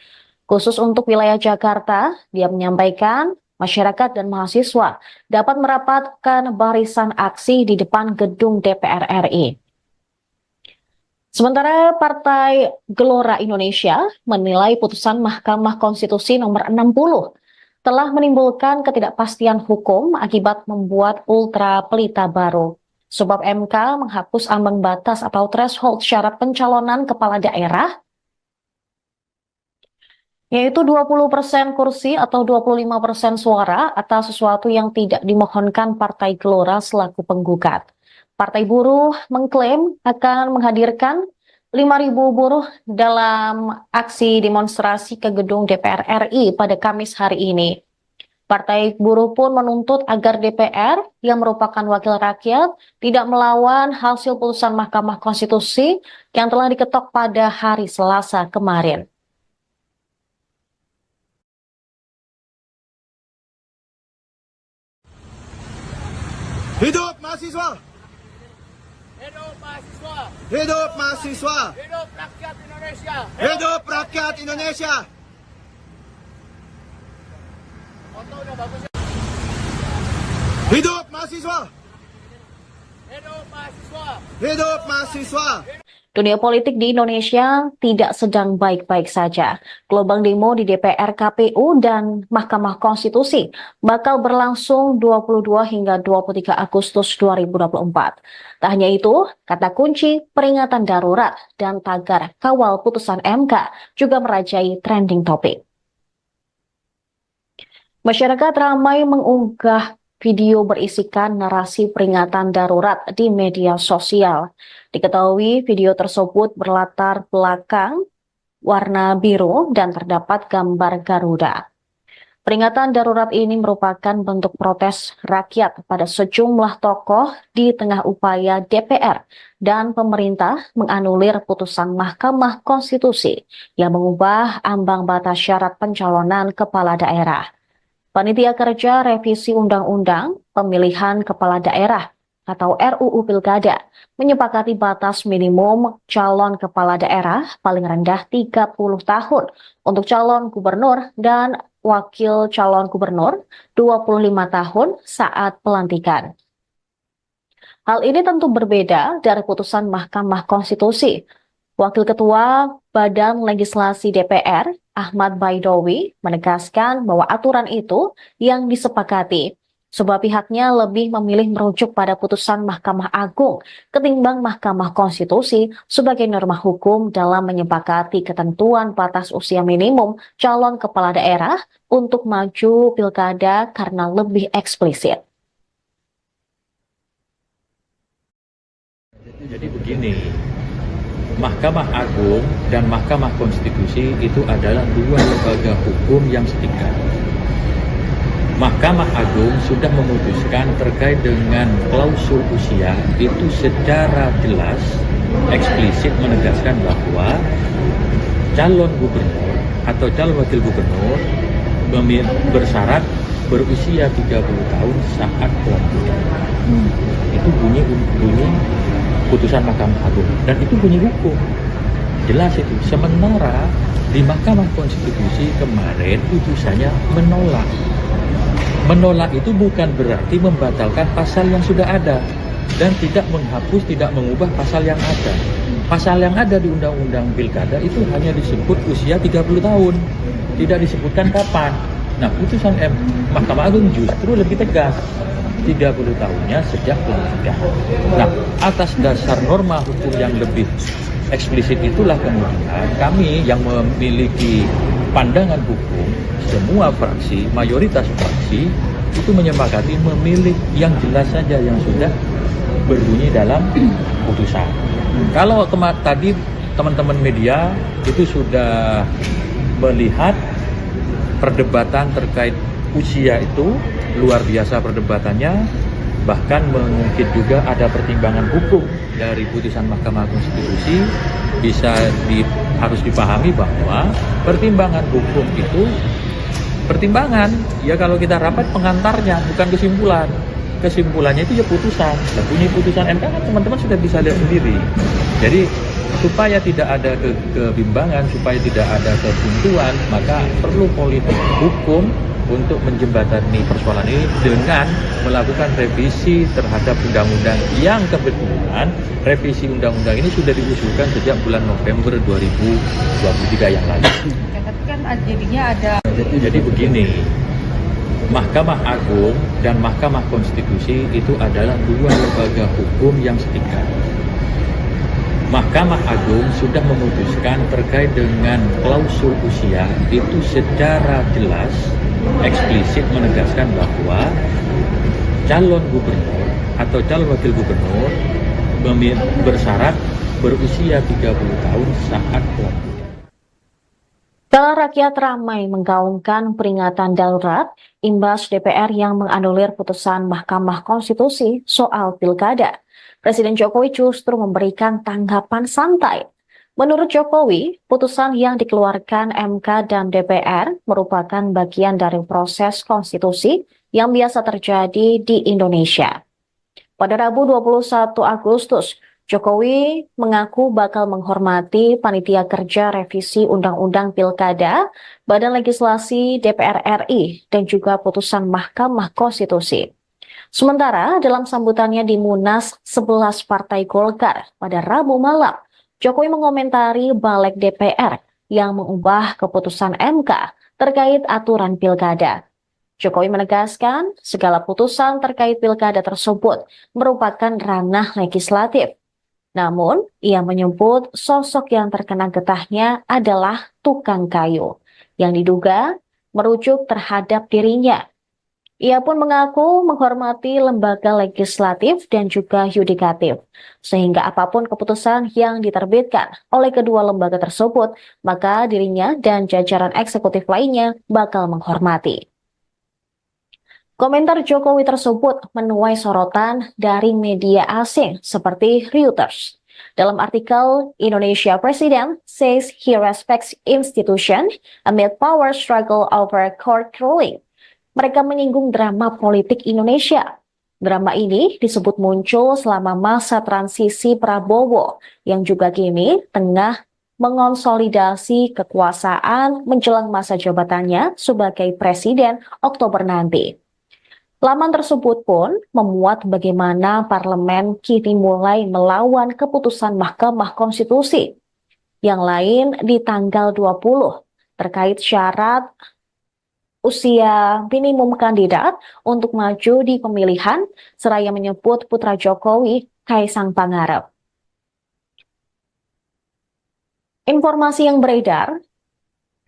Khusus untuk wilayah Jakarta, dia menyampaikan masyarakat dan mahasiswa dapat merapatkan barisan aksi di depan gedung DPR RI. Sementara Partai Gelora Indonesia menilai putusan Mahkamah Konstitusi nomor 60 telah menimbulkan ketidakpastian hukum akibat membuat ultra pelita baru. Sebab MK menghapus ambang batas atau threshold syarat pencalonan kepala daerah, yaitu 20% kursi atau 25% suara atas sesuatu yang tidak dimohonkan Partai Gelora selaku penggugat. Partai Buruh mengklaim akan menghadirkan 5.000 buruh dalam aksi demonstrasi ke gedung DPR RI pada Kamis hari ini. Partai Buruh pun menuntut agar DPR yang merupakan wakil rakyat tidak melawan hasil putusan Mahkamah Konstitusi yang telah diketok pada hari Selasa kemarin. Hidup mahasiswa! Hidup mahasiswa! Hidup mahasiswa! Hidup rakyat Indonesia! Hidup rakyat Indonesia! Foto udah bagus ya? Hidup mahasiswa! Hidup mahasiswa! Hidup mahasiswa! Dunia politik di Indonesia tidak sedang baik-baik saja. Gelombang demo di DPR, KPU, dan Mahkamah Konstitusi bakal berlangsung 22 hingga 23 Agustus 2024. Tak hanya itu, kata kunci peringatan darurat dan tagar kawal putusan MK juga merajai trending topik. Masyarakat ramai mengunggah video berisikan narasi peringatan darurat di media sosial. Diketahui video tersebut berlatar belakang warna biru dan terdapat gambar Garuda. Peringatan darurat ini merupakan bentuk protes rakyat pada sejumlah tokoh di tengah upaya DPR dan pemerintah menganulir putusan Mahkamah Konstitusi yang mengubah ambang batas syarat pencalonan kepala daerah. Panitia Kerja Revisi Undang-Undang Pemilihan Kepala Daerah atau RUU Pilkada menyepakati batas minimum calon kepala daerah paling rendah 30 tahun untuk calon gubernur dan wakil calon gubernur 25 tahun saat pelantikan. Hal ini tentu berbeda dari putusan Mahkamah Konstitusi. Wakil Ketua Badan Legislasi DPR, Ahmad Baidowi, menegaskan bahwa aturan itu yang disepakati, sebab pihaknya lebih memilih merujuk pada putusan Mahkamah Agung ketimbang Mahkamah Konstitusi sebagai norma hukum dalam menyepakati ketentuan batas usia minimum calon kepala daerah untuk maju pilkada karena lebih eksplisit. Jadi begini, Mahkamah Agung dan Mahkamah Konstitusi itu adalah dua lembaga hukum yang setingkat. Mahkamah Agung sudah memutuskan terkait dengan klausul usia itu secara jelas, eksplisit menegaskan bahwa calon gubernur atau calon wakil gubernur bersyarat berusia 30 tahun saat pelantikan. Itu bunyi putusan Mahkamah Agung dan itu bunyi hukum jelas itu. Sementara di Mahkamah Konstitusi kemarin putusannya menolak itu bukan berarti membatalkan pasal yang sudah ada dan tidak menghapus, tidak mengubah pasal yang ada. Pasal yang ada di Undang-Undang Pilkada itu hanya disebut usia 30 tahun, tidak disebutkan kapan. Nah, putusan Mahkamah Agung justru lebih tegas, 30 tahunnya sejak pelantikan. Nah, atas dasar norma hukum yang lebih eksplisit itulah kemudian kami yang memiliki pandangan hukum, semua fraksi, mayoritas fraksi itu menyepakati memilih yang jelas saja yang sudah berbunyi dalam putusan. Kalau tadi teman-teman media itu sudah melihat perdebatan terkait usia itu luar biasa perdebatannya, bahkan mungkin juga ada pertimbangan hukum dari putusan Mahkamah Konstitusi. Harus dipahami bahwa pertimbangan hukum itu pertimbangan, ya kalau kita rapat pengantarnya bukan kesimpulan. Kesimpulannya itu ya putusan. Dan bunyi putusan MK kan teman-teman sudah bisa lihat sendiri. Jadi supaya tidak ada kebimbangan, supaya tidak ada kebuntuan, maka perlu politik hukum untuk menjembatani persoalan ini dengan melakukan revisi terhadap undang-undang yang kebetulan revisi undang-undang ini sudah diusulkan sejak bulan November 2023 yang lalu. Tapi kan jadinya ada. Jadi begini, Mahkamah Agung dan Mahkamah Konstitusi itu adalah dua lembaga hukum yang setingkat. Mahkamah Agung sudah memutuskan terkait dengan klausul usia itu secara jelas, eksplisit menegaskan bahwa calon gubernur atau calon wakil gubernur bersyarat berusia 30 tahun saat pelantikan. Rakyat ramai menggaungkan peringatan darurat imbas DPR yang menganulir putusan Mahkamah Konstitusi soal pilkada. Presiden Jokowi justru memberikan tanggapan santai. Menurut Jokowi, putusan yang dikeluarkan MK dan DPR merupakan bagian dari proses konstitusi yang biasa terjadi di Indonesia. Pada Rabu 21 Agustus, Jokowi mengaku bakal menghormati Panitia Kerja Revisi Undang-Undang Pilkada, Badan Legislasi DPR RI, dan juga putusan Mahkamah Konstitusi. Sementara dalam sambutannya di Munas 11 Partai Golkar pada Rabu malam, Jokowi mengomentari balik DPR yang mengubah keputusan MK terkait aturan pilkada. Jokowi menegaskan segala putusan terkait pilkada tersebut merupakan ranah legislatif. Namun, ia menyebut sosok yang terkena getahnya adalah tukang kayu, yang diduga merujuk terhadap dirinya. Ia pun mengaku menghormati lembaga legislatif dan juga yudikatif, sehingga apapun keputusan yang diterbitkan oleh kedua lembaga tersebut, maka dirinya dan jajaran eksekutif lainnya bakal menghormati. Komentar Jokowi tersebut menuai sorotan dari media asing seperti Reuters. Dalam artikel, Indonesia President says he respects institution amid power struggle over court ruling. Mereka menyinggung drama politik Indonesia. Drama ini disebut muncul selama masa transisi Prabowo yang juga kini tengah mengonsolidasi kekuasaan menjelang masa jabatannya sebagai presiden Oktober nanti. Laman tersebut pun memuat bagaimana parlemen kini mulai melawan keputusan Mahkamah Konstitusi. Yang lain di tanggal 20 terkait syarat usia minimum kandidat untuk maju di pemilihan, seraya menyebut putra Jokowi, Kaisang Pangarep. Informasi yang beredar,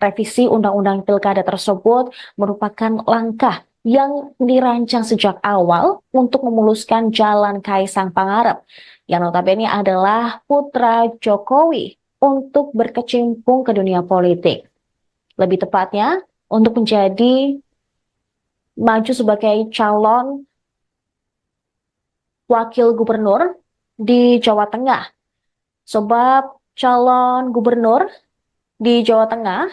revisi Undang-Undang Pilkada tersebut merupakan langkah yang dirancang sejak awal untuk memuluskan jalan Kaisang Pangarep, yang notabene adalah putra Jokowi untuk berkecimpung ke dunia politik. Lebih tepatnya, untuk menjadi maju sebagai calon wakil gubernur di Jawa Tengah. Sebab calon gubernur di Jawa Tengah,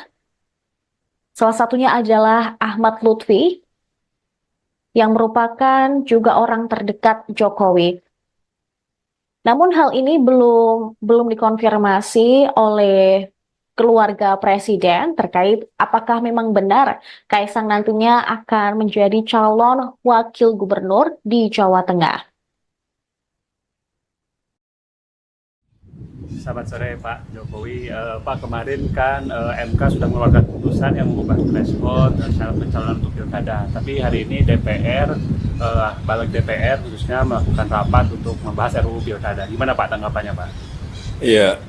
salah satunya adalah Ahmad Lutfi, yang merupakan juga orang terdekat Jokowi. Namun hal ini belum dikonfirmasi oleh keluarga presiden terkait apakah memang benar Kaisang nantinya akan menjadi calon wakil gubernur di Jawa Tengah. Selamat sore Pak Jokowi. Pak, kemarin kan MK sudah mengeluarkan putusan yang mengubah threshold syarat pencalonan untuk pilkada. Tapi hari ini DPR, balik DPR khususnya melakukan rapat untuk membahas RUU pilkada. Gimana Pak tanggapannya Pak? Iya,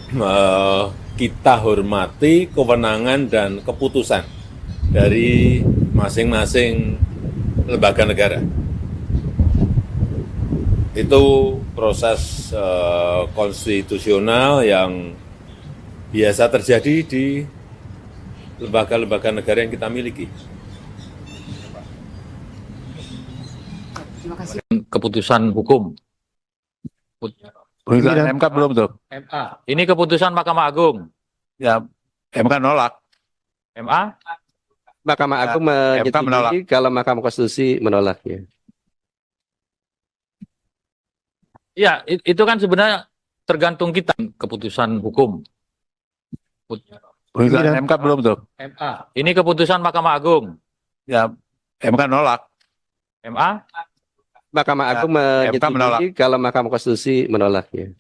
kita hormati kewenangan dan keputusan dari masing-masing lembaga negara. Itu proses konstitusional yang biasa terjadi di lembaga-lembaga negara yang kita miliki. Terima kasih. Keputusan hukum. Putusan MK belum tuh. MA. Ini keputusan Mahkamah Agung. Ya, MK nolak. MA? Mahkamah Agung MK menolak. menyetujui kalau Mahkamah Konstitusi menolaknya. Ya, itu kan sebenarnya tergantung kita. Keputusan hukum. Putusan MK belum tuh. MA. Ini keputusan Mahkamah Agung. Ya, MK nolak. MA? Mahkamah Agung MK menolak. menyetujui kalau Mahkamah Konstitusi menolaknya.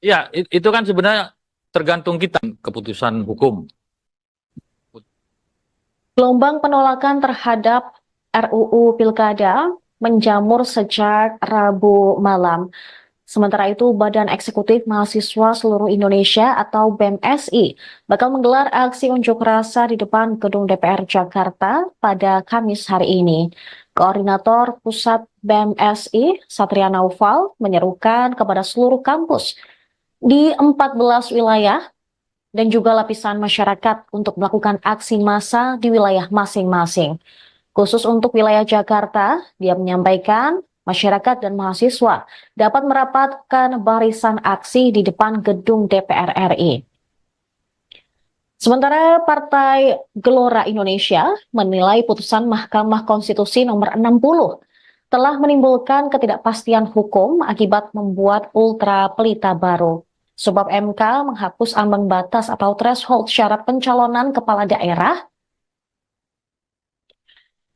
Ya, itu kan sebenarnya tergantung kita. Keputusan hukum. Gelombang penolakan terhadap RUU Pilkada menjamur sejak Rabu malam. Sementara itu, Badan Eksekutif Mahasiswa Seluruh Indonesia atau BEMSI bakal menggelar aksi unjuk rasa di depan Gedung DPR Jakarta pada Kamis hari ini. Koordinator Pusat BEMSI, Satria Naufal, menyerukan kepada seluruh kampus di 14 wilayah dan juga lapisan masyarakat untuk melakukan aksi massa di wilayah masing-masing. Khusus untuk wilayah Jakarta, dia menyampaikan masyarakat dan mahasiswa dapat merapatkan barisan aksi di depan gedung DPR RI. Sementara Partai Gelora Indonesia menilai putusan Mahkamah Konstitusi nomor 60 telah menimbulkan ketidakpastian hukum akibat membuat ultra pelita baru. Sebab MK menghapus ambang batas atau threshold syarat pencalonan kepala daerah,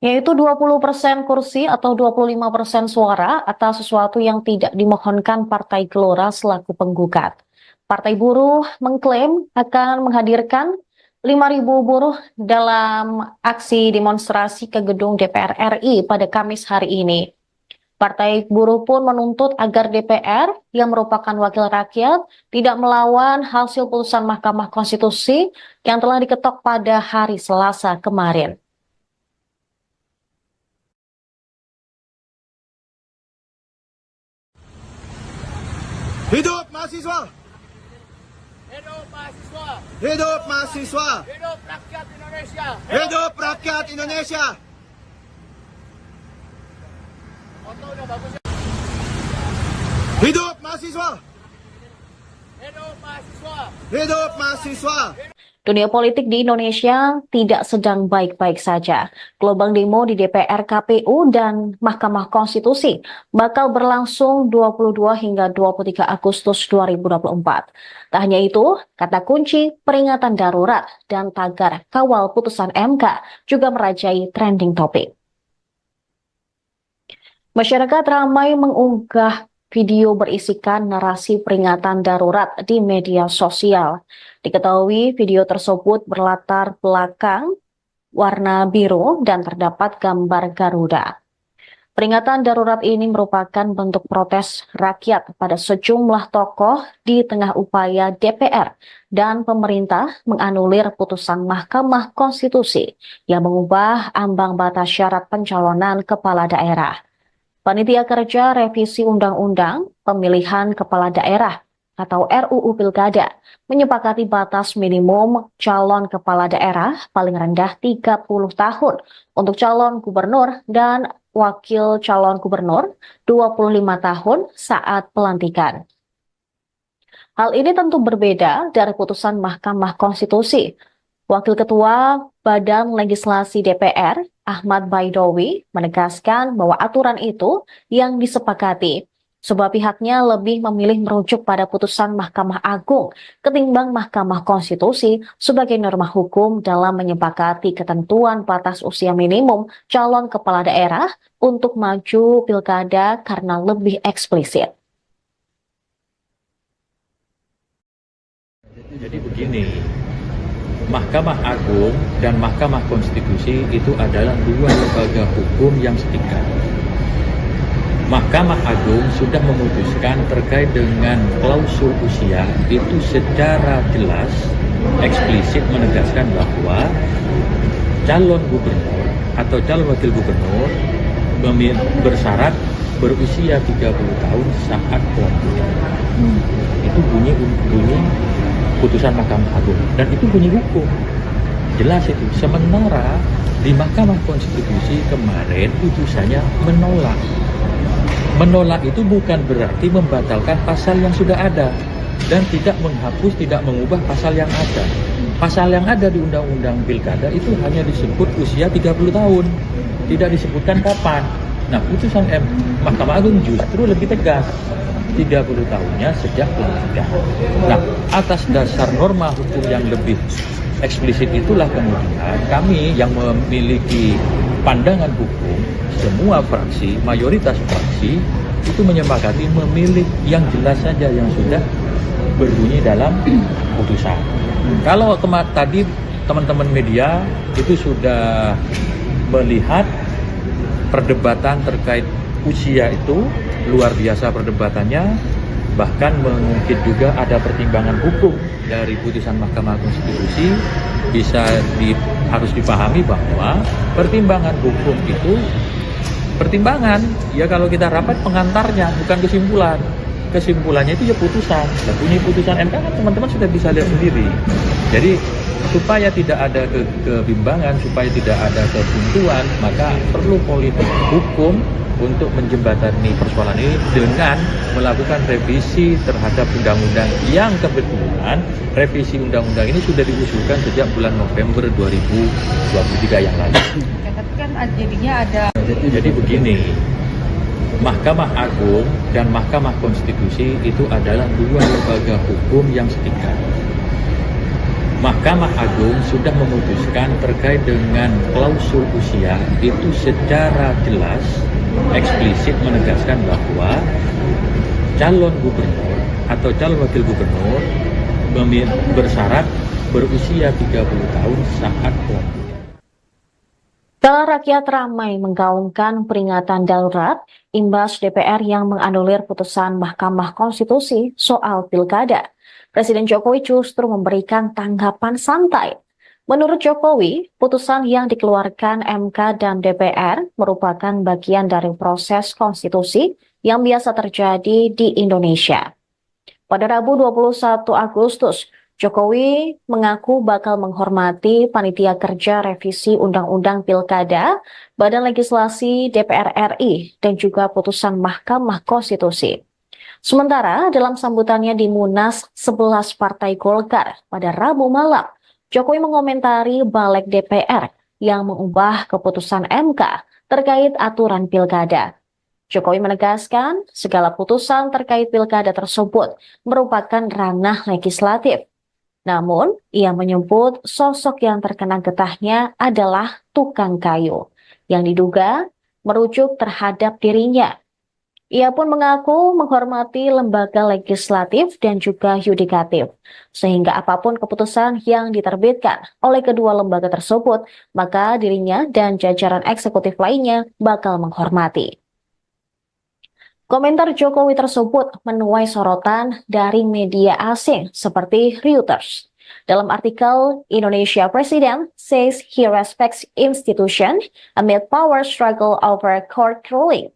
yaitu 20% kursi atau 25% suara atas sesuatu yang tidak dimohonkan Partai Gelora selaku penggugat. Partai Buruh mengklaim akan menghadirkan 5.000 buruh dalam aksi demonstrasi ke gedung DPR RI pada Kamis hari ini. Partai Buruh pun menuntut agar DPR yang merupakan wakil rakyat tidak melawan hasil putusan Mahkamah Konstitusi yang telah diketok pada hari Selasa kemarin. Hidup mahasiswa! Hidup mahasiswa! Hidup mahasiswa! Hidup rakyat Indonesia! Hidup rakyat Indonesia! Foto udah bagus ya. Hidup mahasiswa! Hidup mahasiswa! Hidup mahasiswa! Dunia politik di Indonesia tidak sedang baik-baik saja. Gelombang demo di DPR, KPU, dan Mahkamah Konstitusi bakal berlangsung 22 hingga 23 Agustus 2024. Tak hanya itu, kata kunci peringatan darurat dan tagar kawal putusan MK juga merajai trending topik. Masyarakat ramai mengunggah video berisikan narasi peringatan darurat di media sosial. Diketahui video tersebut berlatar belakang warna biru dan terdapat gambar Garuda. Peringatan darurat ini merupakan bentuk protes rakyat pada sejumlah tokoh di tengah upaya DPR dan pemerintah menganulir putusan Mahkamah Konstitusi yang mengubah ambang batas syarat pencalonan kepala daerah. Panitia Kerja Revisi Undang-Undang Pemilihan Kepala Daerah atau RUU Pilkada menyepakati batas minimum calon kepala daerah paling rendah 30 tahun untuk calon gubernur dan wakil calon gubernur 25 tahun saat pelantikan. Hal ini tentu berbeda dari putusan Mahkamah Konstitusi. Wakil Ketua Badan Legislasi DPR, Ahmad Baidowi, menegaskan bahwa aturan itu yang disepakati, sebab pihaknya lebih memilih merujuk pada putusan Mahkamah Agung ketimbang Mahkamah Konstitusi sebagai norma hukum dalam menyepakati ketentuan batas usia minimum calon kepala daerah untuk maju pilkada karena lebih eksplisit. Jadi begini, Mahkamah Agung dan Mahkamah Konstitusi itu adalah dua lembaga hukum yang setingkat. Mahkamah Agung sudah memutuskan terkait dengan klausul usia itu secara jelas, eksplisit menegaskan bahwa calon gubernur atau calon wakil gubernur bersyarat berusia 30 tahun saat pelantikan. Itu bunyi putusan Mahkamah Agung dan itu bunyi hukum jelas itu. Sementara di Mahkamah Konstitusi kemarin putusannya menolak itu bukan berarti membatalkan pasal yang sudah ada dan tidak menghapus, tidak mengubah pasal yang ada. Pasal yang ada di Undang-Undang Pilkada itu hanya disebut usia 30 tahun, tidak disebutkan kapan. Nah, putusan Mahkamah Agung justru lebih tegas, 30 tahunnya sejak pelantikan. Nah, atas dasar norma hukum yang lebih eksplisit itulah kemudian kami yang memiliki pandangan hukum, semua fraksi, mayoritas fraksi itu menyepakati memilih yang jelas saja yang sudah berbunyi dalam putusan. Kalau tadi teman-teman media itu sudah melihat perdebatan terkait usia itu luar biasa perdebatannya, bahkan mungkin juga ada pertimbangan hukum dari putusan Mahkamah Konstitusi. Harus dipahami bahwa pertimbangan hukum itu pertimbangan, ya kalau kita rapat pengantarnya, bukan kesimpulan. Kesimpulannya itu ya putusan. Dan bunyi putusan MK kan teman-teman sudah bisa lihat sendiri. Jadi supaya tidak ada kebimbangan, supaya tidak ada kebuntuan, maka perlu politik hukum untuk menjembatani persoalan ini dengan melakukan revisi terhadap undang-undang yang kebetulan revisi undang-undang ini sudah diusulkan sejak bulan November 2023 yang lalu. Tapi kan jadinya ada. Jadi begini, Mahkamah Agung dan Mahkamah Konstitusi itu adalah dua lembaga hukum yang setingkat. Mahkamah Agung sudah memutuskan terkait dengan klausul usia itu secara jelas, eksplisit menegaskan bahwa calon gubernur atau calon wakil gubernur bersyarat berusia 30 tahun saat pelantikan. Rakyat ramai menggaungkan peringatan darurat imbas DPR yang menganulir putusan Mahkamah Konstitusi soal pilkada. Presiden Jokowi justru memberikan tanggapan santai. Menurut Jokowi, putusan yang dikeluarkan MK dan DPR merupakan bagian dari proses konstitusi yang biasa terjadi di Indonesia. Pada Rabu 21 Agustus, Jokowi mengaku bakal menghormati Panitia Kerja Revisi Undang-Undang Pilkada, Badan Legislasi DPR RI, dan juga putusan Mahkamah Konstitusi. Sementara dalam sambutannya di Munas 11 Partai Golkar pada Rabu malam, Jokowi mengomentari balik DPR yang mengubah keputusan MK terkait aturan pilkada. Jokowi menegaskan segala putusan terkait pilkada tersebut merupakan ranah legislatif. Namun, ia menyebut sosok yang terkena getahnya adalah tukang kayu, yang diduga merujuk terhadap dirinya. Ia pun mengaku menghormati lembaga legislatif dan juga yudikatif, sehingga apapun keputusan yang diterbitkan oleh kedua lembaga tersebut, maka dirinya dan jajaran eksekutif lainnya bakal menghormati. Komentar Jokowi tersebut menuai sorotan dari media asing seperti Reuters. Dalam artikel, Indonesia President says he respects institution amid power struggle over court ruling.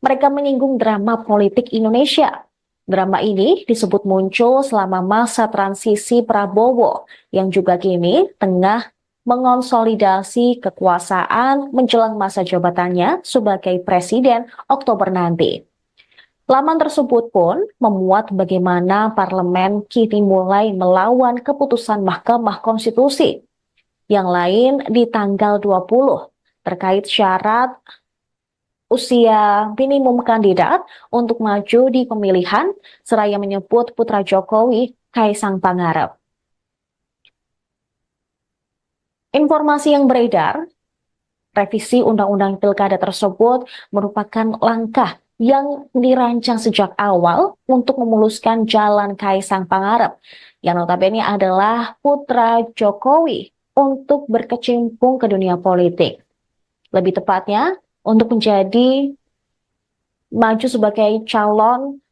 Mereka menyinggung drama politik Indonesia. Drama ini disebut muncul selama masa transisi Prabowo yang juga kini tengah mengonsolidasi kekuasaan menjelang masa jabatannya sebagai presiden Oktober nanti. Laman tersebut pun memuat bagaimana parlemen kini mulai melawan keputusan Mahkamah Konstitusi. Yang lain di tanggal 20 terkait syarat usia minimum kandidat untuk maju di pemilihan, seraya menyebut putra Jokowi, Kaisang Pangarep. Informasi yang beredar, revisi Undang-Undang Pilkada tersebut merupakan langkah yang dirancang sejak awal untuk memuluskan jalan Kaisang Pangarep, yang notabene adalah putra Jokowi untuk berkecimpung ke dunia politik. Lebih tepatnya, untuk menjadi maju sebagai calon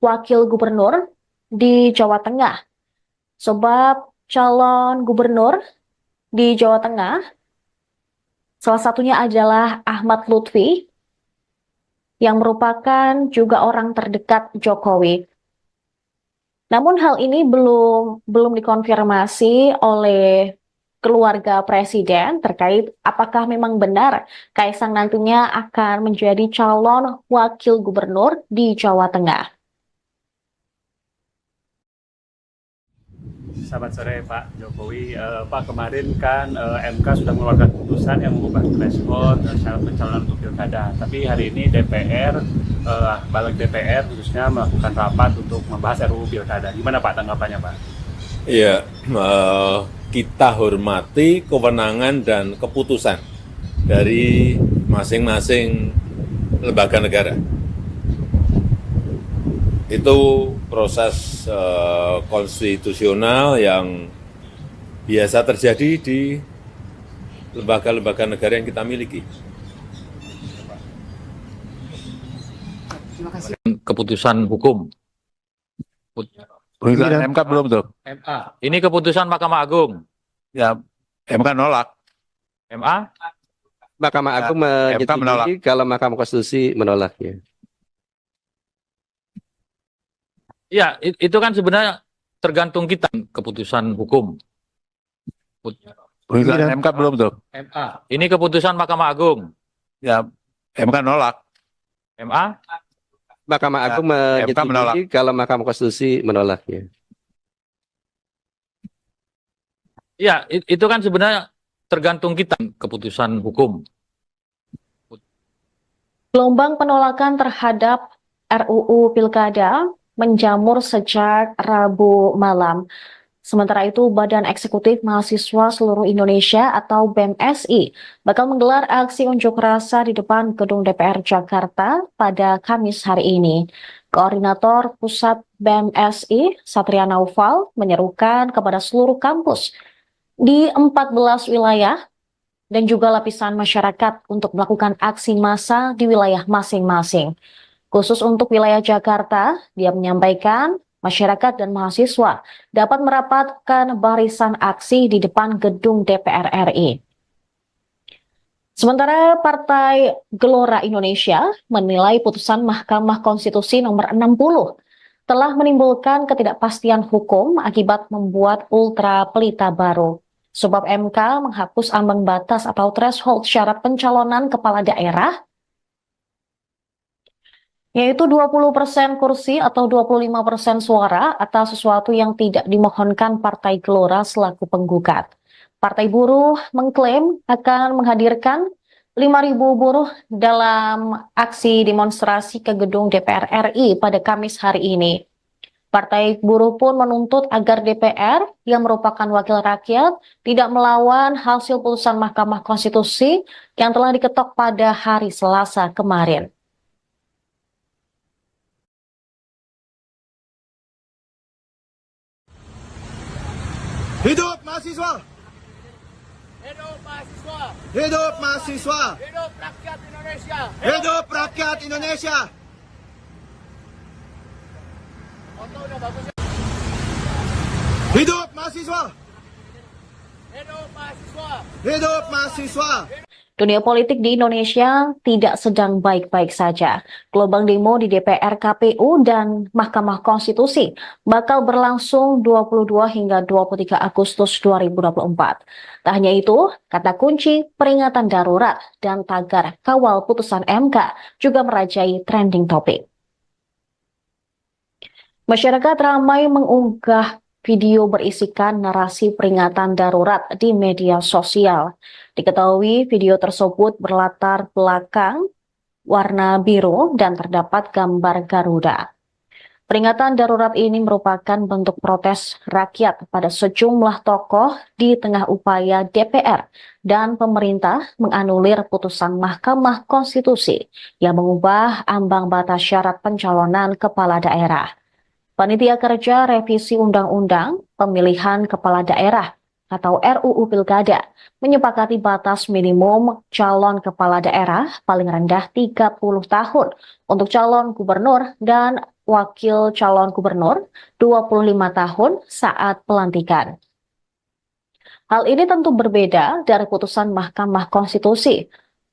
wakil gubernur di Jawa Tengah. Sebab calon gubernur di Jawa Tengah, salah satunya adalah Ahmad Lutfi, yang merupakan juga orang terdekat Jokowi. Namun hal ini belum dikonfirmasi oleh keluarga presiden terkait apakah memang benar Kaisang nantinya akan menjadi calon wakil gubernur di Jawa Tengah. Selamat sore Pak Jokowi. Pak, kemarin kan MK sudah mengeluarkan putusan yang mengubah threshold syarat pencalonan untuk pilkada. Tapi hari ini DPR, balik DPR khususnya melakukan rapat untuk membahas RUU pilkada. Gimana Pak tanggapannya Pak? Iya, kita hormati kewenangan dan keputusan dari masing-masing lembaga negara. Itu proses konstitusional yang biasa terjadi di lembaga-lembaga negara yang kita miliki. Keputusan hukum. Putusan MK belum tuh. MA. Ini keputusan Mahkamah Agung. Ya, MK nolak. MA. Mahkamah Agung MK menolak. menyetujui kalau Mahkamah Konstitusi menolaknya. Ya, itu kan sebenarnya tergantung kita. Keputusan hukum. Putusan MK belum tuh. MA. Ini keputusan Mahkamah Agung. Ya, MK nolak. MA. Mahkamah Agung MK menolak. menyetujui kalau Mahkamah Konstitusi menolaknya. Ya, itu kan sebenarnya tergantung kita. Keputusan hukum. Gelombang penolakan terhadap RUU Pilkada menjamur sejak Rabu malam. Sementara itu, Badan Eksekutif Mahasiswa Seluruh Indonesia atau BEMSI bakal menggelar aksi unjuk rasa di depan Gedung DPR Jakarta pada Kamis hari ini. Koordinator Pusat BEMSI, Satria Naufal, menyerukan kepada seluruh kampus di 14 wilayah dan juga lapisan masyarakat untuk melakukan aksi massa di wilayah masing-masing. Khusus untuk wilayah Jakarta, dia menyampaikan masyarakat dan mahasiswa dapat merapatkan barisan aksi di depan gedung DPR RI. Sementara Partai Gelora Indonesia menilai putusan Mahkamah Konstitusi nomor 60 telah menimbulkan ketidakpastian hukum akibat membuat ultra pelita baru. Sebab MK menghapus ambang batas atau threshold syarat pencalonan kepala daerah yaitu 20% kursi atau 25% suara atas sesuatu yang tidak dimohonkan Partai Gelora selaku penggugat. Partai Buruh mengklaim akan menghadirkan 5.000 buruh dalam aksi demonstrasi ke gedung DPR RI pada Kamis hari ini. Partai Buruh pun menuntut agar DPR yang merupakan wakil rakyat tidak melawan hasil putusan Mahkamah Konstitusi yang telah diketok pada hari Selasa kemarin. Hidup mahasiswa! Hidup mahasiswa! Hidup mahasiswa! Hidup rakyat Indonesia! Hidup rakyat Indonesia! Foto udah bagus ya? Hidup mahasiswa! Hidup mahasiswa! Hidup mahasiswa! Dunia politik di Indonesia tidak sedang baik-baik saja. Gelombang demo di DPR, KPU, dan Mahkamah Konstitusi bakal berlangsung 22 hingga 23 Agustus 2024. Tak hanya itu, kata kunci peringatan darurat dan tagar kawal putusan MK juga merajai trending topik. Masyarakat ramai mengunggah video berisikan narasi peringatan darurat di media sosial. Diketahui video tersebut berlatar belakang warna biru dan terdapat gambar Garuda. Peringatan darurat ini merupakan bentuk protes rakyat pada sejumlah tokoh di tengah upaya DPR dan pemerintah menganulir putusan Mahkamah Konstitusi yang mengubah ambang batas syarat pencalonan kepala daerah. Panitia Kerja Revisi Undang-Undang Pemilihan Kepala Daerah atau RUU Pilkada menyepakati batas minimum calon kepala daerah paling rendah 30 tahun untuk calon gubernur dan wakil calon gubernur 25 tahun saat pelantikan. Hal ini tentu berbeda dari putusan Mahkamah Konstitusi.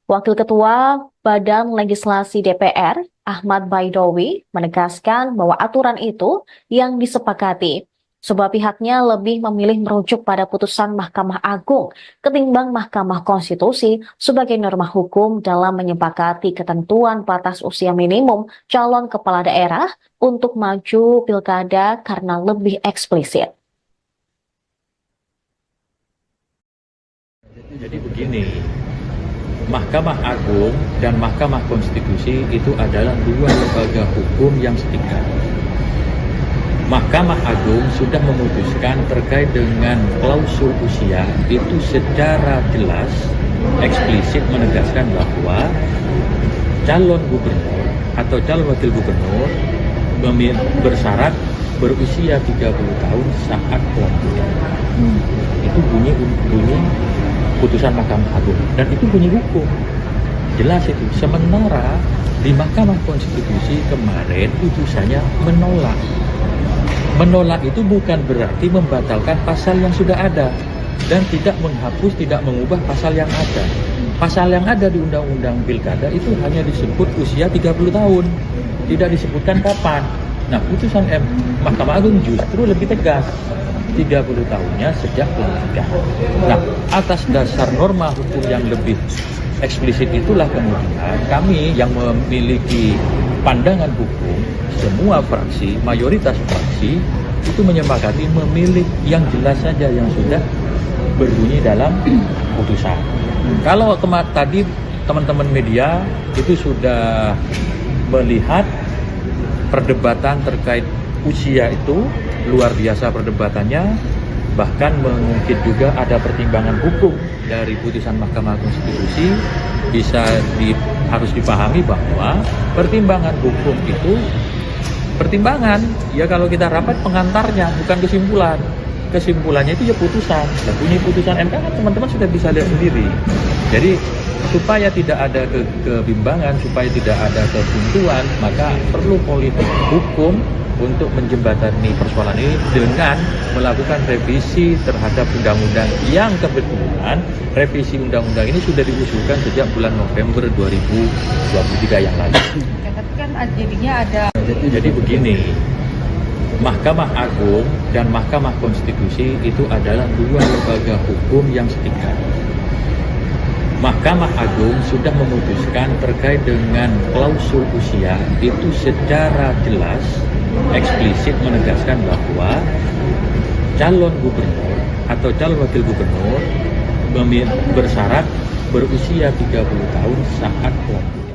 Wakil Ketua Badan Legislasi DPR, Ahmad Baidowi, menegaskan bahwa aturan itu yang disepakati, sebab pihaknya lebih memilih merujuk pada putusan Mahkamah Agung ketimbang Mahkamah Konstitusi sebagai norma hukum dalam menyepakati ketentuan batas usia minimum calon kepala daerah untuk maju pilkada karena lebih eksplisit. Jadi begini, Mahkamah Agung dan Mahkamah Konstitusi itu adalah dua lembaga hukum yang setingkat. Mahkamah Agung sudah memutuskan terkait dengan klausul usia itu secara jelas, eksplisit menegaskan bahwa calon gubernur atau calon wakil gubernur bersyarat berusia 30 tahun saat pelakunya. Itu bunyi putusan Mahkamah Agung dan itu bunyi hukum. Jelas itu. Sementara di Mahkamah Konstitusi kemarin putusannya menolak. Menolak itu bukan berarti membatalkan pasal yang sudah ada dan tidak menghapus, tidak mengubah pasal yang ada. Pasal yang ada di Undang-Undang Pilkada itu hanya disebut usia 30 tahun. Tidak disebutkan kapan. Nah, putusan Mahkamah Agung justru lebih tegas. 30 tahunnya sejak pelantikan. Nah, atas dasar norma hukum yang lebih eksplisit itulah kemudian kami yang memiliki pandangan hukum, semua fraksi, mayoritas fraksi itu menyepakati memilih yang jelas saja yang sudah berbunyi dalam putusan. Kalau tadi teman-teman media itu sudah melihat perdebatan terkait usia itu luar biasa perdebatannya, bahkan mungkin juga ada pertimbangan hukum dari putusan Mahkamah Konstitusi. Harus dipahami bahwa pertimbangan hukum itu pertimbangan, ya kalau kita rapat pengantarnya, bukan kesimpulan. Kesimpulannya itu ya putusan. Dan bunyi putusan MK kan teman-teman sudah bisa lihat sendiri. Jadi supaya tidak ada kebimbangan, supaya tidak ada kebuntuan, maka perlu politik hukum untuk menjembatani persoalan ini dengan melakukan revisi terhadap undang-undang yang kebetulan revisi undang-undang ini sudah diusulkan sejak bulan November 2023 yang lalu. Tapi kan jadinya ada. Jadi begini, Mahkamah Agung dan Mahkamah Konstitusi itu adalah dua lembaga hukum yang setingkat. Mahkamah Agung sudah memutuskan terkait dengan klausul usia itu secara jelas, eksplisit menegaskan bahwa calon gubernur atau calon wakil gubernur bersyarat berusia 30 tahun saat pelantikan.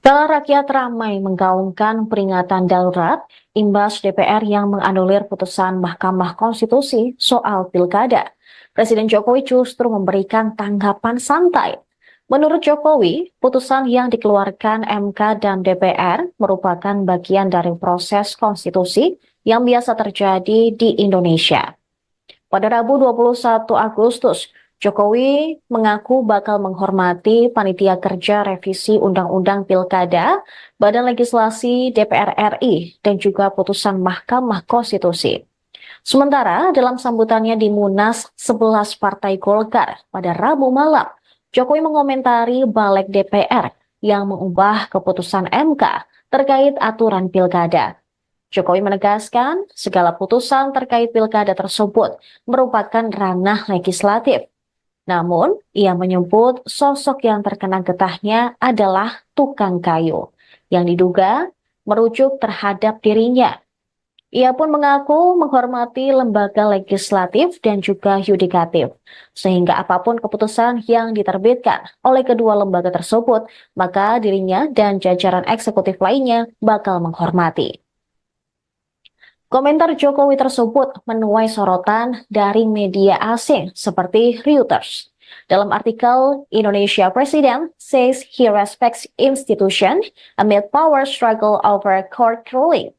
Rakyat ramai menggaungkan peringatan darurat imbas DPR yang menganulir putusan Mahkamah Konstitusi soal pilkada. Presiden Jokowi justru memberikan tanggapan santai. Menurut Jokowi, putusan yang dikeluarkan MK dan DPR merupakan bagian dari proses konstitusi yang biasa terjadi di Indonesia. Pada Rabu 21 Agustus, Jokowi mengaku bakal menghormati Panitia Kerja Revisi Undang-Undang Pilkada, Badan Legislasi DPR RI, dan juga putusan Mahkamah Konstitusi. Sementara dalam sambutannya di Munas 11 Partai Golkar pada Rabu malam, Jokowi mengomentari balik DPR yang mengubah keputusan MK terkait aturan pilkada. Jokowi menegaskan segala putusan terkait pilkada tersebut merupakan ranah legislatif. Namun, ia menyebut sosok yang terkena getahnya adalah tukang kayu, yang diduga merujuk terhadap dirinya. Ia pun mengaku menghormati lembaga legislatif dan juga yudikatif, sehingga apapun keputusan yang diterbitkan oleh kedua lembaga tersebut, maka dirinya dan jajaran eksekutif lainnya bakal menghormati. Komentar Jokowi tersebut menuai sorotan dari media asing seperti Reuters. Dalam artikel, Indonesia President says he respects institution amid power struggle over court ruling.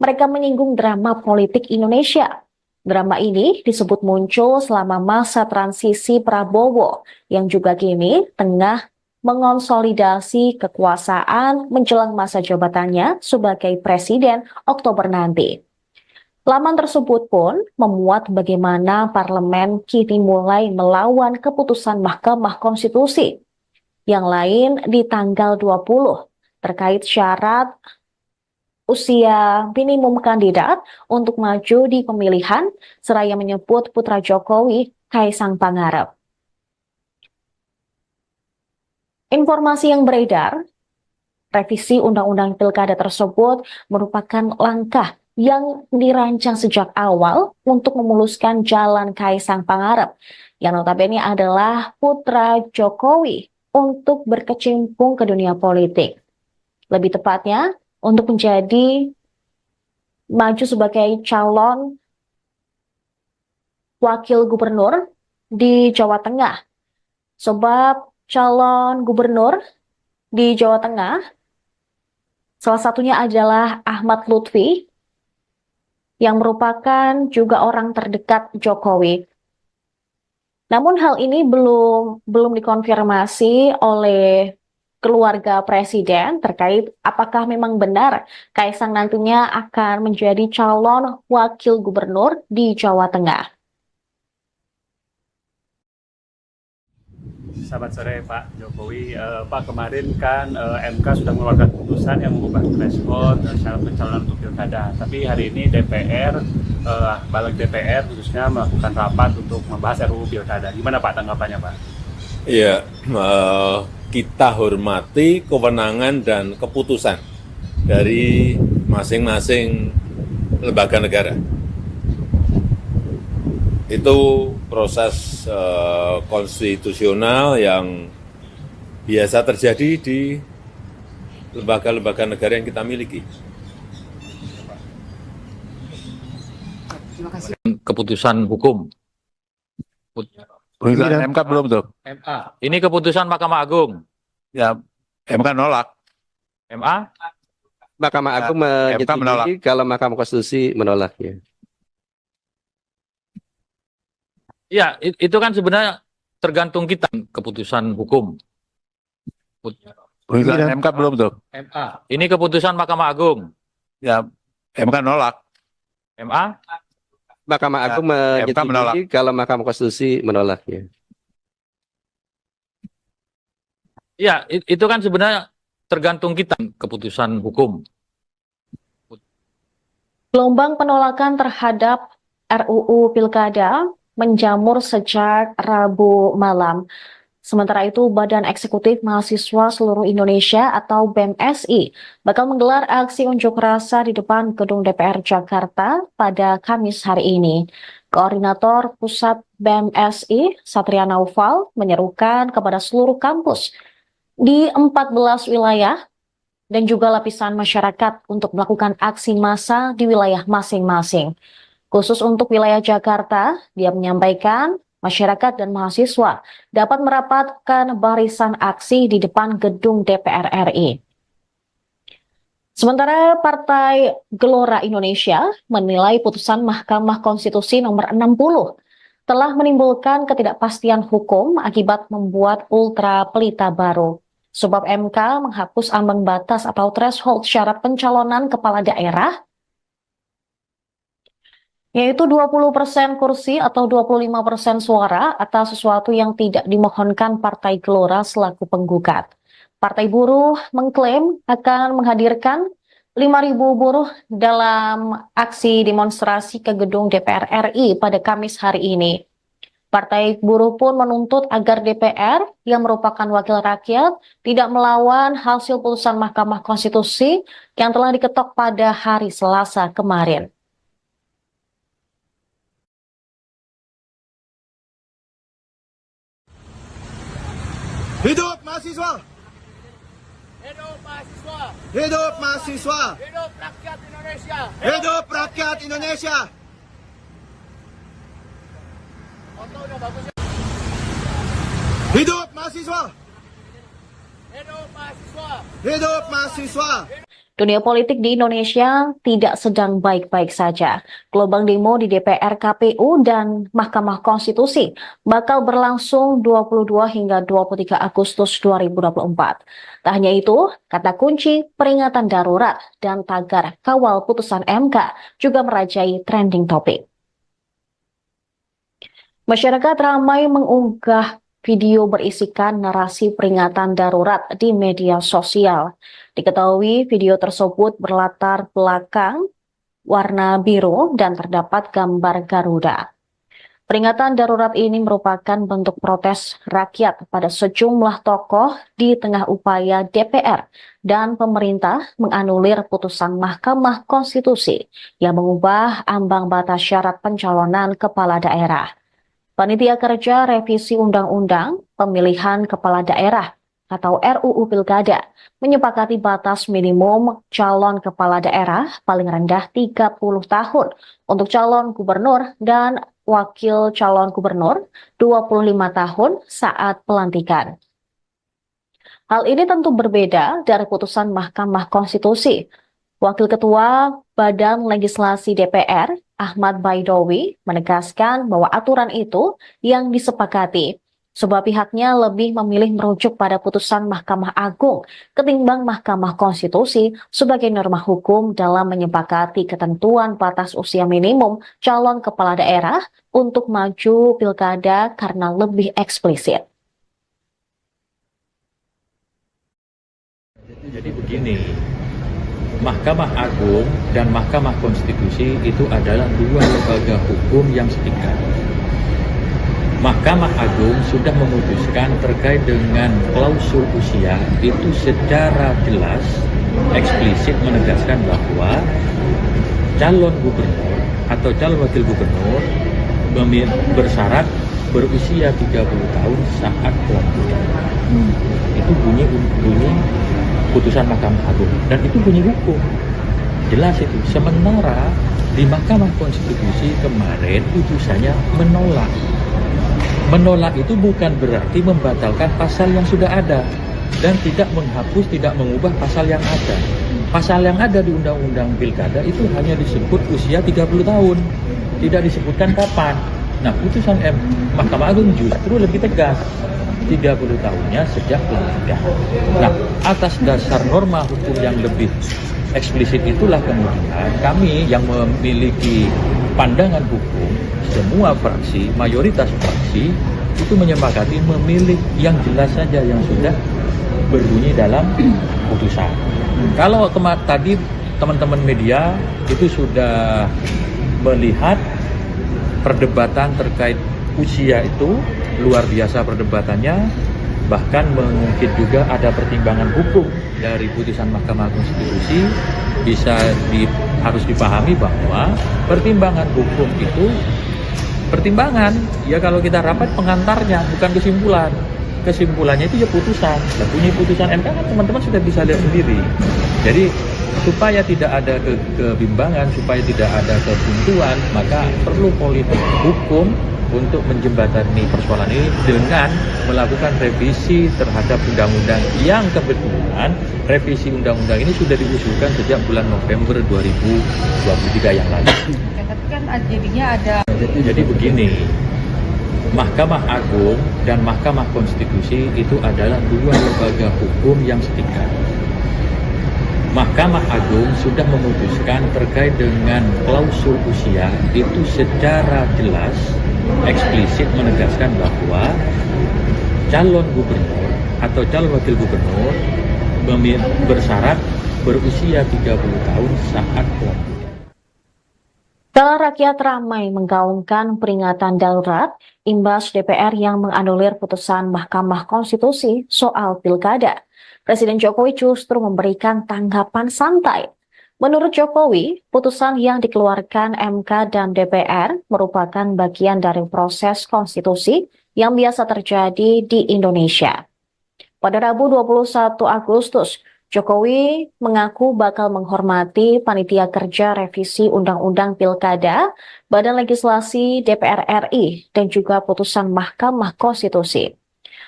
Mereka menyinggung drama politik Indonesia. Drama ini disebut muncul selama masa transisi Prabowo yang juga kini tengah mengonsolidasi kekuasaan menjelang masa jabatannya sebagai presiden Oktober nanti. Laman tersebut pun memuat bagaimana parlemen kini mulai melawan keputusan Mahkamah Konstitusi. Yang lain di tanggal 20 terkait syarat usia minimum kandidat untuk maju di pemilihan, seraya menyebut putra Jokowi, Kaisang Pangarep. Informasi yang beredar, revisi Undang-Undang Pilkada tersebut merupakan langkah yang dirancang sejak awal untuk memuluskan jalan Kaisang Pangarep, yang notabene adalah putra Jokowi untuk berkecimpung ke dunia politik. Lebih tepatnya, untuk menjadi maju sebagai calon wakil gubernur di Jawa Tengah. Sebab calon gubernur di Jawa Tengah Salah satunya adalah Ahmad Lutfi, yang merupakan juga orang terdekat Jokowi. Namun hal ini belum dikonfirmasi oleh keluarga presiden terkait apakah memang benar Kaisang nantinya akan menjadi calon wakil gubernur di Jawa Tengah. Selamat sore Pak Jokowi. Pak, kemarin kan MK sudah mengeluarkan putusan yang mengubah threshold syarat pencalonan untuk pilkada. Tapi hari ini DPR, balik DPR khususnya melakukan rapat untuk membahas RUU pilkada. Gimana Pak tanggapannya Pak? Ya, kita hormati kewenangan dan keputusan dari masing-masing lembaga negara. Itu proses konstitusional yang biasa terjadi di lembaga-lembaga negara yang kita miliki. Keputusan hukum. Putusan MK belum tuh. MA. Ini keputusan Mahkamah Agung. Ya, MK nolak. MA. Mahkamah Agung MK menolak. menyetujui kalau Mahkamah Konstitusi menolaknya. Ya, itu kan sebenarnya tergantung kita. Keputusan hukum. Putusan MK belum tuh. MA. Ini keputusan Mahkamah Agung. Ya, MK nolak. MA. Mahkamah Agung MK menolak. menyetujui kalau Mahkamah Konstitusi menolaknya. Ya, itu kan sebenarnya tergantung kita. Keputusan hukum. Gelombang penolakan terhadap RUU Pilkada menjamur sejak Rabu malam. Sementara itu, Badan Eksekutif Mahasiswa Seluruh Indonesia atau BEMSI bakal menggelar aksi unjuk rasa di depan Gedung DPR Jakarta pada Kamis hari ini. Koordinator Pusat BEMSI, Satria Naufal, menyerukan kepada seluruh kampus di 14 wilayah dan juga lapisan masyarakat untuk melakukan aksi massa di wilayah masing-masing. Khusus untuk wilayah Jakarta, dia menyampaikan masyarakat dan mahasiswa dapat merapatkan barisan aksi di depan gedung DPR RI. Sementara Partai Gelora Indonesia menilai putusan Mahkamah Konstitusi nomor 60 telah menimbulkan ketidakpastian hukum akibat membuat ultra pelita baru. Sebab MK menghapus ambang batas atau threshold syarat pencalonan kepala daerah yaitu 20% kursi atau 25% suara atas sesuatu yang tidak dimohonkan Partai Gelora selaku penggugat. Partai Buruh mengklaim akan menghadirkan 5.000 buruh dalam aksi demonstrasi ke gedung DPR RI pada Kamis hari ini. Partai Buruh pun menuntut agar DPR yang merupakan wakil rakyat tidak melawan hasil putusan Mahkamah Konstitusi yang telah diketok pada hari Selasa kemarin. Hidup mahasiswa! Hidup mahasiswa! Hidup mahasiswa! Hidup rakyat Indonesia! Hidup rakyat Indonesia! Foto udah bagus ya? Hidup mahasiswa! Hidup mahasiswa! Hidup mahasiswa! Dunia politik di Indonesia tidak sedang baik-baik saja. Gelombang demo di DPR, KPU, dan Mahkamah Konstitusi bakal berlangsung 22 hingga 23 Agustus 2024. Tak hanya itu, kata kunci peringatan darurat dan tagar kawal putusan MK juga merajai trending topik. Masyarakat ramai mengunggah video berisikan narasi peringatan darurat di media sosial. Diketahui video tersebut berlatar belakang warna biru dan terdapat gambar Garuda. Peringatan darurat ini merupakan bentuk protes rakyat pada sejumlah tokoh di tengah upaya DPR dan pemerintah menganulir putusan Mahkamah Konstitusi yang mengubah ambang batas syarat pencalonan kepala daerah. Panitia Kerja Revisi Undang-Undang Pemilihan Kepala Daerah atau RUU Pilkada menyepakati batas minimum calon kepala daerah paling rendah 30 tahun untuk calon gubernur dan wakil calon gubernur 25 tahun saat pelantikan. Hal ini tentu berbeda dari putusan Mahkamah Konstitusi. Wakil Ketua Badan Legislasi DPR, Ahmad Baidowi, menegaskan bahwa aturan itu yang disepakati, sebab pihaknya lebih memilih merujuk pada putusan Mahkamah Agung ketimbang Mahkamah Konstitusi sebagai norma hukum dalam menyepakati ketentuan batas usia minimum calon kepala daerah untuk maju pilkada karena lebih eksplisit. Jadi begini, Mahkamah Agung dan Mahkamah Konstitusi itu adalah dua lembaga hukum yang setingkat. Mahkamah Agung sudah memutuskan terkait dengan klausul usia itu secara jelas, eksplisit menegaskan bahwa calon gubernur atau calon wakil gubernur bersyarat berusia 30 tahun saat pelantikan. Itu bunyi putusan Mahkamah Agung dan itu bunyi hukum jelas itu. Sementara di Mahkamah Konstitusi kemarin putusannya menolak itu bukan berarti membatalkan pasal yang sudah ada dan tidak menghapus, tidak mengubah pasal yang ada. Pasal yang ada di Undang-Undang Pilkada itu hanya disebut usia 30 tahun, tidak disebutkan kapan. Nah, putusan Mahkamah Agung justru lebih tegas, 30 tahunnya sejak pelantikan. Nah, atas dasar norma hukum yang lebih eksplisit itulah kemudian kami yang memiliki pandangan hukum, semua fraksi, mayoritas fraksi itu menyepakati memilih yang jelas saja yang sudah berbunyi dalam putusan. Kalau tadi teman-teman media itu sudah melihat perdebatan terkait usia itu luar biasa perdebatannya, bahkan mungkin juga ada pertimbangan hukum dari putusan Mahkamah Konstitusi. Harus dipahami bahwa pertimbangan hukum itu pertimbangan, ya kalau kita rapat pengantarnya, bukan kesimpulan. Kesimpulannya itu ya putusan. Dan bunyi putusan MK kan teman-teman sudah bisa lihat sendiri. Jadi supaya tidak ada kebimbangan, supaya tidak ada kebuntuan, maka perlu politik hukum untuk menjembatani persoalan ini dengan melakukan revisi terhadap undang-undang yang kebetulan revisi undang-undang ini sudah diusulkan sejak bulan November 2023 yang lalu. Tapi kan jadinya ada. Jadi begini, Mahkamah Agung dan Mahkamah Konstitusi itu adalah dua lembaga hukum yang setingkat. Mahkamah Agung sudah memutuskan terkait dengan klausul usia itu secara jelas, eksplisit menegaskan bahwa calon gubernur atau calon wakil gubernur bersyarat berusia 30 tahun saat pelantikan. Kala rakyat ramai menggaungkan peringatan darurat imbas DPR yang menganulir putusan Mahkamah Konstitusi soal pilkada. Presiden Jokowi justru memberikan tanggapan santai. Menurut Jokowi, putusan yang dikeluarkan MK dan DPR merupakan bagian dari proses konstitusi yang biasa terjadi di Indonesia. Pada Rabu 21 Agustus, Jokowi mengaku bakal menghormati Panitia Kerja Revisi Undang-Undang Pilkada, Badan Legislasi DPR RI, dan juga putusan Mahkamah Konstitusi.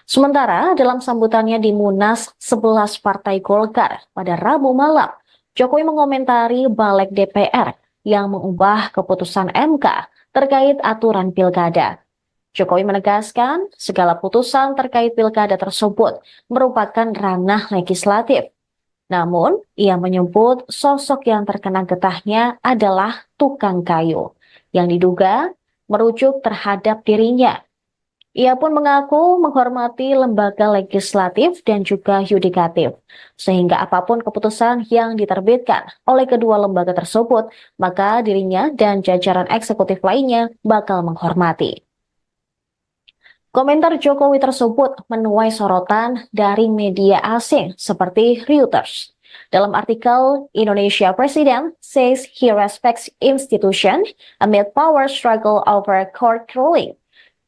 Sementara dalam sambutannya di Munas 11 Partai Golkar pada Rabu malam, Jokowi mengomentari balik DPR yang mengubah keputusan MK terkait aturan pilkada. Jokowi menegaskan segala putusan terkait pilkada tersebut merupakan ranah legislatif. Namun, ia menyebut sosok yang terkena getahnya adalah tukang kayu, yang diduga merujuk terhadap dirinya. Ia pun mengaku menghormati lembaga legislatif dan juga yudikatif, sehingga apapun keputusan yang diterbitkan oleh kedua lembaga tersebut, maka dirinya dan jajaran eksekutif lainnya bakal menghormati. Komentar Jokowi tersebut menuai sorotan dari media asing seperti Reuters. Dalam artikel, Indonesia President says he respects institution amid power struggle over court ruling.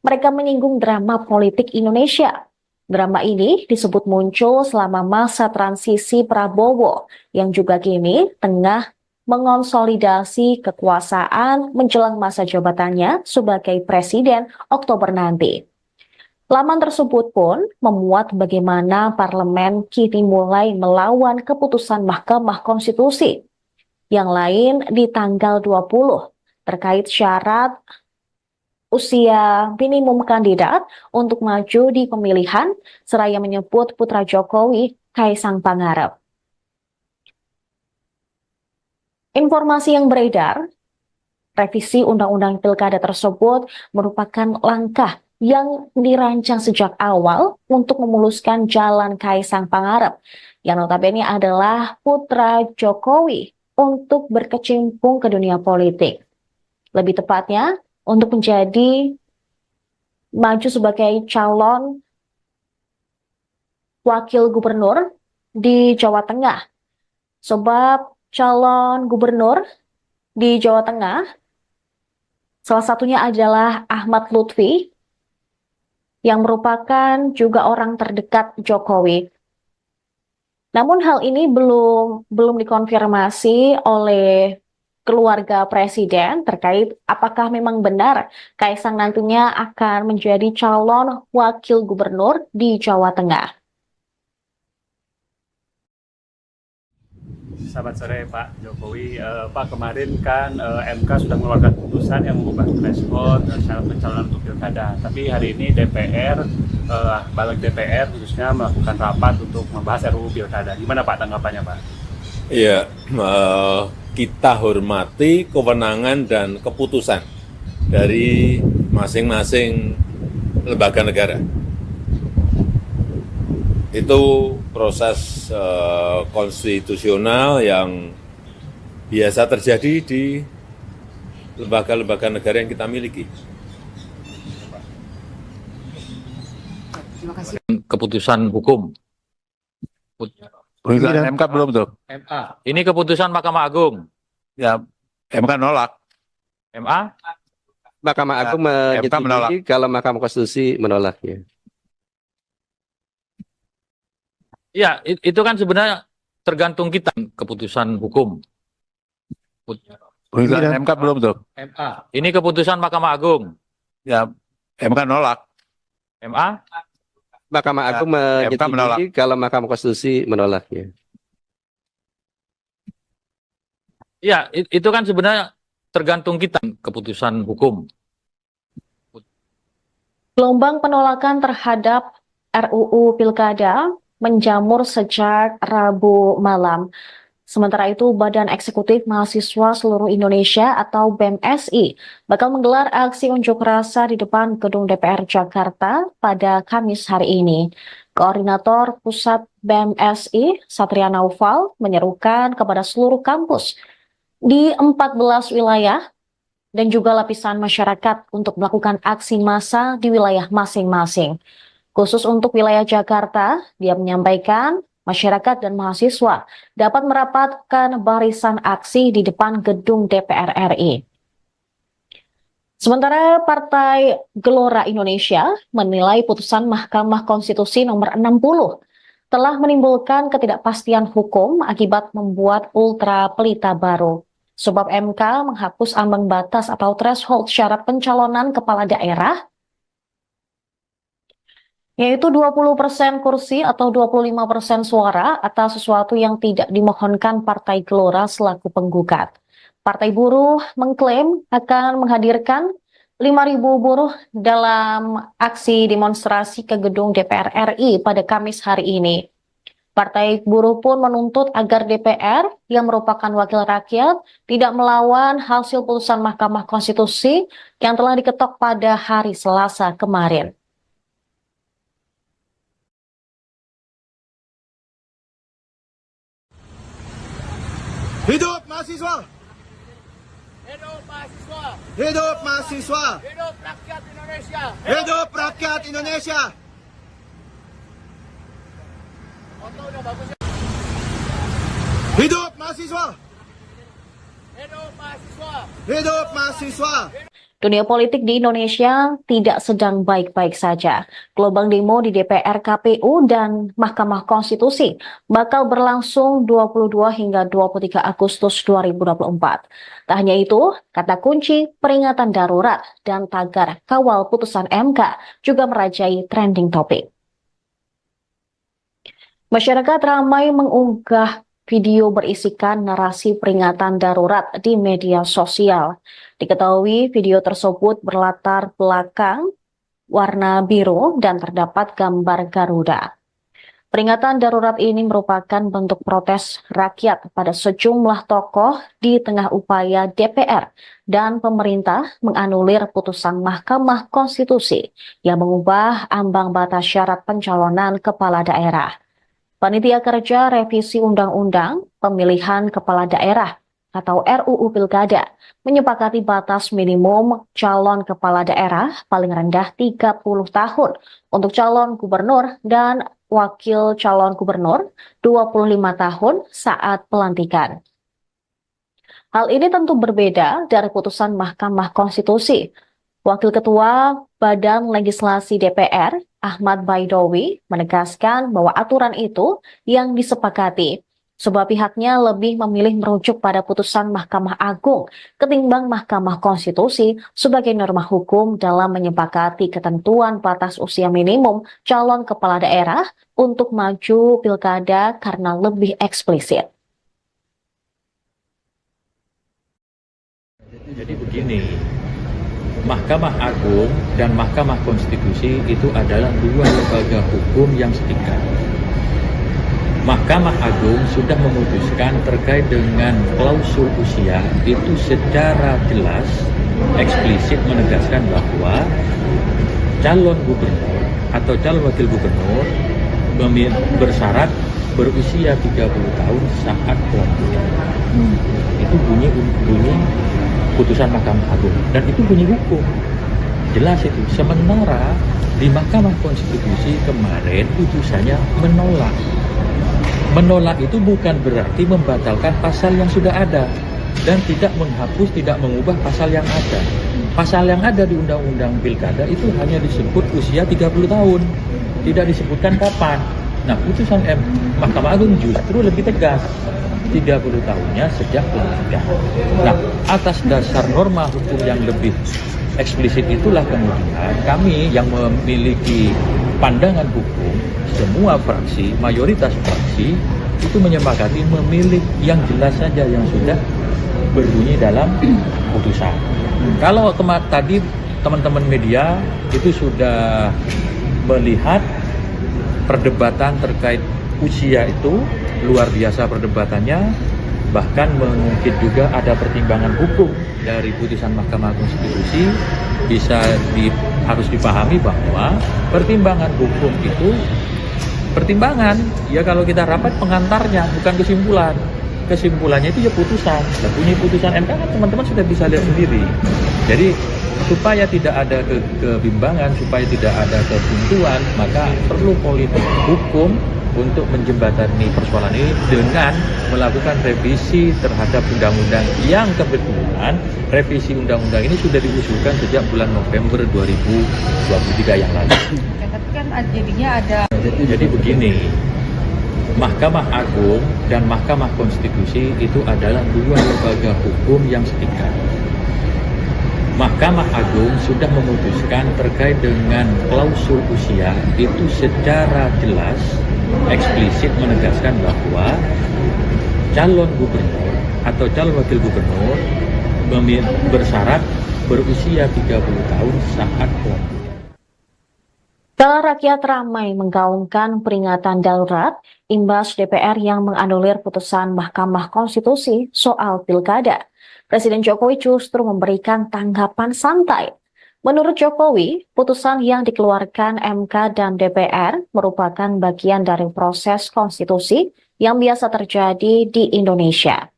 Mereka menyinggung drama politik Indonesia. Drama ini disebut muncul selama masa transisi Prabowo yang juga kini tengah mengonsolidasi kekuasaan menjelang masa jabatannya sebagai presiden Oktober nanti. Laman tersebut pun memuat bagaimana parlemen kini mulai melawan keputusan Mahkamah Konstitusi yang lain di tanggal 20 terkait syarat usia minimum kandidat untuk maju di pemilihan, seraya menyebut putra Jokowi, Kaisang Pangarep. Informasi yang beredar, revisi Undang-Undang Pilkada tersebut merupakan langkah yang dirancang sejak awal untuk memuluskan jalan Kaisang Pangarep, yang notabene adalah putra Jokowi, untuk berkecimpung ke dunia politik. Lebih tepatnya, untuk menjadi maju sebagai calon wakil gubernur di Jawa Tengah. Sebab calon gubernur di Jawa Tengah, salah satunya adalah Ahmad Lutfi, yang merupakan juga orang terdekat Jokowi. Namun hal ini belum dikonfirmasi oleh keluarga presiden terkait apakah memang benar Kaisang nantinya akan menjadi calon wakil gubernur di Jawa Tengah. Selamat sore Pak Jokowi. Pak, kemarin kan MK sudah mengeluarkan putusan yang mengubah threshold syarat pencalonan untuk pilkada. Tapi hari ini DPR, balik DPR khususnya melakukan rapat untuk membahas RUU pilkada. Gimana Pak tanggapannya Pak? Iya, kita hormati kewenangan dan keputusan dari masing-masing lembaga negara. Itu proses konstitusional yang biasa terjadi di lembaga-lembaga negara yang kita miliki. Keputusan hukum. Pengujian MK belum tuh. MA. Ini keputusan Mahkamah Agung. Ya, MK nolak. MA. Mahkamah Agung MK menolak. menyetujui kalau Mahkamah Konstitusi menolaknya. Ya, itu kan sebenarnya tergantung kita keputusan hukum. Pengujian MK belum tuh. MA. Ini keputusan Mahkamah Agung. Ya, MK nolak. MA. Mahkamah Agung MK menolak. menyetujui kalau Mahkamah Konstitusi menolaknya. Ya, itu kan sebenarnya tergantung kita keputusan hukum. Gelombang penolakan terhadap RUU Pilkada menjamur sejak Rabu malam. Sementara itu, Badan Eksekutif Mahasiswa Seluruh Indonesia atau BEMSI bakal menggelar aksi unjuk rasa di depan gedung DPR Jakarta pada Kamis hari ini. Koordinator Pusat BEMSI, Satria Naufal, menyerukan kepada seluruh kampus di 14 wilayah dan juga lapisan masyarakat untuk melakukan aksi massa di wilayah masing-masing. Khusus untuk wilayah Jakarta, dia menyampaikan masyarakat dan mahasiswa dapat merapatkan barisan aksi di depan gedung DPR RI. Sementara Partai Gelora Indonesia menilai putusan Mahkamah Konstitusi nomor 60 telah menimbulkan ketidakpastian hukum akibat membuat ultra pelita baru. Sebab MK menghapus ambang batas atau threshold syarat pencalonan kepala daerah, yaitu 20% kursi atau 25% suara atas sesuatu yang tidak dimohonkan Partai Gelora selaku penggugat. Partai Buruh mengklaim akan menghadirkan 5.000 buruh dalam aksi demonstrasi ke gedung DPR RI pada Kamis hari ini. Partai Buruh pun menuntut agar DPR yang merupakan wakil rakyat tidak melawan hasil putusan Mahkamah Konstitusi yang telah diketok pada hari Selasa kemarin. Hidup mahasiswa! Hidup mahasiswa! Hidup mahasiswa! Hidup rakyat Indonesia! Hidup rakyat Indonesia! Foto udah bagus ya? Hidup mahasiswa! Hidup mahasiswa! Hidup mahasiswa! Dunia politik di Indonesia tidak sedang baik-baik saja. Gelombang demo di DPR, KPU, dan Mahkamah Konstitusi bakal berlangsung 22 hingga 23 Agustus 2024. Tak hanya itu, kata kunci peringatan darurat dan tagar kawal putusan MK juga merajai trending topik. Masyarakat ramai mengunggah video berisikan narasi peringatan darurat di media sosial. Diketahui video tersebut berlatar belakang warna biru dan terdapat gambar Garuda. Peringatan darurat ini merupakan bentuk protes rakyat pada sejumlah tokoh di tengah upaya DPR dan pemerintah menganulir putusan Mahkamah Konstitusi yang mengubah ambang batas syarat pencalonan kepala daerah. Panitia Kerja Revisi Undang-Undang Pemilihan Kepala Daerah atau RUU Pilkada menyepakati batas minimum calon kepala daerah paling rendah 30 tahun untuk calon gubernur dan wakil calon gubernur 25 tahun saat pelantikan. Hal ini tentu berbeda dari putusan Mahkamah Konstitusi. Wakil Ketua Badan Legislasi DPR, Ahmad Baidowi, menegaskan bahwa aturan itu yang disepakati, sebab pihaknya lebih memilih merujuk pada putusan Mahkamah Agung ketimbang Mahkamah Konstitusi sebagai norma hukum dalam menyepakati ketentuan batas usia minimum calon kepala daerah untuk maju pilkada karena lebih eksplisit. Jadi begini, Mahkamah Agung dan Mahkamah Konstitusi itu adalah dua lembaga hukum yang setingkat. Mahkamah Agung sudah memutuskan terkait dengan klausul usia itu secara jelas, eksplisit menegaskan bahwa calon gubernur atau calon wakil gubernur bersyarat berusia 30 tahun saat pelantikan. Itu bunyi putusan Mahkamah Agung dan itu bunyi hukum jelas itu. Sementara di Mahkamah Konstitusi kemarin putusannya menolak itu bukan berarti membatalkan pasal yang sudah ada dan tidak menghapus, tidak mengubah pasal yang ada. Pasal yang ada di Undang-Undang Pilkada itu hanya disebut usia 30 tahun, tidak disebutkan kapan. Nah, putusan Mahkamah Agung justru lebih tegas, 30 tahunnya sejak pelantikan. Nah, atas dasar norma hukum yang lebih eksplisit itulah kemudian kami yang memiliki pandangan hukum, semua fraksi, mayoritas fraksi itu menyepakati memilih yang jelas saja yang sudah berbunyi dalam putusan. Kalau tadi teman-teman media itu sudah melihat perdebatan terkait usia itu luar biasa perdebatannya, bahkan mungkin juga ada pertimbangan hukum dari putusan Mahkamah Konstitusi. Harus dipahami bahwa pertimbangan hukum itu pertimbangan, ya kalau kita rapat pengantarnya, bukan kesimpulan. Kesimpulannya itu ya putusan. Dan bunyi putusan MK kan teman-teman sudah bisa lihat sendiri. Jadi supaya tidak ada kebimbangan, supaya tidak ada kebuntuan, maka perlu politik hukum untuk menjembatani persoalan ini dengan melakukan revisi terhadap undang-undang yang kebetulan revisi undang-undang ini sudah diusulkan sejak bulan November 2023 yang lalu. Tapi kan jadinya ada. Jadi begini, Mahkamah Agung dan Mahkamah Konstitusi itu adalah dua lembaga hukum yang setingkat. Mahkamah Agung sudah memutuskan terkait dengan klausul usia itu secara jelas, eksplisit menegaskan bahwa calon gubernur atau calon wakil gubernur bersyarat berusia 30 tahun saat pelantikan. Kala rakyat ramai menggaungkan peringatan darurat imbas DPR yang menganulir putusan Mahkamah Konstitusi soal pilkada. Presiden Jokowi justru memberikan tanggapan santai. Menurut Jokowi, putusan yang dikeluarkan MK dan DPR merupakan bagian dari proses konstitusi yang biasa terjadi di Indonesia.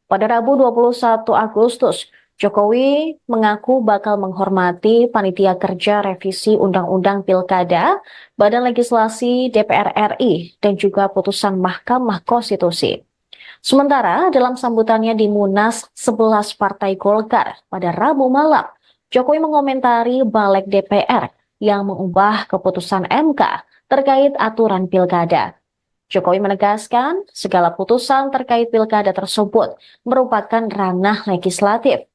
Pada Rabu 21 Agustus, Jokowi mengaku bakal menghormati Panitia Kerja Revisi Undang-Undang Pilkada, Badan Legislasi DPR RI, dan juga putusan Mahkamah Konstitusi. Sementara dalam sambutannya di Munas 11 Partai Golkar pada Rabu malam, Jokowi mengomentari balik DPR yang mengubah keputusan MK terkait aturan pilkada. Jokowi menegaskan segala putusan terkait pilkada tersebut merupakan ranah legislatif.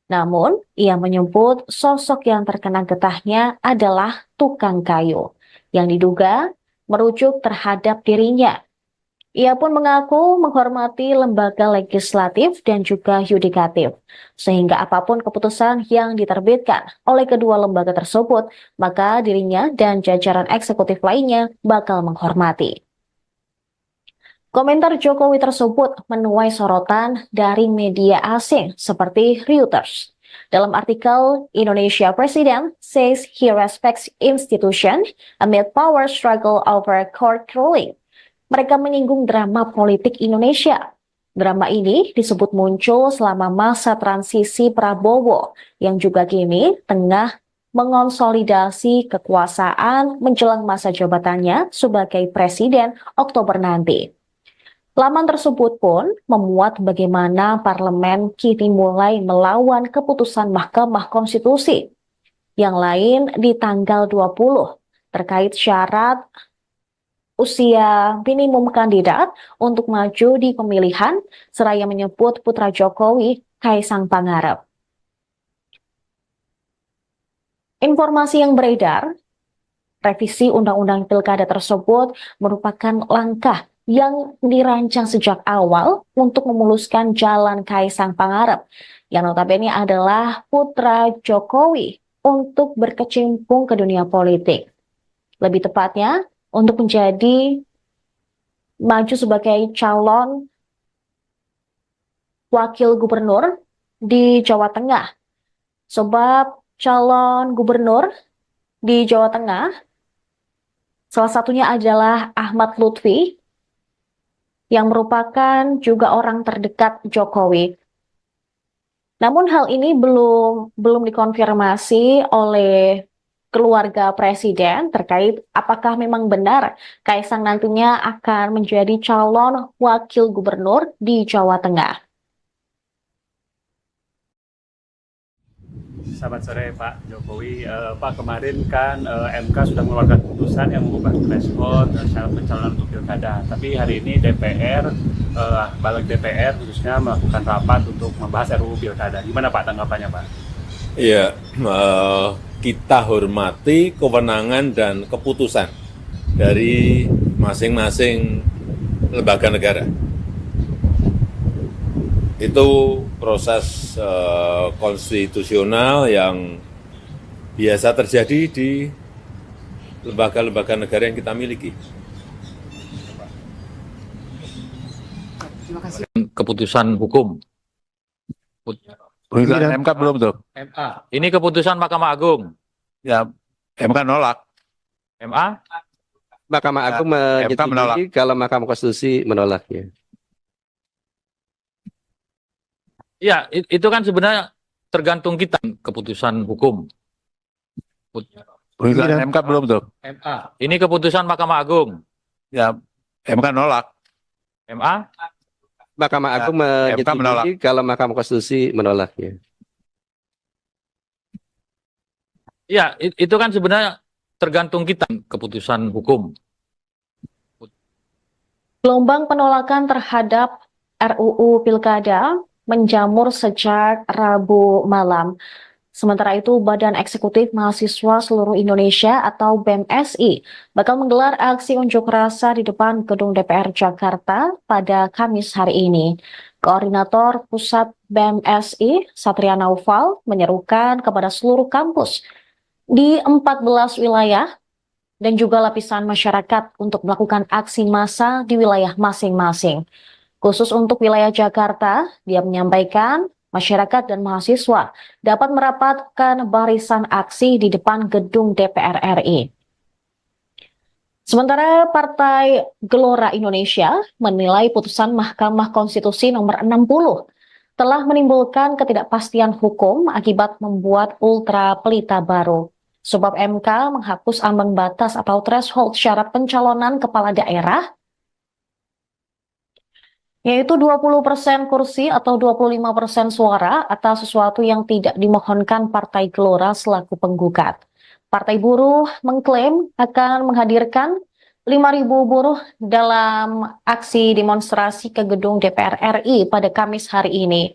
Namun, ia menyebut sosok yang terkena getahnya adalah tukang kayu yang diduga merujuk terhadap dirinya. Ia pun mengaku menghormati lembaga legislatif dan juga yudikatif, sehingga apapun keputusan yang diterbitkan oleh kedua lembaga tersebut, maka dirinya dan jajaran eksekutif lainnya bakal menghormati. Komentar Jokowi tersebut menuai sorotan dari media asing seperti Reuters. Dalam artikel, Indonesia President says he respects institution amid power struggle over court ruling. Mereka menyinggung drama politik Indonesia. Drama ini disebut muncul selama masa transisi Prabowo yang juga kini tengah mengonsolidasi kekuasaan menjelang masa jabatannya sebagai presiden Oktober nanti. Laman tersebut pun memuat bagaimana parlemen kini mulai melawan keputusan Mahkamah Konstitusi. Yang lain di tanggal 20 terkait syarat usia minimum kandidat untuk maju di pemilihan, seraya menyebut putra Jokowi, Kaisang Pangarep. Informasi yang beredar, revisi Undang-Undang Pilkada tersebut merupakan langkah yang dirancang sejak awal untuk memuluskan jalan Kaisang Pangarep, yang notabene adalah putra Jokowi untuk berkecimpung ke dunia politik. Lebih tepatnya, untuk menjadi maju sebagai calon wakil gubernur di Jawa Tengah. Sebab calon gubernur di Jawa Tengah, salah satunya adalah Ahmad Lutfi, yang merupakan juga orang terdekat Jokowi. Namun hal ini belum dikonfirmasi oleh keluarga presiden terkait apakah memang benar Kaisang nantinya akan menjadi calon wakil gubernur di Jawa Tengah. Selamat sore Pak Jokowi. Pak, kemarin kan MK sudah mengeluarkan putusan yang mengubah threshold syarat pencalonan untuk pilkada. Tapi hari ini DPR, balik DPR khususnya melakukan rapat untuk membahas RUU pilkada. Gimana Pak tanggapannya Pak? Iya, kita hormati kewenangan dan keputusan dari masing-masing lembaga negara. Itu proses konstitusional yang biasa terjadi di lembaga-lembaga negara yang kita miliki. Keputusan hukum. Pengujian MK belum tuh. MA. Ini keputusan Mahkamah Agung. Ya, MK nolak. MA. Mahkamah Agung MK menolak. menyetujui kalau Mahkamah Konstitusi menolaknya. Ya, itu kan sebenarnya tergantung kita keputusan hukum. Pengujian MK belum tuh. MA. Ini keputusan Mahkamah Agung. Ya, MK nolak. MA. Mahkamah Agung MK menolak. menyetujui kalau Mahkamah Konstitusi menolaknya. Ya, itu kan sebenarnya tergantung kita keputusan hukum. Gelombang penolakan terhadap RUU Pilkada menjamur sejak Rabu malam. Sementara itu, Badan Eksekutif Mahasiswa Seluruh Indonesia atau BEMSI bakal menggelar aksi unjuk rasa di depan Gedung DPR Jakarta pada Kamis hari ini. Koordinator Pusat BEMSI, Satria Naufal, menyerukan kepada seluruh kampus di 14 wilayah dan juga lapisan masyarakat untuk melakukan aksi massa di wilayah masing-masing. Khusus untuk wilayah Jakarta, dia menyampaikan masyarakat dan mahasiswa dapat merapatkan barisan aksi di depan gedung DPR RI. Sementara Partai Gelora Indonesia menilai putusan Mahkamah Konstitusi nomor 60 telah menimbulkan ketidakpastian hukum akibat membuat ultra pelita baru. Sebab MK menghapus ambang batas atau threshold syarat pencalonan kepala daerah yaitu 20% kursi atau 25% suara atas sesuatu yang tidak dimohonkan Partai Gelora selaku penggugat. Partai Buruh mengklaim akan menghadirkan 5.000 buruh dalam aksi demonstrasi ke gedung DPR RI pada Kamis hari ini.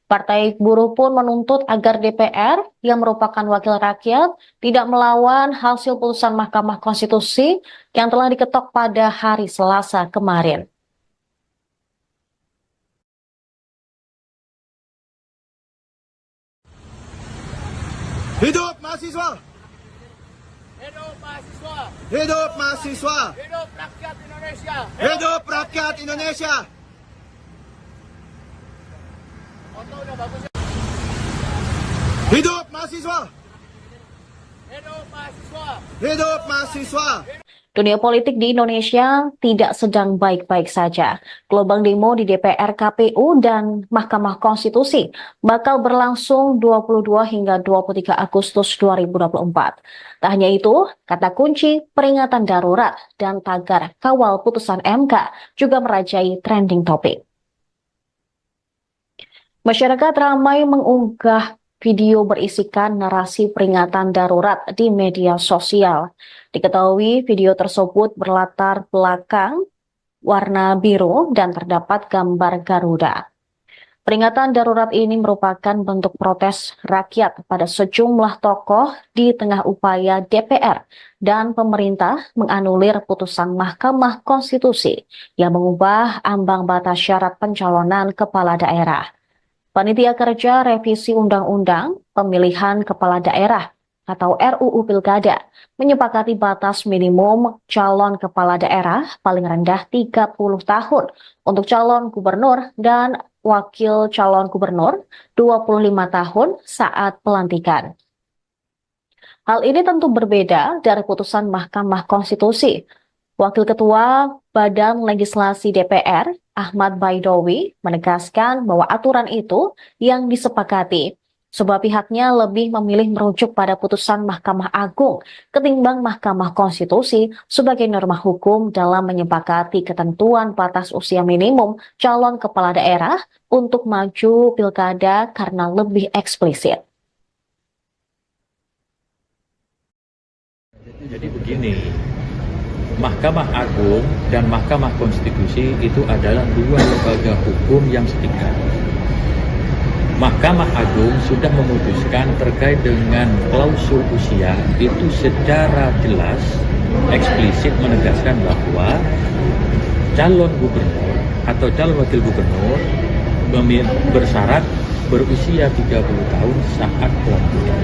Partai Buruh pun menuntut agar DPR yang merupakan wakil rakyat tidak melawan hasil putusan Mahkamah Konstitusi yang telah diketok pada hari Selasa kemarin. Hidup mahasiswa! Hidup mahasiswa! Hidup mahasiswa! Hidup rakyat Indonesia! Hidup rakyat Indonesia! Foto udah bagus ya? Hidup mahasiswa! Hidup mahasiswa! Hidup mahasiswa! Dunia politik di Indonesia tidak sedang baik-baik saja. Gelombang demo di DPR, KPU, dan Mahkamah Konstitusi bakal berlangsung 22 hingga 23 Agustus 2024. Tak hanya itu, kata kunci peringatan darurat dan tagar kawal putusan MK juga merajai trending topik. Masyarakat ramai mengunggah video berisikan narasi peringatan darurat di media sosial. Diketahui video tersebut berlatar belakang warna biru dan terdapat gambar Garuda. Peringatan darurat ini merupakan bentuk protes rakyat pada sejumlah tokoh di tengah upaya DPR dan pemerintah menganulir putusan Mahkamah Konstitusi yang mengubah ambang batas syarat pencalonan kepala daerah. Panitia Kerja Revisi Undang-Undang Pemilihan Kepala Daerah atau RUU Pilkada menyepakati batas minimum calon kepala daerah paling rendah 30 tahun untuk calon gubernur dan wakil calon gubernur 25 tahun saat pelantikan. Hal ini tentu berbeda dari putusan Mahkamah Konstitusi. Wakil Ketua Badan Legislasi DPR, Ahmad Baidowi, menegaskan bahwa aturan itu yang disepakati, sebab pihaknya lebih memilih merujuk pada putusan Mahkamah Agung ketimbang Mahkamah Konstitusi sebagai norma hukum dalam menyepakati ketentuan batas usia minimum calon kepala daerah untuk maju pilkada karena lebih eksplisit. Jadi begini, Mahkamah Agung dan Mahkamah Konstitusi itu adalah dua lembaga hukum yang setingkat. Mahkamah Agung sudah memutuskan terkait dengan klausul usia itu secara jelas, eksplisit menegaskan bahwa calon gubernur atau calon wakil gubernur bersyarat berusia 30 tahun saat pelantikan.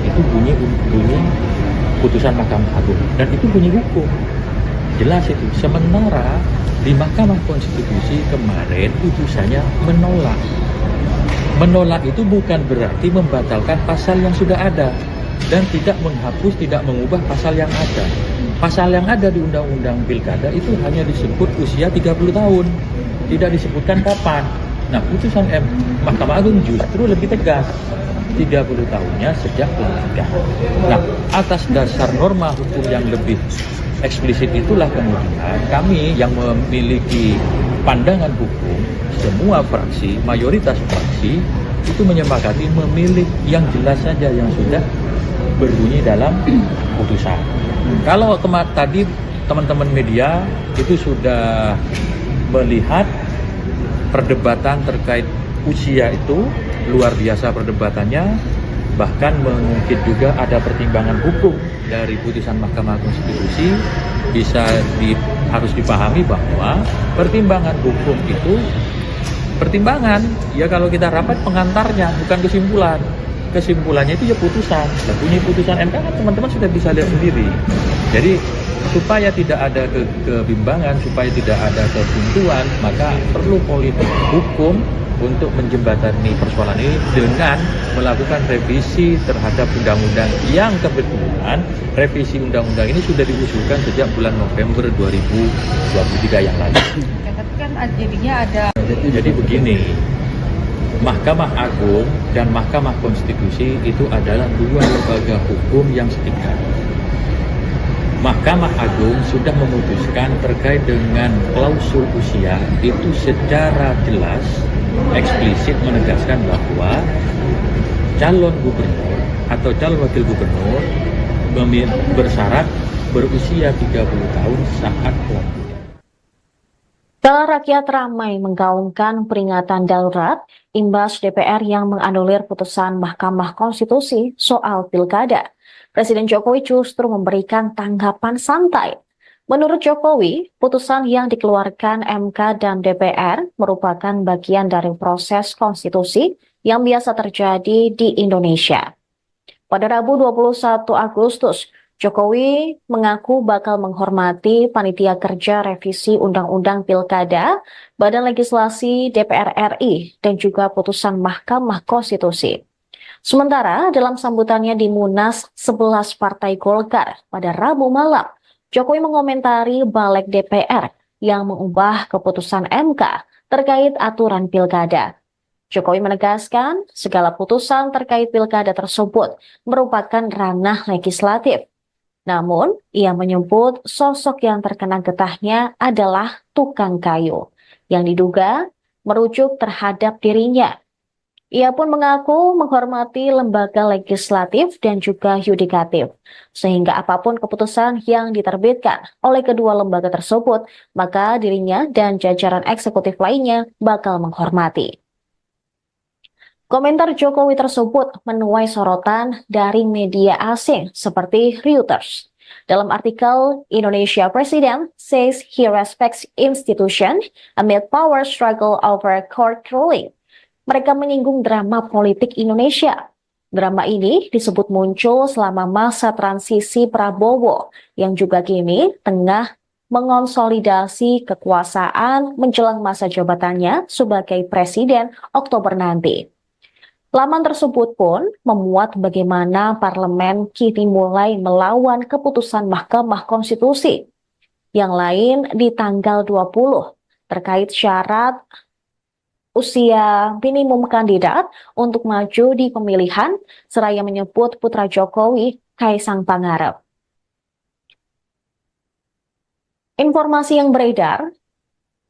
Itu bunyi putusan Mahkamah Agung dan itu bunyi hukum jelas itu. Sementara di Mahkamah Konstitusi kemarin putusannya menolak itu bukan berarti membatalkan pasal yang sudah ada dan tidak menghapus, tidak mengubah pasal yang ada. Pasal yang ada di Undang-Undang Pilkada itu hanya disebut usia 30 tahun, tidak disebutkan kapan. Nah, putusan Mahkamah Agung justru lebih tegas, 30 tahunnya sejak pelantikan. Nah, atas dasar norma hukum yang lebih eksplisit itulah kemudian kami yang memiliki pandangan hukum, semua fraksi, mayoritas fraksi itu menyepakati memilih yang jelas saja yang sudah berbunyi dalam putusan. Kalau tadi teman-teman media itu sudah melihat perdebatan terkait usia itu luar biasa perdebatannya, bahkan mungkin juga ada pertimbangan hukum dari putusan Mahkamah Konstitusi. Harus dipahami bahwa pertimbangan hukum itu pertimbangan, ya kalau kita rapat pengantarnya, bukan kesimpulan. Kesimpulannya itu ya putusan. Dan bunyi putusan MK kan teman-teman sudah bisa lihat sendiri. Jadi supaya tidak ada kebimbangan, supaya tidak ada kebuntuan, maka perlu politik hukum untuk menjembatani persoalan ini dengan melakukan revisi terhadap undang-undang yang kebetulan revisi undang-undang ini sudah diusulkan sejak bulan November 2023 yang lalu. Tapi kan jadinya ada. Jadi begini, Mahkamah Agung dan Mahkamah Konstitusi itu adalah dua lembaga hukum yang setingkat. Mahkamah Agung sudah memutuskan terkait dengan klausul usia itu secara jelas, eksplisit menegaskan bahwa calon gubernur atau calon wakil gubernur bersyarat berusia 30 tahun saat pelantikan. Kala rakyat ramai menggaungkan peringatan darurat imbas DPR yang menganulir putusan Mahkamah Konstitusi soal pilkada. Presiden Jokowi justru memberikan tanggapan santai. Menurut Jokowi, putusan yang dikeluarkan MK dan DPR merupakan bagian dari proses konstitusi yang biasa terjadi di Indonesia. Pada Rabu 21 Agustus, Jokowi mengaku bakal menghormati Panitia Kerja Revisi Undang-Undang Pilkada, Badan Legislasi DPR RI, dan juga putusan Mahkamah Konstitusi. Sementara dalam sambutannya di Munas 11 Partai Golkar pada Rabu malam, Jokowi mengomentari balik DPR yang mengubah keputusan MK terkait aturan pilkada. Jokowi menegaskan segala putusan terkait pilkada tersebut merupakan ranah legislatif. Namun, ia menyebut sosok yang terkena getahnya adalah tukang kayu, yang diduga merujuk terhadap dirinya. Ia pun mengaku menghormati lembaga legislatif dan juga yudikatif, sehingga apapun keputusan yang diterbitkan oleh kedua lembaga tersebut, maka dirinya dan jajaran eksekutif lainnya bakal menghormati. Komentar Jokowi tersebut menuai sorotan dari media asing seperti Reuters. Dalam artikel, Indonesia President says he respects institution amid power struggle over court ruling. Mereka menyinggung drama politik Indonesia. Drama ini disebut muncul selama masa transisi Prabowo yang juga kini tengah mengonsolidasi kekuasaan menjelang masa jabatannya sebagai presiden Oktober nanti. Laman tersebut pun memuat bagaimana parlemen kini mulai melawan keputusan Mahkamah Konstitusi. Yang lain di tanggal 20 terkait syarat usia minimum kandidat untuk maju di pemilihan, seraya menyebut putra Jokowi, Kaisang Pangarep. Informasi yang beredar,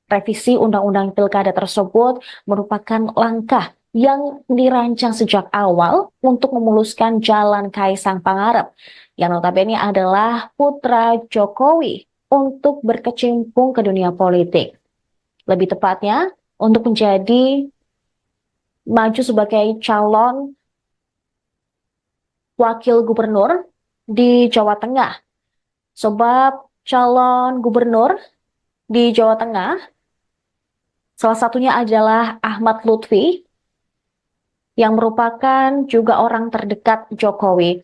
revisi Undang-Undang Pilkada tersebut merupakan langkah yang dirancang sejak awal untuk memuluskan jalan Kaisang Pangarep, yang notabene adalah putra Jokowi untuk berkecimpung ke dunia politik. Lebih tepatnya, untuk menjadi maju sebagai calon wakil gubernur di Jawa Tengah. Sebab calon gubernur di Jawa Tengah, salah satunya adalah Ahmad Lutfi, yang merupakan juga orang terdekat Jokowi.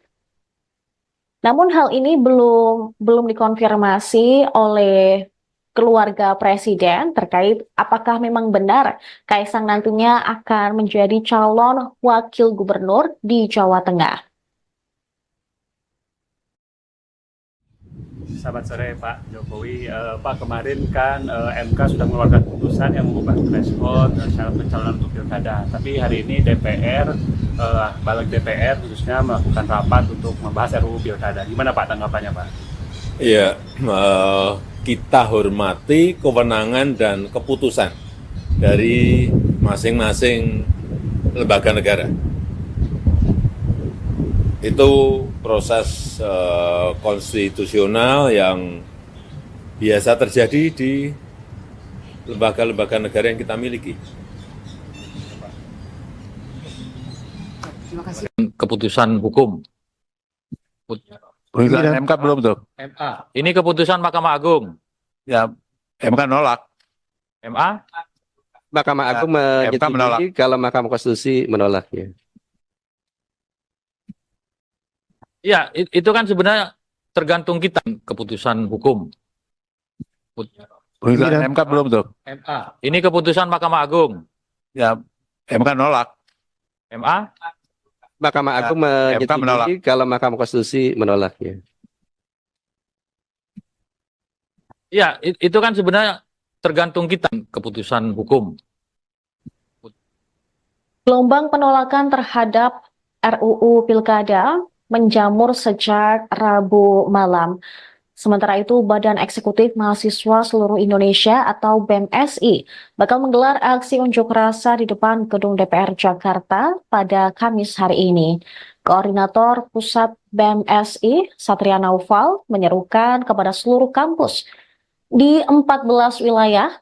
Namun hal ini belum dikonfirmasi oleh keluarga presiden terkait apakah memang benar Kaisang nantinya akan menjadi calon wakil gubernur di Jawa Tengah. Selamat sore Pak Jokowi. Pak, kemarin kan MK sudah mengeluarkan putusan yang mengubah threshold syarat pencalonan untuk pilkada. Tapi hari ini DPR, balik DPR khususnya melakukan rapat untuk membahas RUU pilkada. Gimana Pak tanggapannya Pak? Iya, kita hormati kewenangan dan keputusan dari masing-masing lembaga negara. Itu proses konstitusional yang biasa terjadi di lembaga-lembaga negara yang kita miliki. Keputusan hukum. Putusan MK belum tuh. MA. Ini keputusan Mahkamah Agung. Ya, MK nolak. MA. Mahkamah Agung MK menolak. menyetujui kalau Mahkamah Konstitusi menolaknya. Ya, itu kan sebenarnya tergantung kita keputusan hukum. Putusan MK belum tuh. MA. Ini keputusan Mahkamah Agung. Ya, MK nolak. MA. Mahkamah Agung MK menolak. menyetujui kalau Mahkamah Konstitusi menolaknya. Ya, itu kan sebenarnya tergantung kita keputusan hukum. Gelombang penolakan terhadap RUU Pilkada menjamur sejak Rabu malam. Sementara itu, Badan Eksekutif Mahasiswa Seluruh Indonesia atau BEMSI bakal menggelar aksi unjuk rasa di depan Gedung DPR Jakarta pada Kamis hari ini. Koordinator Pusat BEMSI, Satria Naufal, menyerukan kepada seluruh kampus di 14 wilayah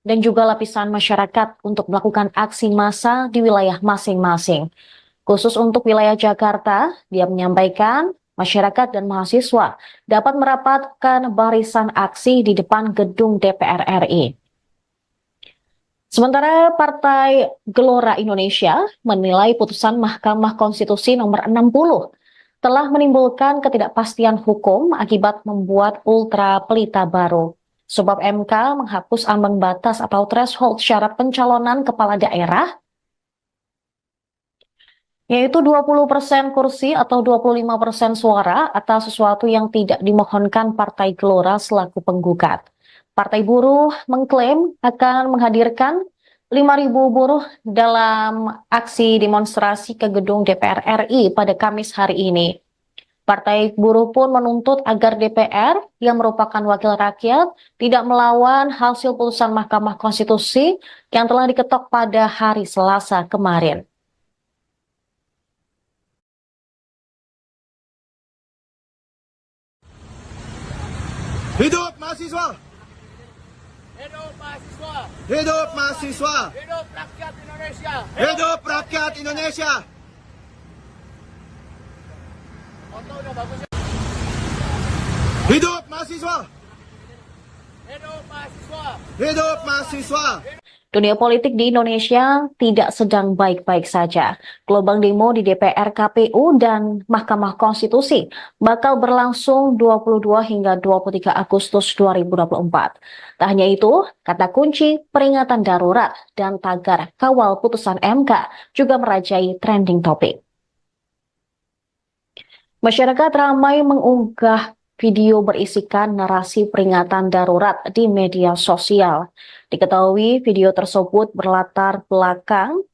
dan juga lapisan masyarakat untuk melakukan aksi massa di wilayah masing-masing. Khusus untuk wilayah Jakarta, dia menyampaikan masyarakat dan mahasiswa dapat merapatkan barisan aksi di depan gedung DPR RI. Sementara Partai Gelora Indonesia menilai putusan Mahkamah Konstitusi nomor 60 telah menimbulkan ketidakpastian hukum akibat membuat ultra pelita baru. Sebab MK menghapus ambang batas atau threshold syarat pencalonan kepala daerah, yaitu 20% kursi atau 25% suara atas sesuatu yang tidak dimohonkan Partai Gelora selaku penggugat. Partai Buruh mengklaim akan menghadirkan 5.000 buruh dalam aksi demonstrasi ke gedung DPR RI pada Kamis hari ini. Partai Buruh pun menuntut agar DPR yang merupakan wakil rakyat tidak melawan hasil putusan Mahkamah Konstitusi yang telah diketok pada hari Selasa kemarin. Hidup mahasiswa! Hidup mahasiswa! Hidup mahasiswa! Hidup rakyat Indonesia! Hidup rakyat Indonesia! Foto udah bagus ya? Hidup mahasiswa! Hidup mahasiswa! Hidup mahasiswa! Dunia politik di Indonesia tidak sedang baik-baik saja. Gelombang demo di DPR, KPU, dan Mahkamah Konstitusi bakal berlangsung 22 hingga 23 Agustus 2024. Tak hanya itu, kata kunci peringatan darurat dan tagar kawal putusan MK juga merajai trending topik. Masyarakat ramai mengunggah video berisikan narasi peringatan darurat di media sosial. Diketahui video tersebut berlatar belakang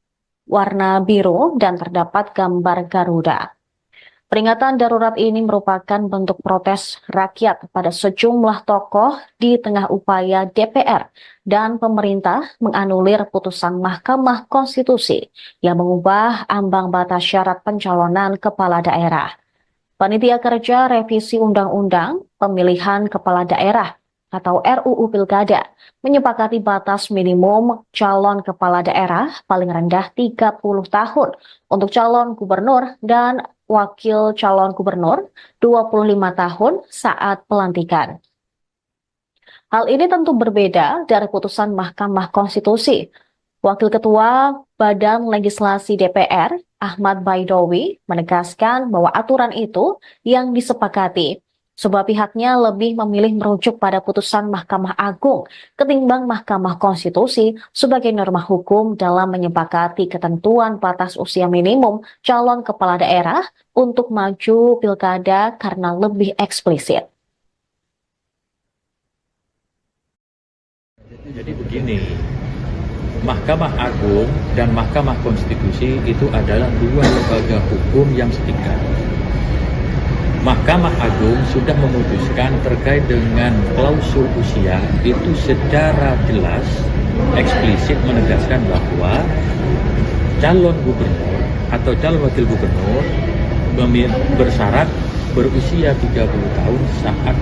warna biru dan terdapat gambar Garuda. Peringatan darurat ini merupakan bentuk protes rakyat pada sejumlah tokoh di tengah upaya DPR dan pemerintah menganulir putusan Mahkamah Konstitusi yang mengubah ambang batas syarat pencalonan kepala daerah. Panitia Kerja Revisi Undang-Undang Pemilihan Kepala Daerah atau RUU Pilkada menyepakati batas minimum calon kepala daerah paling rendah 30 tahun untuk calon gubernur dan wakil calon gubernur 25 tahun saat pelantikan. Hal ini tentu berbeda dari putusan Mahkamah Konstitusi. Wakil Ketua Badan Legislasi DPR, Ahmad Baidowi, menegaskan bahwa aturan itu yang disepakati, sebab pihaknya lebih memilih merujuk pada putusan Mahkamah Agung ketimbang Mahkamah Konstitusi sebagai norma hukum dalam menyepakati ketentuan batas usia minimum calon kepala daerah untuk maju pilkada karena lebih eksplisit. Jadi begini, Mahkamah Agung dan Mahkamah Konstitusi itu adalah dua lembaga hukum yang setingkat. Mahkamah Agung sudah memutuskan terkait dengan klausul usia itu secara jelas, eksplisit menegaskan bahwa calon gubernur atau calon wakil gubernur bersyarat berusia 30 tahun saat